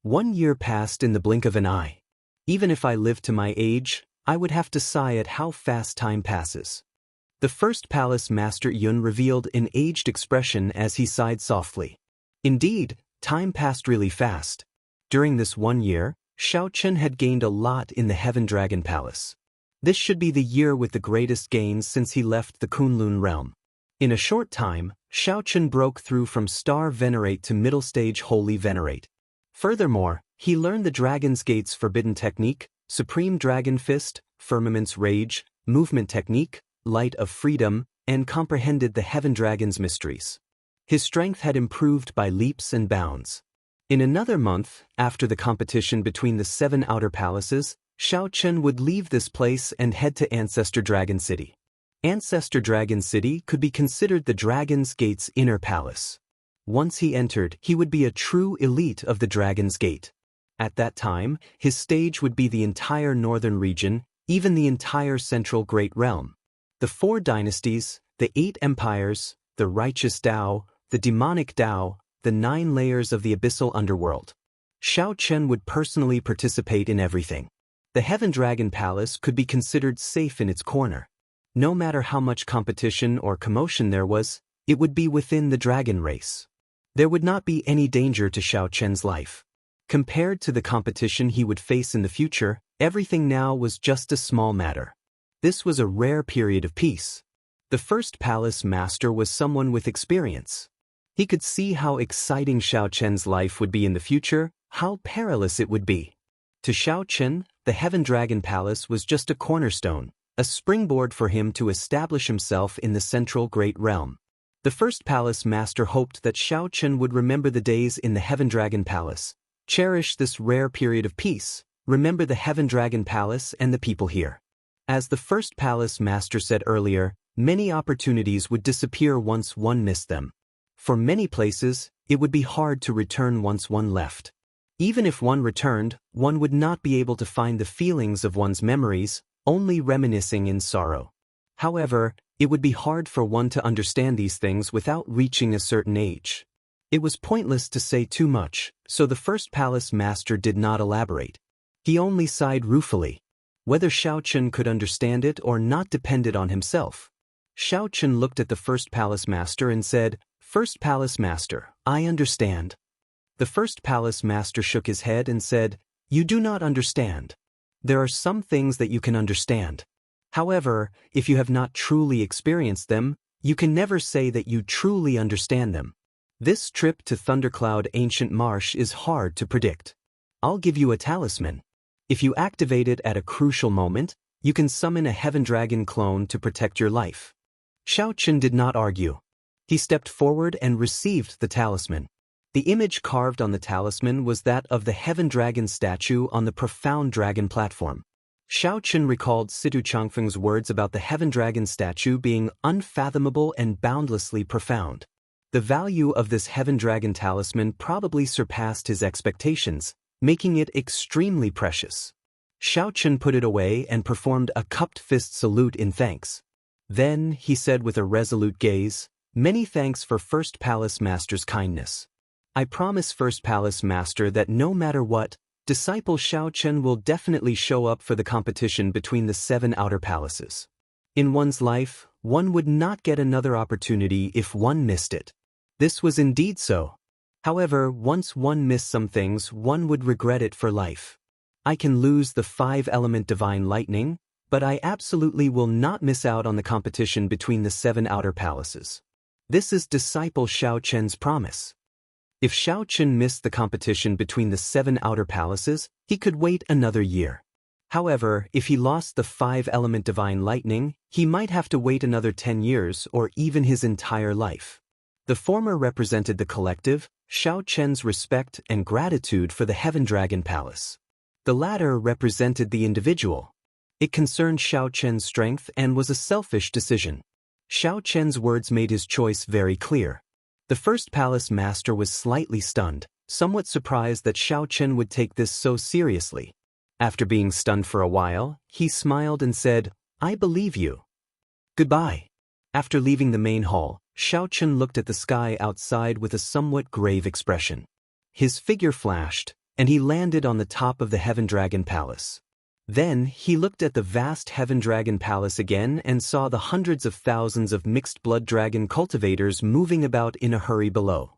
1 year passed in the blink of an eye. Even if I lived to my age, I would have to sigh at how fast time passes. The first palace master Yun revealed an aged expression as he sighed softly. Indeed, time passed really fast. During this 1 year, Xianxia had gained a lot in the Heaven Dragon Palace. This should be the year with the greatest gains since he left the Kunlun realm. In a short time, Xianxia broke through from Star Venerate to Middle Stage Holy Venerate. Furthermore, he learned the Dragon's Gate's Forbidden Technique, Supreme Dragon Fist, Firmament's Rage, Movement Technique, Light of Freedom, and comprehended the Heaven Dragon's mysteries. His strength had improved by leaps and bounds. In another month, after the competition between the 7 outer palaces, Xianxia would leave this place and head to Ancestor Dragon City. Ancestor Dragon City could be considered the Dragon's Gate's inner palace. Once he entered, he would be a true elite of the Dragon's Gate. At that time, his stage would be the entire northern region, even the entire central Great Realm. The 4 dynasties, the 8 empires, the righteous Tao, the demonic Tao, the 9 layers of the abyssal underworld. Xianxia would personally participate in everything. The Heaven Dragon Palace could be considered safe in its corner. No matter how much competition or commotion there was, it would be within the dragon race. There would not be any danger to Xianxia's life. Compared to the competition he would face in the future, everything now was just a small matter. This was a rare period of peace. The first palace master was someone with experience. He could see how exciting Xianxia's life would be in the future, how perilous it would be. To Xianxia, the Heaven Dragon Palace was just a cornerstone, a springboard for him to establish himself in the central Great Realm. The first palace master hoped that Xianxia would remember the days in the Heaven Dragon Palace, cherish this rare period of peace, remember the Heaven Dragon Palace and the people here. As the first palace master said earlier, many opportunities would disappear once one missed them. For many places, it would be hard to return once one left. Even if one returned, one would not be able to find the feelings of one's memories, only reminiscing in sorrow. However, it would be hard for one to understand these things without reaching a certain age. It was pointless to say too much, so the first palace master did not elaborate. He only sighed ruefully. Whether Xianxia could understand it or not depended on himself. Xianxia looked at the first palace master and said, "First palace master, I understand." The first palace master shook his head and said, You do not understand. There are some things that you can understand. However, if you have not truly experienced them, you can never say that you truly understand them. This trip to Thundercloud Ancient Marsh is hard to predict. I'll give you a talisman. If you activate it at a crucial moment, you can summon a Heaven Dragon clone to protect your life. Xiaochen did not argue. He stepped forward and received the talisman. The image carved on the talisman was that of the Heaven Dragon statue on the Profound Dragon platform. Xiaochen recalled Situ Changfeng's words about the Heaven Dragon statue being unfathomable and boundlessly profound. The value of this Heaven Dragon talisman probably surpassed his expectations, making it extremely precious. Xiaochen put it away and performed a cupped fist salute in thanks. Then, he said with a resolute gaze, "Many thanks for First Palace Master's kindness. I promise First Palace Master that no matter what, disciple Xiaochen will definitely show up for the competition between the 7 outer palaces. In one's life, one would not get another opportunity if one missed it." This was indeed so. However, once one missed some things, one would regret it for life. I can lose the 5-element divine lightning, but I absolutely will not miss out on the competition between the 7 outer palaces. This is disciple Xiaochen's promise. If Xiaochen missed the competition between the 7 outer palaces, he could wait another year. However, if he lost the 5-element divine lightning, he might have to wait another 10 years or even his entire life. The former represented the collective, Xiaochen's respect and gratitude for the Heaven Dragon Palace. The latter represented the individual. It concerned Xiaochen's strength and was a selfish decision. Xiaochen's words made his choice very clear. The First Palace Master was slightly stunned, somewhat surprised that Xiaochen would take this so seriously. After being stunned for a while, he smiled and said, "I believe you. Goodbye." After leaving the main hall, Xiaochen looked at the sky outside with a somewhat grave expression. His figure flashed, and he landed on the top of the Heaven Dragon Palace. Then, he looked at the vast Heaven Dragon Palace again and saw the hundreds of thousands of mixed-blood dragon cultivators moving about in a hurry below.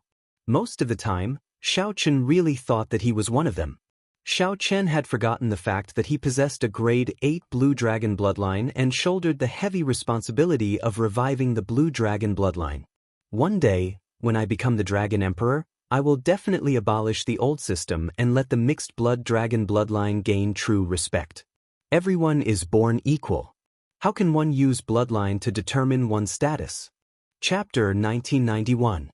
Most of the time, Xiaochen really thought that he was one of them. Xiaochen had forgotten the fact that he possessed a grade 8 blue dragon bloodline and shouldered the heavy responsibility of reviving the blue dragon bloodline. One day, when I become the Dragon Emperor, I will definitely abolish the old system and let the mixed-blood dragon bloodline gain true respect. Everyone is born equal. How can one use bloodline to determine one's status? Chapter 1991.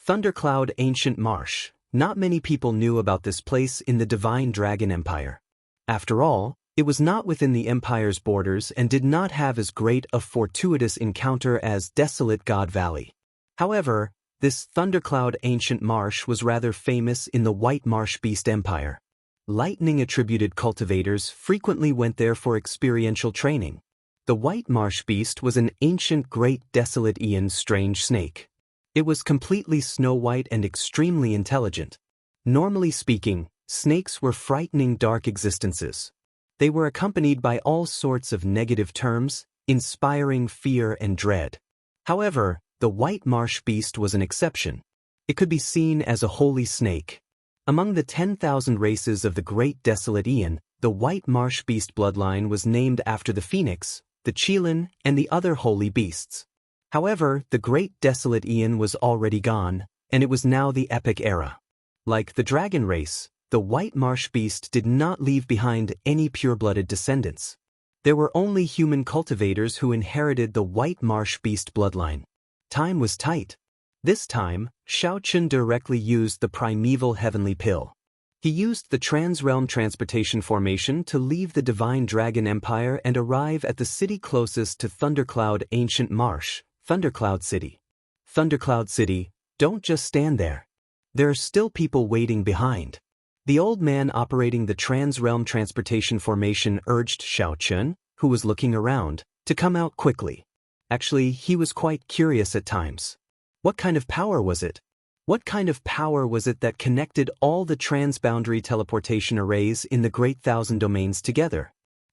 Thundercloud Ancient Marsh. Not many people knew about this place in the Divine Dragon Empire. After all, it was not within the Empire's borders and did not have as great a fortuitous encounter as Desolate God Valley. However, this Thundercloud Ancient Marsh was rather famous in the White Marsh Beast Empire. Lightning-attributed cultivators frequently went there for experiential training. The White Marsh Beast was an ancient Great Desolate Aeon strange snake. It was completely snow-white and extremely intelligent. Normally speaking, snakes were frightening dark existences. They were accompanied by all sorts of negative terms, inspiring fear and dread. However, the White Marsh Beast was an exception. It could be seen as a holy snake. Among the 10,000 races of the Great Desolate Aeon, the White Marsh Beast bloodline was named after the phoenix, the qilin, and the other holy beasts. However, the Great Desolate Aeon was already gone, and it was now the Epic Era. Like the dragon race, the White Marsh Beast did not leave behind any pure-blooded descendants. There were only human cultivators who inherited the White Marsh Beast bloodline. Time was tight. This time, Xiaochen directly used the primeval heavenly pill. He used the Trans-Realm Transportation Formation to leave the Divine Dragon Empire and arrive at the city closest to Thundercloud Ancient Marsh, Thundercloud City. Thundercloud City, don't just stand there. There are still people waiting behind. The old man operating the Trans-Realm Transportation Formation urged Xiaochen, who was looking around, to come out quickly. Actually, he was quite curious at times. What kind of power was it? What kind of power was it that connected all the transboundary teleportation arrays in the Great Thousand Domains together?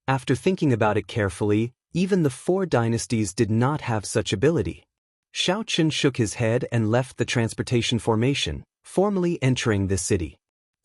After thinking about it carefully, even the 4 dynasties did not have such ability. Xiaochen shook his head and left the transportation formation, formally entering the city.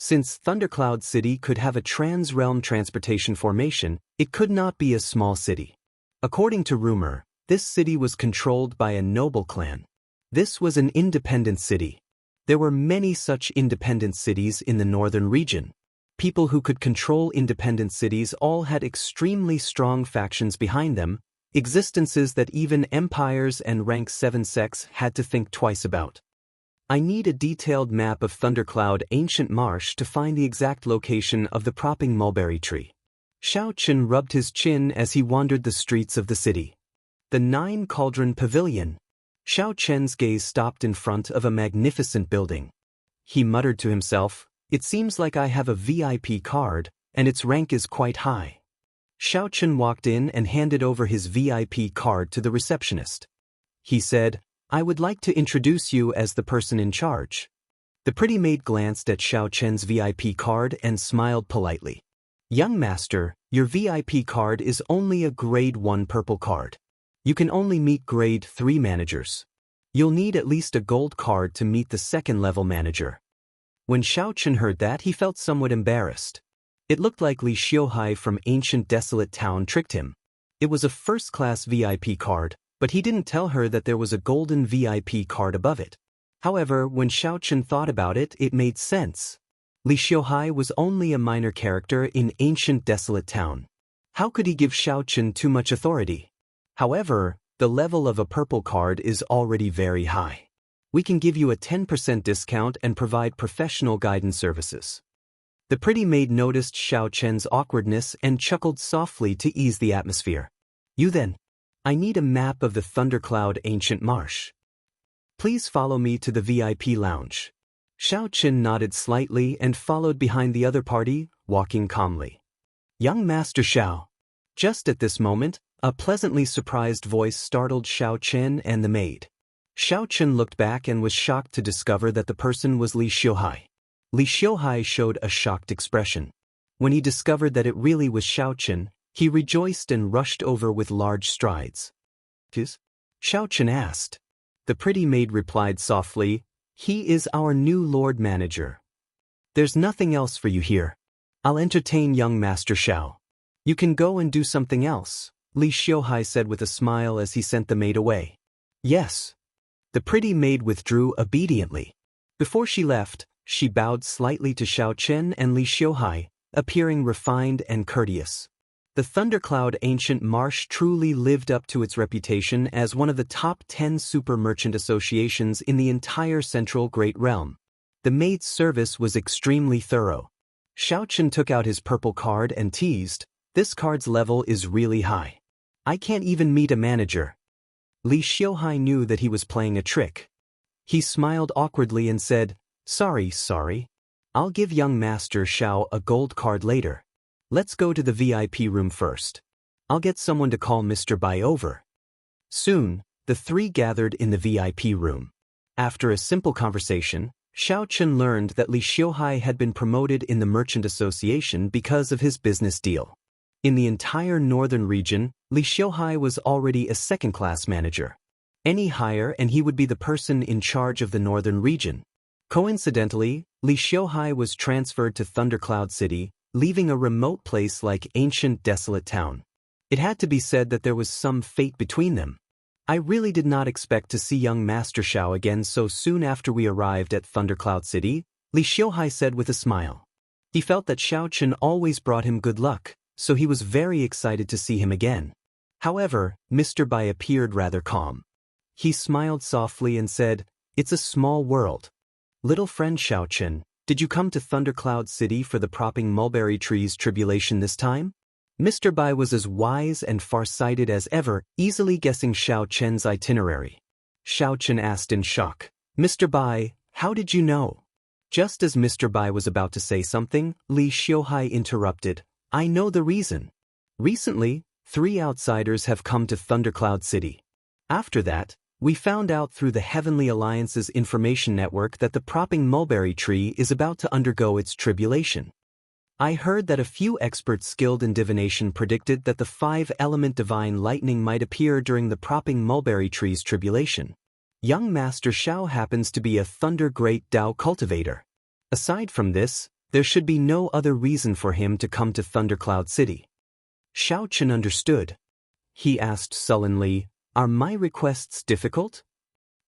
Since Thundercloud City could have a trans-realm transportation formation, it could not be a small city. According to rumor, this city was controlled by a noble clan. This was an independent city. There were many such independent cities in the northern region. People who could control independent cities all had extremely strong factions behind them, existences that even empires and rank 7 sects had to think twice about. I need a detailed map of Thundercloud Ancient Marsh to find the exact location of the propping mulberry tree. Xiao Chen rubbed his chin as he wandered the streets of the city. The 9 Cauldron Pavilion. Xiao Chen's gaze stopped in front of a magnificent building. He muttered to himself, "It seems like I have a VIP card, and its rank is quite high." Xiao Chen walked in and handed over his VIP card to the receptionist. He said, "I would like to introduce you as the person in charge." The pretty maid glanced at Xiao Chen's VIP card and smiled politely. "Young master, your VIP card is only a grade 1 purple card. You can only meet grade 3 managers. You'll need at least a gold card to meet the second-level manager." When Xiao Chen heard that, he felt somewhat embarrassed. It looked like Li Xiuhai from Ancient Desolate Town tricked him. It was a first-class VIP card, but he didn't tell her that there was a golden VIP card above it. However, when Xiao Chen thought about it, it made sense. Li Xiuhai was only a minor character in Ancient Desolate Town. How could he give Xiao Chen too much authority? However, the level of a purple card is already very high. We can give you a 10% discount and provide professional guidance services. The pretty maid noticed Xiao Chen's awkwardness and chuckled softly to ease the atmosphere. "You then? I need a map of the Thundercloud Ancient Marsh. Please follow me to the VIP lounge." Xiao Chen nodded slightly and followed behind the other party, walking calmly. "Young Master Xiao." Just at this moment, a pleasantly surprised voice startled Xiao Chen and the maid. Xiao Chen looked back and was shocked to discover that the person was Li Xiuhai. Li Xiuhai showed a shocked expression. When he discovered that it really was Xiao Chen, he rejoiced and rushed over with large strides. Xiao Chen asked. The pretty maid replied softly, "He is our new Lord Manager. There's nothing else for you here. I'll entertain young Master Xiao. You can go and do something else," Li Xiuhai said with a smile as he sent the maid away. "Yes." The pretty maid withdrew obediently. Before she left, she bowed slightly to Xiao Chen and Li Xiuhai, appearing refined and courteous. The Thundercloud Ancient Marsh truly lived up to its reputation as one of the top 10 super merchant associations in the entire Central Great Realm. The maid's service was extremely thorough. Xiao Chen took out his purple card and teased, "This card's level is really high. I can't even meet a manager." Li Xiuhai knew that he was playing a trick. He smiled awkwardly and said, Sorry. I'll give young Master Xiao a gold card later. Let's go to the VIP room first. I'll get someone to call Mr. Bai over." Soon, the three gathered in the VIP room. After a simple conversation, Xiao Chen learned that Li Xiuhai had been promoted in the Merchant Association because of his business deal. In the entire northern region, Li Xiuhai was already a second-class manager. Any higher and he would be the person in charge of the northern region. Coincidentally, Li Xiuhai was transferred to Thundercloud City, leaving a remote place like Ancient Desolate Town. It had to be said that there was some fate between them. "I really did not expect to see young Master Xiao again so soon after we arrived at Thundercloud City," Li Xiuhai said with a smile. He felt that Xiao Chen always brought him good luck, so he was very excited to see him again. However, Mr. Bai appeared rather calm. He smiled softly and said, "It's a small world. Little friend Xiao Chen, did you come to Thundercloud City for the propping mulberry tree's tribulation this time?" Mr. Bai was as wise and far-sighted as ever, easily guessing Xiao Chen's itinerary. Xiao Chen asked in shock, "Mr. Bai, how did you know?" Just as Mr. Bai was about to say something, Li Xiuhai interrupted, "I know the reason. Recently, 3 outsiders have come to Thundercloud City. After that, we found out through the Heavenly Alliance's information network that the propping mulberry tree is about to undergo its tribulation. I heard that a few experts skilled in divination predicted that the 5-element divine lightning might appear during the propping mulberry tree's tribulation. Young Master Xiao happens to be a Thunder Great Dao cultivator. Aside from this, There should be no other reason for him to come to Thundercloud City. Xiaochen understood. He asked sullenly, "Are my requests difficult?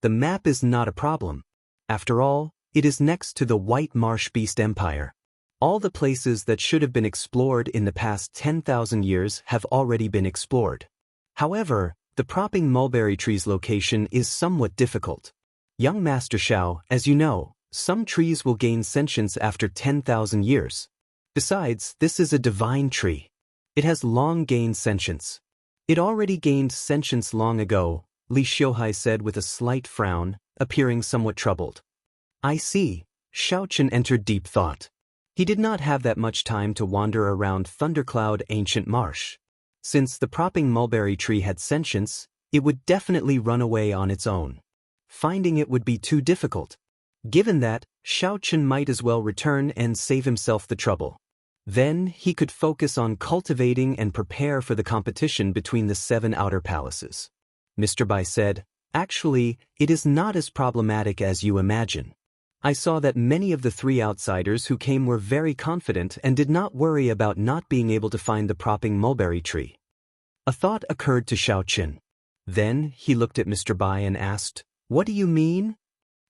The map is not a problem. After all, it is next to the White Marsh Beast Empire. All the places that should have been explored in the past 10,000 years have already been explored. However, the propping mulberry tree's location is somewhat difficult. Young Master Xiao, as you know, some trees will gain sentience after 10,000 years. Besides, this is a divine tree. It has long gained sentience." "It already gained sentience long ago," Li Xiuhai said with a slight frown, appearing somewhat troubled. "I see." Xiaochen entered deep thought. He did not have that much time to wander around Thundercloud Ancient Marsh. Since the propping mulberry tree had sentience, it would definitely run away on its own. Finding it would be too difficult. Given that, Xiaochen might as well return and save himself the trouble. Then he could focus on cultivating and prepare for the competition between the 7 outer palaces. Mr. Bai said, "Actually, it is not as problematic as you imagine. I saw that many of the 3 outsiders who came were very confident and did not worry about not being able to find the propping mulberry tree." A thought occurred to Xiaochen. Then he looked at Mr. Bai and asked, "What do you mean?"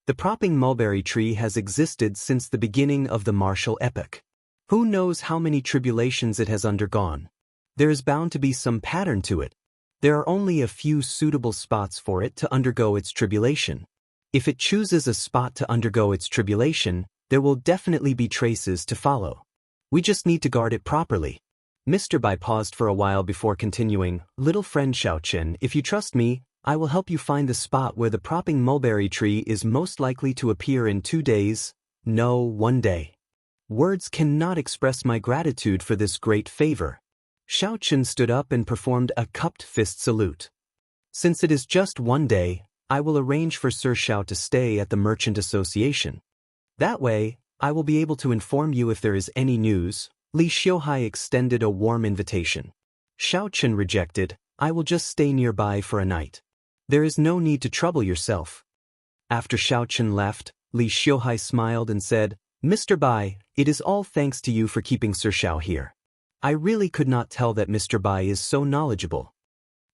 "The propping mulberry tree has existed since the beginning of the martial epoch. Who knows how many tribulations it has undergone? There is bound to be some pattern to it. There are only a few suitable spots for it to undergo its tribulation. If it chooses a spot to undergo its tribulation, there will definitely be traces to follow. We just need to guard it properly." Mr. Bai paused for a while before continuing, "Little friend Xiaochen, if you trust me, I will help you find the spot where the propping mulberry tree is most likely to appear in 2 days, no, 1 day. Words cannot express my gratitude for this great favor." Xiaochen stood up and performed a cupped fist salute. "Since it is just 1 day, I will arrange for Sir Xiao to stay at the Merchant Association. That way, I will be able to inform you if there is any news." Li Xiuhai extended a warm invitation. Xiaochen rejected, "I will just stay nearby for a night. There is no need to trouble yourself." After Xiaochen left, Li Xiuhai smiled and said, "Mr. Bai, it is all thanks to you for keeping Sir Xiao here. I really could not tell that Mr. Bai is so knowledgeable."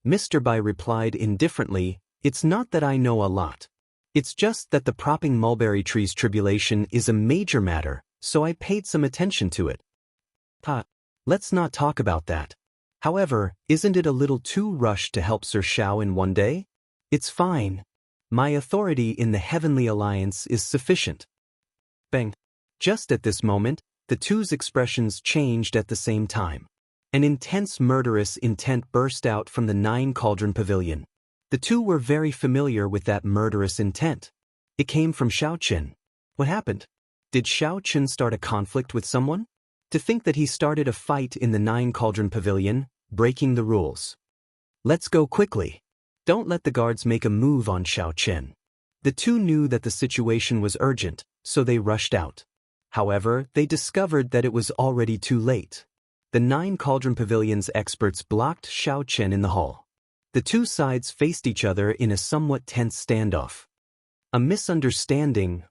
Mr. Bai replied indifferently, "It's not that I know a lot. It's just that the propping mulberry tree's tribulation is a major matter, so I paid some attention to it." Let's not talk about that. However, isn't it a little too rushed to help Sir Xiao in 1 day? It's fine. My authority in the Heavenly Alliance is sufficient." Bang. Just at this moment, the two's expressions changed at the same time. An intense murderous intent burst out from the 9 Cauldron Pavilion. The two were very familiar with that murderous intent. It came from Xiaochen. What happened? Did Xiaochen start a conflict with someone? To think that he started a fight in the 9 Cauldron Pavilion, breaking the rules. "Let's go quickly. Don't let the guards make a move on Xiaochen." The two knew that the situation was urgent, so they rushed out. However, they discovered that it was already too late. The 9 Cauldron Pavilion's experts blocked Xiaochen in the hall. The two sides faced each other in a somewhat tense standoff. A misunderstanding.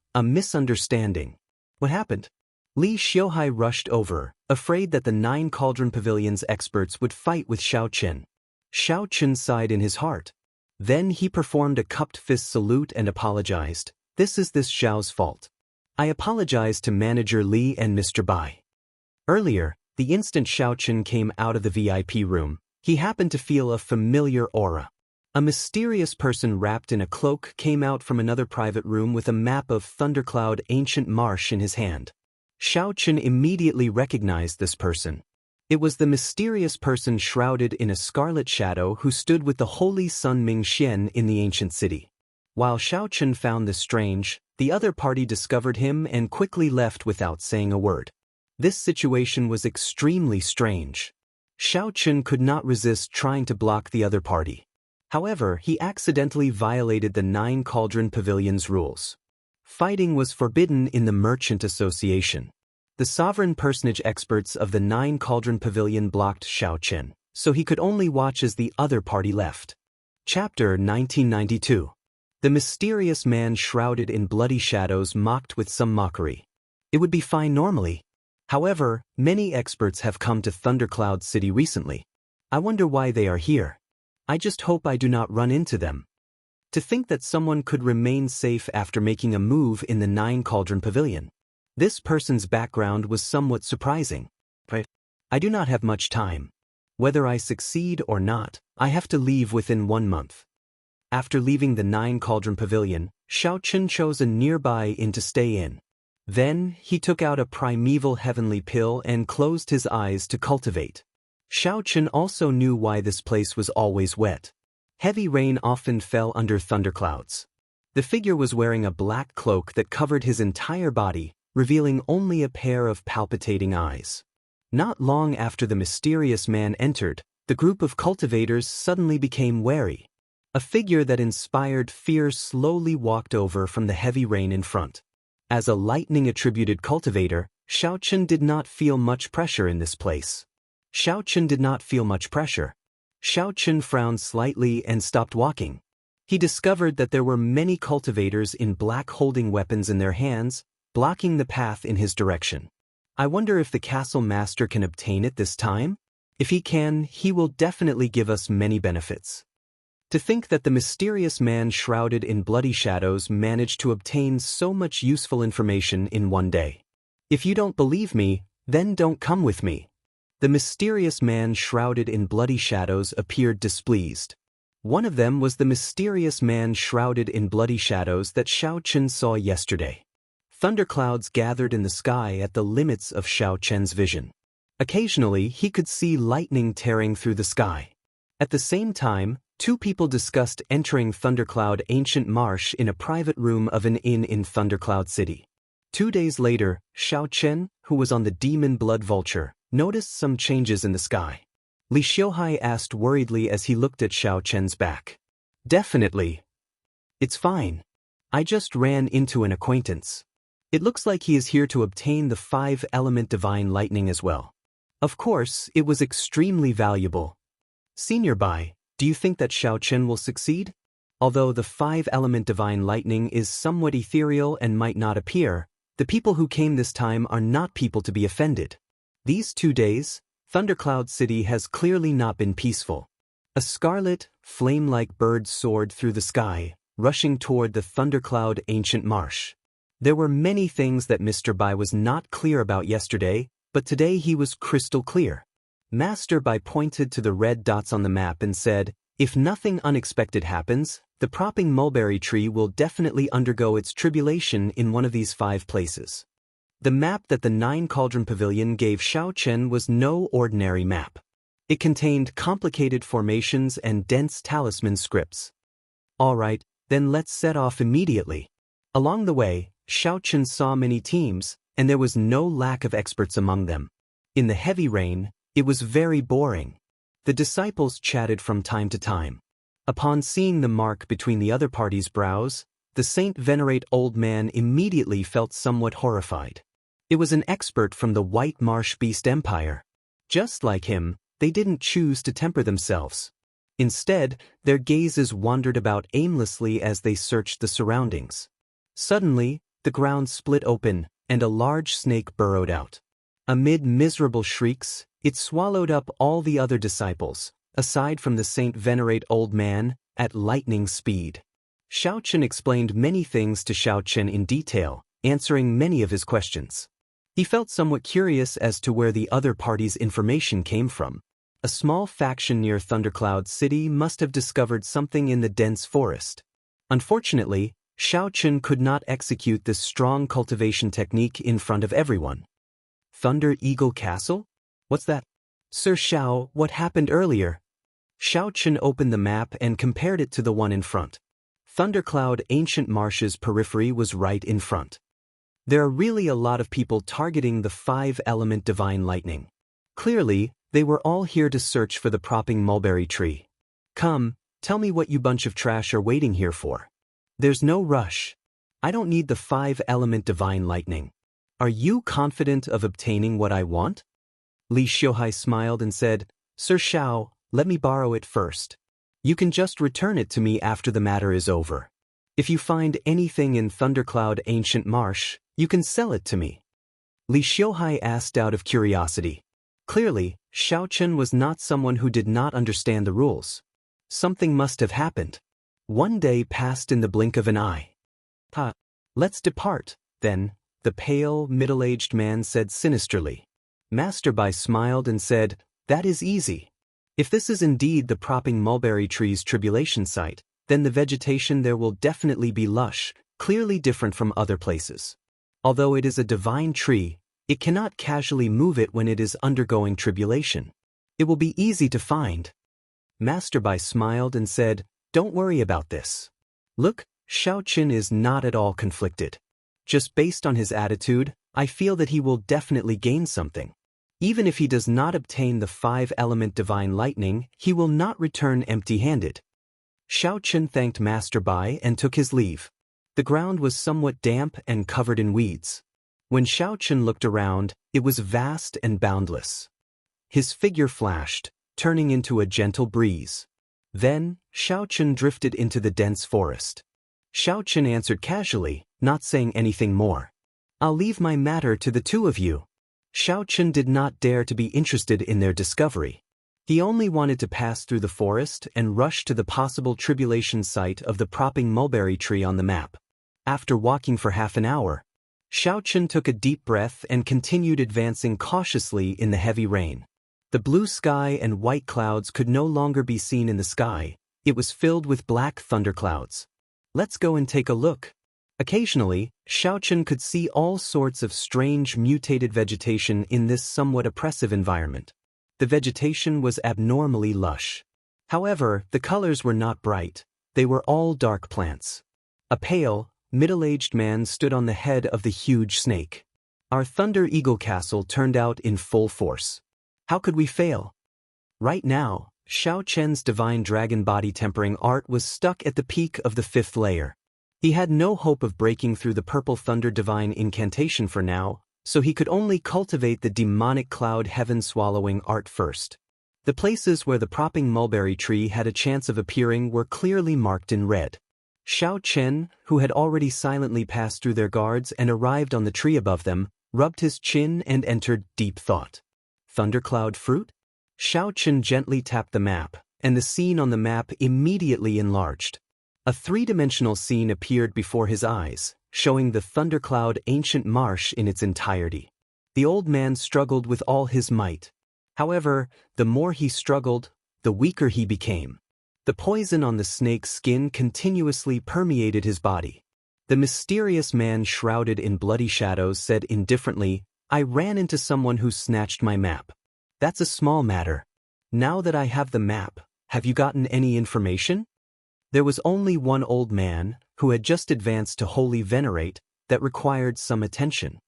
What happened? Li Xiuhai rushed over, afraid that the 9 Cauldron Pavilion's experts would fight with Xiaochen. Xiaochen sighed in his heart. Then he performed a cupped fist salute and apologized. This is this Xiao's fault. I apologize to Manager Li and Mr. Bai. Earlier, the instant Xiaochen came out of the VIP room, he happened to feel a familiar aura. A mysterious person wrapped in a cloak came out from another private room with a map of Thundercloud Ancient Marsh in his hand. Xiaochen immediately recognized this person. It was the mysterious person shrouded in a scarlet shadow who stood with the holy Sun Mingxian in the ancient city. While Xiaochen found this strange, the other party discovered him and quickly left without saying a word. This situation was extremely strange. Xiaochen could not resist trying to block the other party. However, he accidentally violated the 9 Cauldron Pavilion's rules. Fighting was forbidden in the Merchant Association. The sovereign personage experts of the 9 Cauldron Pavilion blocked Xiaochen, so he could only watch as the other party left. Chapter 1992. The mysterious man shrouded in bloody shadows mocked with some mockery. It would be fine normally. However, many experts have come to Thundercloud City recently. I wonder why they are here. I just hope I do not run into them. To think that someone could remain safe after making a move in the Nine Cauldron Pavilion. This person's background was somewhat surprising. I do not have much time. Whether I succeed or not, I have to leave within 1 month. After leaving the Nine Cauldron Pavilion, Xiaochen chose a nearby inn to stay in. Then, he took out a primeval heavenly pill and closed his eyes to cultivate. Xiaochen also knew why this place was always wet. Heavy rain often fell under thunderclouds. The figure was wearing a black cloak that covered his entire body, revealing only a pair of palpitating eyes. Not long after the mysterious man entered, the group of cultivators suddenly became wary. A figure that inspired fear slowly walked over from the heavy rain in front. As a lightning-attributed cultivator, Xiaochen did not feel much pressure in this place. Xiaochen frowned slightly and stopped walking. He discovered that there were many cultivators in black holding weapons in their hands, blocking the path in his direction. I wonder if the castle master can obtain it this time? If he can, he will definitely give us many benefits. To think that the mysterious man shrouded in bloody shadows managed to obtain so much useful information in 1 day. If you don't believe me, then don't come with me. The mysterious man shrouded in bloody shadows appeared displeased. One of them was the mysterious man shrouded in bloody shadows that Xiaochen saw yesterday. Thunderclouds gathered in the sky at the limits of Xiaochen's vision. Occasionally, he could see lightning tearing through the sky. At the same time, 2 people discussed entering Thundercloud Ancient Marsh in a private room of an inn in Thundercloud City. 2 days later, Xiaochen, who was on the Demon Blood Vulture, noticed some changes in the sky. Li Xiuhai asked worriedly as he looked at Xiaochen's back. Definitely. It's fine. I just ran into an acquaintance. It looks like he is here to obtain the 5-element divine lightning as well. Of course, it was extremely valuable. Senior Bai, do you think that Xiaochen will succeed? Although the 5-element divine lightning is somewhat ethereal and might not appear, the people who came this time are not people to be offended. These 2 days, Thundercloud City has clearly not been peaceful. A scarlet, flame-like bird soared through the sky, rushing toward the Thundercloud Ancient Marsh. There were many things that Mr. Bai was not clear about yesterday, but today he was crystal clear. Master Bai pointed to the red dots on the map and said, if nothing unexpected happens, the propping mulberry tree will definitely undergo its tribulation in one of these 5 places. The map that the Nine Cauldron Pavilion gave Xiaochen was no ordinary map. It contained complicated formations and dense talisman scripts. Alright, then let's set off immediately. Along the way, Xiaochen saw many teams, and there was no lack of experts among them. In the heavy rain, it was very boring. The disciples chatted from time to time. Upon seeing the mark between the other party's brows, the Saint Venerate old man immediately felt somewhat horrified. It was an expert from the White Marsh Beast Empire. Just like him, they didn't choose to temper themselves. Instead, their gazes wandered about aimlessly as they searched the surroundings. Suddenly, the ground split open, and a large snake burrowed out. Amid miserable shrieks, it swallowed up all the other disciples, aside from the Saint Venerate old man, at lightning speed. Xiaochen explained many things to Xiaochen in detail, answering many of his questions. He felt somewhat curious as to where the other party's information came from. A small faction near Thundercloud City must have discovered something in the dense forest. Unfortunately, Xiaochen could not execute this strong cultivation technique in front of everyone. Thunder Eagle Castle? What's that? Sir Xiao, what happened earlier? Xiaochen opened the map and compared it to the one in front. Thundercloud Ancient Marsh's periphery was right in front. There are really a lot of people targeting the 5-element divine lightning. Clearly, they were all here to search for the propping mulberry tree. Come, tell me what you bunch of trash are waiting here for. There's no rush. I don't need the 5-element divine lightning. Are you confident of obtaining what I want? Li Xiuhai smiled and said, Sir Xiao, let me borrow it first. You can just return it to me after the matter is over. If you find anything in Thundercloud Ancient Marsh, you can sell it to me. Li Xiuhai asked out of curiosity. Clearly, Xiaochen was not someone who did not understand the rules. Something must have happened. One day passed in the blink of an eye. Let's depart, then, the pale, middle-aged man said sinisterly. Master Bai smiled and said, that is easy. If this is indeed the propping mulberry tree's tribulation site, then the vegetation there will definitely be lush, clearly different from other places. Although it is a divine tree, it cannot casually move it when it is undergoing tribulation. It will be easy to find. Master Bai smiled and said, don't worry about this. Look, Xiaochen is not at all conflicted. Just based on his attitude, I feel that he will definitely gain something. Even if he does not obtain the 5-element divine lightning, he will not return empty-handed. Xiaochen thanked Master Bai and took his leave. The ground was somewhat damp and covered in weeds. When Xiaochen looked around, it was vast and boundless. His figure flashed, turning into a gentle breeze. Then, Xiaochen drifted into the dense forest. Xiaochen answered casually, not saying anything more. I'll leave my matter to the two of you. Xiaochen did not dare to be interested in their discovery. He only wanted to pass through the forest and rush to the possible tribulation site of the propping mulberry tree on the map. After walking for half an hour, Xiaochen took a deep breath and continued advancing cautiously in the heavy rain. The blue sky and white clouds could no longer be seen in the sky. It was filled with black thunderclouds. Let's go and take a look. Occasionally, Xiaochen could see all sorts of strange mutated vegetation in this somewhat oppressive environment. The vegetation was abnormally lush. However, the colors were not bright. They were all dark plants. A pale, middle-aged man stood on the head of the huge snake. Our Thunder Eagle Castle turned out in full force. How could we fail? Right now, Xiaochen's divine dragon body tempering art was stuck at the peak of the 5th layer. He had no hope of breaking through the purple thunder divine incantation for now, so he could only cultivate the demonic cloud heaven-swallowing art first. The places where the propping mulberry tree had a chance of appearing were clearly marked in red. Xiaochen, who had already silently passed through their guards and arrived on the tree above them, rubbed his chin and entered deep thought. Thundercloud fruit? Xiaochen gently tapped the map, and the scene on the map immediately enlarged. A 3-dimensional scene appeared before his eyes, showing the Thundercloud ancient marsh in its entirety. The old man struggled with all his might. However, the more he struggled, the weaker he became. The poison on the snake's skin continuously permeated his body. The mysterious man shrouded in bloody shadows said indifferently, I ran into someone who snatched my map. That's a small matter. Now that I have the map, have you gotten any information? There was only one old man, who had just advanced to Holy Venerate, that required some attention.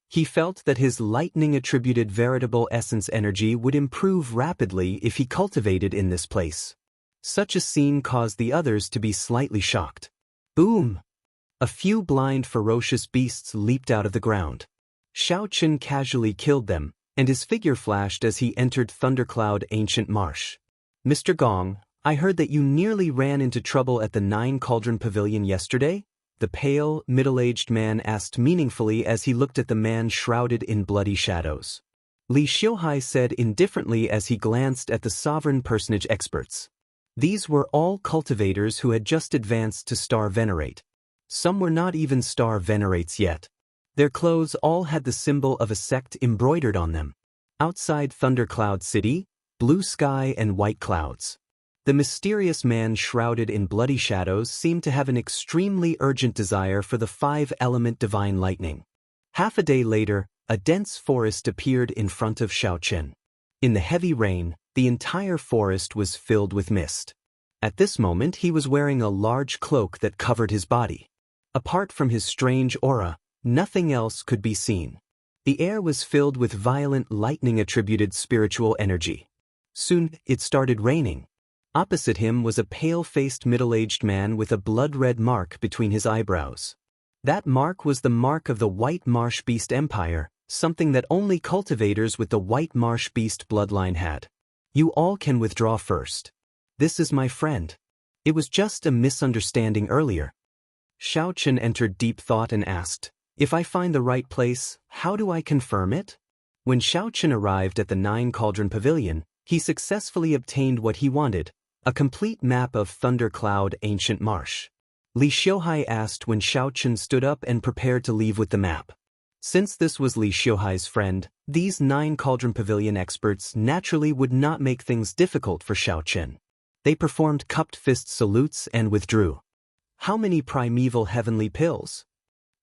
He felt that his lightning-attributed veritable essence energy would improve rapidly if he cultivated in this place. Such a scene caused the others to be slightly shocked. Boom! A few blind ferocious beasts leaped out of the ground. Xiaochen casually killed them, and his figure flashed as he entered Thundercloud Ancient Marsh. Mr. Gong, I heard that you nearly ran into trouble at the 9 Cauldron Pavilion yesterday? The pale, middle-aged man asked meaningfully as he looked at the man shrouded in bloody shadows. Li Xiuhai said indifferently as he glanced at the sovereign personage experts. These were all cultivators who had just advanced to Star Venerate. Some were not even Star Venerates yet. Their clothes all had the symbol of a sect embroidered on them. Outside Thundercloud City, blue sky and white clouds. The mysterious man shrouded in bloody shadows seemed to have an extremely urgent desire for the 5-element divine lightning. Half a day later, a dense forest appeared in front of Xiaochen. In the heavy rain, the entire forest was filled with mist. At this moment he was wearing a large cloak that covered his body. Apart from his strange aura, nothing else could be seen. The air was filled with violent lightning-attributed spiritual energy. Soon, it started raining. Opposite him was a pale-faced middle-aged man with a blood-red mark between his eyebrows. That mark was the mark of the White Marsh Beast Empire, something that only cultivators with the White Marsh Beast bloodline had. You all can withdraw first. This is my friend. It was just a misunderstanding earlier. Xiaochen entered deep thought and asked, If I find the right place, how do I confirm it? When Xiaoqun arrived at the Nine Cauldron Pavilion, he successfully obtained what he wanted, a complete map of Thundercloud Ancient Marsh. Li Xiuhai asked when Xiaoqun stood up and prepared to leave with the map. Since this was Li Xiuhai's friend, these Nine Cauldron Pavilion experts naturally would not make things difficult for Xiaoqun. They performed cupped fist salutes and withdrew. How many primeval heavenly pills?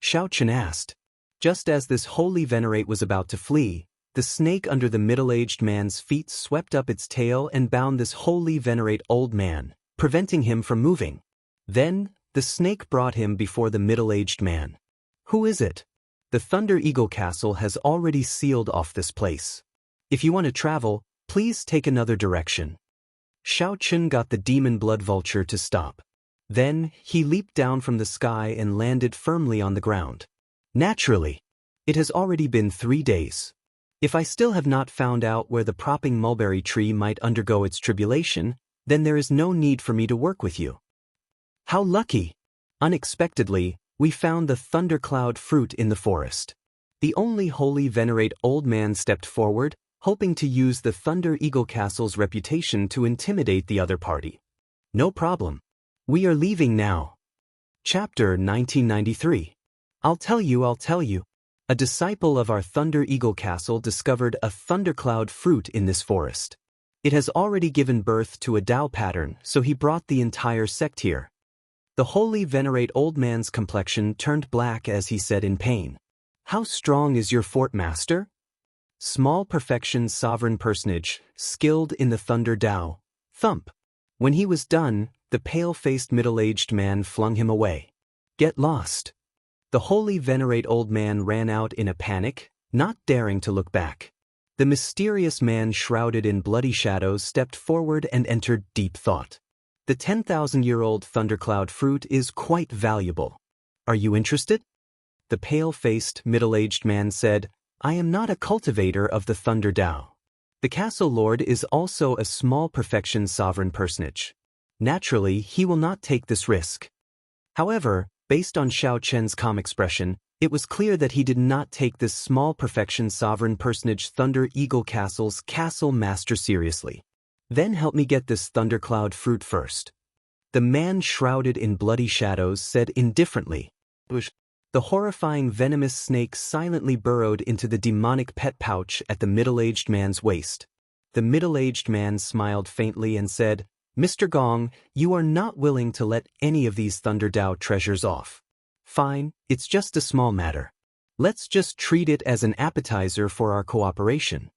Xiaoqun asked. Just as this holy venerate was about to flee, the snake under the middle-aged man's feet swept up its tail and bound this holy venerate old man, preventing him from moving. Then, the snake brought him before the middle-aged man. Who is it? The Thunder Eagle Castle has already sealed off this place. If you want to travel, please take another direction. Xiaoqun got the demon blood vulture to stop. Then, he leaped down from the sky and landed firmly on the ground. Naturally. It has already been 3 days. If I still have not found out where the propping mulberry tree might undergo its tribulation, then there is no need for me to work with you. How lucky! Unexpectedly, we found the thundercloud fruit in the forest. The only holy venerate old man stepped forward, hoping to use the Thunder Eagle Castle's reputation to intimidate the other party. No problem. We are leaving now. Chapter 1993. I'll tell you. A disciple of our Thunder Eagle Castle discovered a thundercloud fruit in this forest. It has already given birth to a Tao pattern, so he brought the entire sect here. The holy venerate old man's complexion turned black as he said in pain. How strong is your fort, master? Small perfection sovereign personage, skilled in the thunder Tao. Thump. When he was done, the pale-faced middle-aged man flung him away. Get lost. The holy venerate old man ran out in a panic, not daring to look back. The mysterious man shrouded in bloody shadows stepped forward and entered deep thought. The 10,000-year-old thundercloud fruit is quite valuable. Are you interested? The pale-faced, middle-aged man said, I am not a cultivator of the thunder Tao. The castle lord is also a small perfection sovereign personage. Naturally, he will not take this risk. However, based on Xiaoqun's calm expression, it was clear that he did not take this small perfection sovereign personage Thunder Eagle Castle's castle master seriously. Then help me get this thundercloud fruit first. The man shrouded in bloody shadows said indifferently. The horrifying venomous snake silently burrowed into the demonic pet pouch at the middle-aged man's waist. The middle-aged man smiled faintly and said, Mr. Gong, you are not willing to let any of these Thunder Tao treasures off. Fine, it's just a small matter. Let's just treat it as an appetizer for our cooperation.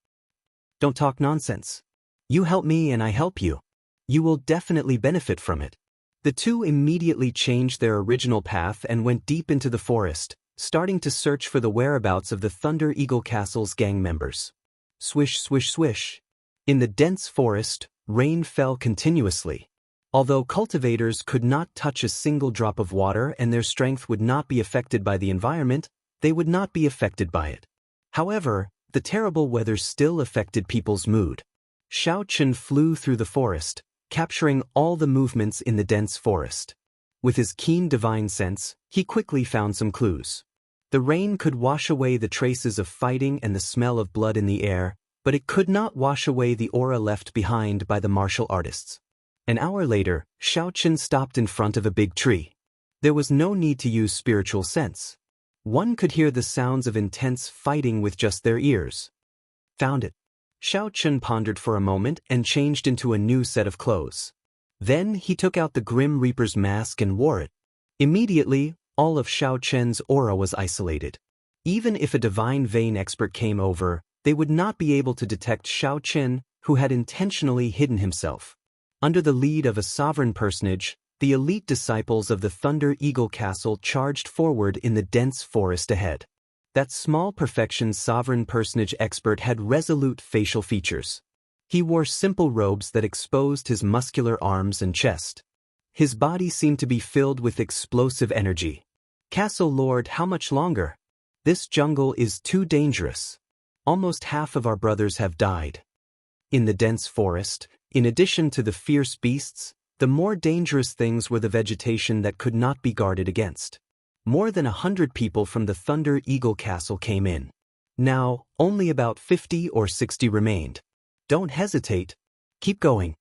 Don't talk nonsense. You help me and I help you. You will definitely benefit from it. The two immediately changed their original path and went deep into the forest, starting to search for the whereabouts of the Thunder Eagle Castle's gang members. Swish, swish, swish. In the dense forest, rain fell continuously. Although cultivators could not touch a single drop of water and their strength would not be affected by the environment, they would not be affected by it. However, the terrible weather still affected people's mood. Xiaoqun flew through the forest, capturing all the movements in the dense forest. With his keen divine sense, he quickly found some clues. The rain could wash away the traces of fighting and the smell of blood in the air, but it could not wash away the aura left behind by the martial artists. An hour later, Xiaoqun stopped in front of a big tree. There was no need to use spiritual sense. One could hear the sounds of intense fighting with just their ears. Found it. Xiaoqun pondered for a moment and changed into a new set of clothes. Then he took out the Grim Reaper's mask and wore it. Immediately, all of Xiaoqun's aura was isolated. Even if a divine vein expert came over, they would not be able to detect Xiaoqun, who had intentionally hidden himself. Under the lead of a sovereign personage, the elite disciples of the Thunder Eagle Castle charged forward in the dense forest ahead. That small perfection sovereign personage expert had resolute facial features. He wore simple robes that exposed his muscular arms and chest. His body seemed to be filled with explosive energy. Castle Lord, how much longer? This jungle is too dangerous. Almost half of our brothers have died. In the dense forest, in addition to the fierce beasts, the more dangerous things were the vegetation that could not be guarded against. More than 100 people from the Thunder Eagle Castle came in. Now, only about 50 or 60 remained. Don't hesitate. Keep going.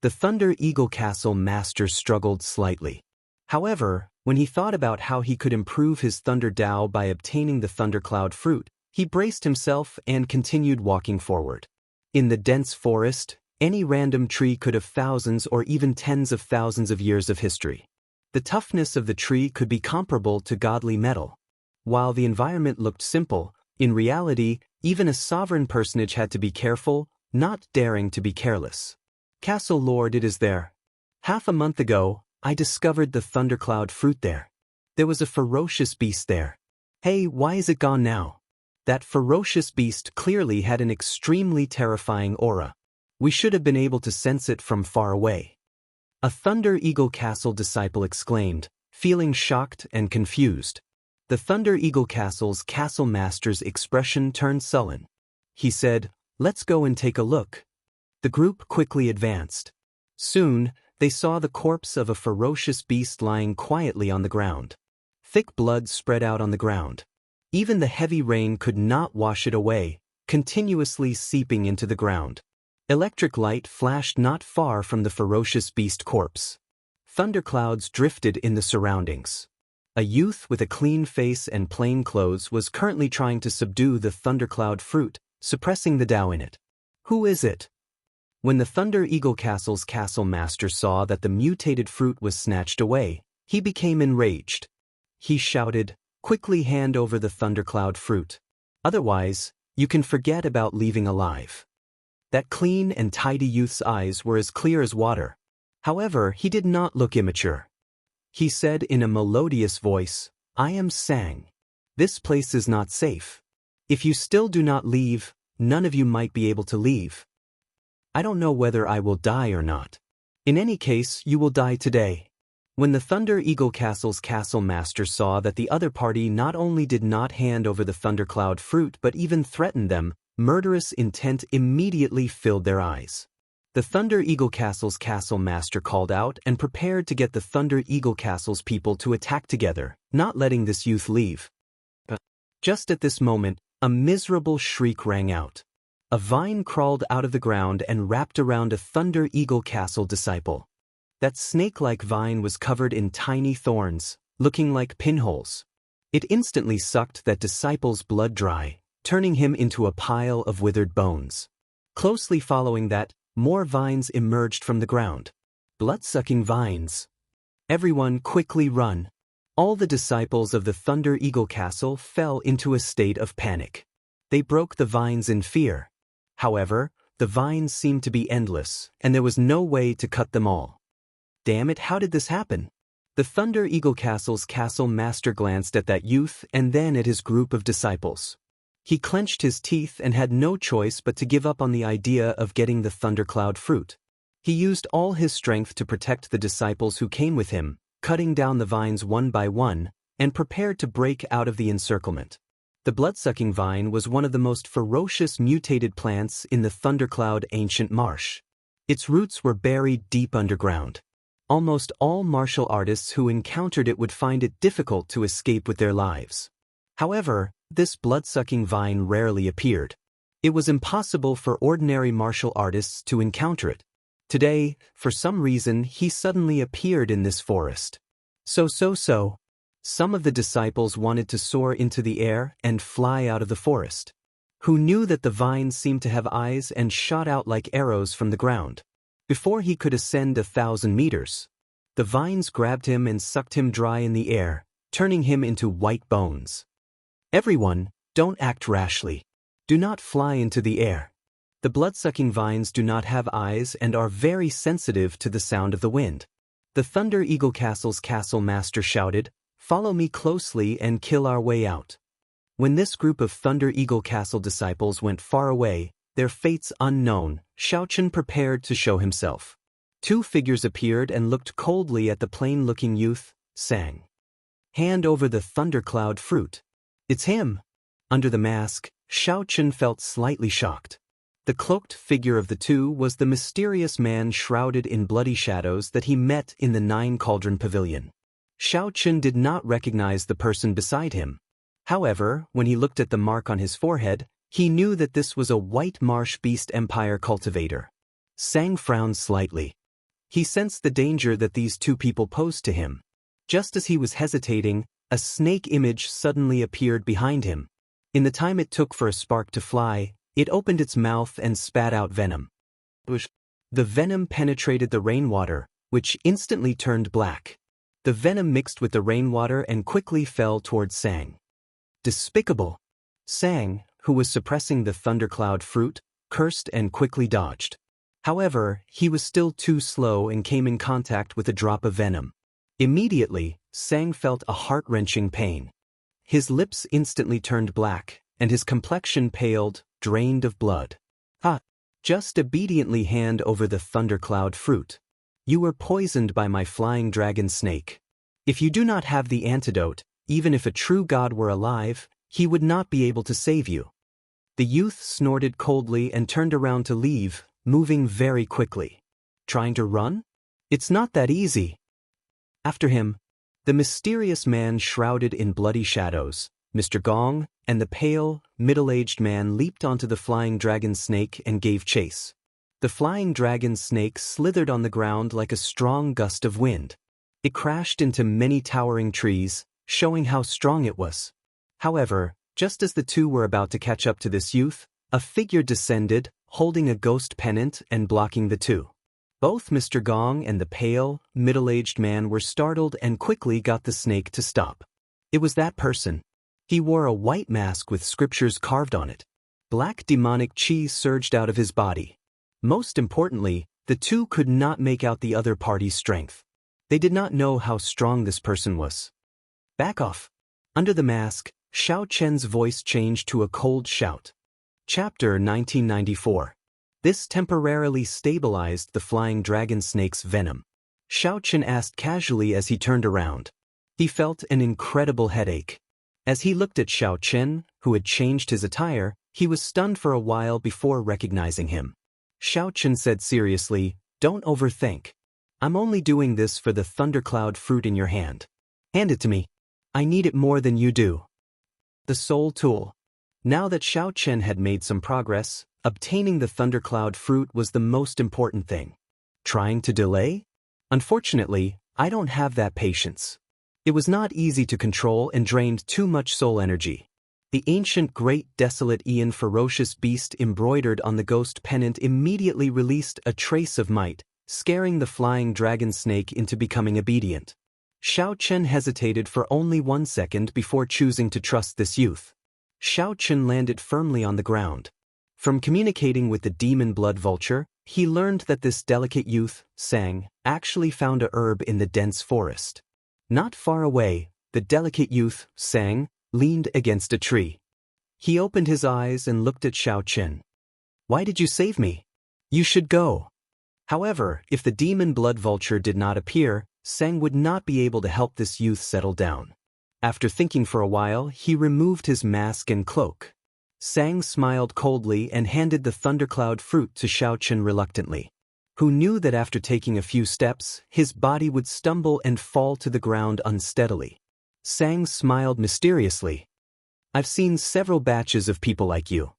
The Thunder Eagle Castle master struggled slightly. However, when he thought about how he could improve his Thunder Dao by obtaining the Thundercloud fruit, he braced himself and continued walking forward. In the dense forest, any random tree could have thousands or even tens of thousands of years of history. The toughness of the tree could be comparable to godly metal. While the environment looked simple, in reality, even a sovereign personage had to be careful, not daring to be careless. Castle Lord, it is there. Half a month ago, I discovered the Thundercloud fruit there. There was a ferocious beast there. Hey, why is it gone now? That ferocious beast clearly had an extremely terrifying aura. We should have been able to sense it from far away. A Thunder Eagle Castle disciple exclaimed, feeling shocked and confused. The Thunder Eagle Castle's castle master's expression turned sullen. He said, "Let's go and take a look." The group quickly advanced. Soon, they saw the corpse of a ferocious beast lying quietly on the ground. Thick blood spread out on the ground. Even the heavy rain could not wash it away, continuously seeping into the ground. Electric light flashed not far from the ferocious beast corpse. Thunderclouds drifted in the surroundings. A youth with a clean face and plain clothes was currently trying to subdue the Thundercloud fruit, suppressing the Tao in it. Who is it? When the Thunder Eagle Castle's castle master saw that the mutated fruit was snatched away, he became enraged. He shouted, "Quickly hand over the Thundercloud fruit. Otherwise, you can forget about leaving alive." That clean and tidy youth's eyes were as clear as water. However, he did not look immature. He said in a melodious voice, "I am Sang. This place is not safe. If you still do not leave, none of you might be able to leave. I don't know whether I will die or not. In any case, you will die today." When the Thunder Eagle Castle's castle master saw that the other party not only did not hand over the Thundercloud fruit but even threatened them, murderous intent immediately filled their eyes. The Thunder Eagle Castle's castle master called out and prepared to get the Thunder Eagle Castle's people to attack together, not letting this youth leave. But just at this moment, a miserable shriek rang out. A vine crawled out of the ground and wrapped around a Thunder Eagle Castle disciple. That snake-like vine was covered in tiny thorns, looking like pinholes. It instantly sucked that disciple's blood dry, turning him into a pile of withered bones. Closely following that, more vines emerged from the ground. Blood-sucking vines. Everyone quickly run. All the disciples of the Thunder Eagle Castle fell into a state of panic. They broke the vines in fear. However, the vines seemed to be endless, and there was no way to cut them all. Damn it, how did this happen? The Thunder Eagle Castle's castle master glanced at that youth and then at his group of disciples. He clenched his teeth and had no choice but to give up on the idea of getting the Thundercloud fruit. He used all his strength to protect the disciples who came with him, cutting down the vines one by one, and prepared to break out of the encirclement. The blood-sucking vine was one of the most ferocious mutated plants in the Thundercloud ancient marsh. Its roots were buried deep underground. Almost all martial artists who encountered it would find it difficult to escape with their lives. However, this blood-sucking vine rarely appeared. It was impossible for ordinary martial artists to encounter it. Today, for some reason, he suddenly appeared in this forest. So. Some of the disciples wanted to soar into the air and fly out of the forest. Who knew that the vines seemed to have eyes and shot out like arrows from the ground. Before he could ascend 1,000 meters, the vines grabbed him and sucked him dry in the air, turning him into white bones. Everyone, don't act rashly. Do not fly into the air. The blood-sucking vines do not have eyes and are very sensitive to the sound of the wind. The Thunder Eagle Castle's castle master shouted, "Follow me closely and kill our way out." When this group of Thunder Eagle Castle disciples went far away, their fates unknown, Xianxia prepared to show himself. Two figures appeared and looked coldly at the plain-looking youth, Sang. "Hand over the Thundercloud fruit." "It's him." Under the mask, Xianxia felt slightly shocked. The cloaked figure of the two was the mysterious man shrouded in bloody shadows that he met in the Nine Cauldron Pavilion. Xiao Chen did not recognize the person beside him. However, when he looked at the mark on his forehead, he knew that this was a white marsh beast empire cultivator. Sang frowned slightly. He sensed the danger that these two people posed to him. Just as he was hesitating, a snake image suddenly appeared behind him. In the time it took for a spark to fly, it opened its mouth and spat out venom. The venom penetrated the rainwater, which instantly turned black. The venom mixed with the rainwater and quickly fell towards Sang. Despicable! Sang, who was suppressing the thundercloud fruit, cursed and quickly dodged. However, he was still too slow and came in contact with a drop of venom. Immediately, Sang felt a heart-wrenching pain. His lips instantly turned black, and his complexion paled, drained of blood. Just obediently hand over the thundercloud fruit. You were poisoned by my flying dragon snake. If you do not have the antidote, even if a true god were alive, he would not be able to save you. The youth snorted coldly and turned around to leave, moving very quickly. Trying to run? It's not that easy. After him, the mysterious man shrouded in bloody shadows, Mr. Gong, and the pale, middle-aged man leaped onto the flying dragon snake and gave chase. The flying dragon snake slithered on the ground like a strong gust of wind. It crashed into many towering trees, showing how strong it was. However, just as the two were about to catch up to this youth, a figure descended, holding a ghost pennant and blocking the two. Both Mr. Gong and the pale, middle-aged man were startled and quickly got the snake to stop. It was that person. He wore a white mask with scriptures carved on it. Black demonic chi surged out of his body. Most importantly, the two could not make out the other party's strength. They did not know how strong this person was. Back off. Under the mask, Xiao Chen's voice changed to a cold shout. Chapter 1994. This temporarily stabilized the flying dragon snake's venom. Xiao Chen asked casually as he turned around. He felt an incredible headache. As he looked at Xiao Chen, who had changed his attire, he was stunned for a while before recognizing him. Xiao Chen said seriously, "Don't overthink. I'm only doing this for the thundercloud fruit in your hand. Hand it to me. I need it more than you do." The soul tool. Now that Xiao Chen had made some progress, obtaining the thundercloud fruit was the most important thing. Trying to delay? Unfortunately, I don't have that patience. It was not easy to control and drained too much soul energy. The ancient great desolate Aeon ferocious beast embroidered on the ghost pennant immediately released a trace of might, scaring the flying dragon snake into becoming obedient. Xiao Chen hesitated for only 1 second before choosing to trust this youth. Xiao Chen landed firmly on the ground. From communicating with the demon blood vulture, he learned that this delicate youth, Sang, actually found a herb in the dense forest. Not far away, the delicate youth, Sang, leaned against a tree. He opened his eyes and looked at Xiao Chen. "Why did you save me? You should go." However, if the demon blood vulture did not appear, Sang would not be able to help this youth settle down. After thinking for a while, he removed his mask and cloak. Sang smiled coldly and handed the thundercloud fruit to Xiao Chen reluctantly, who knew that after taking a few steps, his body would stumble and fall to the ground unsteadily. Sang smiled mysteriously. "I've seen several batches of people like you.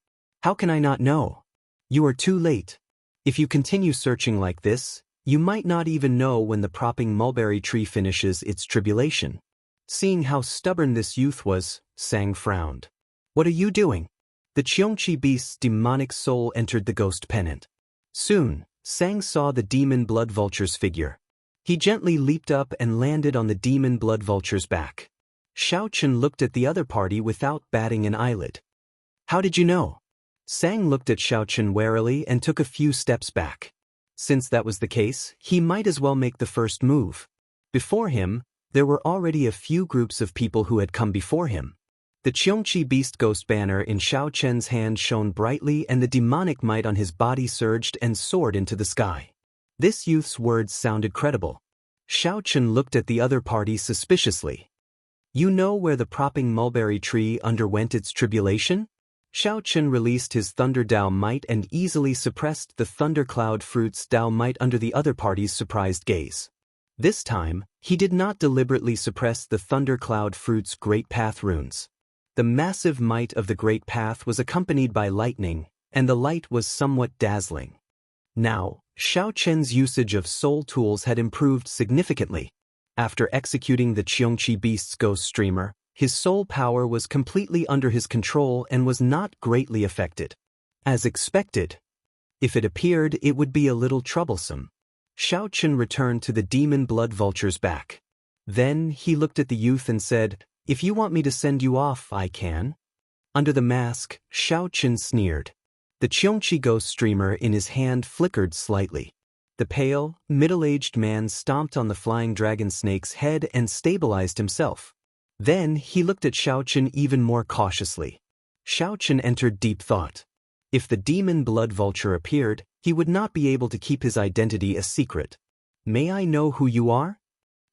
How can I not know? You are too late. If you continue searching like this, you might not even know when the propping mulberry tree finishes its tribulation." Seeing how stubborn this youth was, Sang frowned. "What are you doing?" The Xianxia beast's demonic soul entered the ghost pennant. Soon, Sang saw the demon blood vulture's figure. He gently leaped up and landed on the demon blood vulture's back. Xiao Chen looked at the other party without batting an eyelid. "How did you know?" Sang looked at Xiao Chen warily and took a few steps back. Since that was the case, he might as well make the first move. Before him, there were already a few groups of people who had come before him. The Xianxia beast ghost banner in Xiao Chen's hand shone brightly and the demonic might on his body surged and soared into the sky. This youth's words sounded credible. Xiao Chen looked at the other party suspiciously. "You know where the propping mulberry tree underwent its tribulation?" Xiao Chen released his Thunder Dao might and easily suppressed the thundercloud fruit's Dao might under the other party's surprised gaze. This time, he did not deliberately suppress the thundercloud fruit's great path runes. The massive might of the great path was accompanied by lightning, and the light was somewhat dazzling. Now, Xiao Chen's usage of soul tools had improved significantly. After executing the Xianxia beast's ghost streamer, his soul power was completely under his control and was not greatly affected. As expected, if it appeared, it would be a little troublesome. Xiao Chen returned to the demon blood vulture's back. Then he looked at the youth and said, "If you want me to send you off, I can." Under the mask, Xiao Chen sneered. The Xianxia ghost streamer in his hand flickered slightly. The pale, middle-aged man stomped on the flying dragon snake's head and stabilized himself. Then he looked at Xiao Chen even more cautiously. Xiao Chen entered deep thought. If the demon blood vulture appeared, he would not be able to keep his identity a secret. "May I know who you are?"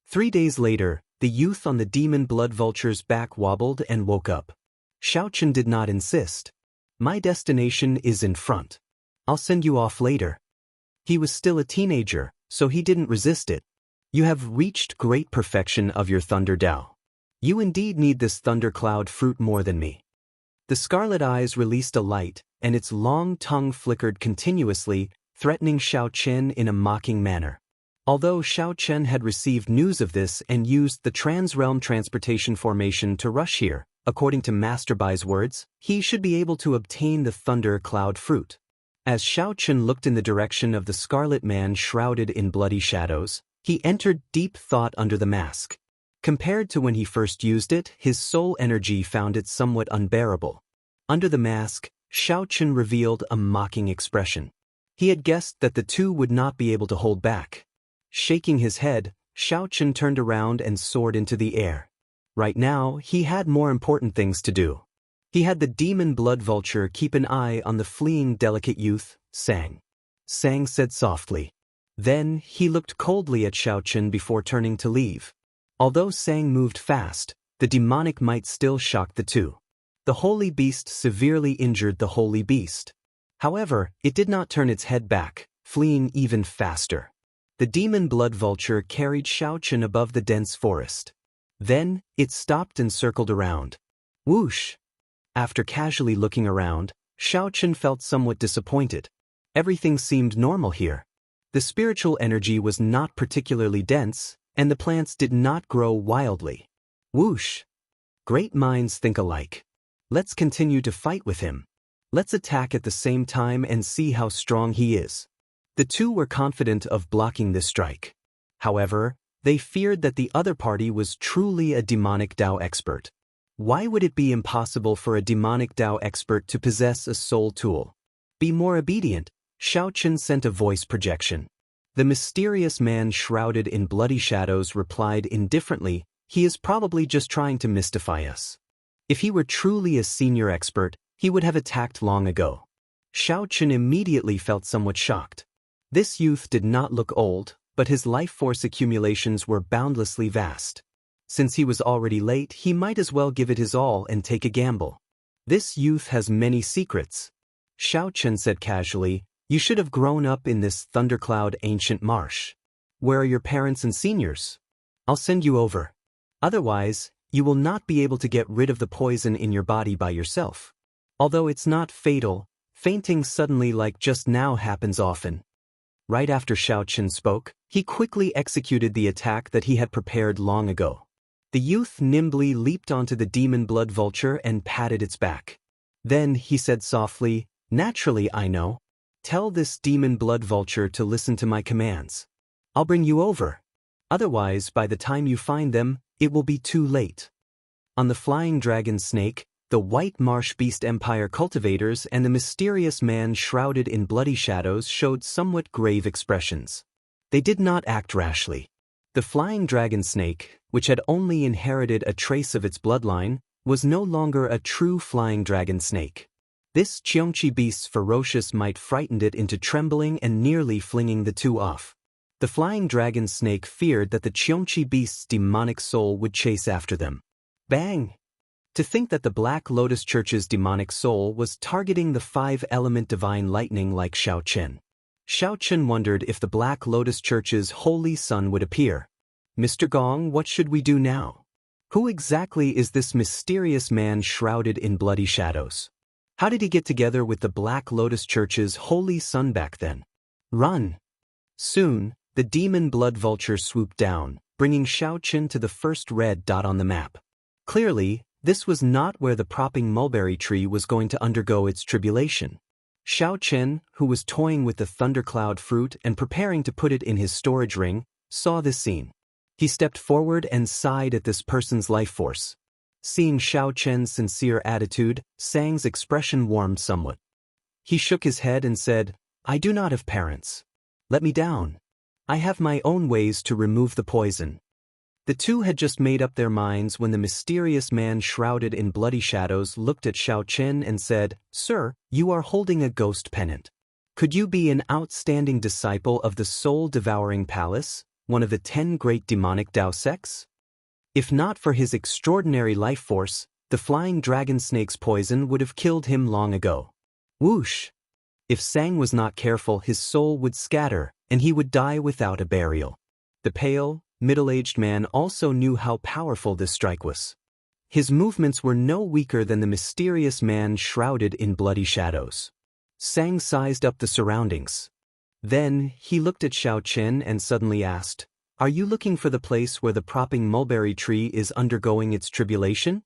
3 days later, the youth on the demon blood vulture's back wobbled and woke up. Xiao Chen did not insist. "My destination is in front. I'll send you off later." He was still a teenager, so he didn't resist it. "You have reached great perfection of your Thunder Dao. You indeed need this thundercloud fruit more than me." The scarlet eyes released a light, and its long tongue flickered continuously, threatening Xiao Chen in a mocking manner. Although Xiao Chen had received news of this and used the Trans-Realm Transportation Formation to rush here, according to Master Bai's words, he should be able to obtain the Thunder Cloud Fruit. As Xiao Chen looked in the direction of the Scarlet Man shrouded in bloody shadows, he entered deep thought under the mask. Compared to when he first used it, his soul energy found it somewhat unbearable. Under the mask, Xiao Chen revealed a mocking expression. He had guessed that the two would not be able to hold back. Shaking his head, Xiao Chen turned around and soared into the air. Right now, he had more important things to do. He had the demon blood vulture keep an eye on the fleeing delicate youth, Sang. Sang said softly. Then, he looked coldly at Xiao Chen before turning to leave. Although Sang moved fast, the demonic might still shocked the two. The holy beast severely injured the holy beast. However, it did not turn its head back, fleeing even faster. The demon blood vulture carried Xiao Chen above the dense forest. Then, it stopped and circled around. Whoosh! After casually looking around, Xiao Chen felt somewhat disappointed. Everything seemed normal here. The spiritual energy was not particularly dense, and the plants did not grow wildly. Whoosh! Great minds think alike. Let's continue to fight with him. Let's attack at the same time and see how strong he is. The two were confident of blocking this strike. However, they feared that the other party was truly a demonic Dao expert. Why would it be impossible for a demonic Dao expert to possess a soul tool? Be more obedient, Xiao Chen sent a voice projection. The mysterious man shrouded in bloody shadows replied indifferently, "He is probably just trying to mystify us." If he were truly a senior expert, he would have attacked long ago. Xiao Chen immediately felt somewhat shocked. This youth did not look old, but his life force accumulations were boundlessly vast. Since he was already late, he might as well give it his all and take a gamble. This youth has many secrets. Xiao Chen said casually, "You should have grown up in this thundercloud ancient marsh. Where are your parents and seniors? I'll send you over. Otherwise, you will not be able to get rid of the poison in your body by yourself. Although it's not fatal, fainting suddenly like just now happens often." Right after Xiao Chen spoke, he quickly executed the attack that he had prepared long ago. The youth nimbly leaped onto the demon blood vulture and patted its back. Then he said softly, "Naturally, I know. Tell this demon blood vulture to listen to my commands. I'll bring you over. Otherwise, by the time you find them, it will be too late." On the flying dragon snake, the white marsh beast empire cultivators and the mysterious man shrouded in bloody shadows showed somewhat grave expressions. They did not act rashly. The flying dragon snake, which had only inherited a trace of its bloodline, was no longer a true flying dragon snake. This Xianxia beast's ferocious might frightened it into trembling and nearly flinging the two off. The flying dragon snake feared that the Xianxia beast's demonic soul would chase after them. Bang! To think that the Black Lotus Church's demonic soul was targeting the 5-element divine lightning like Xiao Chen. Xiao Chen wondered if the Black Lotus Church's holy sun would appear, Mr. Gong, what should we do now? Who exactly is this mysterious man shrouded in bloody shadows? How did he get together with the Black Lotus Church's holy son back then? Run! Soon, the demon blood vulture swooped down, bringing Xiaoqin to the first red dot on the map. Clearly, this was not where the propping mulberry tree was going to undergo its tribulation. Xiaoqin, who was toying with the thundercloud fruit and preparing to put it in his storage ring, saw this scene. He stepped forward and sighed at this person's life force. Seeing Xiaoqin's sincere attitude, Sang's expression warmed somewhat. He shook his head and said, "I do not have parents. Let me down. I have my own ways to remove the poison." The two had just made up their minds when the mysterious man shrouded in bloody shadows looked at Xiaoqin and said, "Sir, you are holding a ghost pennant. Could you be an outstanding disciple of the soul-devouring palace, one of the 10 great demonic Dao sects? If not for his extraordinary life force, the flying dragon snake's poison would have killed him long ago." Whoosh! If Sang was not careful, his soul would scatter, and he would die without a burial. The pale, middle-aged man also knew how powerful this strike was. His movements were no weaker than the mysterious man shrouded in bloody shadows. Sang sized up the surroundings. Then, he looked at Xiaoqin and suddenly asked, "Are you looking for the place where the propping mulberry tree is undergoing its tribulation?"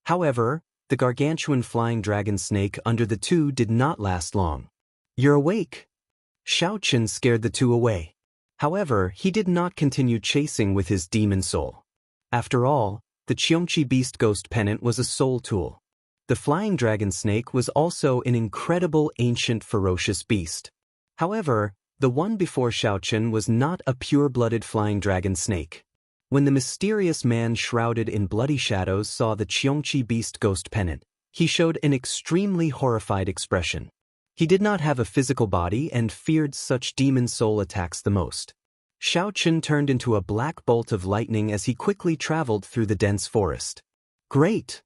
However, the gargantuan flying dragon snake under the two did not last long. "You're awake." Xiaoqin scared the two away. However, he did not continue chasing with his demon soul. After all, the Xianxia beast ghost pennant was a soul tool. The flying dragon snake was also an incredible ancient ferocious beast. However, the one before Xiaoqin was not a pure-blooded flying dragon snake. When the mysterious man shrouded in bloody shadows saw the Xianxia beast ghost pennant, he showed an extremely horrified expression. He did not have a physical body and feared such demon soul attacks the most. Xiaoqin turned into a black bolt of lightning as he quickly traveled through the dense forest. Great!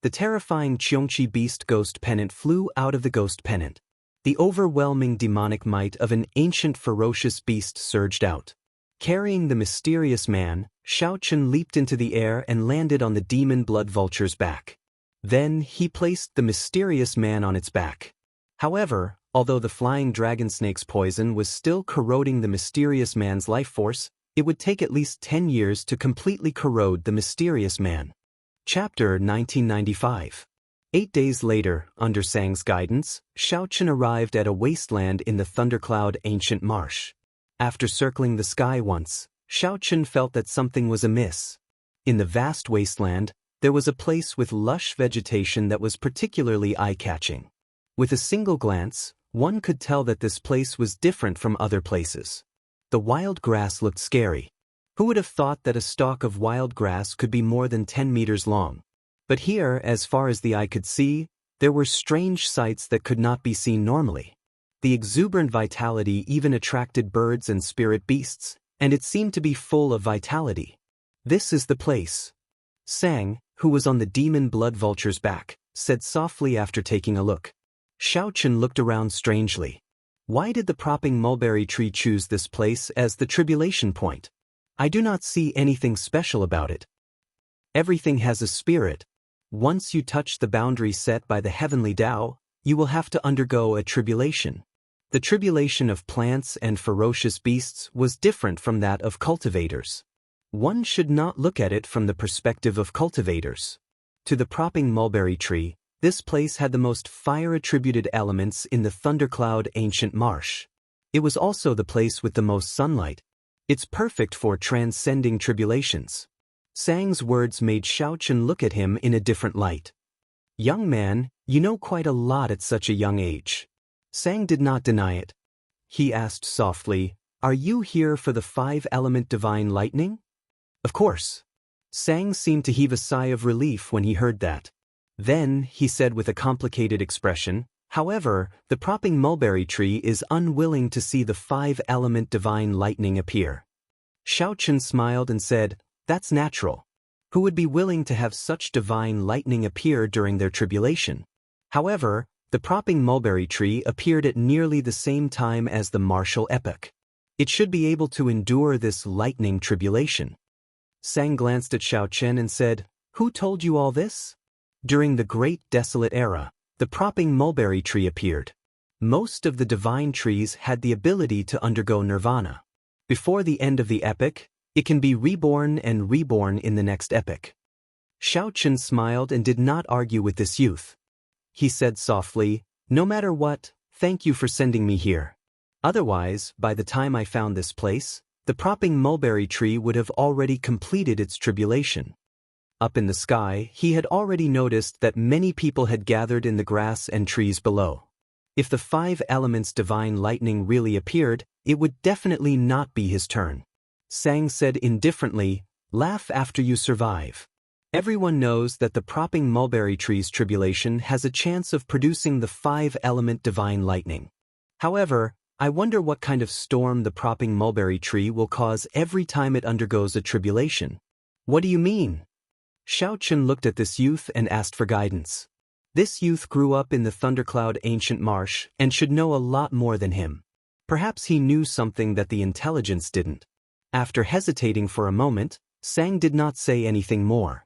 The terrifying Xianxia beast ghost pennant flew out of the ghost pennant. The overwhelming demonic might of an ancient ferocious beast surged out. Carrying the mysterious man, Xiaoqin leaped into the air and landed on the demon blood vulture's back. Then he placed the mysterious man on its back. However, although the flying dragon snake's poison was still corroding the mysterious man's life force, it would take at least 10 years to completely corrode the mysterious man. Chapter 1995. 8 days later, under Sang's guidance, Xiaoqin arrived at a wasteland in the thundercloud ancient marsh. After circling the sky once, Xiaoqin felt that something was amiss. In the vast wasteland, there was a place with lush vegetation that was particularly eye-catching. With a single glance, one could tell that this place was different from other places. The wild grass looked scary. Who would have thought that a stalk of wild grass could be more than 10 meters long? But here, as far as the eye could see, there were strange sights that could not be seen normally. The exuberant vitality even attracted birds and spirit beasts, and it seemed to be full of vitality. "This is the place." Sang, who was on the demon blood vulture's back, said softly after taking a look. Xiaoqin looked around strangely. Why did the propping mulberry tree choose this place as the tribulation point? I do not see anything special about it. Everything has a spirit. Once you touch the boundary set by the heavenly Tao, you will have to undergo a tribulation. The tribulation of plants and ferocious beasts was different from that of cultivators. One should not look at it from the perspective of cultivators. To the propping mulberry tree, this place had the most fire-attributed elements in the thundercloud ancient marsh. It was also the place with the most sunlight. It's perfect for transcending tribulations. Sang's words made Xiaoqin look at him in a different light. "Young man, you know quite a lot at such a young age." Sang did not deny it. He asked softly, "Are you here for the 5-element divine lightning?" "Of course." Sang seemed to heave a sigh of relief when he heard that. Then, he said with a complicated expression, "However, the propping mulberry tree is unwilling to see the 5-element divine lightning appear." Xiaoqin smiled and said, "That's natural. Who would be willing to have such divine lightning appear during their tribulation?" However, the propping mulberry tree appeared at nearly the same time as the martial epoch. It should be able to endure this lightning tribulation. Sang glanced at Xiao Chen and said, "Who told you all this?" During the Great Desolate Era, the propping mulberry tree appeared. Most of the divine trees had the ability to undergo nirvana. Before the end of the epic, it can be reborn and reborn in the next epic. Xiao Chen smiled and did not argue with this youth. He said softly, "No matter what, thank you for sending me here. Otherwise, by the time I found this place, the propping mulberry tree would have already completed its tribulation." Up in the sky, he had already noticed that many people had gathered in the grass and trees below. If the 5 elements divine lightning really appeared, it would definitely not be his turn. Sang said indifferently, "Laugh after you survive. Everyone knows that the propping mulberry tree's tribulation has a chance of producing the 5-element divine lightning. However, I wonder what kind of storm the propping mulberry tree will cause every time it undergoes a tribulation." "What do you mean?" Xiao Chen looked at this youth and asked for guidance. This youth grew up in the Thundercloud Ancient Marsh and should know a lot more than him. Perhaps he knew something that the intelligence didn't. After hesitating for a moment, Sang did not say anything more.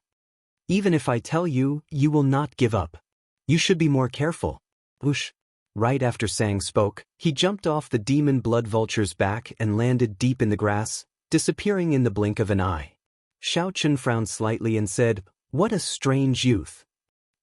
"Even if I tell you, you will not give up. You should be more careful." Whoosh! Right after Sang spoke, he jumped off the demon blood vulture's back and landed deep in the grass, disappearing in the blink of an eye. Xiao Chen frowned slightly and said, "What a strange youth."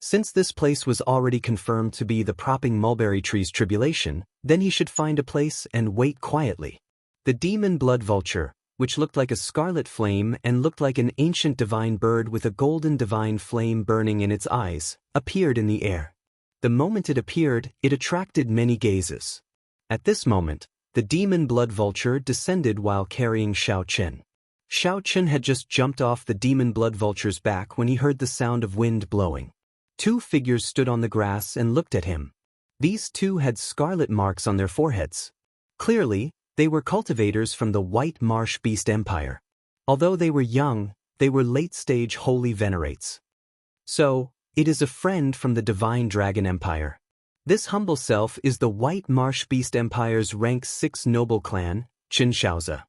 Since this place was already confirmed to be the propping mulberry tree's tribulation, then he should find a place and wait quietly. The demon blood vulture, which looked like a scarlet flame and looked like an ancient divine bird with a golden divine flame burning in its eyes, appeared in the air. The moment it appeared, it attracted many gazes. At this moment, the demon blood vulture descended while carrying Xiao Chen. Xiao Chen had just jumped off the demon blood vulture's back when he heard the sound of wind blowing. 2 figures stood on the grass and looked at him. These 2 had scarlet marks on their foreheads. Clearly, they were cultivators from the White Marsh Beast Empire. Although they were young, they were late-stage holy venerates. So, it is a friend from the Divine Dragon Empire. This humble self is the White Marsh Beast Empire's rank 6 noble clan, Xianxia.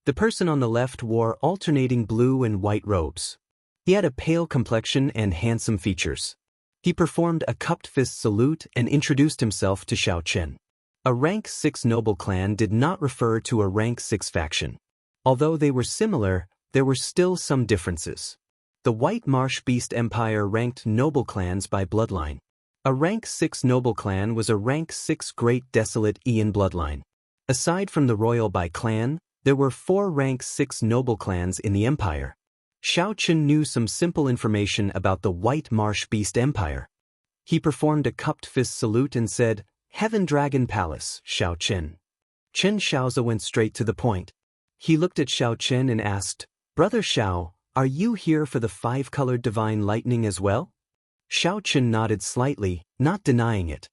The person on the left wore alternating blue and white robes. He had a pale complexion and handsome features. He performed a cupped fist salute and introduced himself to Xiao Chen. A rank 6 noble clan did not refer to a rank 6 faction. Although they were similar, there were still some differences. The White Marsh Beast Empire ranked noble clans by bloodline. A rank 6 noble clan was a rank 6 Great Desolate Aeon bloodline. Aside from the royal by clan, there were 4 rank 6 noble clans in the empire. Xiao Chen knew some simple information about the White Marsh Beast Empire. He performed a cupped fist salute and said, "Heaven Dragon Palace, Xiao Chen." Xianxia went straight to the point. He looked at Xiao Chen and asked, "Brother Xiao, are you here for the 5-colored divine lightning as well?" Xiao Chen nodded slightly, not denying it.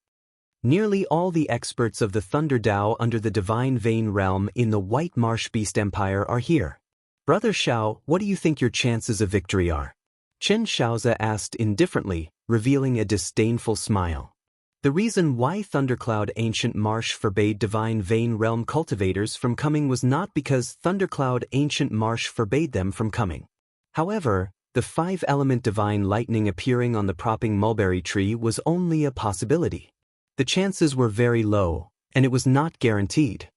Nearly all the experts of the Thunder Dao under the Divine Vein realm in the White Marsh Beast Empire are here. "Brother Xiao, what do you think your chances of victory are?" Xianxia asked indifferently, revealing a disdainful smile. The reason why Thundercloud Ancient Marsh forbade Divine Vein realm cultivators from coming was not because Thundercloud Ancient Marsh forbade them from coming. However, the 5-element divine lightning appearing on the propping mulberry tree was only a possibility. The chances were very low, and it was not guaranteed.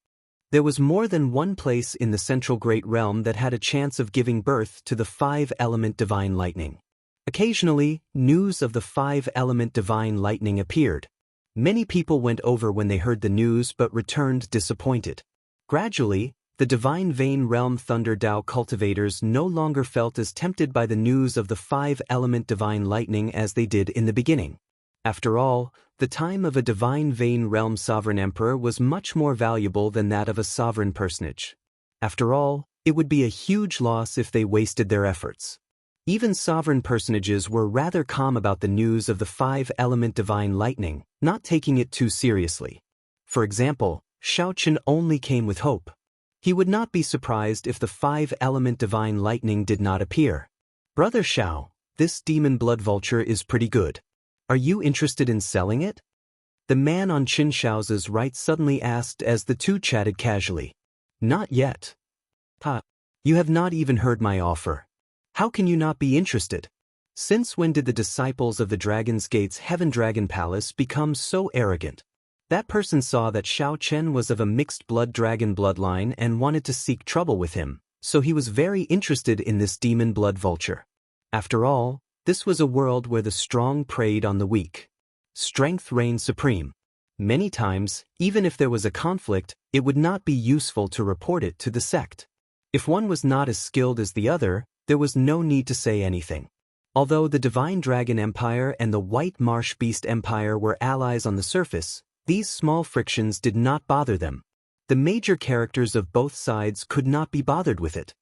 There was more than one place in the Central Great Realm that had a chance of giving birth to the 5-element divine lightning. Occasionally, news of the 5-element divine lightning appeared. Many people went over when they heard the news but returned disappointed. Gradually, the Divine Vein Realm Thunder Dao cultivators no longer felt as tempted by the news of the 5-element divine lightning as they did in the beginning. After all, the time of a Divine Vein Realm sovereign emperor was much more valuable than that of a sovereign personage. After all, it would be a huge loss if they wasted their efforts. Even sovereign personages were rather calm about the news of the 5-element divine lightning, not taking it too seriously. For example, Xiao Chen only came with hope. He would not be surprised if the 5-element divine lightning did not appear. "Brother Xiao, this demon blood vulture is pretty good. Are you interested in selling it?" The man on Xianxia's right suddenly asked as the 2 chatted casually. "Not yet." "Ha, you have not even heard my offer. How can you not be interested? Since when did the disciples of the Dragon's Gate's Heaven Dragon Palace become so arrogant? That person saw that Xiao Chen was of a mixed blood dragon bloodline and wanted to seek trouble with him, so he was very interested in this demon blood vulture. After all, this was a world where the strong preyed on the weak. Strength reigned supreme. Many times, even if there was a conflict, it would not be useful to report it to the sect. If one was not as skilled as the other, there was no need to say anything. Although the Divine Dragon Empire and the White Marsh Beast Empire were allies on the surface, these small frictions did not bother them. The major characters of both sides could not be bothered with it.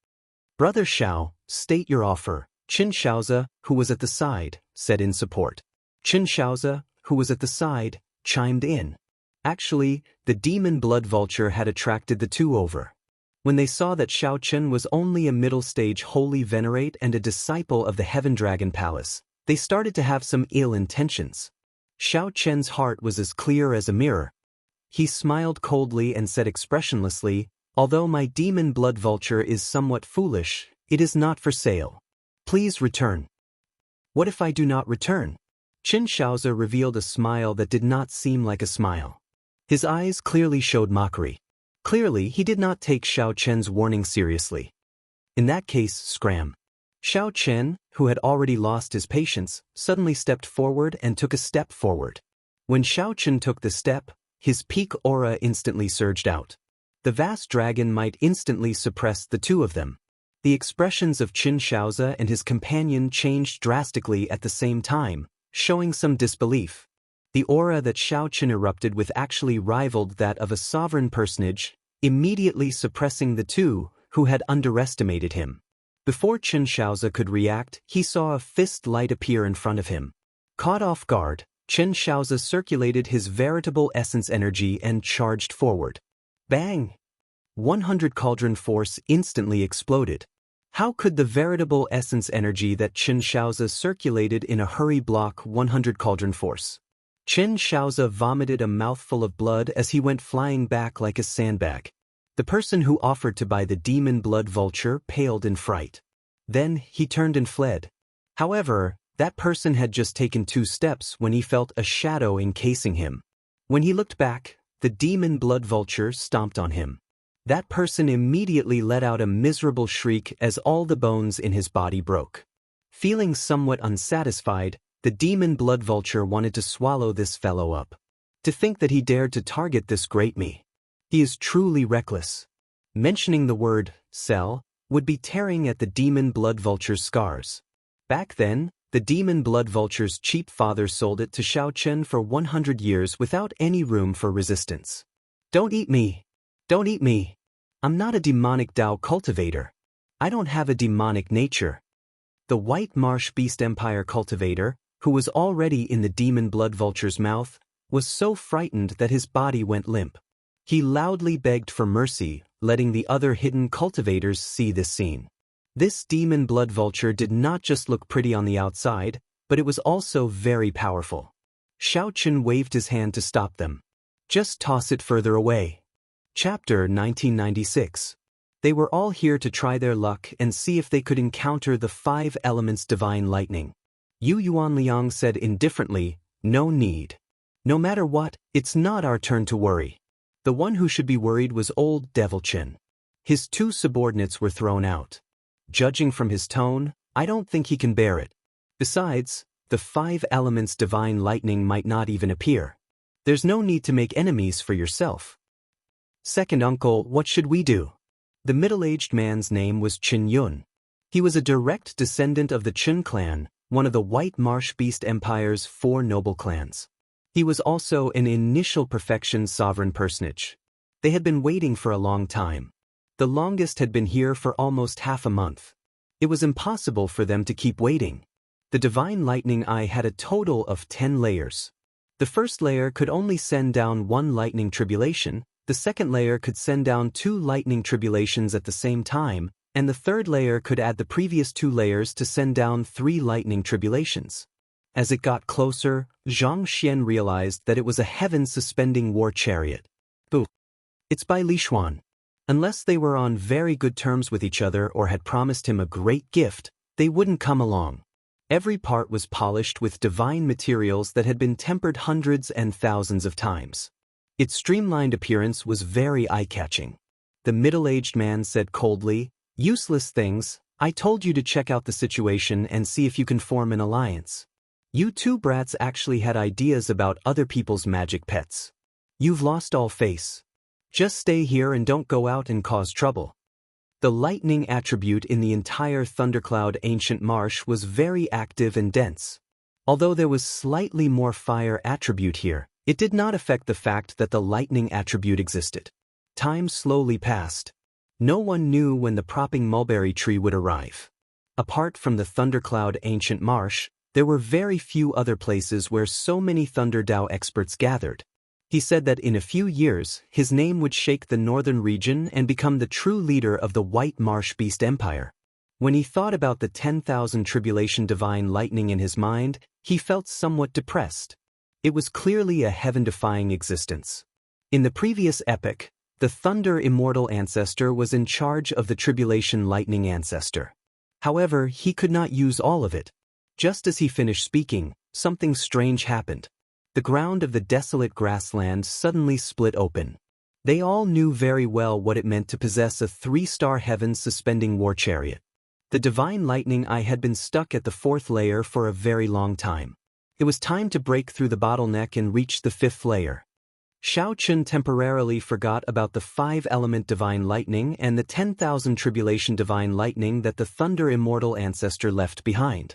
Brother Xiao, state your offer, Qin Xiaozi, who was at the side, said in support. Qin Xiaozi, who was at the side, chimed in. Actually, the demon blood vulture had attracted the two over. When they saw that Xiao Chen was only a middle-stage holy venerate and a disciple of the Heaven Dragon Palace, they started to have some ill intentions. Xiao Chen's heart was as clear as a mirror. He smiled coldly and said expressionlessly, "Although my demon blood vulture is somewhat foolish, it is not for sale. Please return." What if I do not return? Qin Xiaozi revealed a smile that did not seem like a smile. His eyes clearly showed mockery. Clearly, he did not take Xiao Chen's warning seriously. In that case, scram. Xiao Chen, who had already lost his patience, suddenly stepped forward and took a step forward. When Xiao Chen took the step, his peak aura instantly surged out. The vast dragon might instantly suppress the two of them. The expressions of Qin Xiaozi and his companion changed drastically at the same time, showing some disbelief. The aura that Xiao Chen erupted with actually rivaled that of a sovereign personage, immediately suppressing the two who had underestimated him. Before Qin Xiaozi could react, he saw a fist light appear in front of him. Caught off guard, Qin Xiaozi circulated his veritable essence energy and charged forward. Bang! 100 cauldron force instantly exploded. How could the veritable essence energy that Qin Xiaozi circulated in a hurry block 100 cauldron force? Qin Xiaozi vomited a mouthful of blood as he went flying back like a sandbag. The person who offered to buy the demon blood vulture paled in fright. Then he turned and fled. However, that person had just taken 2 steps when he felt a shadow encasing him. When he looked back, the demon blood vulture stomped on him. That person immediately let out a miserable shriek as all the bones in his body broke. Feeling somewhat unsatisfied, the demon blood vulture wanted to swallow this fellow up. To think that he dared to target this great me. He is truly reckless. Mentioning the word, sell, would be tearing at the demon blood vulture's scars. Back then, the demon blood vulture's cheap father sold it to Xiao Chen for 100 years without any room for resistance. Don't eat me. Don't eat me. I'm not a demonic Dao cultivator. I don't have a demonic nature. The White Marsh Beast Empire cultivator, who was already in the demon blood vulture's mouth, was so frightened that his body went limp. He loudly begged for mercy, letting the other hidden cultivators see this scene. This demon blood vulture did not just look pretty on the outside, but it was also very powerful. Xiao Chen waved his hand to stop them. Just toss it further away. Chapter 1996. They were all here to try their luck and see if they could encounter the 5 elements divine lightning. Yu Yuanliang said indifferently, "No need. No matter what, it's not our turn to worry." The one who should be worried was old Devil Chin. His 2 subordinates were thrown out. Judging from his tone, I don't think he can bear it. Besides, the 5 elements divine lightning might not even appear. There's no need to make enemies for yourself. Second uncle, what should we do? The middle-aged man's name was Qin Yun. He was a direct descendant of the Qin clan, one of the White Marsh Beast Empire's 4 noble clans. He was also an initial perfection sovereign personage. They had been waiting for a long time. The longest had been here for almost half a month. It was impossible for them to keep waiting. The Divine Lightning Eye had a total of 10 layers. The first layer could only send down 1 lightning tribulation, the second layer could send down 2 lightning tribulations at the same time, and the third layer could add the previous 2 layers to send down 3 lightning tribulations. As it got closer, Zhang Xian realized that it was a heaven-suspending war chariot. Boo! It's by Li Xuan. Unless they were on very good terms with each other or had promised him a great gift, they wouldn't come along. Every part was polished with divine materials that had been tempered hundreds and thousands of times. Its streamlined appearance was very eye-catching. The middle-aged man said coldly, "Useless things, I told you to check out the situation and see if you can form an alliance. You two brats actually had ideas about other people's magic pets. You've lost all face. Just stay here and don't go out and cause trouble." The lightning attribute in the entire Thundercloud Ancient Marsh was very active and dense. Although there was slightly more fire attribute here, it did not affect the fact that the lightning attribute existed. Time slowly passed. No one knew when the propping mulberry tree would arrive. Apart from the Thundercloud Ancient Marsh, there were very few other places where so many Thunder Dao experts gathered. He said that in a few years, his name would shake the northern region and become the true leader of the White Marsh Beast Empire. When he thought about the 10,000 Tribulation Divine Lightning in his mind, he felt somewhat depressed. It was clearly a heaven-defying existence. In the previous epic, the Thunder Immortal Ancestor was in charge of the Tribulation Lightning Ancestor. However, he could not use all of it. Just as he finished speaking, something strange happened. The ground of the desolate grassland suddenly split open. They all knew very well what it meant to possess a 3-star heaven-suspending war chariot. The Divine Lightning Eye had been stuck at the 4th layer for a very long time. It was time to break through the bottleneck and reach the 5th layer. Xiao Chun temporarily forgot about the 5-element Divine Lightning and the 10,000 Tribulation Divine Lightning that the Thunder Immortal Ancestor left behind.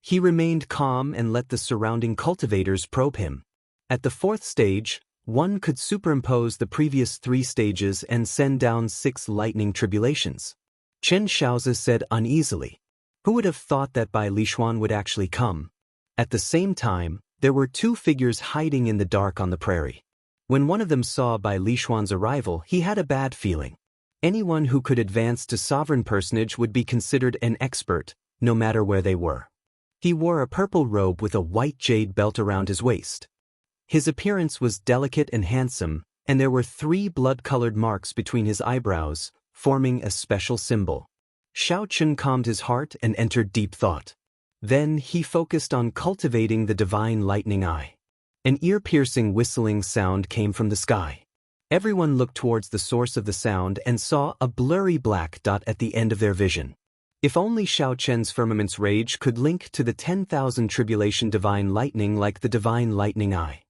He remained calm and let the surrounding cultivators probe him. At the 4th stage, one could superimpose the previous 3 stages and send down 6 lightning tribulations. Chen Xiaozi said uneasily. Who would have thought that Bai Lishuan would actually come? At the same time, there were 2 figures hiding in the dark on the prairie. When one of them saw Bai Lishuan's arrival, he had a bad feeling. Anyone who could advance to sovereign personage would be considered an expert, no matter where they were. He wore a purple robe with a white jade belt around his waist. His appearance was delicate and handsome, and there were 3 blood-colored marks between his eyebrows, forming a special symbol. Xiao Chun calmed his heart and entered deep thought. Then he focused on cultivating the Divine Lightning Eye. An ear-piercing whistling sound came from the sky. Everyone looked towards the source of the sound and saw a blurry black dot at the end of their vision. If only Xiao Chen's Firmament's Rage could link to the 10,000 Tribulation Divine Lightning like the Divine Lightning Eye.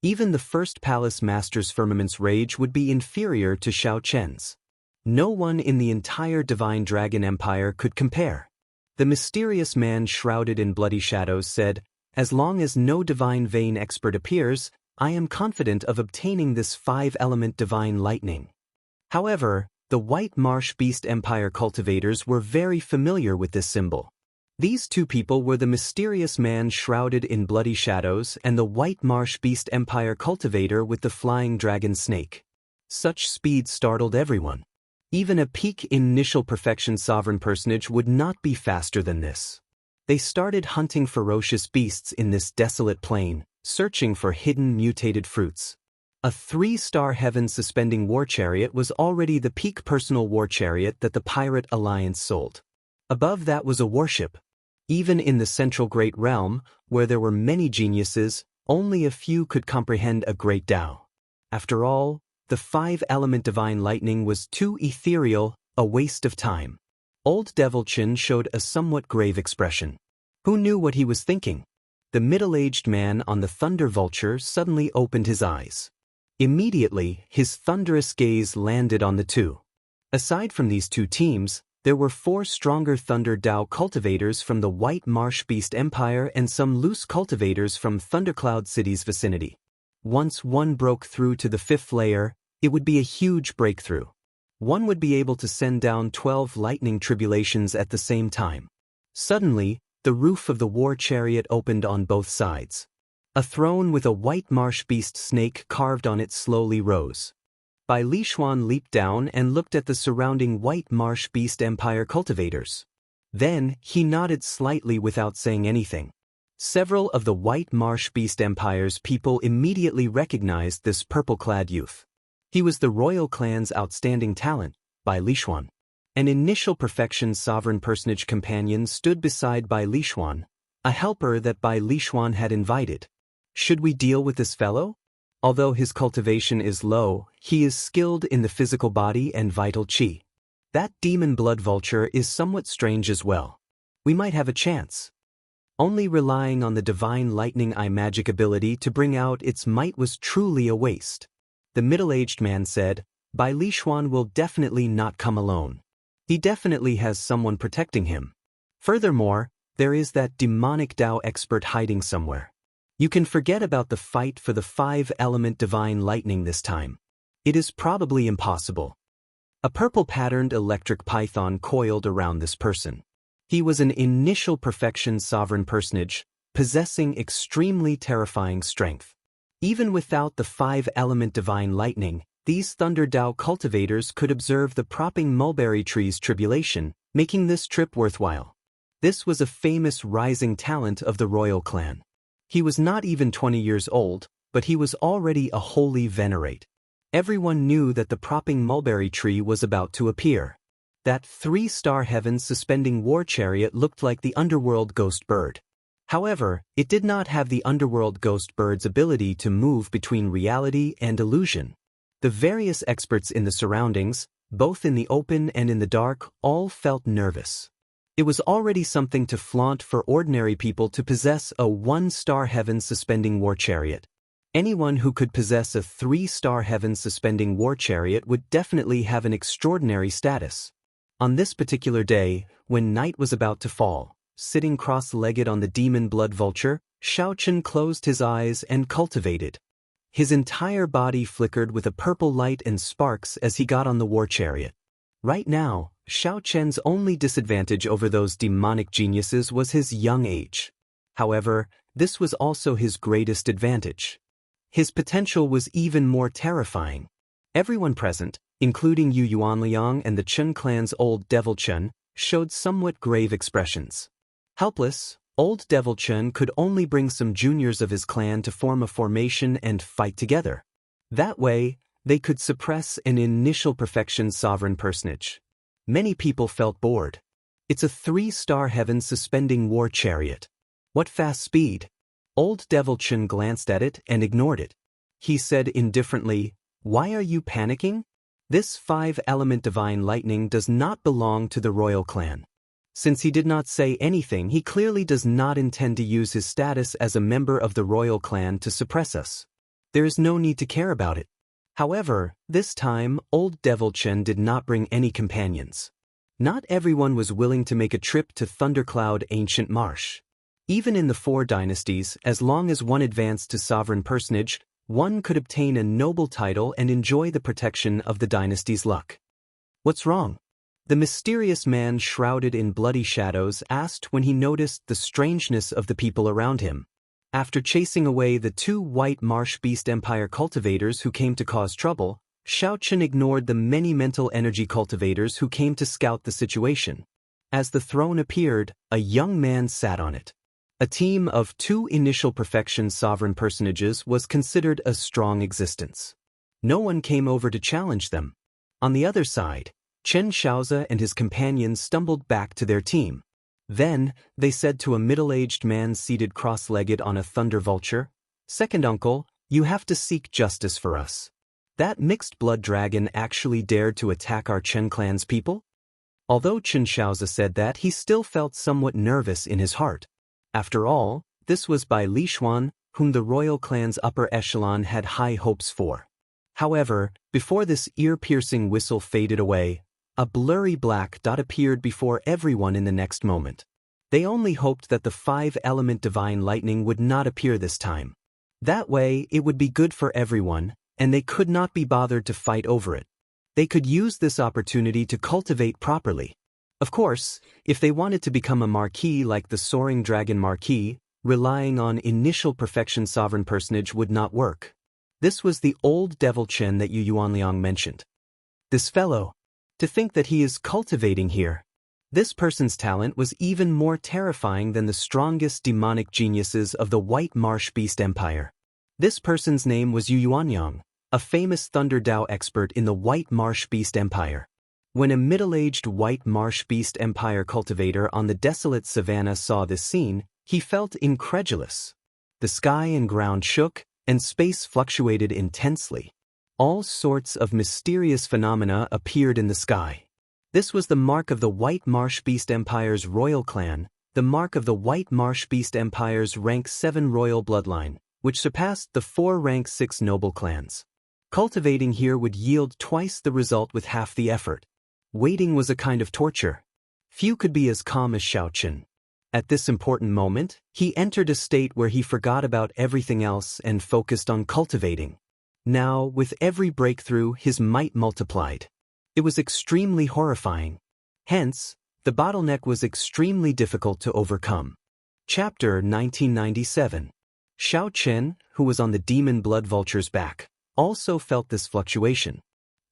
Even the First Palace Master's Firmament's Rage would be inferior to Xiao Chen's. No one in the entire Divine Dragon Empire could compare. The mysterious man shrouded in bloody shadows said, "As long as no Divine Vein expert appears, I am confident of obtaining this 5-element Divine Lightning." However, the White Marsh Beast Empire cultivators were very familiar with this symbol. These 2 people were the mysterious man shrouded in bloody shadows and the White Marsh Beast Empire cultivator with the flying dragon snake. Such speed startled everyone. Even a peak initial perfection sovereign personage would not be faster than this. They started hunting ferocious beasts in this desolate plain, searching for hidden mutated fruits. A 3-star heaven-suspending war chariot was already the peak personal war chariot that the Pirate Alliance sold. Above that was a warship. Even in the Central Great Realm, where there were many geniuses, only a few could comprehend a great Dao. After all, the 5-element Divine Lightning was too ethereal, a waste of time. Old Devil Chin showed a somewhat grave expression. Who knew what he was thinking? The middle-aged man on the Thunder Vulture suddenly opened his eyes. Immediately, his thunderous gaze landed on the 2. Aside from these 2 teams, there were 4 stronger Thunder Dao cultivators from the White Marsh Beast Empire and some loose cultivators from Thundercloud City's vicinity. Once one broke through to the 5th layer, it would be a huge breakthrough. One would be able to send down 12 lightning tribulations at the same time. Suddenly, the roof of the war chariot opened on both sides. A throne with a white marsh beast snake carved on it slowly rose. Bai Lishuan leaped down and looked at the surrounding white marsh beast empire cultivators. Then, he nodded slightly without saying anything. Several of the white marsh beast empire's people immediately recognized this purple-clad youth. He was the royal clan's outstanding talent, Bai Lishuan. An initial perfection sovereign personage companion stood beside Bai Lishuan, a helper that Bai Lishuan had invited. Should we deal with this fellow? Although his cultivation is low, he is skilled in the physical body and vital qi. That demon blood vulture is somewhat strange as well. We might have a chance. Only relying on the divine lightning eye magic ability to bring out its might was truly a waste. The middle-aged man said, Bai Lishuan will definitely not come alone. He definitely has someone protecting him. Furthermore, there is that demonic Dao expert hiding somewhere. You can forget about the fight for the 5-element divine lightning this time. It is probably impossible. A purple-patterned electric python coiled around this person. He was an initial perfection sovereign personage, possessing extremely terrifying strength. Even without the 5-element divine lightning, these Thunder Dao cultivators could observe the propping mulberry tree's tribulation, making this trip worthwhile. This was a famous rising talent of the royal clan. He was not even 20 years old, but he was already a holy venerate. Everyone knew that the propping mulberry tree was about to appear. That 3-star heaven suspending war chariot looked like the underworld ghost bird. However, it did not have the underworld ghost bird's ability to move between reality and illusion. The various experts in the surroundings, both in the open and in the dark, all felt nervous. It was already something to flaunt for ordinary people to possess a 1-star heaven suspending war chariot. Anyone who could possess a 3-star heaven suspending war chariot would definitely have an extraordinary status. On this particular day, when night was about to fall, sitting cross-legged on the demon blood vulture, Xiaochen closed his eyes and cultivated. His entire body flickered with a purple light and sparks as he got on the war chariot. Right now, Xiaochen's only disadvantage over those demonic geniuses was his young age. However, this was also his greatest advantage. His potential was even more terrifying. Everyone present, including Yu Yuanliang and the Chen clan's old Devil Chen, showed somewhat grave expressions. Helpless, old Devil Chen could only bring some juniors of his clan to form a formation and fight together. That way, they could suppress an initial perfection sovereign personage. Many people felt bored. It's a 3-star heaven suspending war chariot. What fast speed! Old Devil Chen glanced at it and ignored it. He said indifferently, "Why are you panicking? This 5-element divine lightning does not belong to the royal clan." Since he did not say anything, he clearly does not intend to use his status as a member of the royal clan to suppress us. There is no need to care about it. However, this time, old Devil Chen did not bring any companions. Not everyone was willing to make a trip to Thundercloud Ancient Marsh. Even in the 4 dynasties, as long as one advanced to sovereign personage, one could obtain a noble title and enjoy the protection of the dynasty's luck. What's wrong? The mysterious man shrouded in bloody shadows asked when he noticed the strangeness of the people around him. After chasing away the 2 white Marsh Beast Empire cultivators who came to cause trouble, Xiaochen ignored the many mental energy cultivators who came to scout the situation. As the throne appeared, a young man sat on it. A team of 2 initial perfection sovereign personages was considered a strong existence. No one came over to challenge them. On the other side, Chen Xiaoxia and his companions stumbled back to their team. Then, they said to a middle-aged man seated cross-legged on a thunder vulture, "Second uncle, you have to seek justice for us. That mixed blood dragon actually dared to attack our Chen clan's people?" Although Chen Xiaoxia said that, he still felt somewhat nervous in his heart. After all, this was Bai Lishuan, whom the royal clan's upper echelon had high hopes for. However, before this ear-piercing whistle faded away, a blurry black dot appeared before everyone in the next moment. They only hoped that the 5-element divine lightning would not appear this time. That way, it would be good for everyone, and they could not be bothered to fight over it. They could use this opportunity to cultivate properly. Of course, if they wanted to become a marquis like the Soaring Dragon Marquis, relying on initial perfection sovereign personage would not work. This was the old Devil Chen that Yu Yuanliang mentioned. This fellow, to think that he is cultivating here. This person's talent was even more terrifying than the strongest demonic geniuses of the White Marsh Beast Empire. This person's name was Yu Yuanliang, a famous Thunder Dao expert in the White Marsh Beast Empire. When a middle-aged white marsh beast empire cultivator on the desolate savanna saw this scene, he felt incredulous. The sky and ground shook, and space fluctuated intensely. All sorts of mysterious phenomena appeared in the sky. This was the mark of the White Marsh Beast Empire's royal clan, the mark of the White Marsh Beast Empire's rank 7 royal bloodline, which surpassed the 4 rank 6 noble clans. Cultivating here would yield twice the result with half the effort. Waiting was a kind of torture. Few could be as calm as Xiaochen. At this important moment, he entered a state where he forgot about everything else and focused on cultivating. Now, with every breakthrough, his might multiplied. It was extremely horrifying. Hence, the bottleneck was extremely difficult to overcome. Chapter 1997. Xiaochen, who was on the demon blood vulture's back, also felt this fluctuation.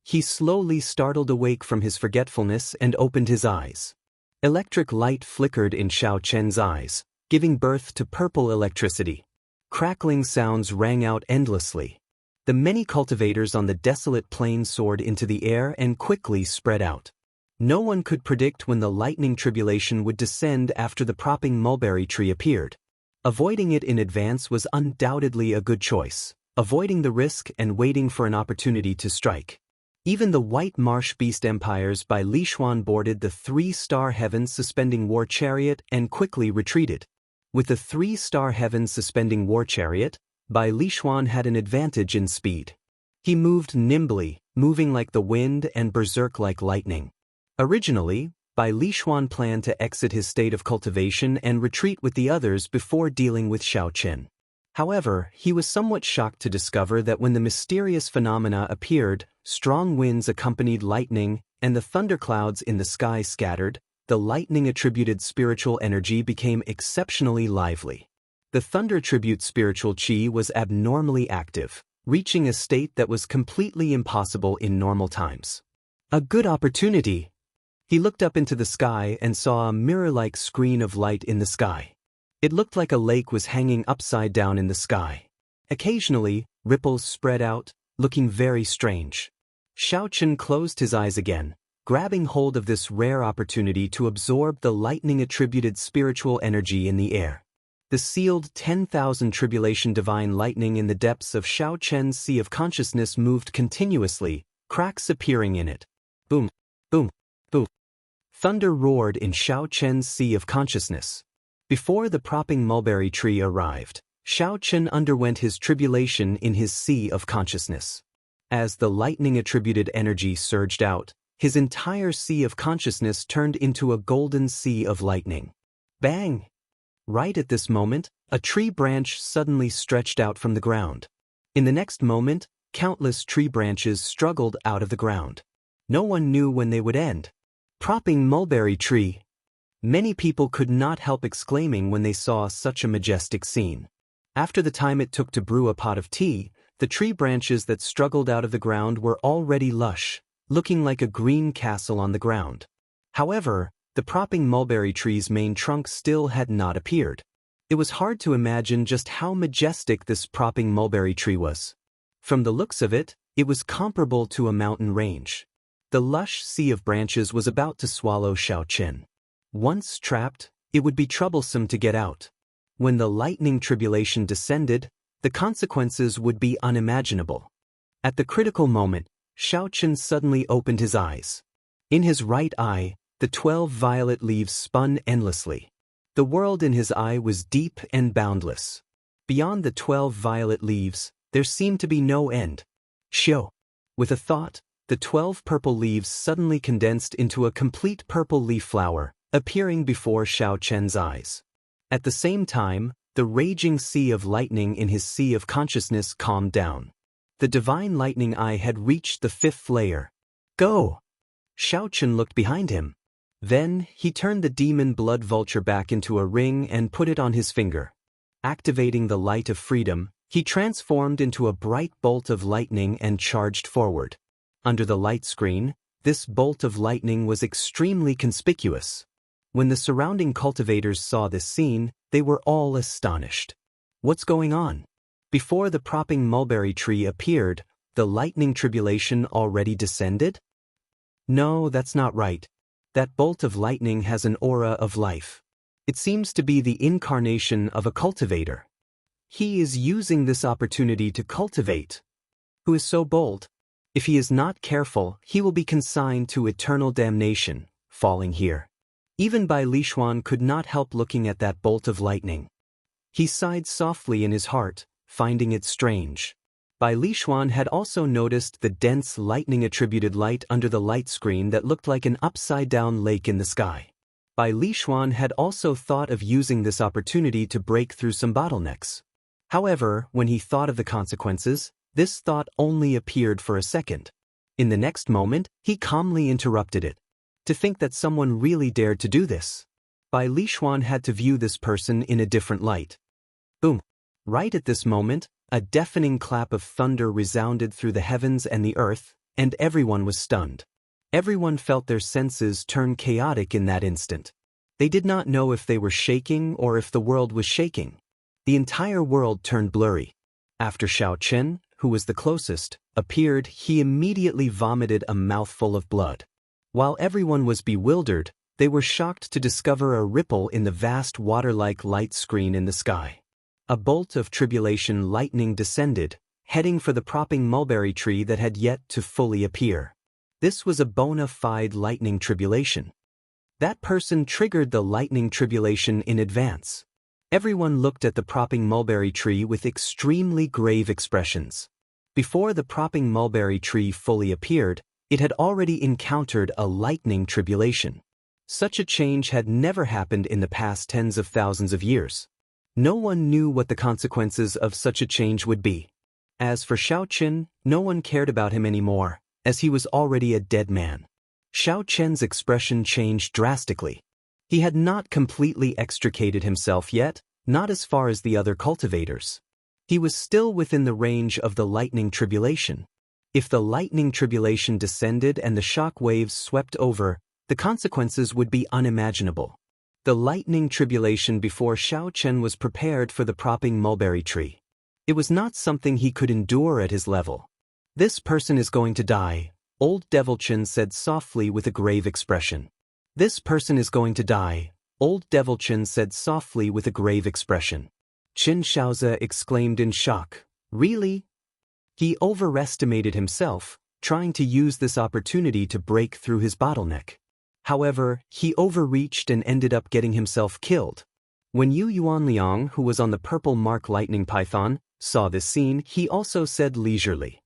He slowly startled awake from his forgetfulness and opened his eyes. Electric light flickered in Xiaochen's eyes, giving birth to purple electricity. Crackling sounds rang out endlessly. The many cultivators on the desolate plain soared into the air and quickly spread out. No one could predict when the lightning tribulation would descend after the propping mulberry tree appeared. Avoiding it in advance was undoubtedly a good choice, avoiding the risk and waiting for an opportunity to strike. Even the White Marsh Beast Empires by Li Xuan boarded the 3-star Heavens Suspending War Chariot and quickly retreated. With the 3-star Heavens Suspending War Chariot, Bai Lishuan had an advantage in speed. He moved nimbly, moving like the wind and berserk like lightning. Originally, Bai Lishuan planned to exit his state of cultivation and retreat with the others before dealing with Xiaochen. However, he was somewhat shocked to discover that when the mysterious phenomena appeared, strong winds accompanied lightning, and the thunderclouds in the sky scattered, the lightning-attributed spiritual energy became exceptionally lively. The thunder-attribute spiritual qi was abnormally active, reaching a state that was completely impossible in normal times. A good opportunity. He looked up into the sky and saw a mirror-like screen of light in the sky. It looked like a lake was hanging upside down in the sky. Occasionally, ripples spread out, looking very strange. Xiaochen closed his eyes again, grabbing hold of this rare opportunity to absorb the lightning-attributed spiritual energy in the air. The sealed 10,000 tribulation divine lightning in the depths of Xiaochen's sea of consciousness moved continuously, cracks appearing in it. Boom, boom, boom. Thunder roared in Xiaochen's sea of consciousness. Before the propping mulberry tree arrived, Xiaochen underwent his tribulation in his sea of consciousness. As the lightning-attributed energy surged out, his entire sea of consciousness turned into a golden sea of lightning. Bang! Right at this moment, a tree branch suddenly stretched out from the ground. In the next moment, countless tree branches struggled out of the ground. No one knew when they would end. Propping mulberry tree. Many people could not help exclaiming when they saw such a majestic scene. After the time it took to brew a pot of tea, the tree branches that struggled out of the ground were already lush, looking like a green castle on the ground. However, the propping mulberry tree's main trunk still had not appeared. It was hard to imagine just how majestic this propping mulberry tree was. From the looks of it, it was comparable to a mountain range. The lush sea of branches was about to swallow Xiaochen. Once trapped, it would be troublesome to get out. When the lightning tribulation descended, the consequences would be unimaginable. At the critical moment, Xiaochen suddenly opened his eyes. In his right eye, the 12 violet leaves spun endlessly. The world in his eye was deep and boundless. Beyond the 12 violet leaves, there seemed to be no end. Xiao. With a thought, the 12 purple leaves suddenly condensed into a complete purple leaf flower, appearing before Xiaochen's eyes. At the same time, the raging sea of lightning in his sea of consciousness calmed down. The divine lightning eye had reached the 5th layer. Go! Xiaochen looked behind him. Then, he turned the demon blood vulture back into a ring and put it on his finger. Activating the light of freedom, he transformed into a bright bolt of lightning and charged forward. Under the light screen, this bolt of lightning was extremely conspicuous. When the surrounding cultivators saw this scene, they were all astonished. What's going on? Before the propping mulberry tree appeared, the lightning tribulation already descended? No, that's not right. That bolt of lightning has an aura of life. It seems to be the incarnation of a cultivator. He is using this opportunity to cultivate. Who is so bold? If he is not careful, he will be consigned to eternal damnation, falling here. Even Bai Lishuan could not help looking at that bolt of lightning. He sighed softly in his heart, finding it strange. Bai Lishuan had also noticed the dense lightning-attributed light under the light screen that looked like an upside-down lake in the sky. Bai Lishuan had also thought of using this opportunity to break through some bottlenecks. However, when he thought of the consequences, this thought only appeared for a second. In the next moment, he calmly interrupted it. To think that someone really dared to do this. Bai Lishuan had to view this person in a different light. Boom! Right at this moment, a deafening clap of thunder resounded through the heavens and the earth, and everyone was stunned. Everyone felt their senses turn chaotic in that instant. They did not know if they were shaking or if the world was shaking. The entire world turned blurry. After Xianxia, who was the closest, appeared, he immediately vomited a mouthful of blood. While everyone was bewildered, they were shocked to discover a ripple in the vast water-like light screen in the sky. A bolt of tribulation lightning descended, heading for the propping mulberry tree that had yet to fully appear. This was a bona fide lightning tribulation. That person triggered the lightning tribulation in advance. Everyone looked at the propping mulberry tree with extremely grave expressions. Before the propping mulberry tree fully appeared, it had already encountered a lightning tribulation. Such a change had never happened in the past tens of thousands of years. No one knew what the consequences of such a change would be. As for Xianxia, no one cared about him anymore, as he was already a dead man. Xianxia's expression changed drastically. He had not completely extricated himself yet, not as far as the other cultivators. He was still within the range of the lightning tribulation. If the lightning tribulation descended and the shock waves swept over, the consequences would be unimaginable. The lightning tribulation before Xianxia was prepared for the propping mulberry tree. It was not something he could endure at his level. This person is going to die, old Devilchin said softly with a grave expression. This person is going to die, old Devilchin said softly with a grave expression. Xianxia exclaimed in shock. Really? He overestimated himself, trying to use this opportunity to break through his bottleneck. However, he overreached and ended up getting himself killed. When Yu Yuanliang, who was on the purple mark lightning python, saw this scene, he also said leisurely,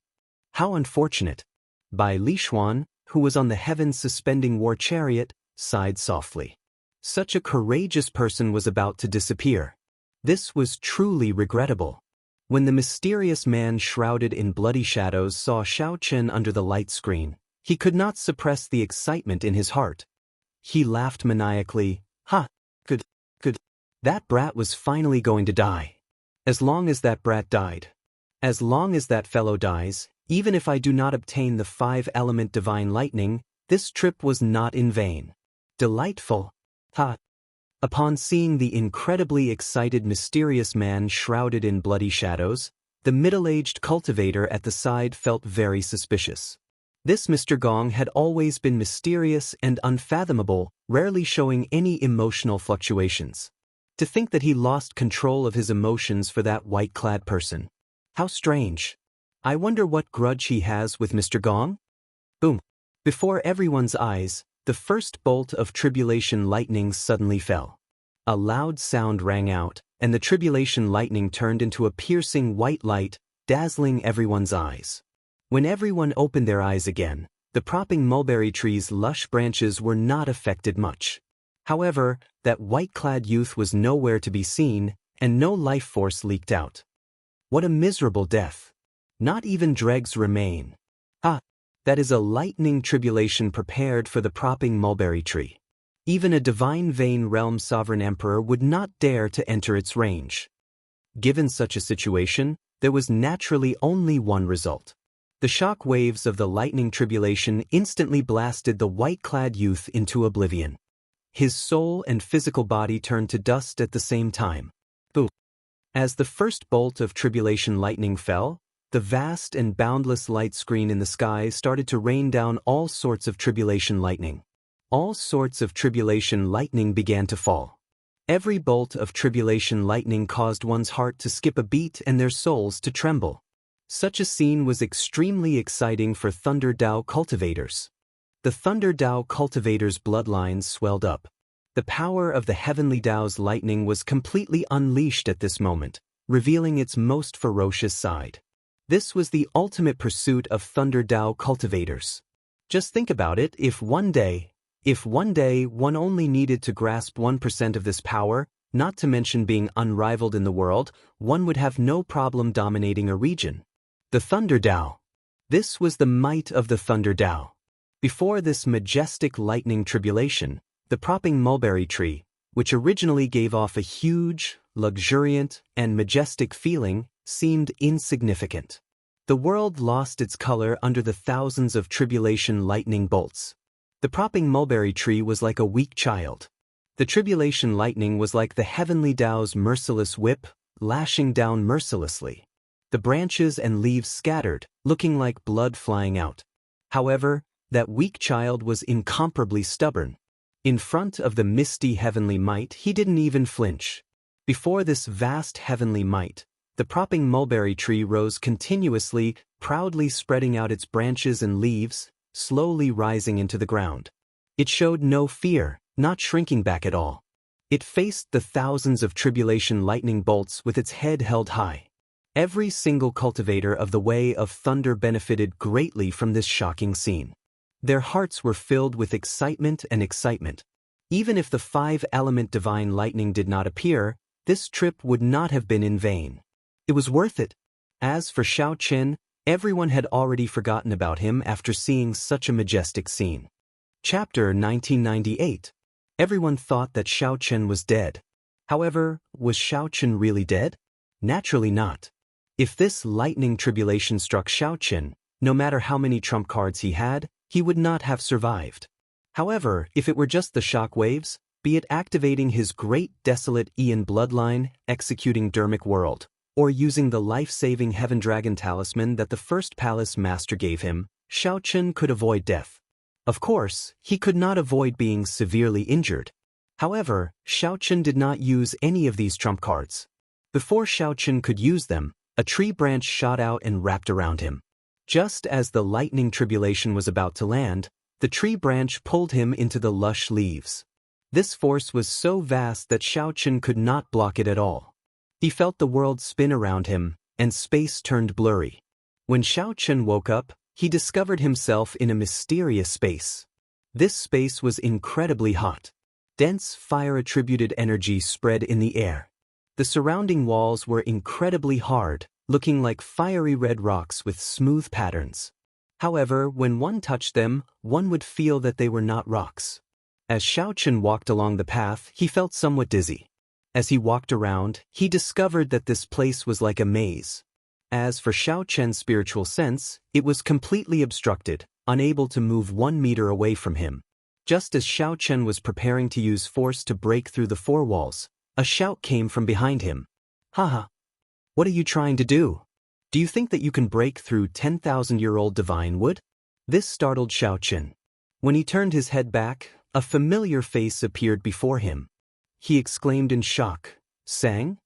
"How unfortunate." Bai Lishuan, who was on the heaven-suspending war chariot, sighed softly. Such a courageous person was about to disappear. This was truly regrettable. When the mysterious man shrouded in bloody shadows saw Xianxia under the light screen, he could not suppress the excitement in his heart. He laughed maniacally. Ha! Good. That brat was finally going to die. As long as that brat died. As long as that fellow dies, even if I do not obtain the 5-element divine lightning, this trip was not in vain. Delightful. Ha! Upon seeing the incredibly excited mysterious man shrouded in bloody shadows, the middle-aged cultivator at the side felt very suspicious. This Mr. Gong had always been mysterious and unfathomable, rarely showing any emotional fluctuations. To think that he lost control of his emotions for that white-clad person. How strange. I wonder what grudge he has with Mr. Gong? Boom. Before everyone's eyes, the first bolt of tribulation lightning suddenly fell. A loud sound rang out, and the tribulation lightning turned into a piercing white light, dazzling everyone's eyes. When everyone opened their eyes again, the propping mulberry tree's lush branches were not affected much. However, that white-clad youth was nowhere to be seen, and no life force leaked out. What a miserable death. Not even dregs remain. Ah, that is a lightning tribulation prepared for the propping mulberry tree. Even a divine vein realm sovereign emperor would not dare to enter its range. Given such a situation, there was naturally only one result. The shock waves of the lightning tribulation instantly blasted the white-clad youth into oblivion. His soul and physical body turned to dust at the same time. Boom! As the first bolt of tribulation lightning fell, the vast and boundless light screen in the sky started to rain down all sorts of tribulation lightning. All sorts of tribulation lightning began to fall. Every bolt of tribulation lightning caused one's heart to skip a beat and their souls to tremble. Such a scene was extremely exciting for Thunder Dao cultivators. The Thunder Dao cultivators' bloodlines swelled up. The power of the Heavenly Dao's lightning was completely unleashed at this moment, revealing its most ferocious side. This was the ultimate pursuit of Thunder Dao cultivators. Just think about it, if one day one only needed to grasp 1% of this power, not to mention being unrivaled in the world, one would have no problem dominating a region. The Thunder Dao. This was the might of the Thunder Dao. Before this majestic lightning tribulation, the propping mulberry tree, which originally gave off a huge, luxuriant, and majestic feeling, seemed insignificant. The world lost its color under the thousands of tribulation lightning bolts. The propping mulberry tree was like a weak child. The tribulation lightning was like the Heavenly Dao's merciless whip, lashing down mercilessly. The branches and leaves scattered, looking like blood flying out. However, that weak child was incomparably stubborn. In front of the misty heavenly might, he didn't even flinch. Before this vast heavenly might, the propping mulberry tree rose continuously, proudly spreading out its branches and leaves, slowly rising into the ground. It showed no fear, not shrinking back at all. It faced the thousands of tribulation lightning bolts with its head held high. Every single cultivator of the Way of Thunder benefited greatly from this shocking scene. Their hearts were filled with excitement and excitement. Even if the 5-element divine lightning did not appear, this trip would not have been in vain. It was worth it. As for Xianxia, everyone had already forgotten about him after seeing such a majestic scene. Chapter 1998. Everyone thought that Xianxia was dead. However, was Xianxia really dead? Naturally not. If this lightning tribulation struck Xianxia, no matter how many trump cards he had, he would not have survived. However, if it were just the shock waves, be it activating his great desolate Aeon bloodline, executing Dermic World, or using the life-saving Heaven Dragon talisman that the first palace master gave him, Xianxia could avoid death. Of course, he could not avoid being severely injured. However, Xianxia did not use any of these trump cards. Before Xianxia could use them, a tree branch shot out and wrapped around him. Just as the lightning tribulation was about to land, the tree branch pulled him into the lush leaves. This force was so vast that Xianxia could not block it at all. He felt the world spin around him, and space turned blurry. When Xianxia woke up, he discovered himself in a mysterious space. This space was incredibly hot. Dense fire-attributed energy spread in the air. The surrounding walls were incredibly hard, looking like fiery red rocks with smooth patterns. However, when one touched them, one would feel that they were not rocks. As Xianxia walked along the path, he felt somewhat dizzy. As he walked around, he discovered that this place was like a maze. As for Xianxia's spiritual sense, it was completely obstructed, unable to move 1 meter away from him. Just as Xianxia was preparing to use force to break through the 4 walls, a shout came from behind him. Haha! What are you trying to do? Do you think that you can break through 10,000-year-old divine wood? This startled Xianxia. When he turned his head back, a familiar face appeared before him. He exclaimed in shock, Sang?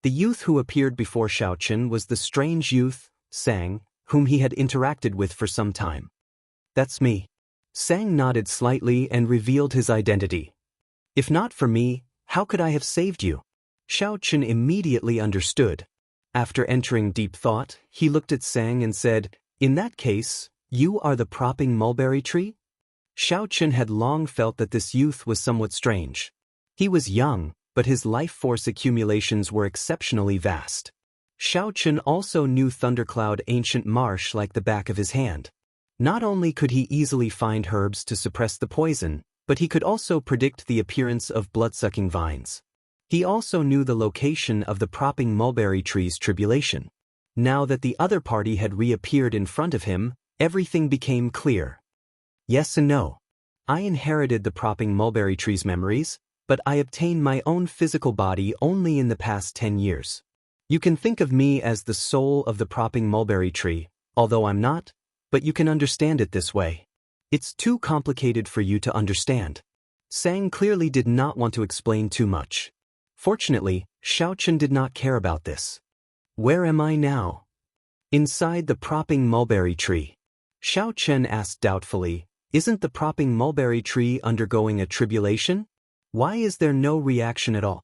The youth who appeared before Xianxia was the strange youth, Sang, whom he had interacted with for some time. That's me. Sang nodded slightly and revealed his identity. If not for me, how could I have saved you? Xianxia immediately understood. After entering deep thought, he looked at Sang and said, In that case, you are the propping mulberry tree? Xianxia had long felt that this youth was somewhat strange. He was young, but his life force accumulations were exceptionally vast. Xianxia also knew Thundercloud Ancient Marsh like the back of his hand. Not only could he easily find herbs to suppress the poison, but he could also predict the appearance of blood-sucking vines. He also knew the location of the propping mulberry tree's tribulation. Now that the other party had reappeared in front of him, everything became clear. Yes and no. I inherited the propping mulberry tree's memories, but I obtained my own physical body only in the past 10 years. You can think of me as the soul of the propping mulberry tree, although I'm not, but you can understand it this way. It's too complicated for you to understand. Sang clearly did not want to explain too much. Fortunately, Xiaochen did not care about this. Where am I now? Inside the propping mulberry tree. Xiaochen asked doubtfully, isn't the propping mulberry tree undergoing a tribulation? Why is there no reaction at all?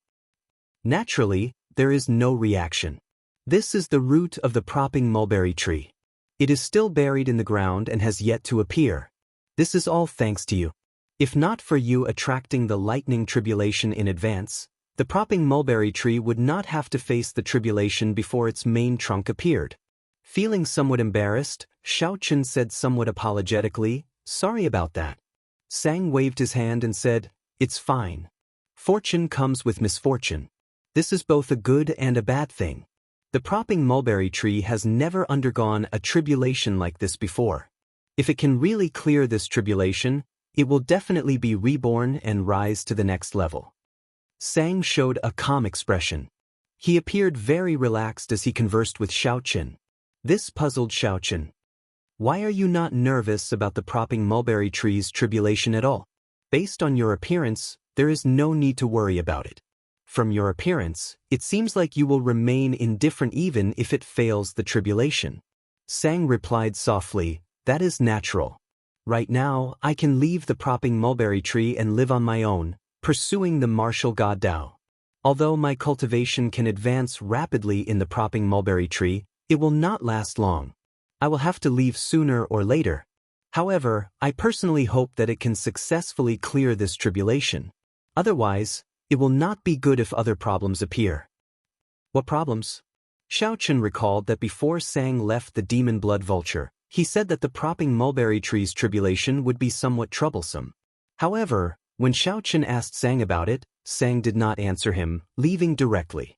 Naturally, there is no reaction. This is the root of the propping mulberry tree. It is still buried in the ground and has yet to appear. This is all thanks to you. If not for you attracting the lightning tribulation in advance, the propping mulberry tree would not have to face the tribulation before its main trunk appeared. Feeling somewhat embarrassed, Xiaochen said somewhat apologetically, sorry about that. Sang waved his hand and said, it's fine. Fortune comes with misfortune. This is both a good and a bad thing. The propping mulberry tree has never undergone a tribulation like this before. If it can really clear this tribulation, it will definitely be reborn and rise to the next level. Sang showed a calm expression. He appeared very relaxed as he conversed with Xiaochen. This puzzled Xiaochen. Why are you not nervous about the propping mulberry tree's tribulation at all? Based on your appearance, there is no need to worry about it. From your appearance, it seems like you will remain indifferent even if it fails the tribulation. Sang replied softly, that is natural. Right now, I can leave the propping mulberry tree and live on my own, pursuing the martial god Dao. Although my cultivation can advance rapidly in the propping mulberry tree, it will not last long. I will have to leave sooner or later. However, I personally hope that it can successfully clear this tribulation. Otherwise, it will not be good if other problems appear. What problems? Xiaochen recalled that before Sang left the demon blood vulture, he said that the propping mulberry tree's tribulation would be somewhat troublesome. However, when Xiaochen asked Sang about it, Sang did not answer him, leaving directly.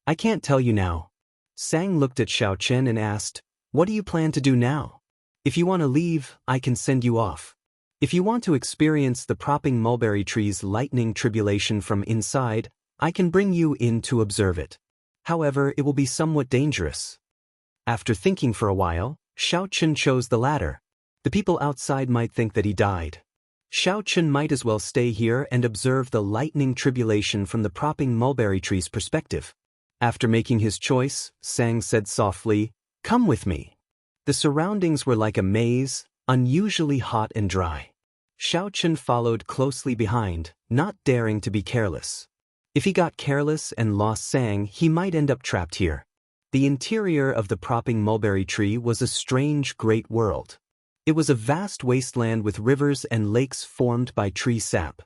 I can't tell you now. Sang looked at Xiaochen and asked, what do you plan to do now? If you want to leave, I can send you off. If you want to experience the propping mulberry tree's lightning tribulation from inside, I can bring you in to observe it. However, it will be somewhat dangerous. After thinking for a while, Xiaochen chose the latter. The people outside might think that he died. Xiaochen might as well stay here and observe the lightning tribulation from the propping mulberry tree's perspective. After making his choice, Sang said softly, come with me. The surroundings were like a maze, unusually hot and dry. Xiaochen followed closely behind, not daring to be careless. If he got careless and lost Sang, he might end up trapped here. The interior of the propping mulberry tree was a strange great world. It was a vast wasteland with rivers and lakes formed by tree sap.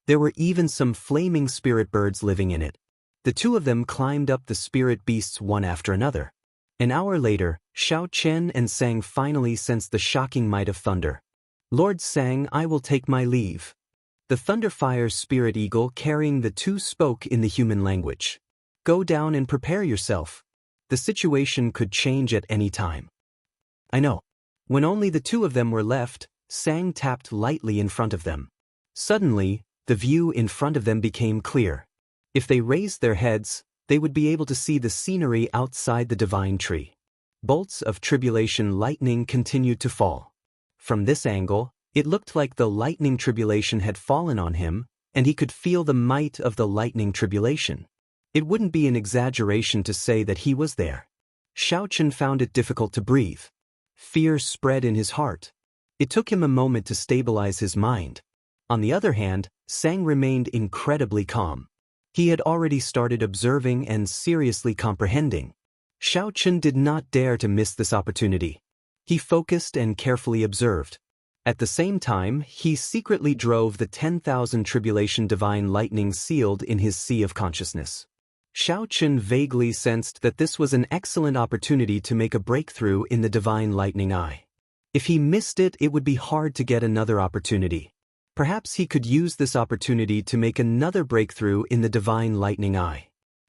There were even some flaming spirit birds living in it. The two of them climbed up the spirit beasts one after another. An hour later, Xiaochen and Sang finally sensed the shocking might of thunder. Lord Sang, I will take my leave. The Thunderfire's spirit eagle carrying the two spoke in the human language. Go down and prepare yourself. The situation could change at any time. I know. When only the two of them were left, Sang tapped lightly in front of them. Suddenly, the view in front of them became clear. If they raised their heads, they would be able to see the scenery outside the divine tree. Bolts of tribulation lightning continued to fall. From this angle, it looked like the lightning tribulation had fallen on him, and he could feel the might of the lightning tribulation. It wouldn't be an exaggeration to say that he was there. Xiaochen found it difficult to breathe. Fear spread in his heart. It took him a moment to stabilize his mind. On the other hand, Sang remained incredibly calm. He had already started observing and seriously comprehending. Xiaochen did not dare to miss this opportunity. He focused and carefully observed. At the same time, he secretly drove the 10,000 tribulation divine lightning sealed in his sea of consciousness. Xiaochen vaguely sensed that this was an excellent opportunity to make a breakthrough in the divine lightning eye. If he missed it, it would be hard to get another opportunity. Perhaps he could use this opportunity to make another breakthrough in the divine lightning eye.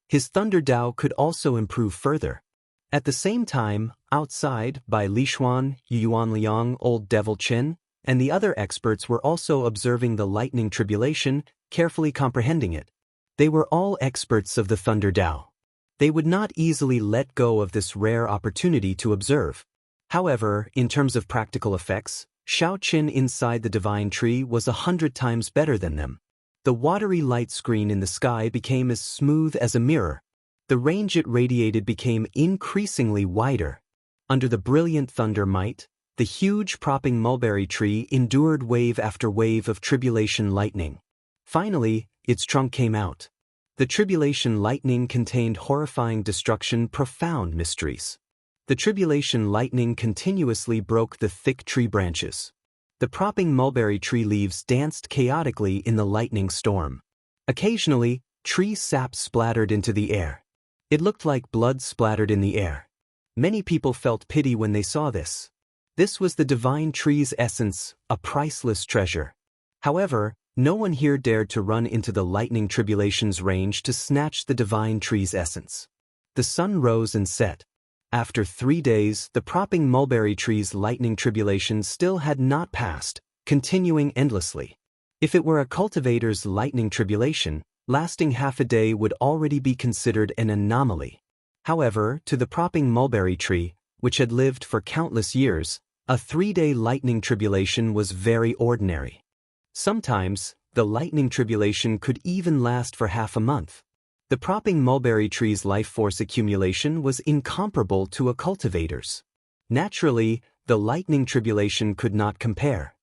His thunder Dao could also improve further. At the same time, outside, by Li Xuan, Yuan Liang, Old Devil Qin, and the other experts were also observing the lightning tribulation, carefully comprehending it. They were all experts of the thunder Dao. They would not easily let go of this rare opportunity to observe. However, in terms of practical effects, Xiaoqin inside the divine tree was 100 times better than them. The watery light screen in the sky became as smooth as a mirror. The range it radiated became increasingly wider. Under the brilliant thunder might, the huge propping mulberry tree endured wave after wave of tribulation lightning. Finally, its trunk came out. The tribulation lightning contained horrifying destruction, profound mysteries. The tribulation lightning continuously broke the thick tree branches. The propping mulberry tree leaves danced chaotically in the lightning storm. Occasionally, tree sap splattered into the air. It looked like blood splattered in the air. Many people felt pity when they saw this. This was the divine tree's essence, a priceless treasure. However, no one here dared to run into the lightning tribulation's range to snatch the divine tree's essence. The sun rose and set. After 3 days, the propping mulberry tree's lightning tribulation still had not passed, continuing endlessly. If it were a cultivator's lightning tribulation, lasting half a day would already be considered an anomaly. However, to the propping mulberry tree, which had lived for countless years, a 3-day lightning tribulation was very ordinary. Sometimes, the lightning tribulation could even last for half a month. The propping mulberry tree's life force accumulation was incomparable to a cultivator's. Naturally, the lightning tribulation could not compare.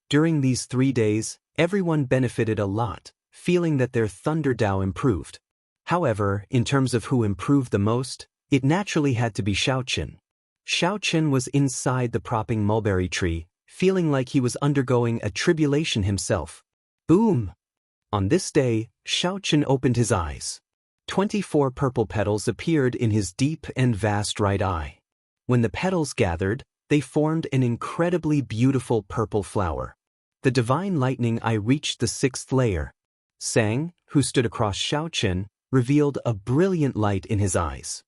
During these 3 days, everyone benefited a lot, feeling that their thunder Dao improved. However, in terms of who improved the most, it naturally had to be Xiaoqin. Xiaoqin was inside the propping mulberry tree, feeling like he was undergoing a tribulation himself. Boom! On this day, Xiaoqin opened his eyes. 24 purple petals appeared in his deep and vast right eye. When the petals gathered, they formed an incredibly beautiful purple flower. The divine lightning eye reached the 6th layer. Sang, who stood across Xiaoqin, revealed a brilliant light in his eyes.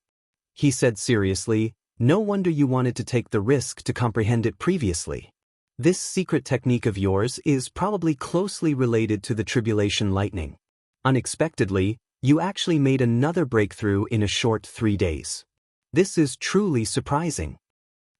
He said seriously, "No wonder you wanted to take the risk to comprehend it previously. This secret technique of yours is probably closely related to the tribulation lightning. Unexpectedly, you actually made another breakthrough in a short 3 days. This is truly surprising."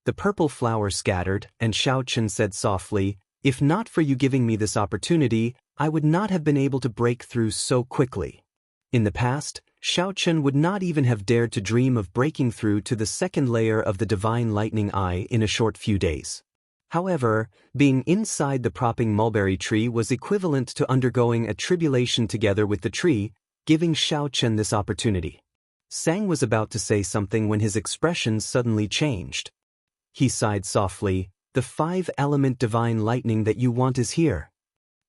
The purple flower scattered, and Xiaoqin said softly, "If not for you giving me this opportunity, I would not have been able to break through so quickly." In the past, Xiaoqin would not even have dared to dream of breaking through to the 2nd layer of the divine lightning eye in a short few days. However, being inside the propping mulberry tree was equivalent to undergoing a tribulation together with the tree, giving Xiaoqin this opportunity. Sang was about to say something when his expression suddenly changed. He sighed softly, "The 5-element divine lightning that you want is here."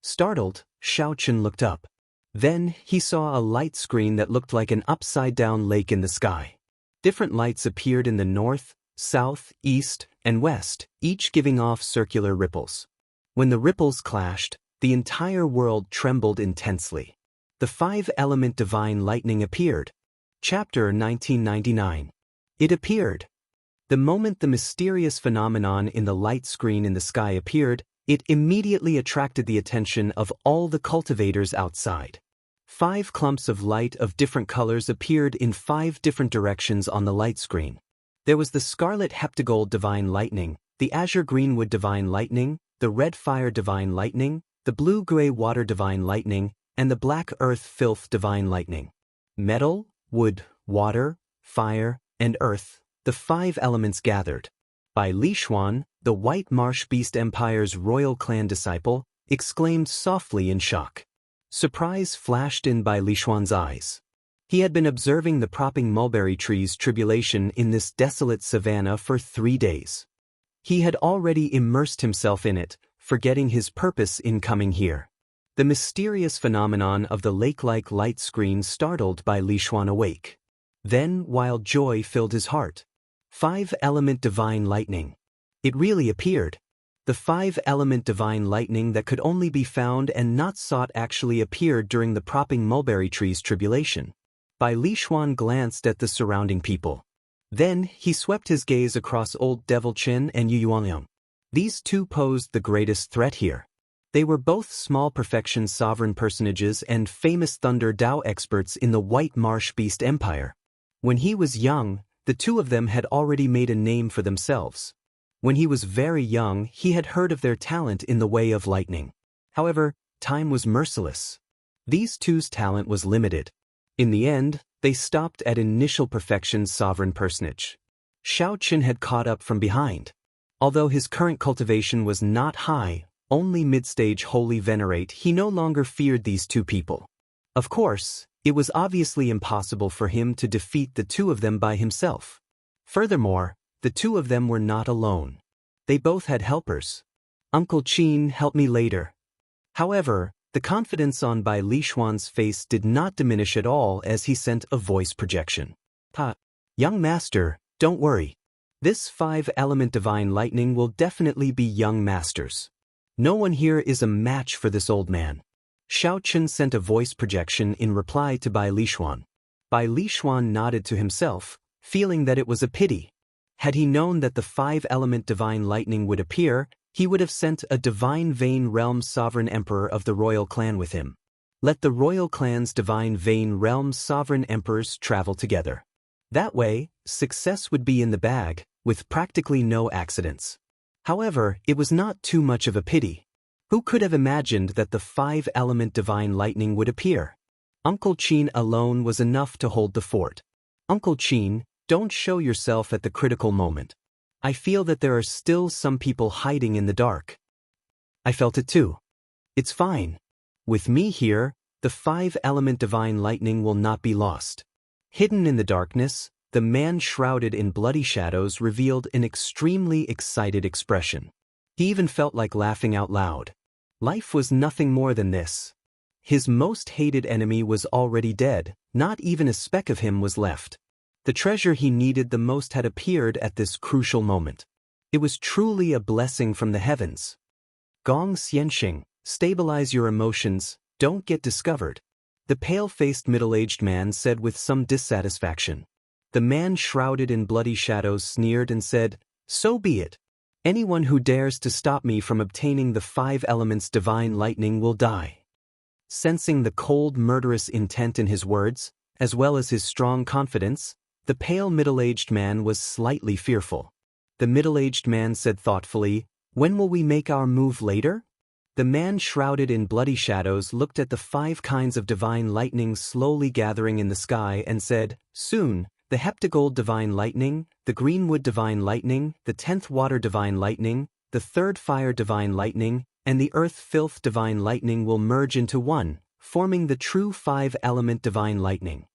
Startled, Xiaoqin looked up. Then, he saw a light screen that looked like an upside-down lake in the sky. Different lights appeared in the north, south, east, and west, each giving off circular ripples. When the ripples clashed, the entire world trembled intensely. The 5-element divine lightning appeared. Chapter 1999. It appeared. The moment the mysterious phenomenon in the light screen in the sky appeared, it immediately attracted the attention of all the cultivators outside. 5 clumps of light of different colors appeared in 5 different directions on the light screen. There was the scarlet heptagold divine lightning, the azure greenwood divine lightning, the red fire divine lightning, the blue-gray water divine lightning, and the black earth filth divine lightning. Metal, wood, water, fire, and earth, the 5 elements gathered. Bai Lishuan, the White Marsh Beast Empire's royal clan disciple, exclaimed softly in shock. Surprise flashed in Bai Lishuan's eyes. He had been observing the propping mulberry tree's tribulation in this desolate savanna for 3 days. He had already immersed himself in it, forgetting his purpose in coming here. The mysterious phenomenon of the lake-like light screen startled Bai Lishuan awake. Then wild joy filled his heart. 5-element divine lightning. It really appeared. The 5-element divine lightning that could only be found and not sought actually appeared during the propping mulberry tree's tribulation. Bai Lishuan glanced at the surrounding people. Then he swept his gaze across Old Devil Qin and Yu Yuanliang. These two posed the greatest threat here. They were both small perfection sovereign personages and famous Thunder Dao experts in the White Marsh Beast Empire. When he was young, the two of them had already made a name for themselves. When he was very young, he had heard of their talent in the way of lightning. However, time was merciless. These two's talent was limited. In the end, they stopped at initial perfection's sovereign personage. Xiao Qin had caught up from behind. Although his current cultivation was not high, only mid-stage holy venerate, he no longer feared these two people. Of course, it was obviously impossible for him to defeat the two of them by himself. Furthermore, the two of them were not alone. They both had helpers. Uncle Qin helped me later. However, the confidence on Bai Lishuan's face did not diminish at all as he sent a voice projection. Young master, don't worry. This 5-element divine lightning will definitely be young master's. No one here is a match for this old man. Xiao Qin sent a voice projection in reply to Bai Lishuan. Bai Lishuan nodded to himself, feeling that it was a pity. Had he known that the 5-element divine lightning would appear, he would have sent a divine vein realm sovereign emperor of the royal clan with him. Let the royal clan's divine vein realm sovereign emperors travel together. That way, success would be in the bag, with practically no accidents. However, it was not too much of a pity. Who could have imagined that the 5-element divine lightning would appear? Uncle Qin alone was enough to hold the fort. Uncle Qin, don't show yourself at the critical moment. I feel that there are still some people hiding in the dark. I felt it too. It's fine. With me here, the 5-element divine lightning will not be lost. Hidden in the darkness, the man shrouded in bloody shadows revealed an extremely excited expression. He even felt like laughing out loud. Life was nothing more than this. His most hated enemy was already dead, not even a speck of him was left. The treasure he needed the most had appeared at this crucial moment. It was truly a blessing from the heavens. Gong Xianxia, stabilize your emotions, don't get discovered. The pale-faced middle-aged man said with some dissatisfaction. The man shrouded in bloody shadows sneered and said, so be it. Anyone who dares to stop me from obtaining the 5 elements divine lightning will die. Sensing the cold, murderous intent in his words, as well as his strong confidence, the pale middle-aged man was slightly fearful. The middle-aged man said thoughtfully, when will we make our move later? The man shrouded in bloody shadows looked at the 5 kinds of divine lightning slowly gathering in the sky and said, soon, the heptagold divine lightning, the greenwood divine lightning, the 10th water divine lightning, the 3rd fire divine lightning, and the earth filth divine lightning will merge into one, forming the true 5-element divine lightning.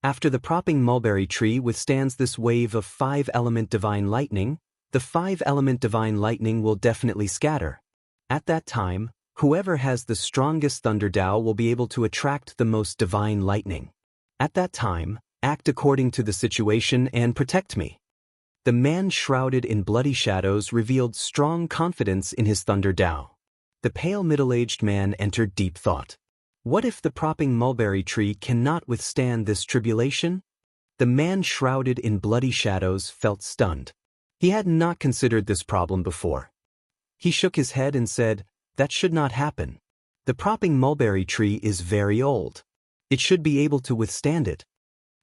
After the propping mulberry tree withstands this wave of 5-element divine lightning, the 5-element divine lightning will definitely scatter. At that time, whoever has the strongest thunder Dao will be able to attract the most divine lightning. At that time, act according to the situation and protect me. The man shrouded in bloody shadows revealed strong confidence in his thunder Dao. The pale middle-aged man entered deep thought. What if the propping mulberry tree cannot withstand this tribulation? The man shrouded in bloody shadows felt stunned. He had not considered this problem before. He shook his head and said, that should not happen. The propping mulberry tree is very old. It should be able to withstand it.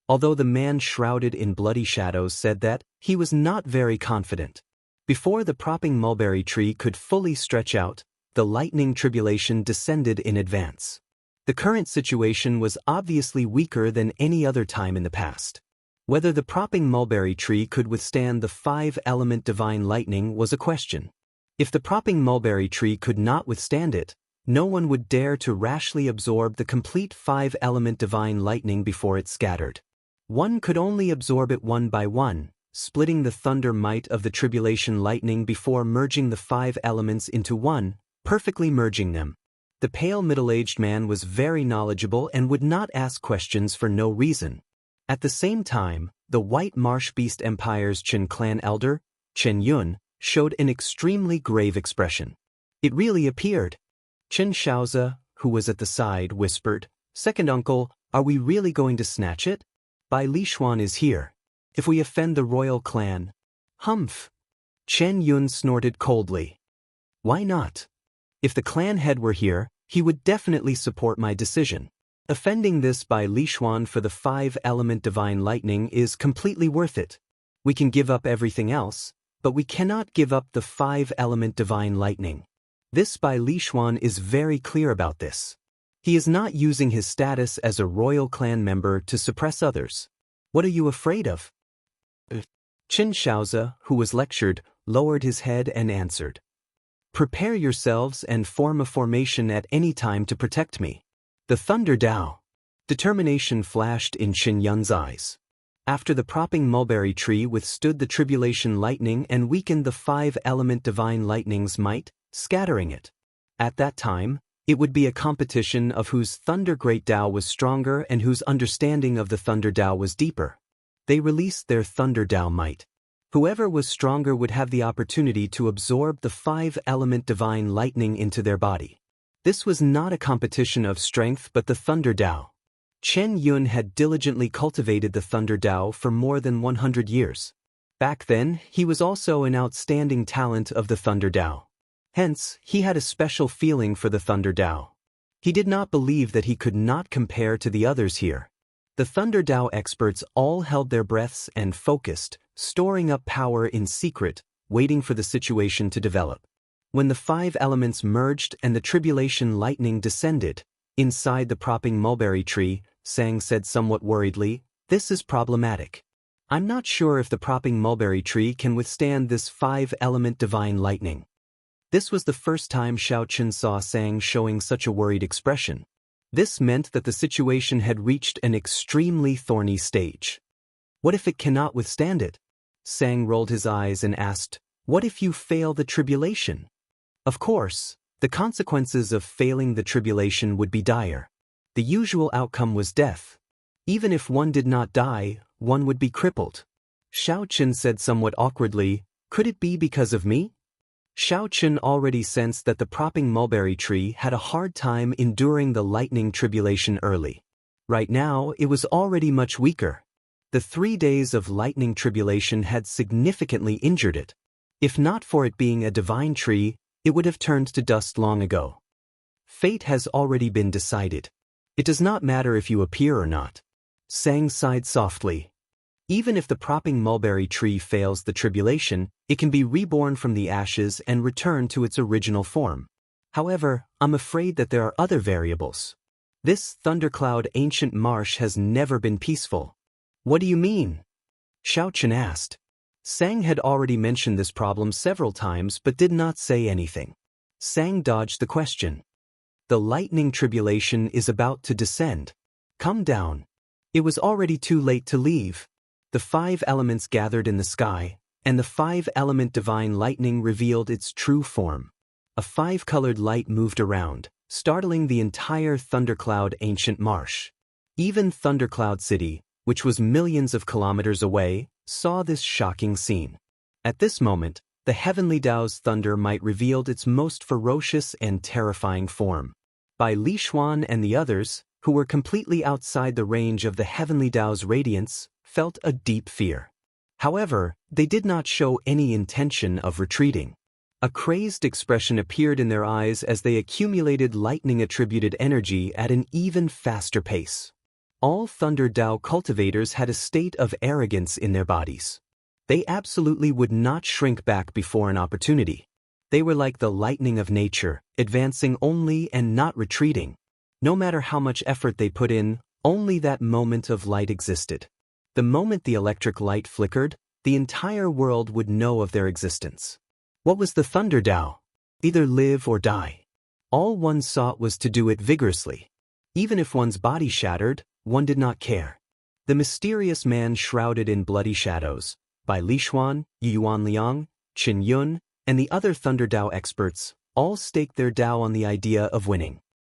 Although the man shrouded in bloody shadows said that, he was not very confident. Before the propping mulberry tree could fully stretch out, the lightning tribulation descended in advance. The current situation was obviously weaker than any other time in the past. Whether the propping mulberry tree could withstand the 5-element divine lightning was a question. If the propping mulberry tree could not withstand it, no one would dare to rashly absorb the complete 5-element divine lightning before it scattered. One could only absorb it one by one, splitting the thunder might of the tribulation lightning before merging the 5 elements into one, perfectly merging them. The pale middle-aged man was very knowledgeable and would not ask questions for no reason. At the same time, the White Marsh Beast Empire's Chen clan elder, Chen Yun, showed an extremely grave expression. It really appeared. Chen Xiaozi, who was at the side, whispered, Second uncle, are we really going to snatch it? Bai Lishuan is here. If we offend the royal clan. Humph. Chen Yun snorted coldly. Why not? If the clan head were here, he would definitely support my decision. Offending this by Li Xuan for the 5-element divine lightning is completely worth it. We can give up everything else, but we cannot give up the 5-element divine lightning. This by Li Xuan is very clear about this. He is not using his status as a royal clan member to suppress others. What are you afraid of? Xianxia, who was lectured, lowered his head and answered. Prepare yourselves and form a formation at any time to protect me. The Thunder Dao. Determination flashed in Qin Yun's eyes. After the propping mulberry tree withstood the tribulation lightning and weakened the 5-element divine lightning's might, scattering it. At that time, it would be a competition of whose Thunder Great Dao was stronger and whose understanding of the Thunder Dao was deeper. They released their Thunder Dao might. Whoever was stronger would have the opportunity to absorb the 5-element divine lightning into their body. This was not a competition of strength but the Thunder Dao. Chen Yun had diligently cultivated the Thunder Dao for more than 100 years. Back then, he was also an outstanding talent of the Thunder Dao. Hence, he had a special feeling for the Thunder Dao. He did not believe that he could not compare to the others here. The Thunder Dao experts all held their breaths and focused, storing up power in secret, waiting for the situation to develop. When the 5 elements merged and the tribulation lightning descended, inside the propping mulberry tree, Sang said somewhat worriedly, "This is problematic. I'm not sure if the propping mulberry tree can withstand this 5-element divine lightning." This was the first time Xiaoqun saw Sang showing such a worried expression. This meant that the situation had reached an extremely thorny stage. What if it cannot withstand it? Sang rolled his eyes and asked, "What if you fail the tribulation?" Of course, the consequences of failing the tribulation would be dire. The usual outcome was death. Even if one did not die, one would be crippled. Xiaoqun said somewhat awkwardly, "Could it be because of me?" Xiaoqun already sensed that the propping mulberry tree had a hard time enduring the lightning tribulation early. Right now, it was already much weaker. The 3 days of lightning tribulation had significantly injured it. If not for it being a divine tree, it would have turned to dust long ago. Fate has already been decided. It does not matter if you appear or not. Sang sighed softly. Even if the propping mulberry tree fails the tribulation, it can be reborn from the ashes and return to its original form. However, I'm afraid that there are other variables. This thundercloud ancient marsh has never been peaceful. What do you mean? Xiaoqun asked. Sang had already mentioned this problem several times but did not say anything. Sang dodged the question. The lightning tribulation is about to descend. Come down. It was already too late to leave. The 5 elements gathered in the sky, and the 5-element divine lightning revealed its true form. A 5-colored light moved around, startling the entire Thundercloud ancient marsh. Even Thundercloud City, which was millions of kilometers away, saw this shocking scene. At this moment, the Heavenly Dao's thunder might revealed its most ferocious and terrifying form. By Li Xuan and the others, who were completely outside the range of the Heavenly Dao's radiance, felt a deep fear. However, they did not show any intention of retreating. A crazed expression appeared in their eyes as they accumulated lightning-attributed energy at an even faster pace. All Thunder Dao cultivators had a state of arrogance in their bodies. They absolutely would not shrink back before an opportunity. They were like the lightning of nature, advancing only and not retreating. No matter how much effort they put in, only that moment of light existed. The moment the electric light flickered, the entire world would know of their existence. What was the Thunder Dao? Either live or die. All one sought was to do it vigorously. Even if one's body shattered, one did not care. The mysterious man shrouded in bloody shadows, by Li Xuan, Yuan Liang, Qin Yun, and the other Thunder Dao experts, all staked their Dao on the idea of winning.